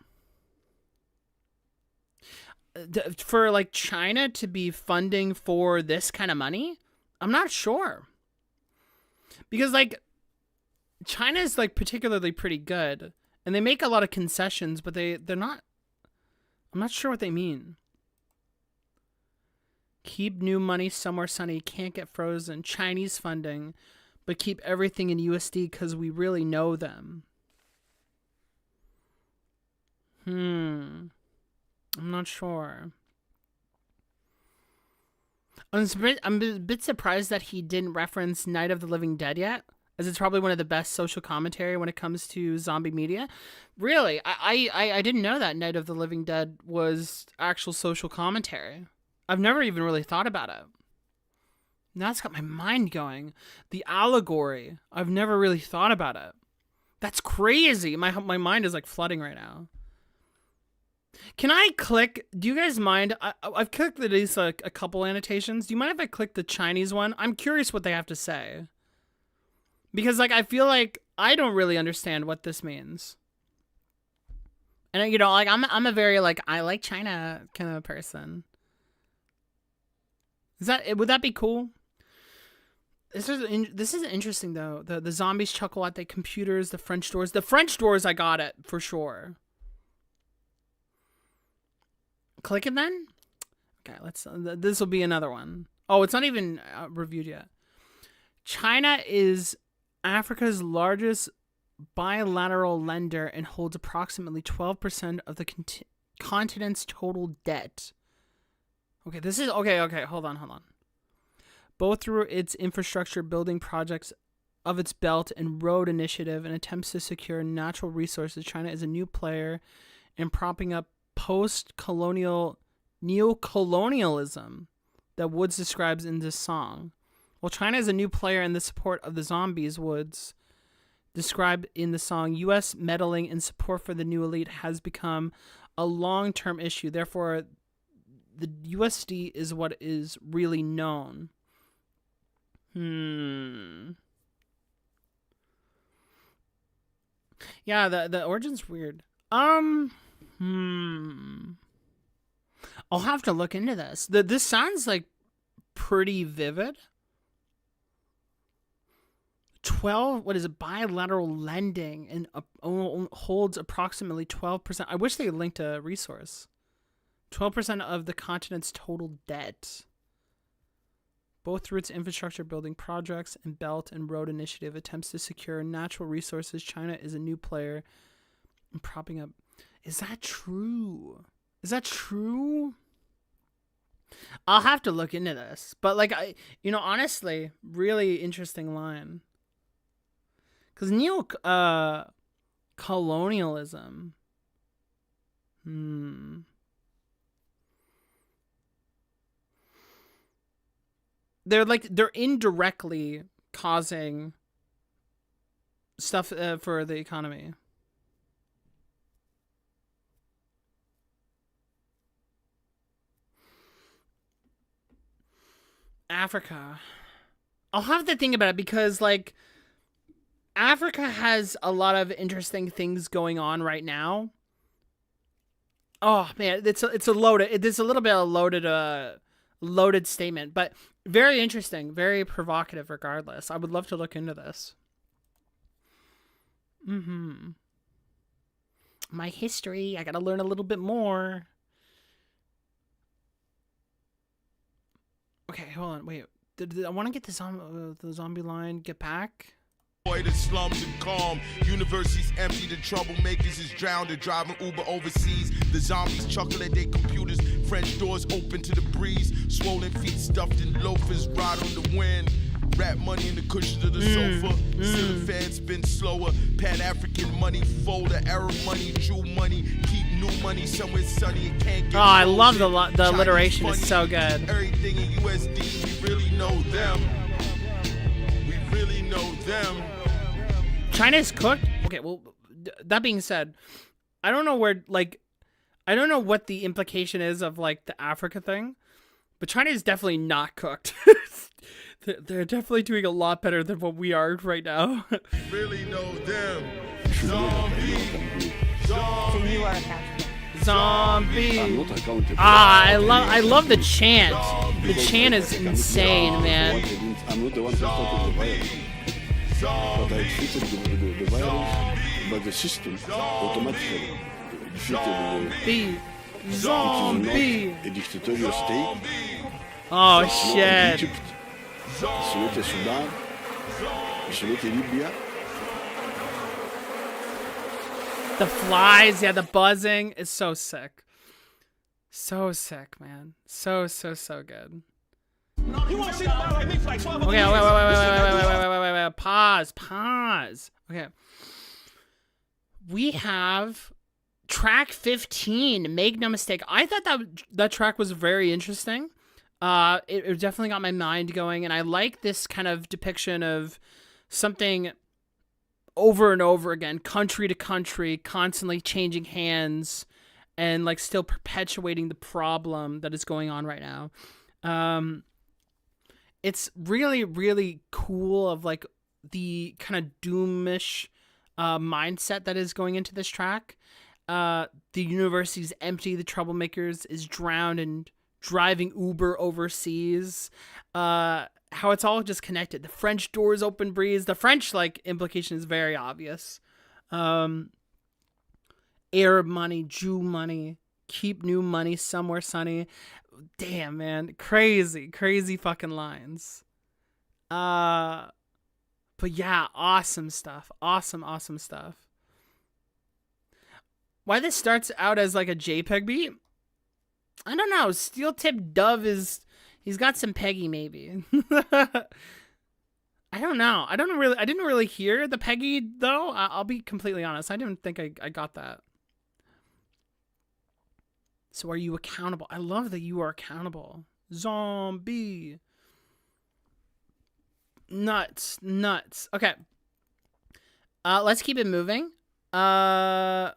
For like China to be funding for this kind of money, I'm not sure. Because like China is like particularly pretty good, and they make a lot of concessions, but they're not. I'm not sure what they mean. Keep new money somewhere sunny. Can't get frozen. Chinese funding, but keep everything in USD because we really know them. I'm not sure. I'm a bit surprised that he didn't reference Night of the Living Dead yet, as it's probably one of the best social commentary when it comes to zombie media. Really, I didn't know that Night of the Living Dead was actual social commentary. I've never even really thought about it. Now it's got my mind going. The allegory. I've never really thought about it. That's crazy. My mind is like flooding right now. Can I click? Do you guys mind? I've clicked these like a couple annotations. Do you mind if I click the Chinese one? I'm curious what they have to say. Because like I feel like I don't really understand what this means. And you know, like I'm a very like I like China kind of person. Would that be cool? This is interesting though. The zombies chuckle at the computers, the French doors. The French doors, I got it for sure. Click it then. Okay, this will be another one. Oh, it's not even reviewed yet. China is Africa's largest bilateral lender and holds approximately 12% of the continent's total debt. Okay, this is okay. Hold on. both through its infrastructure building projects of its Belt and Road Initiative and attempts to secure natural resources. China is a new player in propping up post-colonial neocolonialism that Woods describes in this song. While China is a new player in the support of the zombies, Woods described in the song, U.S. meddling in support for the new elite has become a long-term issue. Therefore, the USD is what is really known. Yeah, the origin's weird. I'll have to look into this. This sounds like pretty vivid. 12, what is it, bilateral lending and holds approximately 12%. I wish they linked a resource. 12% of the continent's total debt. Both through its infrastructure building projects and Belt and Road Initiative attempts to secure natural resources, China is a new player in propping up. Is that true? Is that true? I'll have to look into this. But like, honestly, really interesting line. Because colonialism. They're indirectly causing stuff for the economy. Africa. I'll have to think about it because like Africa has a lot of interesting things going on right now. Oh man, it's a loaded. It's a little bit of a loaded statement, but very interesting, very provocative. Regardless, I would love to look into this. My history. I gotta learn a little bit more. Okay, hold on. Wait, did I want to get the zombie line? Get back. The slums and calm, universities empty, the troublemakers is drowned, they're driving Uber overseas, the zombies chuckle at their computers, French doors open to the breeze, swollen feet stuffed in loafers, ride on the wind, rap money in the cushions of the sofa, ceiling fans spin slower, Pan-African money, folder, Arab money, Jew money, keep new money somewhere sunny, it can't get I love the alliteration, it's so good. Everything in USD, we really know them. We really know them. China's cooked? Okay, well, that being said, I don't know what the implication is of, like, the Africa thing, but China is definitely not cooked. They're definitely doing a lot better than what we are right now. Really know them. Zombie. I love the chant. The chant is insane, man. I'm not the one who started the virus. But I defeated the virus, but the system automatically defeated the zombie. A dictatorial state. Oh shit. Egypt. Sono Sudan. Sono Libya. The flies, yeah, the buzzing is so sick. So sick, man. So good. You want to see nobody like me for like 12 Okay, wait. Pause. Okay. We have track 15, Make No Mistake. I thought that track was very interesting. It definitely got my mind going, and I like this kind of depiction of something over and over again, country to country, constantly changing hands, and like still perpetuating the problem that is going on right now. It's really, really cool of like the kind of doomish mindset that is going into this track. The university's empty, the troublemakers is drowned and driving Uber overseas. How it's all just connected. The French doors open breeze. The French like implication is very obvious. Arab money, Jew money, keep new money somewhere sunny. Damn, man. Crazy fucking lines. But yeah, awesome stuff. Awesome stuff. Why this starts out as like a JPEG beat? I don't know. Steel Tip Dove is He's got some Peggy, maybe. I don't know. I didn't really hear the Peggy though. I'll be completely honest. I didn't think I got that. So are you accountable? I love that you are accountable. Zombie. Nuts. Okay. Let's keep it moving. Oh,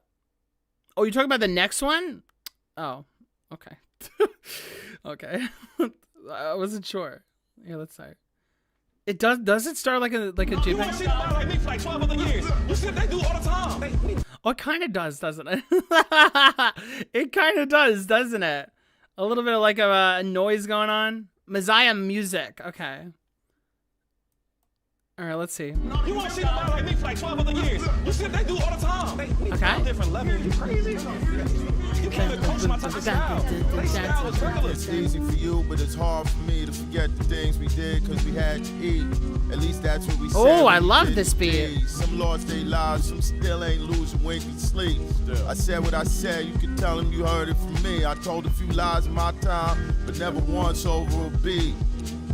you're talking about the next one? Oh, okay. Okay. I wasn't sure. Yeah, let's start. It does it start like a JPEG? You want to see nobody like me for like 12 other years. You see what they do all the time. Oh, it kind of does, doesn't it? It kind of does, doesn't it? A little bit of like a noise going on. Messiah music. Okay. All right, let's see. You want to see nobody like me for like 12 other years. You see what they do all the time. Okay. Different level. You crazy? You can't even coach my type of style. They style is regular. It's easy for you, but it's hard for me to forget the things we did because we had to eat. At least that's what we said. Oh, I love this beat. Some lost their lives, some still ain't losing winky sleep. I said what I said, you can tell them you heard it from me. I told a few lies in my time, but never once over a beat.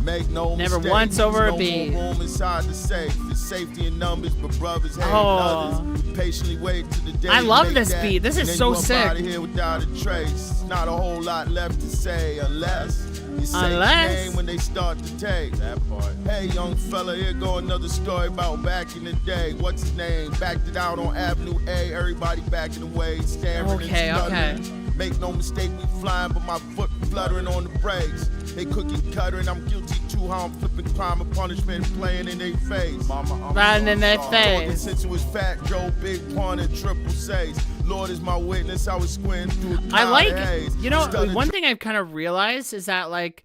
Make no never mistake, once over no a beat. More room inside the safe. It's safety in numbers, but brothers hate others. Patiently wait to the day. I love make this that, beat. This is and so you up sick. Out of here without a trace. Not a whole lot left to say unless you say your name when they start to take that part. Hey, young fella, here go another story about back in the day. What's his name? Backed it out on Avenue A. Everybody backing away, staring and stuttering. Make no mistake, we flying, but my foot fluttering on the brakes. They cookie cuttering, I'm guilty too. How I'm flipping crime and punishment, playing in their face. Mama, I'm right in their face. Since it was Fat Joe, Big Pun, and Triple Says. Lord is my witness, I was squinting through a I like, haze. you know, one thing I've kind of realized is that like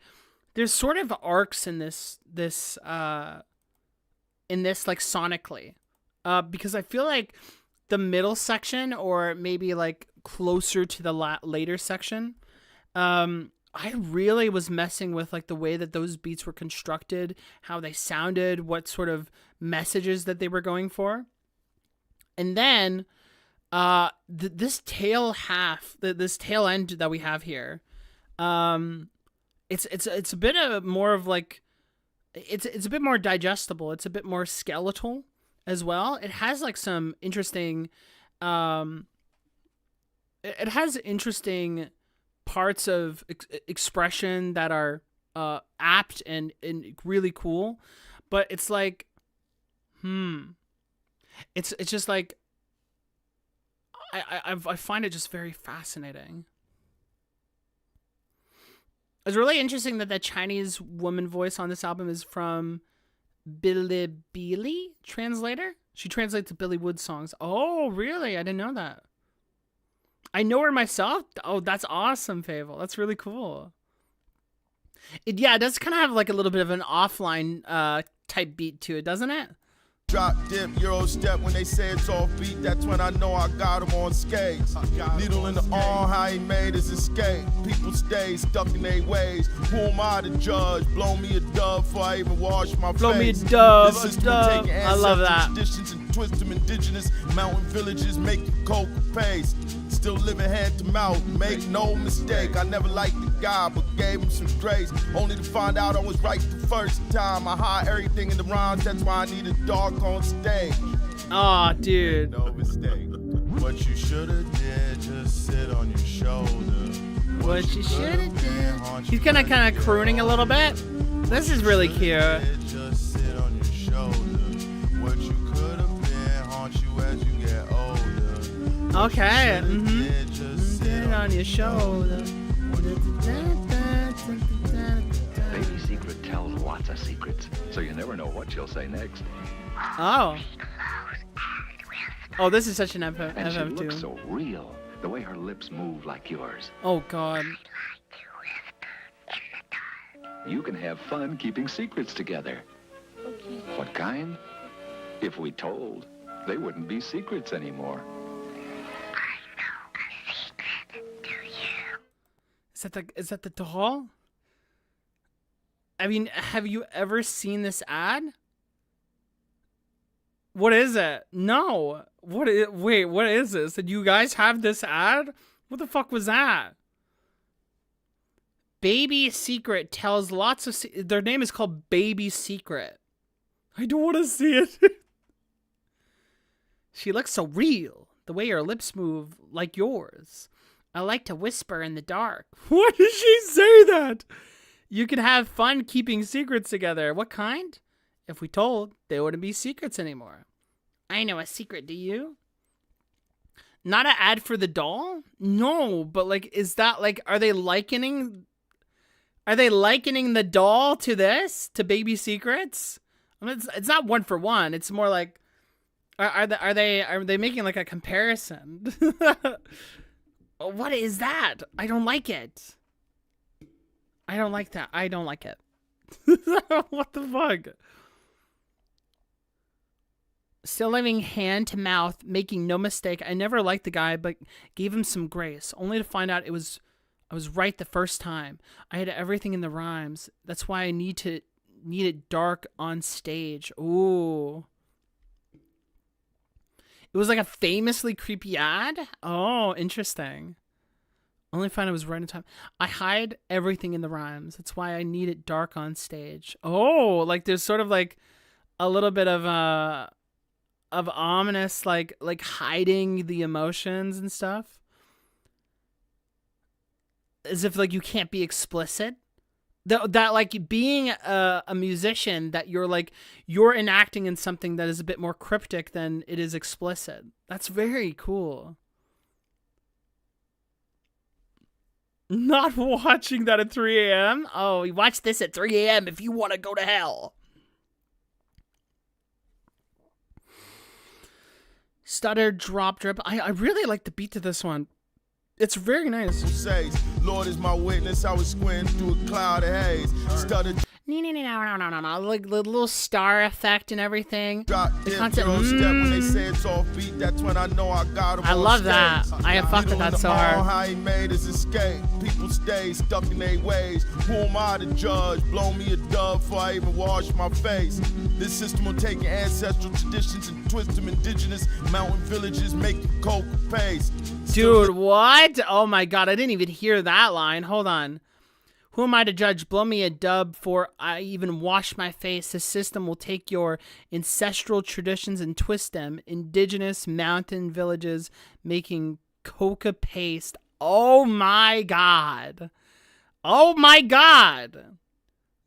there's sort of arcs in this like sonically, because I feel like the middle section or maybe like closer to the later section, I really was messing with like the way that those beats were constructed, how they sounded, what sort of messages that they were going for. And then this tail end that we have here, it's a bit of more of like it's a bit more digestible, it's a bit more skeletal as well. It has like some interesting it has interesting parts of expression that are apt and really cool, but it's like it's just like I find it just very fascinating. It's really interesting that the Chinese woman voice on this album is from Bilibili translator. She translates Billy Wood songs. Oh, really? I didn't know that. I know her myself. Oh, that's awesome, Fable. That's really cool. It does kind of have like a little bit of an offline type beat to it, doesn't it? Drop, dip, Euro step when they say it's off beat. That's when I know I got him on skates. Needle in the arm, how he made his escape. People stay stuck in their ways. Who am I to judge? Blow me a dub before I even wash my face. Blow me a dub, I love that. Traditions and twist them indigenous mountain villages, making coke paste. Still living hand to mouth, make no mistake. I never liked the guy, but gave him some grace. Only to find out I was right the first time. I hide everything in the rhymes, that's why I need a dog on stage. Aw, dude. No mistake. What you shoulda did, just sit on your shoulder. What you shoulda did. He's kind of crooning a little bit. This is really cute. Just sit on your shoulder. What you could have been haunt you as you get older. Okay. Sit on your shoulder. Baby Secret tells lots of secrets, so you never know what she'll say next. Oh. Oh, this is such an And she FM2. looks so real, the way her lips move like yours. Oh, God. You can have fun keeping secrets together. What kind? If we told, they wouldn't be secrets anymore. Is that the doll? I mean, have you ever seen this ad? What is it? No. Wait, what is this? Did you guys have this ad? What the fuck was that? Baby Secret tells lots of... Their name is called Baby Secret. I don't want to see it. She looks so real. The way her lips move like yours. I like to whisper in the dark. Why did she say that? You can have fun keeping secrets together. What kind? If we told, they wouldn't be secrets anymore. I know a secret, do you? Not an ad for the doll? No, but like, is that like, are they likening the doll to this? To Baby Secrets? I mean, it's not one for one. It's more like, are they making like a comparison? What is that? I don't like it. I don't like that. I don't like it. What the fuck? Still living hand to mouth, making no mistake. I never liked the guy, but gave him some grace, only to find out I was right the first time. I had everything in the rhymes. That's why I need it dark on stage. Ooh. It was like a famously creepy ad? Oh, interesting. Only find I was right in time. I hide everything in the rhymes. That's why I need it dark on stage. Oh, like there's sort of like a little bit of ominous, like hiding the emotions and stuff. As if like you can't be explicit. That like being a musician, that you're enacting in something that is a bit more cryptic than it is explicit. That's very cool. Not watching that at 3 a.m. Oh, you watch this at 3 a.m. if you want to go to hell. Stutter, drop, drip. I really like the beat to this one. It's very nice. Says, Lord is my witness, I was squinting through a cloud of haze. Stutter. No. Like the little star effect and everything. Drop, the concept. Step when they say it's off beat, that's when I know I got him. I love that. I fuck with that so hard. How he made his escape. People stay stuck in their ways. Who am I to judge? Blow me a dove before I even wash my face. This system will take your ancestral traditions and twist them indigenous mountain villages, make coke paste. Dude, what? Oh my god, I didn't even hear that line. Hold on. Who am I to judge? Blow me a dub before I even wash my face. The system will take your ancestral traditions and twist them. Indigenous mountain villages making coca paste. Oh my god. Oh my god.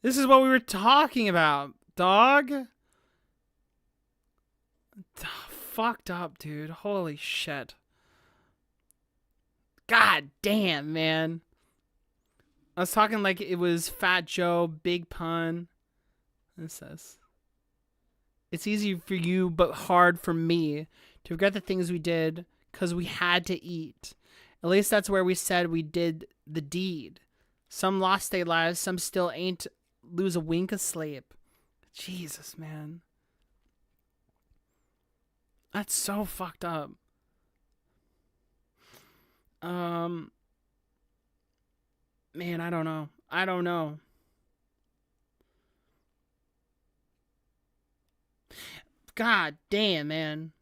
This is what we were talking about, dog. Fucked up, dude. Holy shit. God damn, man. I was talking like it was Fat Joe, Big Pun. It says, it's easy for you, but hard for me to regret the things we did because we had to eat. At least that's where we said we did the deed. Some lost their lives, some still ain't lose a wink of sleep. Jesus, man. That's so fucked up. Man, I don't know. God damn, man.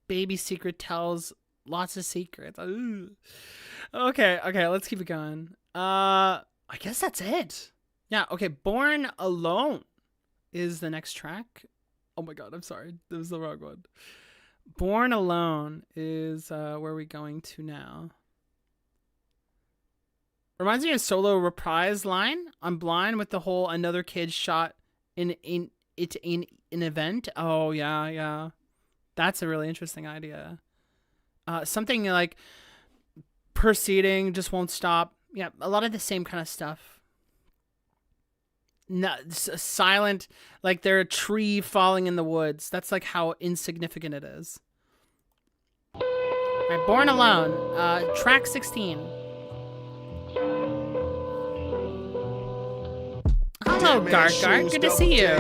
Baby Secret tells lots of secrets. Ooh. Okay, let's keep it going. I guess that's it. Yeah, okay, Born Alone is the next track. Oh my god, I'm sorry. That was the wrong one. Born Alone is where are we going to now? Reminds me of Solo Reprise line. I'm blind with the whole another kid shot in an event. Oh yeah. That's a really interesting idea. Something like proceeding just won't stop. Yeah, a lot of the same kind of stuff. No, silent, like they're a tree falling in the woods. That's like how insignificant it is. All right, Born Alone, track 16. Hello, Gart. Good to see you.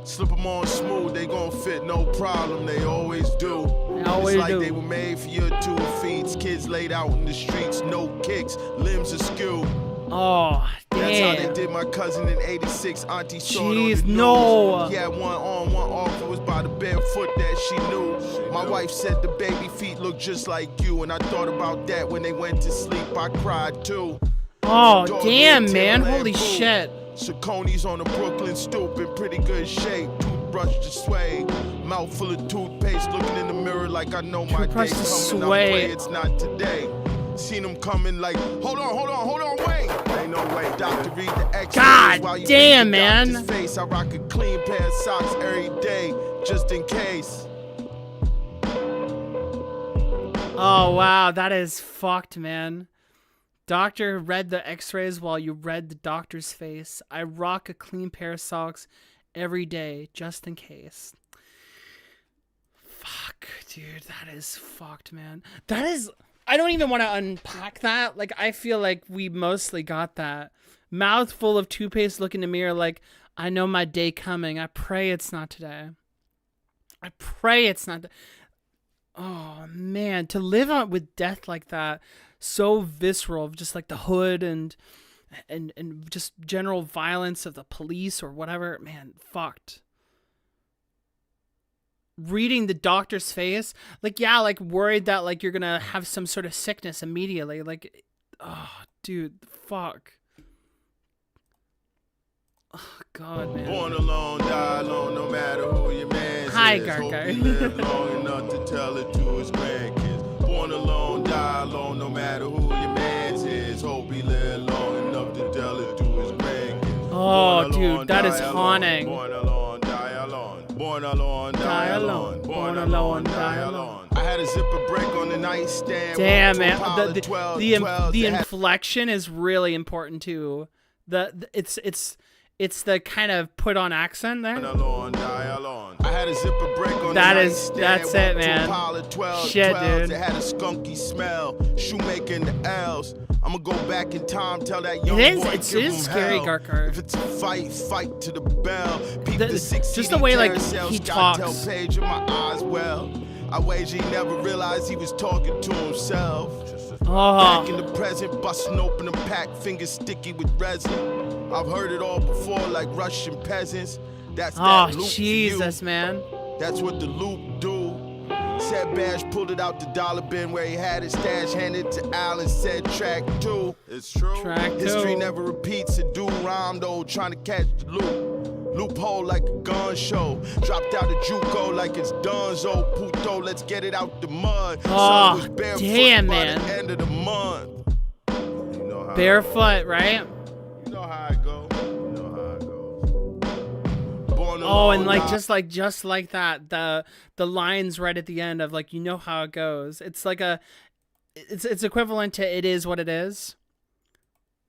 Slip them on smooth, they gon' fit, no problem, they always do. Always it's like do. They were made for your 2 feet. Kids laid out in the streets, no kicks, limbs askew. Oh, damn. That's how Damn. they did my cousin in 86. Auntie saw it on Jeez, the news. no. He had one on, one off. It was by the bare foot that she knew. My wife said the baby feet look just like you. And I thought about that when they went to sleep. I cried too. Oh, Dog damn, eating man. Timberland Holy boot. shit. Saucony's on the Brooklyn stoop in pretty good shape. Toothbrush to sway. Mouth full of toothpaste. Looking in the mirror like I know my Toothbrush day's to coming. I sway. pray it's not today. Seen them coming like, hold on, wait. Ain't no way. Doctor, read the X-rays God while you damn, read the doctor's man. face. I rock a clean pair of socks every day, just in case. Oh, wow. That is fucked, man. Doctor read the x-rays while you read the doctor's face. I rock a clean pair of socks every day, just in case. Fuck, dude. That is fucked, man. That is... I don't even want to unpack that. Like, I feel like we mostly got that. Mouth full of toothpaste, look in the mirror like, I know my day coming. I pray it's not today. I pray it's not... Oh, man. To live on with death like that, so visceral, just like the hood and just general violence of the police or whatever, man, fucked. Reading the doctor's face, like, yeah, like worried that like you're gonna have some sort of sickness immediately, like, oh, dude, fuck. Oh, God, man. Born alone, die alone, no matter who your man is. Hi, Hope Gargar. he live long enough to tell it to his grandkids. Born alone, die alone, no matter who your man is. Hope he live long enough to tell it to his grandkids. Oh, dude, that is haunting. Born alone, die alone. Born alone, die alone. Born alone, die alone. I had a zipper break on the nightstand. Damn, man. Pile of 12, 12s The that had- inflection is really important too. It's the kind of put on accent there. I had a zipper break on That's the nightstand. it, Walked to a man. pile of 12, Shit, 12s dude. that had a skunky smell. Shoemaker in the L's. I'ma go back in time, tell that young It is- boy, it give is him scary, hell. Garkar. If it's a fight, fight to the bell. Peep the six just CD the way, like, carousel, he Scott talks. Tell Page in my eyes well. I wager he never realized he was talking to himself. Oh. Back in the present, busting open a pack, fingers sticky with resin. I've heard it all before, like Russian peasants. That's Oh, that loop Jesus, for you. man. That's what the loop do. Said Bash pulled it out the dollar bin where he had his stash, handed to Al and said track 2. It's true. Track History 2. never repeats. A dude rhymed old trying to catch the loop. Loophole like a gun show. Dropped out of JUCO like it's Dunzo. Puto, let's get it out the mud. Oh, Son was barefoot damn, by man. the end of the month. You know how Barefoot, right? You know how it goes. You know how it goes. Born Oh, alone, and like die- just like that, the lines right at the end of like, you know how it goes. It's like it's equivalent to it is what it is.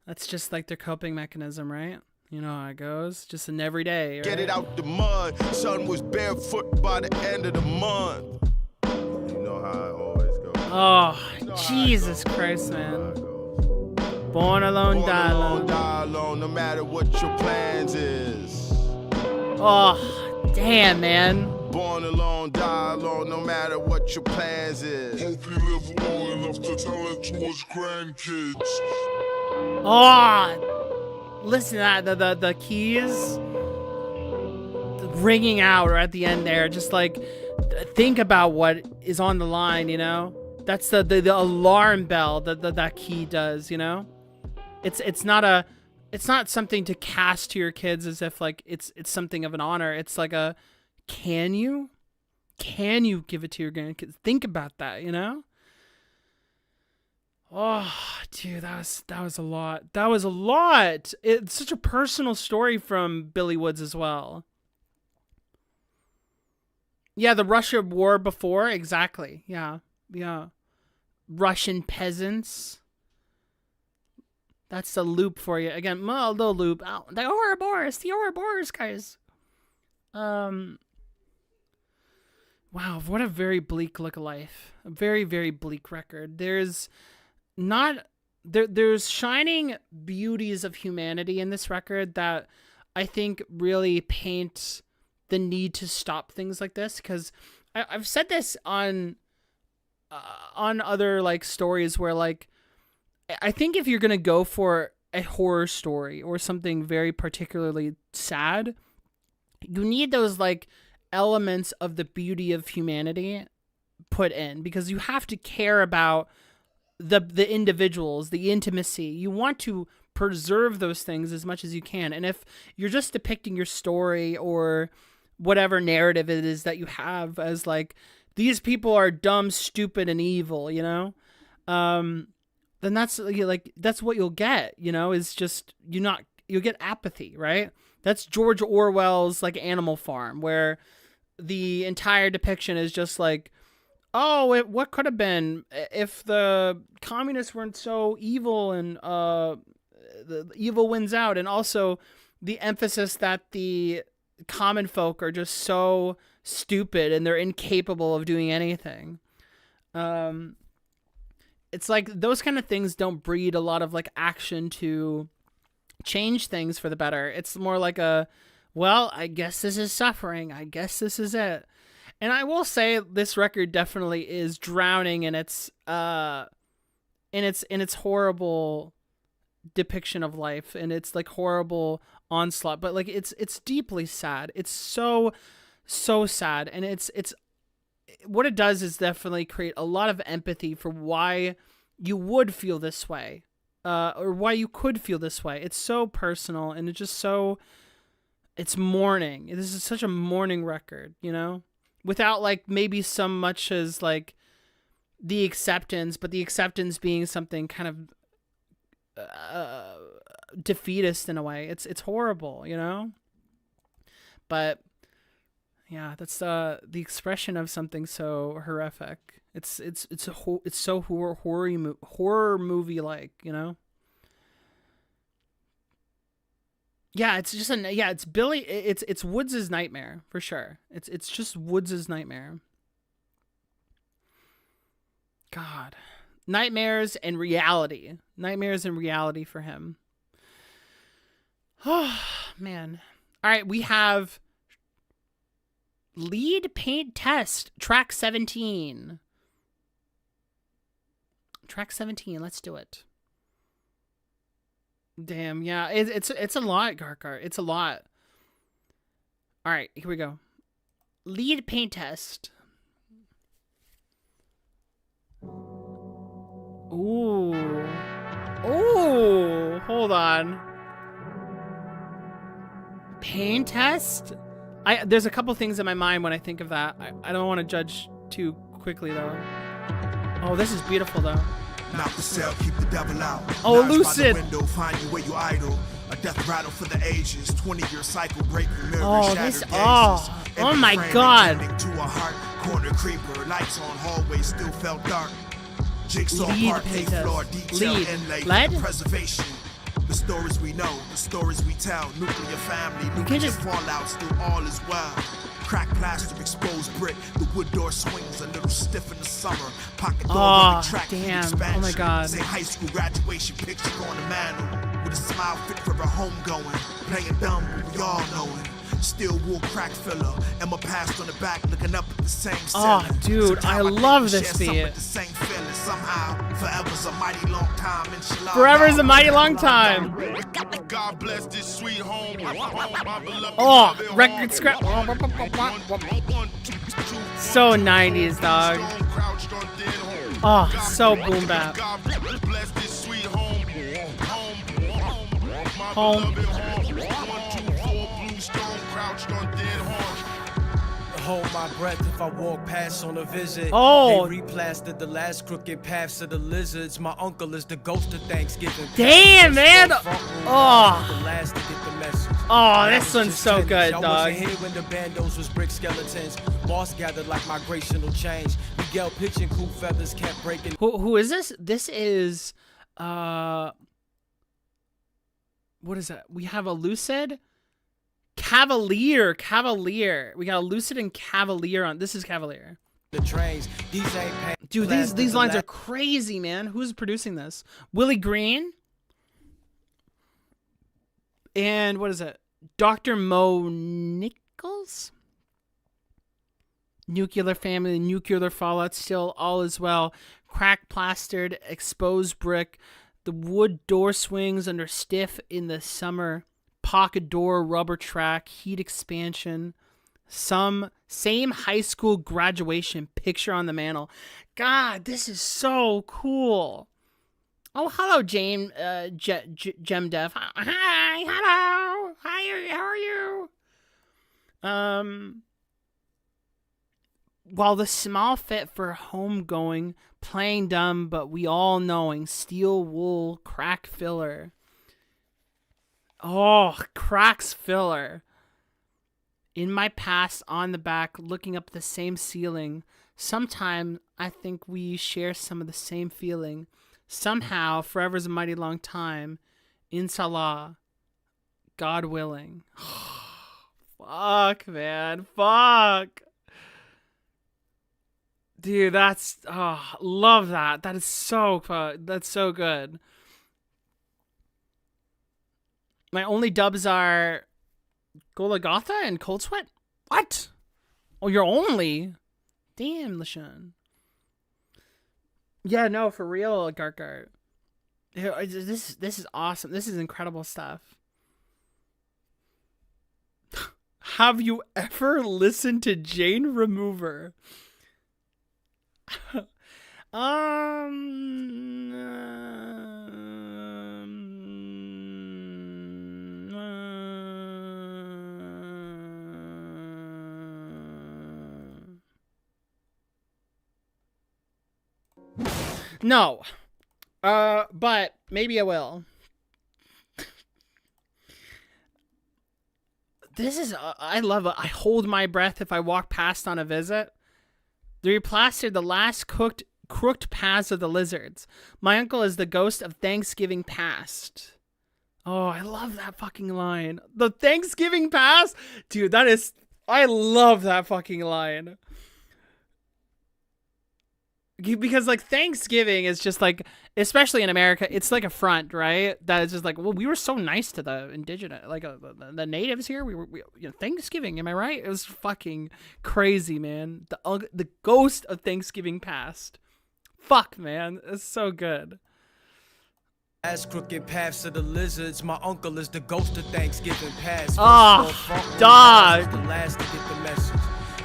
That's just like their coping mechanism, right? You know how it goes. Just an everyday. Right? Get it out the mud. Son was barefoot by the end of the month. You know how it always goes. Oh, Jesus Christ, man. Born alone, die alone. Die alone, no matter what your plans is. Oh, damn, man. Born alone, die alone, no matter what your plans is. Hope he live long enough to tell it to his grandkids. Oh, listen to that. The keys ringing out right at the end there. Just like, think about what is on the line, you know? That's the alarm bell that key does, you know? It's not something to cast to your kids as if like it's something of an honor. It's like a, can you give it to your grandkids? Think about that, you know? Oh, dude, that was a lot. That was a lot. It's such a personal story from Billy Woods as well. Yeah, the Russia war before, exactly. Yeah. Russian peasants. That's the loop for you. Again, well, the loop. Oh, the Ouroboros, guys. Wow, what a very bleak look of life. A very, very bleak record. There's shining beauties of humanity in this record that I think really paint the need to stop things like this, because I've said this on other like stories where like I think if you're gonna go for a horror story or something very particularly sad, you need those like elements of the beauty of humanity put in, because you have to care about the individuals, the intimacy. You want to preserve those things as much as you can. And if you're just depicting your story or whatever narrative it is that you have as like, these people are dumb, stupid, and evil, you know, then that's like, that's what you'll get, you know, is just, you'll get apathy, right? That's George Orwell's like Animal Farm, where the entire depiction is just like, oh, what could have been if the communists weren't so evil, and the evil wins out. And also the emphasis that the common folk are just so stupid and they're incapable of doing anything. It's like those kind of things don't breed a lot of like action to change things for the better. It's more like well, I guess this is suffering. I guess this is it. And I will say this record definitely is drowning in its horrible depiction of life, and it's like horrible onslaught, but like it's deeply sad. It's so sad, and it's what it does is definitely create a lot of empathy for why you would feel this way, or why you could feel this way. It's so personal, and it's just it's mourning. This is such a mourning record, you know, without like maybe so much as like the acceptance, but the acceptance being something kind of defeatist in a way. It's horrible, you know, but yeah, that's the expression of something so horrific. It's so horror movie like, you know. Yeah, it's just it's Billy. It's Woods' nightmare for sure. It's just Woods' nightmare. God, nightmares and reality for him. Oh man! All right, we have Lead Paint Test, track 17. Track 17. Let's do it. Damn, yeah, it's a lot, Garkar. It's a lot. All right, here we go. Lead Paint Test. Ooh, hold on. Paint Test. There's a couple things in my mind when I think of that. I don't want to judge too quickly though. Oh, this is beautiful though. Knock the cell, keep the devil out. Oh, Knives Lucid. by the window, find you where you idle. A death rattle for the ages. 20-year cycle, break the mirror, Oh, shattered this. gazes. Oh Empty my frame God. attending to a heart. Corner creeper, lights on hallway, still felt dark. Jigsaw Lead parquet Paint Test. floor, detail Lead. inlay, Lead? preservation. The stories we know, the stories we tell. Nuclear family, nuclear fallout, still all is well. Cracked plaster, exposed brick. The wood door swings a little stiff in the summer. Pocket door on the track, damn. expansion. Oh my God. Say high school graduation picture on the mantle. With a smile fit for a homegoing. Playing dumb, but we all know it. Steel wool crack filler. Emma passed on the back, looking up at the same Oh, ceiling. dude, I Sometimes love think we this share some beat. of the same feeling. Somehow, forever's a mighty long time. Inshallah. Forever's a mighty long time. God bless this sweet home. Oh, record scrap. So 90s, dog. Oh, so boom bap. Home. Hold my breath if I walk past on a visit. Oh. They replastered the last crooked paths of the lizards. My uncle is the ghost of Thanksgiving. Damn, man. Oh. Oh. The last to get the message. Oh, That this was one's just so tennis. good, I dog. wasn't here when the bandos was brick skeletons. Moss gathered like migrational change. Miguel pitching cool feathers kept breaking. Who is this? This is what is that? We have a Lucid, Cavalier. We got a Lucid and Cavalier on. This is Cavalier. The trains. These ain't Dude, these lines are crazy, man. Who's producing this? Willie Green. And what is it? Dr. Mo Nichols? Nuclear family, nuclear fallout, still all is well. Crack plastered, exposed brick. The wood door swings under stiff in the summer. Pocket door, rubber track, heat expansion. Same high school graduation picture on the mantle. God, this is so cool. Oh, hello, Jane, Gem Dev. Hi, hello. Hi, how are you? While the small fit for homegoing, playing dumb, but we all knowing, steel wool, crack filler. Oh, cracks filler. In my past, on the back, looking up at the same ceiling. Sometime I think we share some of the same feeling. Somehow, forever's a mighty long time. Inshallah, God willing. Fuck, man. Fuck. Dude, that's... Oh, love that. That is so... That's so good. My only dubs are... Golgotha and Cold Sweat? What? Oh, you're only... Damn, LaShawn. Yeah, no, for real, Garkart. This is awesome. This is incredible stuff. Have you ever listened to Jane Remover? No. But maybe I will. This is, I love it. I hold my breath if I walk past on a visit. They replastered the last crooked paths of the lizards. My uncle is the ghost of Thanksgiving past. Oh, I love that fucking line. The Thanksgiving past? Dude, that is, I love that fucking line. Because, like, Thanksgiving is just, like, especially in America, it's like a front, right? That is just like, well, we were so nice to the indigenous, like, the natives here. We you know, Thanksgiving, am I right? It was fucking crazy, man. The ghost of Thanksgiving past. Fuck, man. It's so good. As crooked paths of the lizards, my uncle is the ghost of Thanksgiving past. Oh, dog. The last to get the message.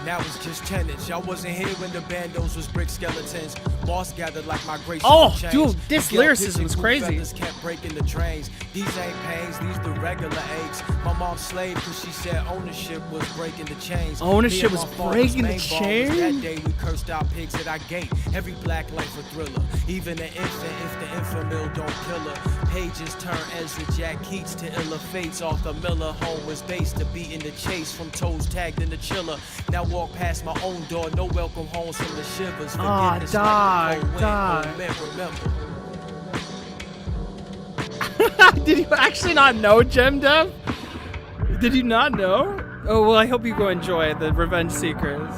Now it's just tenants. Y'all wasn't here when the bandos was brick skeletons. Boss gathered like migration. Oh, dude, this lyricism is crazy. Kept breaking the trains. These ain't pains, these the regular aches. My mom slaved because she said ownership was breaking the chains. Ownership was breaking the chains? That day we cursed out pigs at our gate. Every black life a thriller. Even an infant, if the infamil don't kill her. Pages turn Ezra Jack Keats to iller fates. Arthur Miller home was based to beat in the chase. From toes tagged in the chiller. Now walk past my own door, no welcome homes from the shivers. Oh, dog. Did you actually not know, Gem Dev? Did you not know? Oh, well, I hope you go enjoy the Revenge Seekers.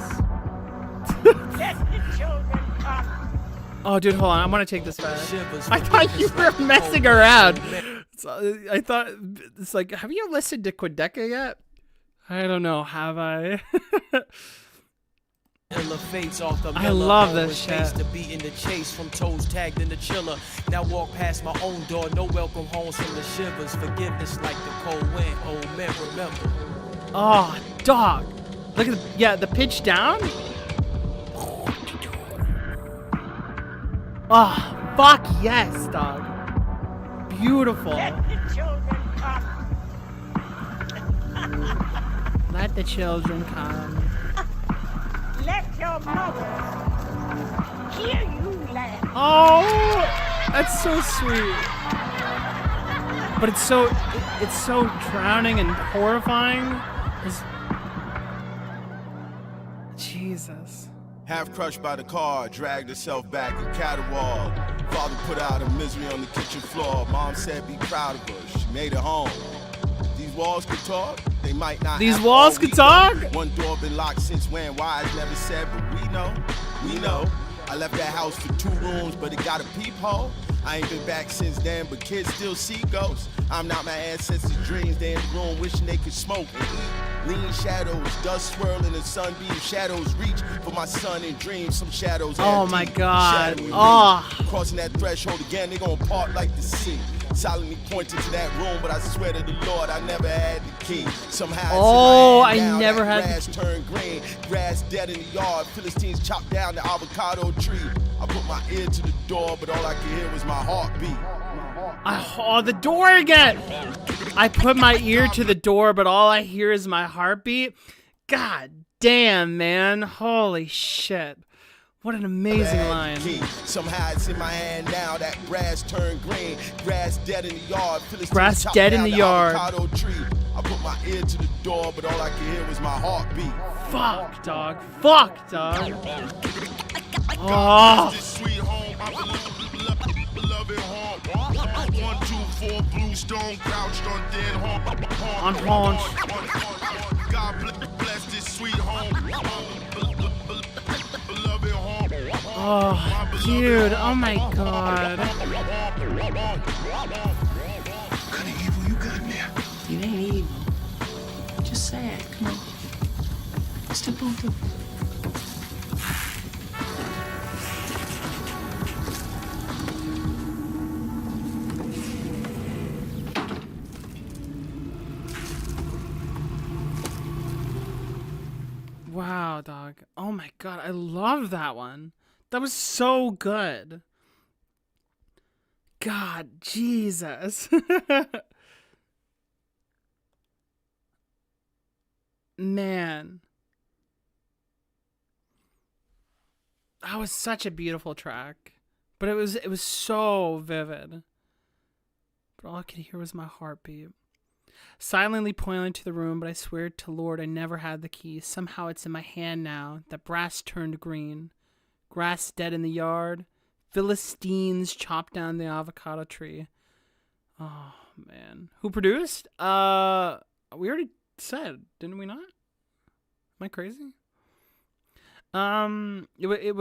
Oh, dude, hold on. I'm gonna take this back. I thought you were messing around. So, I thought, it's like, have you listened to Quedeca yet? I don't know. Have I? I love this shit. To be in the chase from toes tagged in the chiller. Now walk past my own door, no welcome homes from the shivers. Forgiveness like the cold wind. Old men remember. Oh, dog. Look at the pitch down. Oh, fuck yes, dog. Beautiful. Let the children come. Let the children come. Let your mother hear you laugh. Oh, that's so sweet. But it's so drowning and horrifying. Jesus. Half crushed by the car, dragged herself back and caterwauled. Father put out her misery on the kitchen floor. Mom said be proud of her, she made it home. These walls could talk, they might not. These walls could talk? One door been locked since when, why it's never said, but we know. I left that house for 2 rooms, but it got a peephole. I ain't been back since then, but kids still see ghosts. I'm not my ancestors' dreams, they in the room wishing they could smoke. Lean shadows, dust swirling, the sunbeam shadows reach for my son in dreams. Some shadows. Oh my God. Oh. Crossing that threshold again, they gonna part like the sea. Silently pointing to that room, but I swear to the Lord, I never had the key. Somehow I never had grass turned green, grass dead in the yard. Philistines chopped down the avocado tree. I put my ear to the door, but all I could hear was my heartbeat. Oh, the door again. I put my ear to the door, but all I hear is my heartbeat. God damn, man. Holy shit. What an amazing line. Somehow it's in my hand now. That grass turned green. Grass dead in the yard. Grass dead in the yard. Tree. I put my ear to the door, but all I could hear was my heartbeat. Fuck, dog. Fuck, dog. Oh. One, two, four, Bluestone, crouched on dead home. On haunch. God bless this sweet home. Oh, dude. Oh my God. What kind of evil you got there? It ain't evil. Just sad. Come on. Step on through. Wow, dog. Oh my God. I love that one. That was so good. God, Jesus. Man. That was such a beautiful track. But it was so vivid. But all I could hear was my heartbeat. Silently pointing to the room, but I swear to Lord I never had the key. Somehow it's in my hand now. That brass turned green. Grass dead in the yard. Philistines chopped down the avocado tree. Oh, man. Who produced? We already said, didn't we not? Am I crazy? It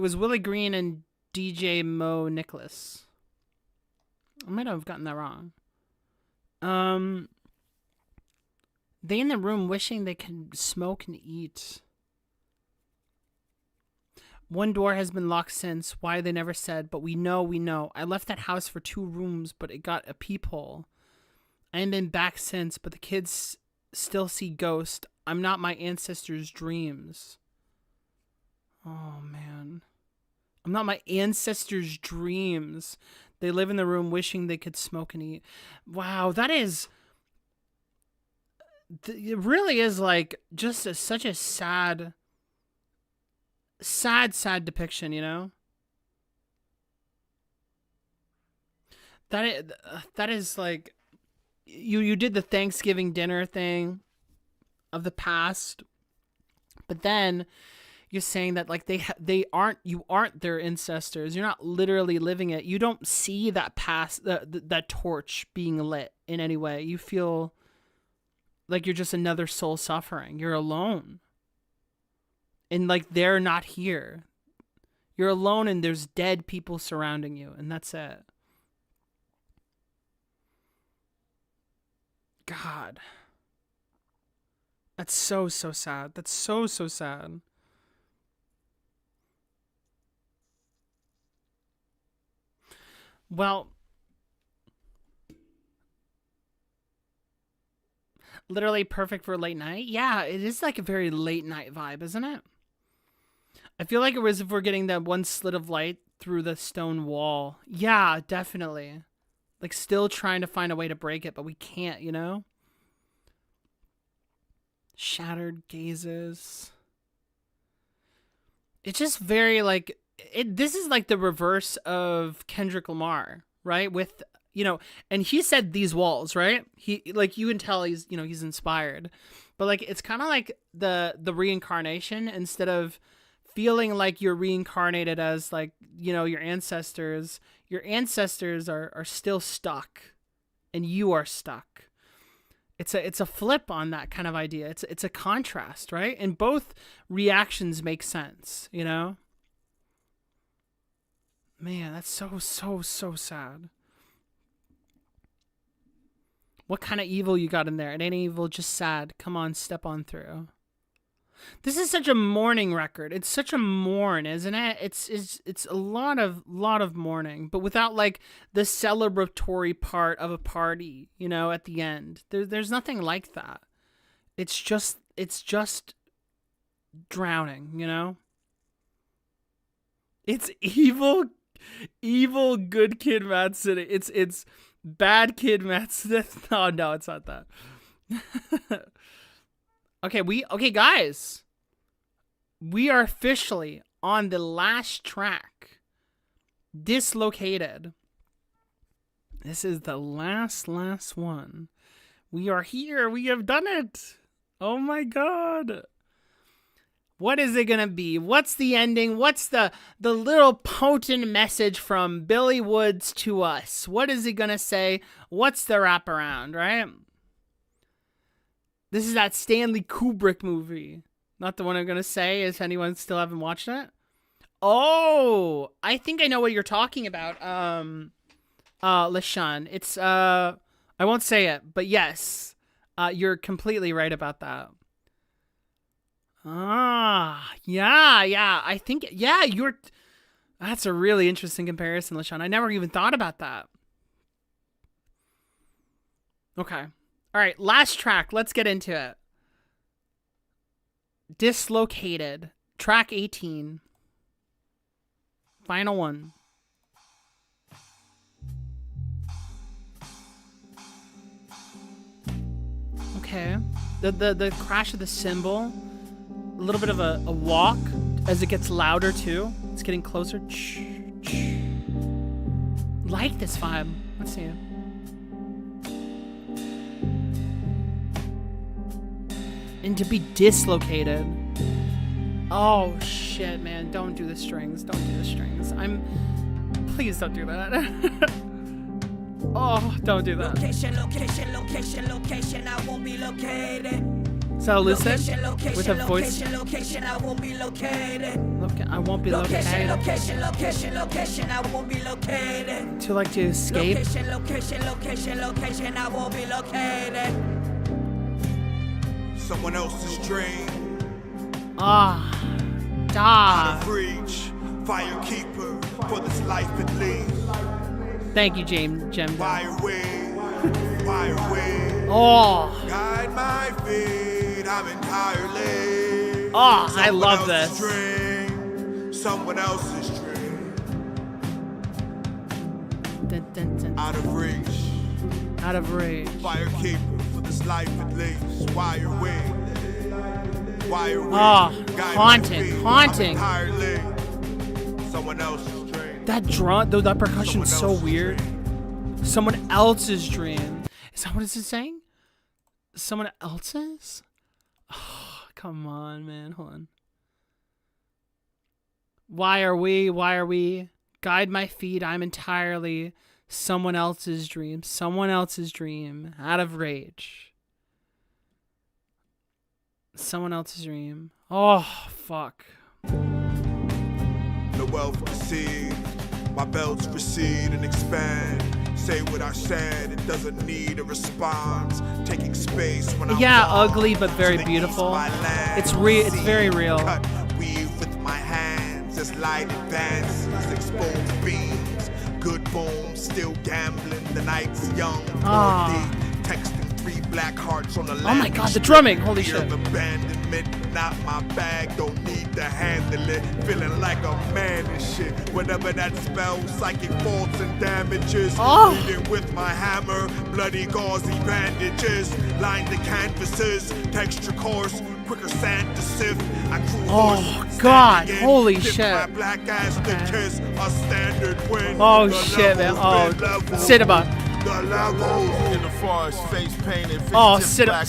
was Willie Green and DJ Mo Nicholas. I might have gotten that wrong. They in the room wishing they could smoke and eat. One door has been locked since. Why they never said, but we know. I left that house for 2 rooms, but it got a peephole. I ain't been back since, but the kids still see ghosts. I'm not my ancestors' dreams. Oh, man. I'm not my ancestors' dreams. They live in the room wishing they could smoke and eat. Wow, that is... It really is like just such a sad depiction, you know? That is like... You did the Thanksgiving dinner thing of the past, but then you're saying that like you aren't their ancestors. You're not literally living it. You don't see that past that torch being lit in any way. You feel like you're just another soul suffering. You're alone, and like they're not here. You're alone, and there's dead people surrounding you, and that's it. God. That's so sad. That's so sad. Well, literally perfect for late night. Yeah, it is like a very late night vibe, isn't it? I feel like it was if we're getting that one slit of light through the stone wall. Yeah, definitely. Like still trying to find a way to break it, but we can't, you know? Shattered gazes. It's just very like this is like the reverse of Kendrick Lamar, right? With, you know, and he said these walls, right? He like you can tell he's, you know, he's inspired. But like it's kind of like the reincarnation. Instead of feeling like you're reincarnated as like, you know, your ancestors are still stuck and you are stuck. It's a flip on that kind of idea. It's a contrast, right? And both reactions make sense, you know? Man, that's so sad. What kind of evil you got in there? It ain't evil, just sad. Come on, step on through. This is such a mourning record. It's such a mourn, isn't it? It's a lot of mourning, but without like the celebratory part of a party, you know, at the end. There's nothing like that. It's just drowning, you know? It's evil good kid Mad City. It's bad kid Mad City. No, it's not that. Okay, guys. We are officially on the last track. Dislocated. This is the last one. We are here. We have done it. Oh my god. What is it gonna be? What's the ending? What's the little potent message from Billy Woods to us? What is he gonna say? What's the wraparound, right? This is that Stanley Kubrick movie. Not the one I'm gonna say. Is anyone still haven't watched it? Oh, I think I know what you're talking about. LaShawn. It's I won't say it, but yes. You're completely right about that. Yeah. I think, yeah, that's a really interesting comparison, LaShawn. I never even thought about that. Okay. All right, last track. Let's get into it. Dislocated. Track 18. Final one. Okay. The crash of the cymbal. A little bit of a walk as it gets louder too. It's getting closer. Like this vibe. Let's see it. And to be dislocated. Oh shit, man. Don't do the strings. Don't do the strings. Please don't do that. Oh, don't do that. Location, I won't be located. So listen with a voice. Location, I won't be located. I won't be located. Location, I won't be located. To like to escape. Location, I won't be located. Someone else's dream. Die. Out of reach, firekeeper for this life at least. Thank you, Jem. Why away? Oh. Guide my feet, I'm entirely. Oh, I love this. Dream, someone else's dream. Out of reach. Firekeeper for this life at least. Why away? Oh, haunting. Entirely. Someone else's dream. That drum, though, that percussion's so weird. Someone else's dream. Is that what it's saying? Someone else's? Oh, come on, man. Hold on. Why are we? Guide my feet. I'm entirely someone else's dream. Out of rage. Someone else's dream. Oh, fuck. The wealth recede. My belts recede and expand. Say what I said, it doesn't need a response. Taking space when I'm ugly but very beautiful. It's very real. Cut, weave with my hands as light advances, exposed beams. Good bones, still gambling. The night's young, texting 3 black hearts on the land. Oh my god, the drumming! Holy shit! Abandonment, not my bag. Don't need to handle it. Feeling like a man and shit. Whatever that spell, psychic faults and damages. Reading with my hammer, bloody gauzy bandages. Line the canvases, texture coarse, quicker sand to sift. I cruise god, holy shit! My black ass to kiss a standard win. Oh shit, man! Oh, cinema. The levels in the forest, face painted. Cinema.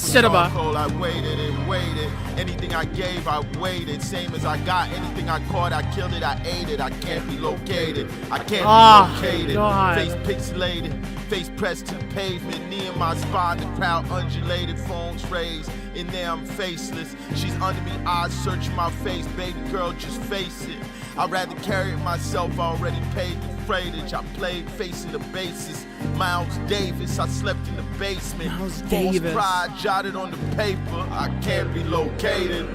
I waited and waited. Anything I gave, I waited. Same as I got. Anything I caught, I killed it. I ate it. I can't be located. I can't be located. God. Face pixelated. Face pressed to the pavement. Knee in my spine. The crowd undulated. Phones raised. In there, I'm faceless. She's under me. Eyes searching my face. Baby girl, just face it. I'd rather carry it myself, I already paid the freightage. I played facing the bases. Miles Davis, I slept in the basement. Miles False Davis. pride jotted on the paper, I can't be located.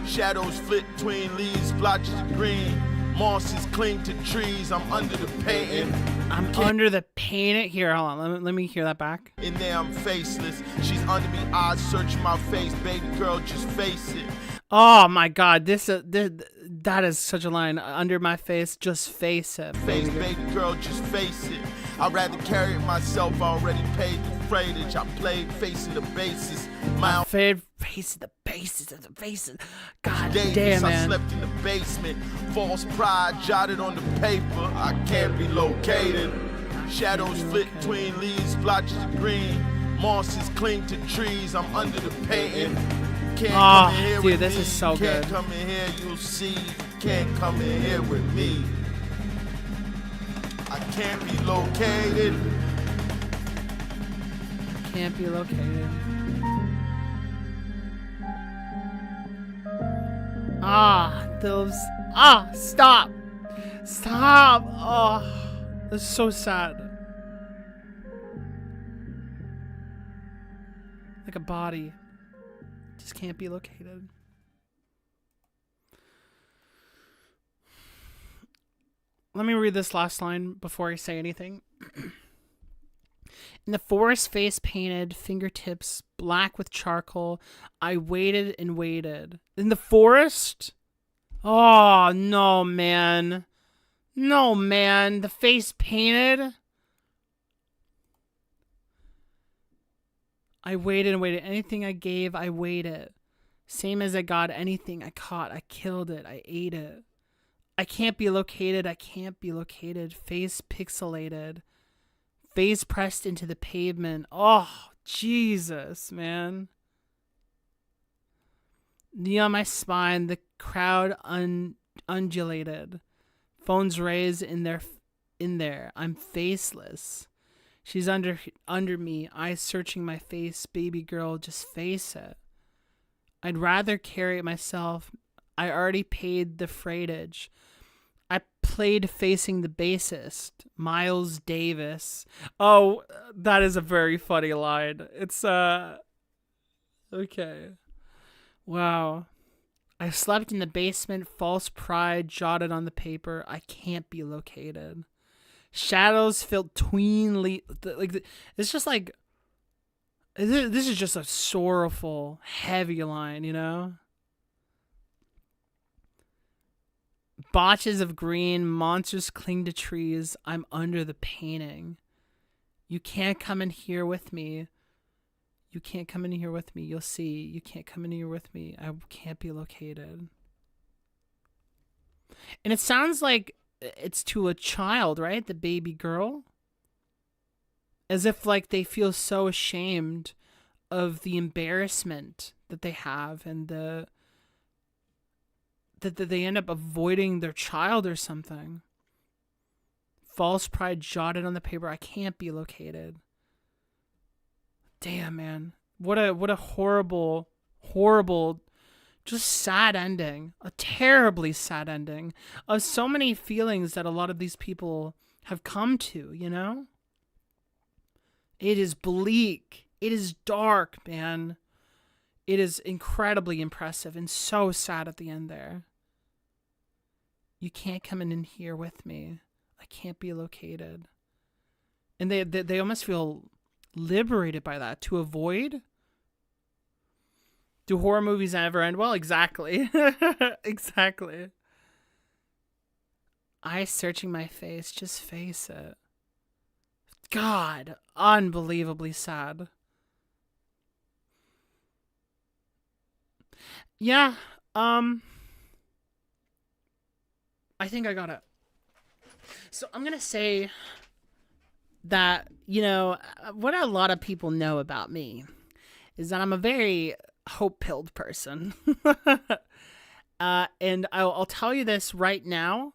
Shadows flit between leaves, blotches of green. Mosses cling to trees, I'm under the painting. I'm under the painting. Here, hold on. Let me hear that back. In there I'm faceless. She's under me, eyes searching my face. Baby girl, just face it. Oh my God, that is such a line. Under my face, just face it. Baby girl, just face it. I'd rather carry it myself, I already paid the freightage. I played facing the bases. My favorite face of the bases of the faces. God Davis, damn, I man. slept in the basement. False pride jotted on the paper, I can't be located. Shadows flit between leaves, blotches of green. Mosses cling to trees, I'm under the painting. Can't come in here dude, with this me. is so Can't good. come in here, you'll see. Can't come in here with me. I can't be located. Can't be located. Stop. Stop. Oh, this is so sad. Like a body. Just can't be located. Let me read this last line before I say anything. In the forest, face painted, fingertips black with charcoal, I waited and waited. In the forest? Oh, no, man. No, man. The face painted? I waited and waited. Anything I gave, I waited. Same as I got anything I caught, I killed it, I ate it. I can't be located, I can't be located. Face pixelated. Face pressed into the pavement. Oh, Jesus, man. Knee on my spine, the crowd undulated. Phones raised in there. I'm faceless. She's under me, eyes searching my face. Baby girl, just face it. I'd rather carry it myself. I already paid the freightage. I played facing the bassist, Miles Davis. Oh, that is a very funny line. It's, okay. Wow. I slept in the basement, false pride jotted on the paper. I can't be located. Shadows filled tween it's just like, this is just a sorrowful, heavy line, you know? Botches of green, monsters cling to trees. I'm under the painting. You can't come in here with me. You can't come in here with me. You'll see. You can't come in here with me. I can't be located. And it sounds like it's to a child, right? The baby girl. As if like they feel so ashamed of the embarrassment that they have and that they end up avoiding their child or something. False pride jotted on the paper. I can't be located. Damn, man. What a horrible, just sad ending. A terribly sad ending of so many feelings that a lot of these people have come to, you know? It is bleak. It is dark, man. It is incredibly impressive and so sad at the end there. You can't come in here with me. I can't be located. And they almost feel liberated by that. To avoid? Do horror movies ever end well? Exactly. Exactly. Eyes searching my face. Just face it. God. Unbelievably sad. Yeah. I think I got it. So I'm going to say that, you know, what a lot of people know about me is that I'm a very hope-pilled person. And I'll tell you this right now.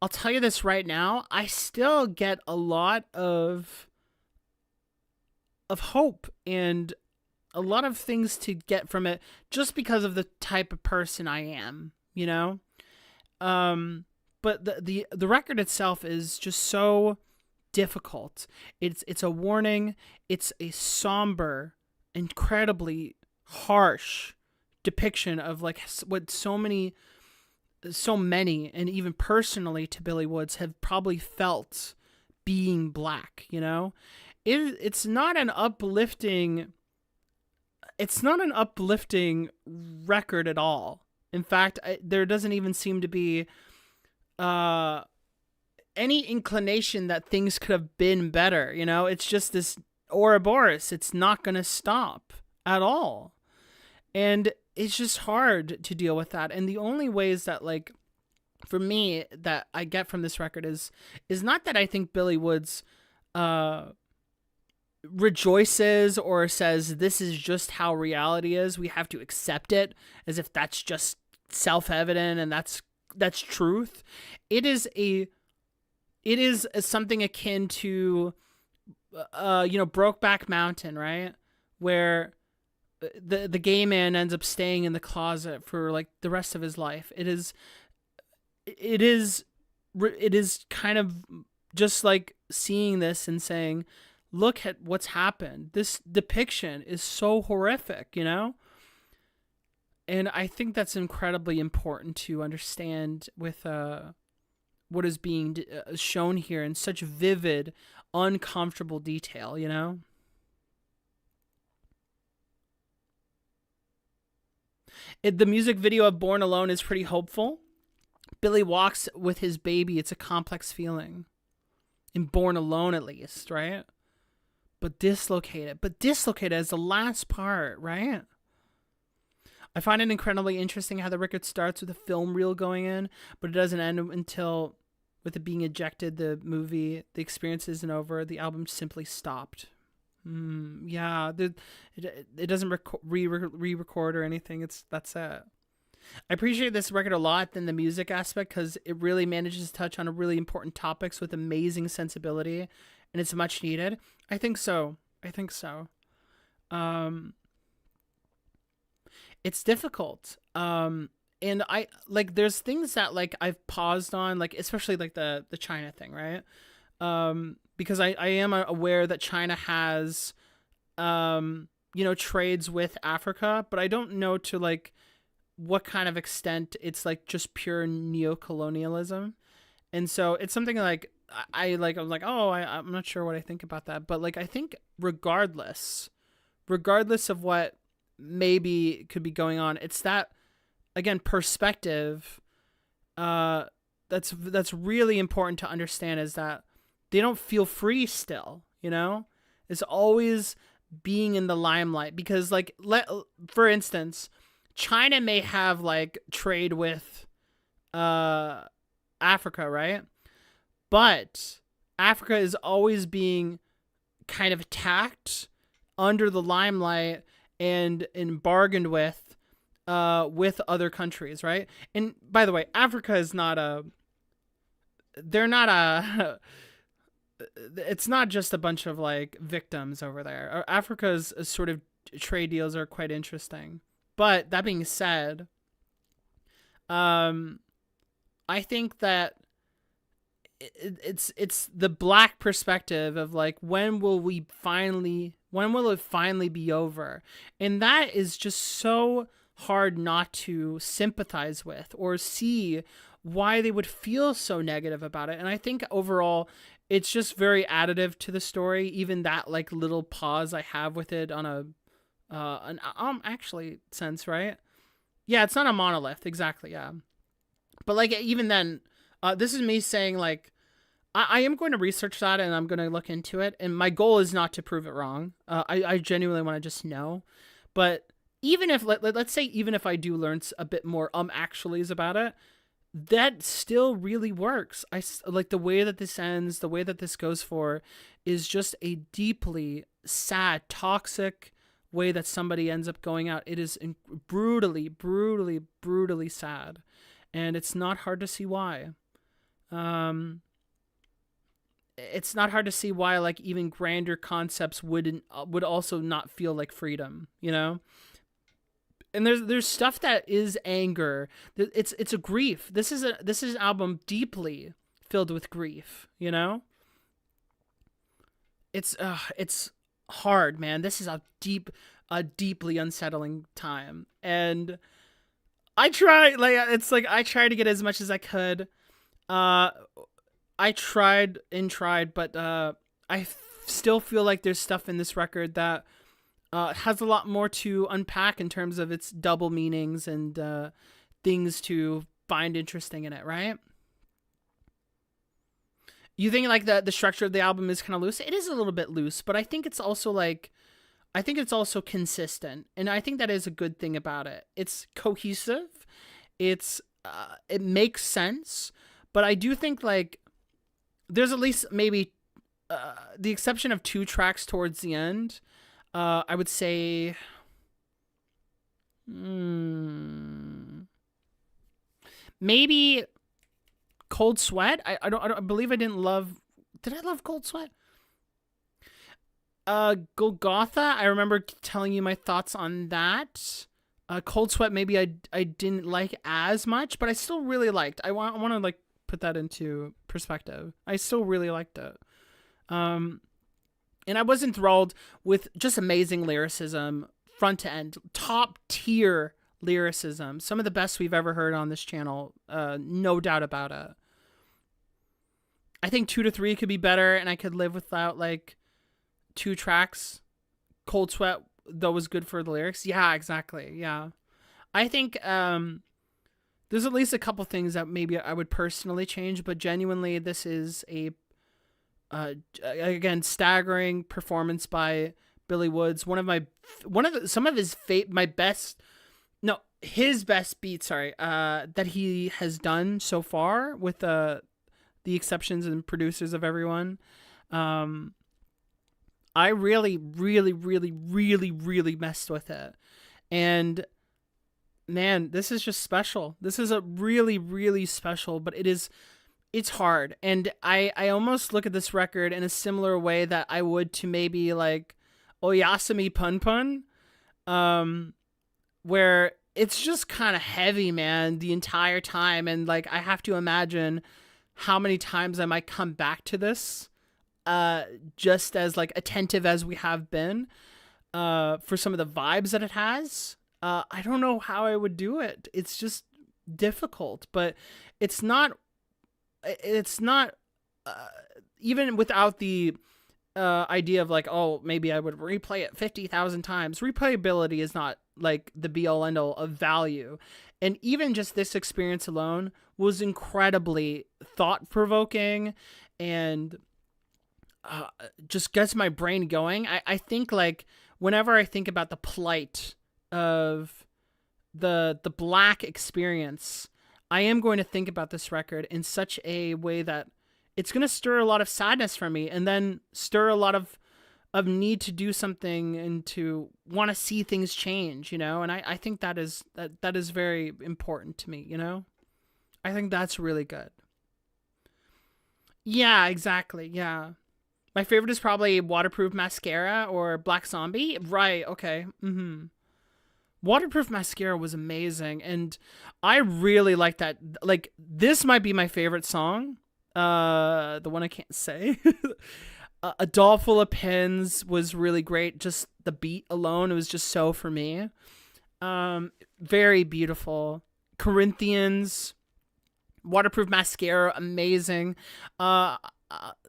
I still get a lot of hope, and a lot of things to get from it just because of the type of person I am, you know? But the record itself is just so difficult. It's a warning. It's a somber, incredibly harsh depiction of like what so many, and even personally to Billy Woods have probably felt being black, you know? It's not an uplifting record at all. In fact, there doesn't even seem to be any inclination that things could have been better, you know? It's just this Ouroboros. It's not going to stop at all. And it's just hard to deal with that. And the only ways that, like, for me, that I get from this record is not that I think Billy Woods rejoices or says this is just how reality is, we have to accept it, as if that's just self-evident and that's truth. It is something akin to Brokeback Mountain, right, where the gay man ends up staying in the closet for like the rest of his life. It is kind of just like seeing this and saying, look at what's happened. This depiction is so horrific, you know? And I think that's incredibly important to understand with what is being shown here in such vivid, uncomfortable detail, you know? The music video of Born Alone is pretty hopeful. Billy walks with his baby. It's a complex feeling. In Born Alone, at least, right? But Dislocated is the last part, right? I find it incredibly interesting how the record starts with a film reel going in, but it doesn't end until, with it being ejected, the movie, the experience isn't over, the album simply stopped. Yeah, it doesn't re-record or anything. That's it. I appreciate this record a lot in the music aspect because it really manages to touch on a really important topics with amazing sensibility, and it's much needed. I think so. It's difficult. And I like there's things that like I've paused on, like especially like the China thing, right? Because I am aware that China has trades with Africa, but I don't know to like what kind of extent it's like just pure neocolonialism. And so it's something like I'm not sure what I think about that, but like I think regardless of what maybe could be going on, it's that, again, perspective that's really important to understand, is that they don't feel free still, you know? It's always being in the limelight because, like, for instance, China may have like trade with Africa, right? But Africa is always being kind of attacked under the limelight and bargained with other countries, right? And by the way, Africa is it's not just a bunch of like victims over there. Africa's sort of trade deals are quite interesting. But that being said, I think that it's the black perspective of like, when will it finally be over? And that is just so hard not to sympathize with or see why they would feel so negative about it. And I think overall it's just very additive to the story, even that like little pause I have with it on an actually sense, right? Yeah, it's not a monolith, exactly, yeah. But like even then, this is me saying like I am going to research that and I'm going to look into it, and my goal is not to prove it wrong. I genuinely want to just know. But even if let's say even if I do learn a bit more actuallys about it, that still really works. I like the way that this ends, the way that this goes for is just a deeply sad, toxic way that somebody ends up going out. It is brutally, brutally, brutally sad. And it's not hard to see why. it's not hard to see why like even grander concepts would also not feel like freedom, you know? And there's stuff that is anger. It's a grief. This is an album deeply filled with grief, you know? It's hard, man. This is a deeply unsettling time. And I try to get as much as I could. I tried, but I still feel like there's stuff in this record that has a lot more to unpack in terms of its double meanings and things to find interesting in it, right? You think like the structure of the album is kind of loose? It is a little bit loose, but I think it's also consistent, and I think that is a good thing about it. It's cohesive, it makes sense, but I do think like there's at least maybe the exception of 2 tracks towards the end. I would say maybe Cold Sweat. I believe I didn't love. Did I love Cold Sweat? Golgotha. I remember telling you my thoughts on that. Cold Sweat maybe I didn't like as much, but I still really liked. I want to like put that into perspective. I still really liked it. And I was enthralled with just amazing lyricism, front to end, top tier lyricism. Some of the best we've ever heard on this channel. No doubt about it. I think 2 to 3 could be better, and I could live without like 2 tracks. Cold Sweat, though, was good for the lyrics. Yeah, exactly. Yeah. I think there's at least a couple things that maybe I would personally change, but genuinely this is again, staggering performance by Billy Woods. His best beat, that he has done so far, with the exceptions and producers of everyone. I really, really, really, really, really messed with it. And man, this is just special. This is a really, really special, but it's hard. And I almost look at this record in a similar way that I would to maybe like Oyasumi Pun Pun, where it's just kind of heavy, man, the entire time. And like, I have to imagine how many times I might come back to this, just as like attentive as we have been, for some of the vibes that it has. I don't know how I would do it. It's just difficult, but it's not even without the idea of like, oh, maybe I would replay it 50,000 times. Replayability is not like the be all end all of value. And even just this experience alone was incredibly thought provoking and just gets my brain going. I think like whenever I think about the plight of the Black experience, I am going to think about this record in such a way that it's going to stir a lot of sadness from me, and then stir a lot of need to do something and to want to see things change, you know? And I think that is very important to me, you know? I think that's really good. Yeah, exactly. Yeah. My favorite is probably Waterproof Mascara or Black Zombie. Right. Okay. Mm-hmm. Waterproof Mascara was amazing, and I really like that. Like, this might be my favorite song. The one I can't say. A Doll Full of Pins was really great. Just the beat alone, it was just so for me. Very beautiful. Corinthians, Waterproof Mascara, amazing.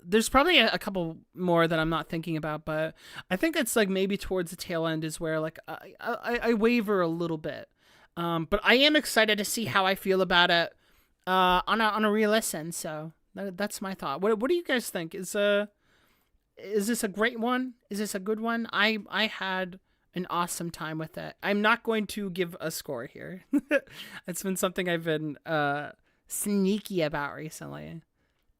There's probably a couple more that I'm not thinking about, but I think it's like maybe towards the tail end is where like I waver a little bit. But I am excited to see how I feel about it on a re-listen. So that's my thought. What do you guys think? Is this a great one? Is this a good one? I had an awesome time with it. I'm not going to give a score here. It's been something I've been sneaky about recently.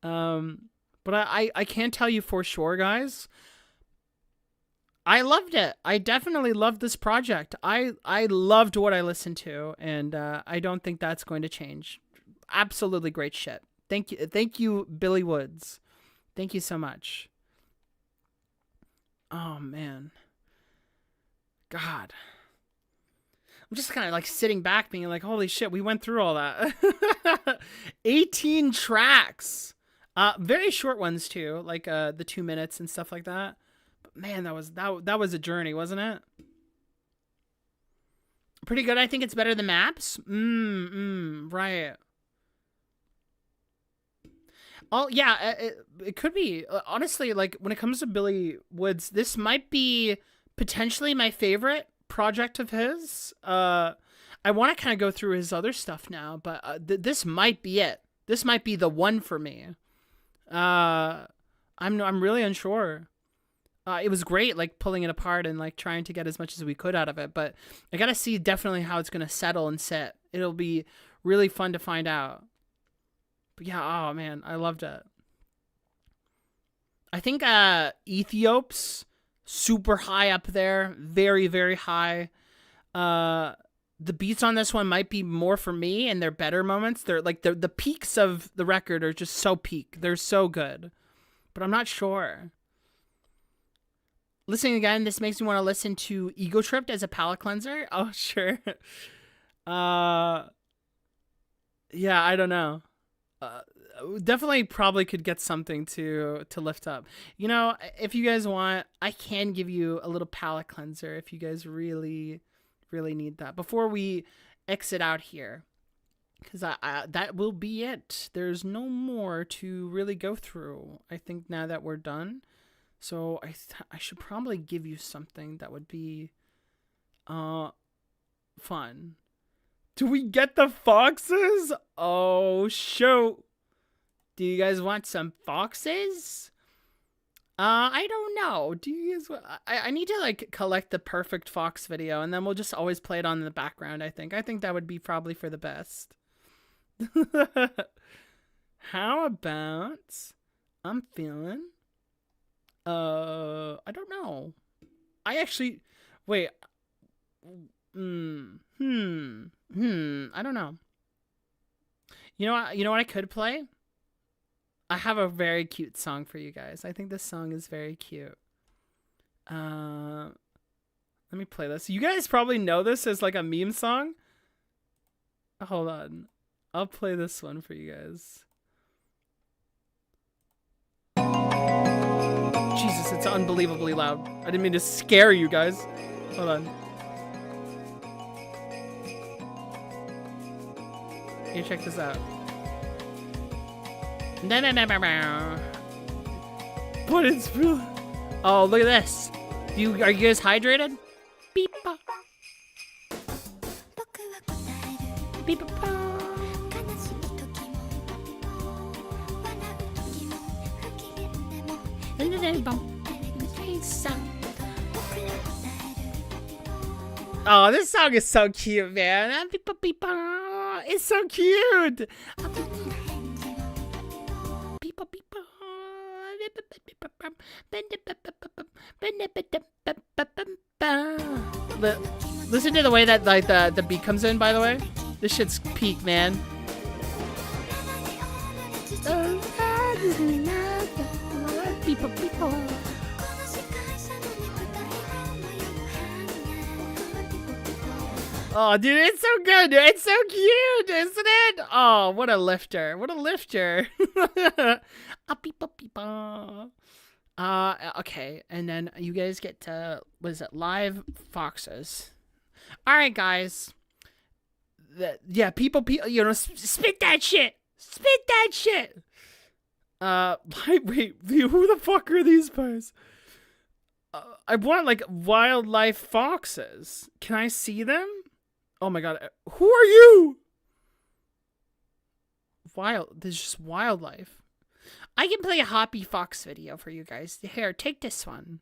But I can tell you for sure, guys, I loved it. I definitely loved this project. I loved what I listened to, and I don't think that's going to change. Absolutely great shit. Thank you, Billy Woods. Thank you so much. Oh, man. God. I'm just kind of like sitting back being like, holy shit, we went through all that. 18 tracks. Very short ones too, like the 2 minutes and stuff like that. But man, that was a journey, wasn't it? Pretty good. I think it's better than Maps. Right. Oh yeah, it could be. Honestly, like when it comes to Billy Woods, this might be potentially my favorite project of his. I want to kind of go through his other stuff now, but this might be it. This might be the one for me. I'm really unsure. It was great, like pulling it apart and like trying to get as much as we could out of it, but I gotta see definitely how it's gonna settle and sit. It'll be really fun to find out. But yeah, oh man, I loved it. I think Ethiop's super high up there, very, very high. The beats on this one might be more for me, and they're better moments. They're like the peaks of the record are just so peak. They're so good, but I'm not sure. Listening again, this makes me want to listen to Ego Tripped as a palate cleanser. Oh sure. Yeah, I don't know. Definitely probably could get something to lift up. You know, if you guys want, I can give you a little palate cleanser if you guys really need that before we exit out here, because I that will be it. There's no more to really go through, I think, now that we're done. So I should probably give you something that would be fun. Do we get the foxes? Oh shoot. Do you guys want some foxes? I don't know. Do you guys? I need to like collect the perfect fox video, and then we'll just always play it on in the background. I think that would be probably for the best. How about I'm feeling? I don't know. I actually wait. I don't know. You know what I could play? I have a very cute song for you guys. I think this song is very cute. Let me play this. You guys probably know this as like a meme song. Hold on. I'll play this one for you guys. Jesus, it's unbelievably loud. I didn't mean to scare you guys. Hold on. Here, check this out. But it's really... Oh, look at this. Are you guys hydrated? Beep. Beep. Oh, this song is so cute, man. It's so cute. Listen to the way that like the beat comes in, by the way. This shit's peak, man. Oh, dude, it's so good. It's so cute, isn't it? Oh, what a lifter. What a lifter. Okay, and then you guys get to, what is it, live foxes. All right, guys. Yeah, people, you know, spit that shit. Spit that shit. Wait, who the fuck are these guys? I want, like, wildlife foxes. Can I see them? Oh my god, who are you? There's just wildlife. I can play a Hoppy Fox video for you guys. Here, take this one.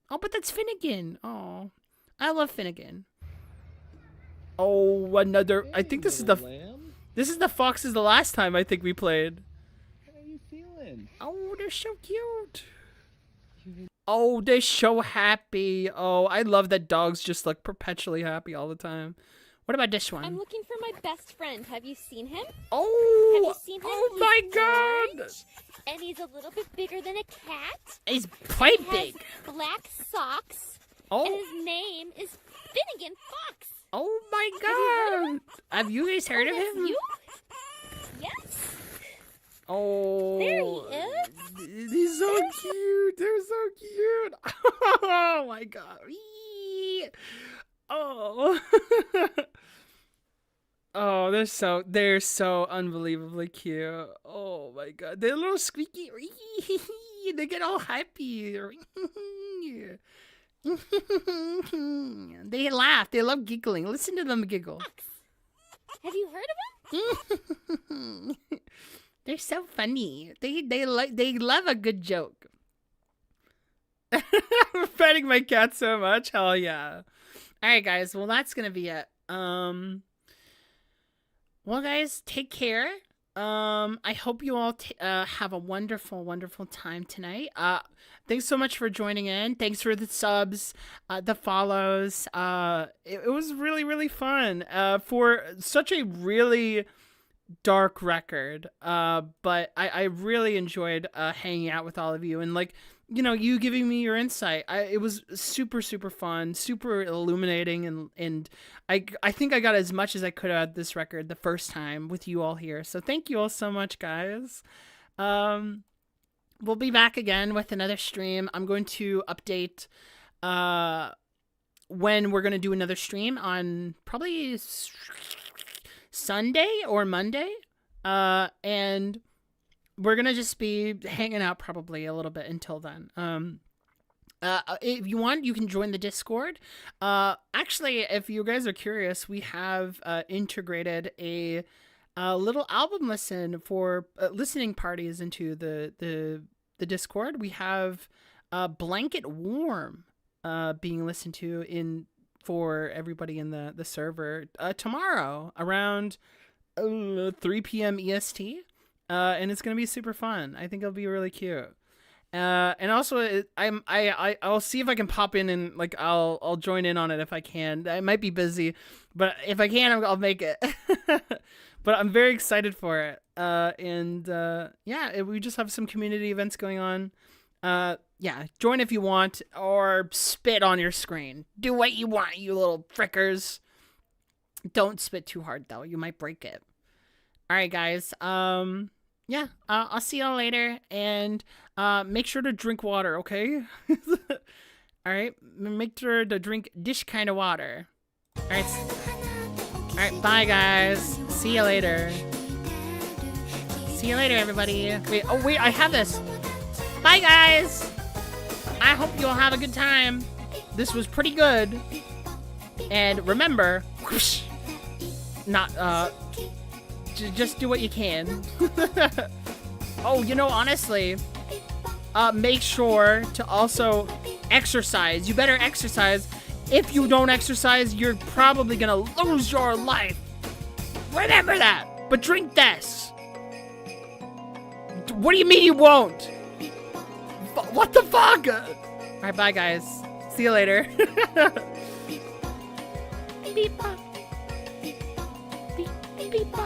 Oh, but that's Finnegan. Oh, I love Finnegan. Oh, another. I think this is the foxes the last time I think we played. How are you feeling? Oh, they're so cute. Oh, they're so happy. Oh, I love that dogs just look perpetually happy all the time. What about this one? I'm looking for my best friend. Have you seen him? Oh! Have you seen him? Oh my God! Orange, and he's a little bit bigger than a cat. He's quite He big. has black socks. Oh. And his name is Finnegan Fox. Oh my God! Have you guys heard of that's him? You? Yes. Oh. There he is. He's so cute. They're so cute. Oh my God. Whee! Oh. Oh, they're so unbelievably cute. Oh my God. They're a little squeaky. They get all happy. They laugh. They love giggling. Listen to them giggle. Have you heard of him? They're so funny. They love a good joke. I'm petting my cat so much. Hell yeah. All right, guys. Well, that's gonna be it. Well, guys, take care. I hope you all have a wonderful, wonderful time tonight. Thanks so much for joining in. Thanks for the subs, the follows. It was really, really fun for such a really dark record. But I really enjoyed hanging out with all of you and, like, you know, you giving me your insight. It was super, super fun, super illuminating, and I think I got as much as I could out of this record the first time with you all here. So thank you all so much, guys. We'll be back again with another stream. I'm going to update when we're going to do another stream on probably Sunday or Monday. And we're going to just be hanging out probably a little bit until then. If you want, you can join the Discord. Actually, if you guys are curious, we have integrated a little album listen for listening parties into the Discord. We have Blanket Warm being listened to for everybody in the server tomorrow around 3 p.m. EST. And it's gonna be super fun. I think it'll be really cute. And also, I'll see if I can pop in and, like, I'll join in on it if I can. I might be busy, but if I can, I'll make it. But I'm very excited for it. Yeah, we just have some community events going on. Yeah, join if you want, or spit on your screen. Do what you want, you little frickers. Don't spit too hard though; you might break it. All right, guys. Yeah, I'll see y'all later, and make sure to drink water, okay? All right, make sure to drink this kind of water. All right, bye, guys. See you later. See you later, everybody. Wait, I have this. Bye, guys. I hope you all have a good time. This was pretty good. And remember, whoosh, not, just do what you can. Oh, you know, honestly, make sure to also exercise. You better exercise. If you don't exercise, you're probably gonna lose your life. Remember that. But drink this. What do you mean you won't? What the fuck? All right, bye, guys. See you later. Beep, beep, beep, beep, beep.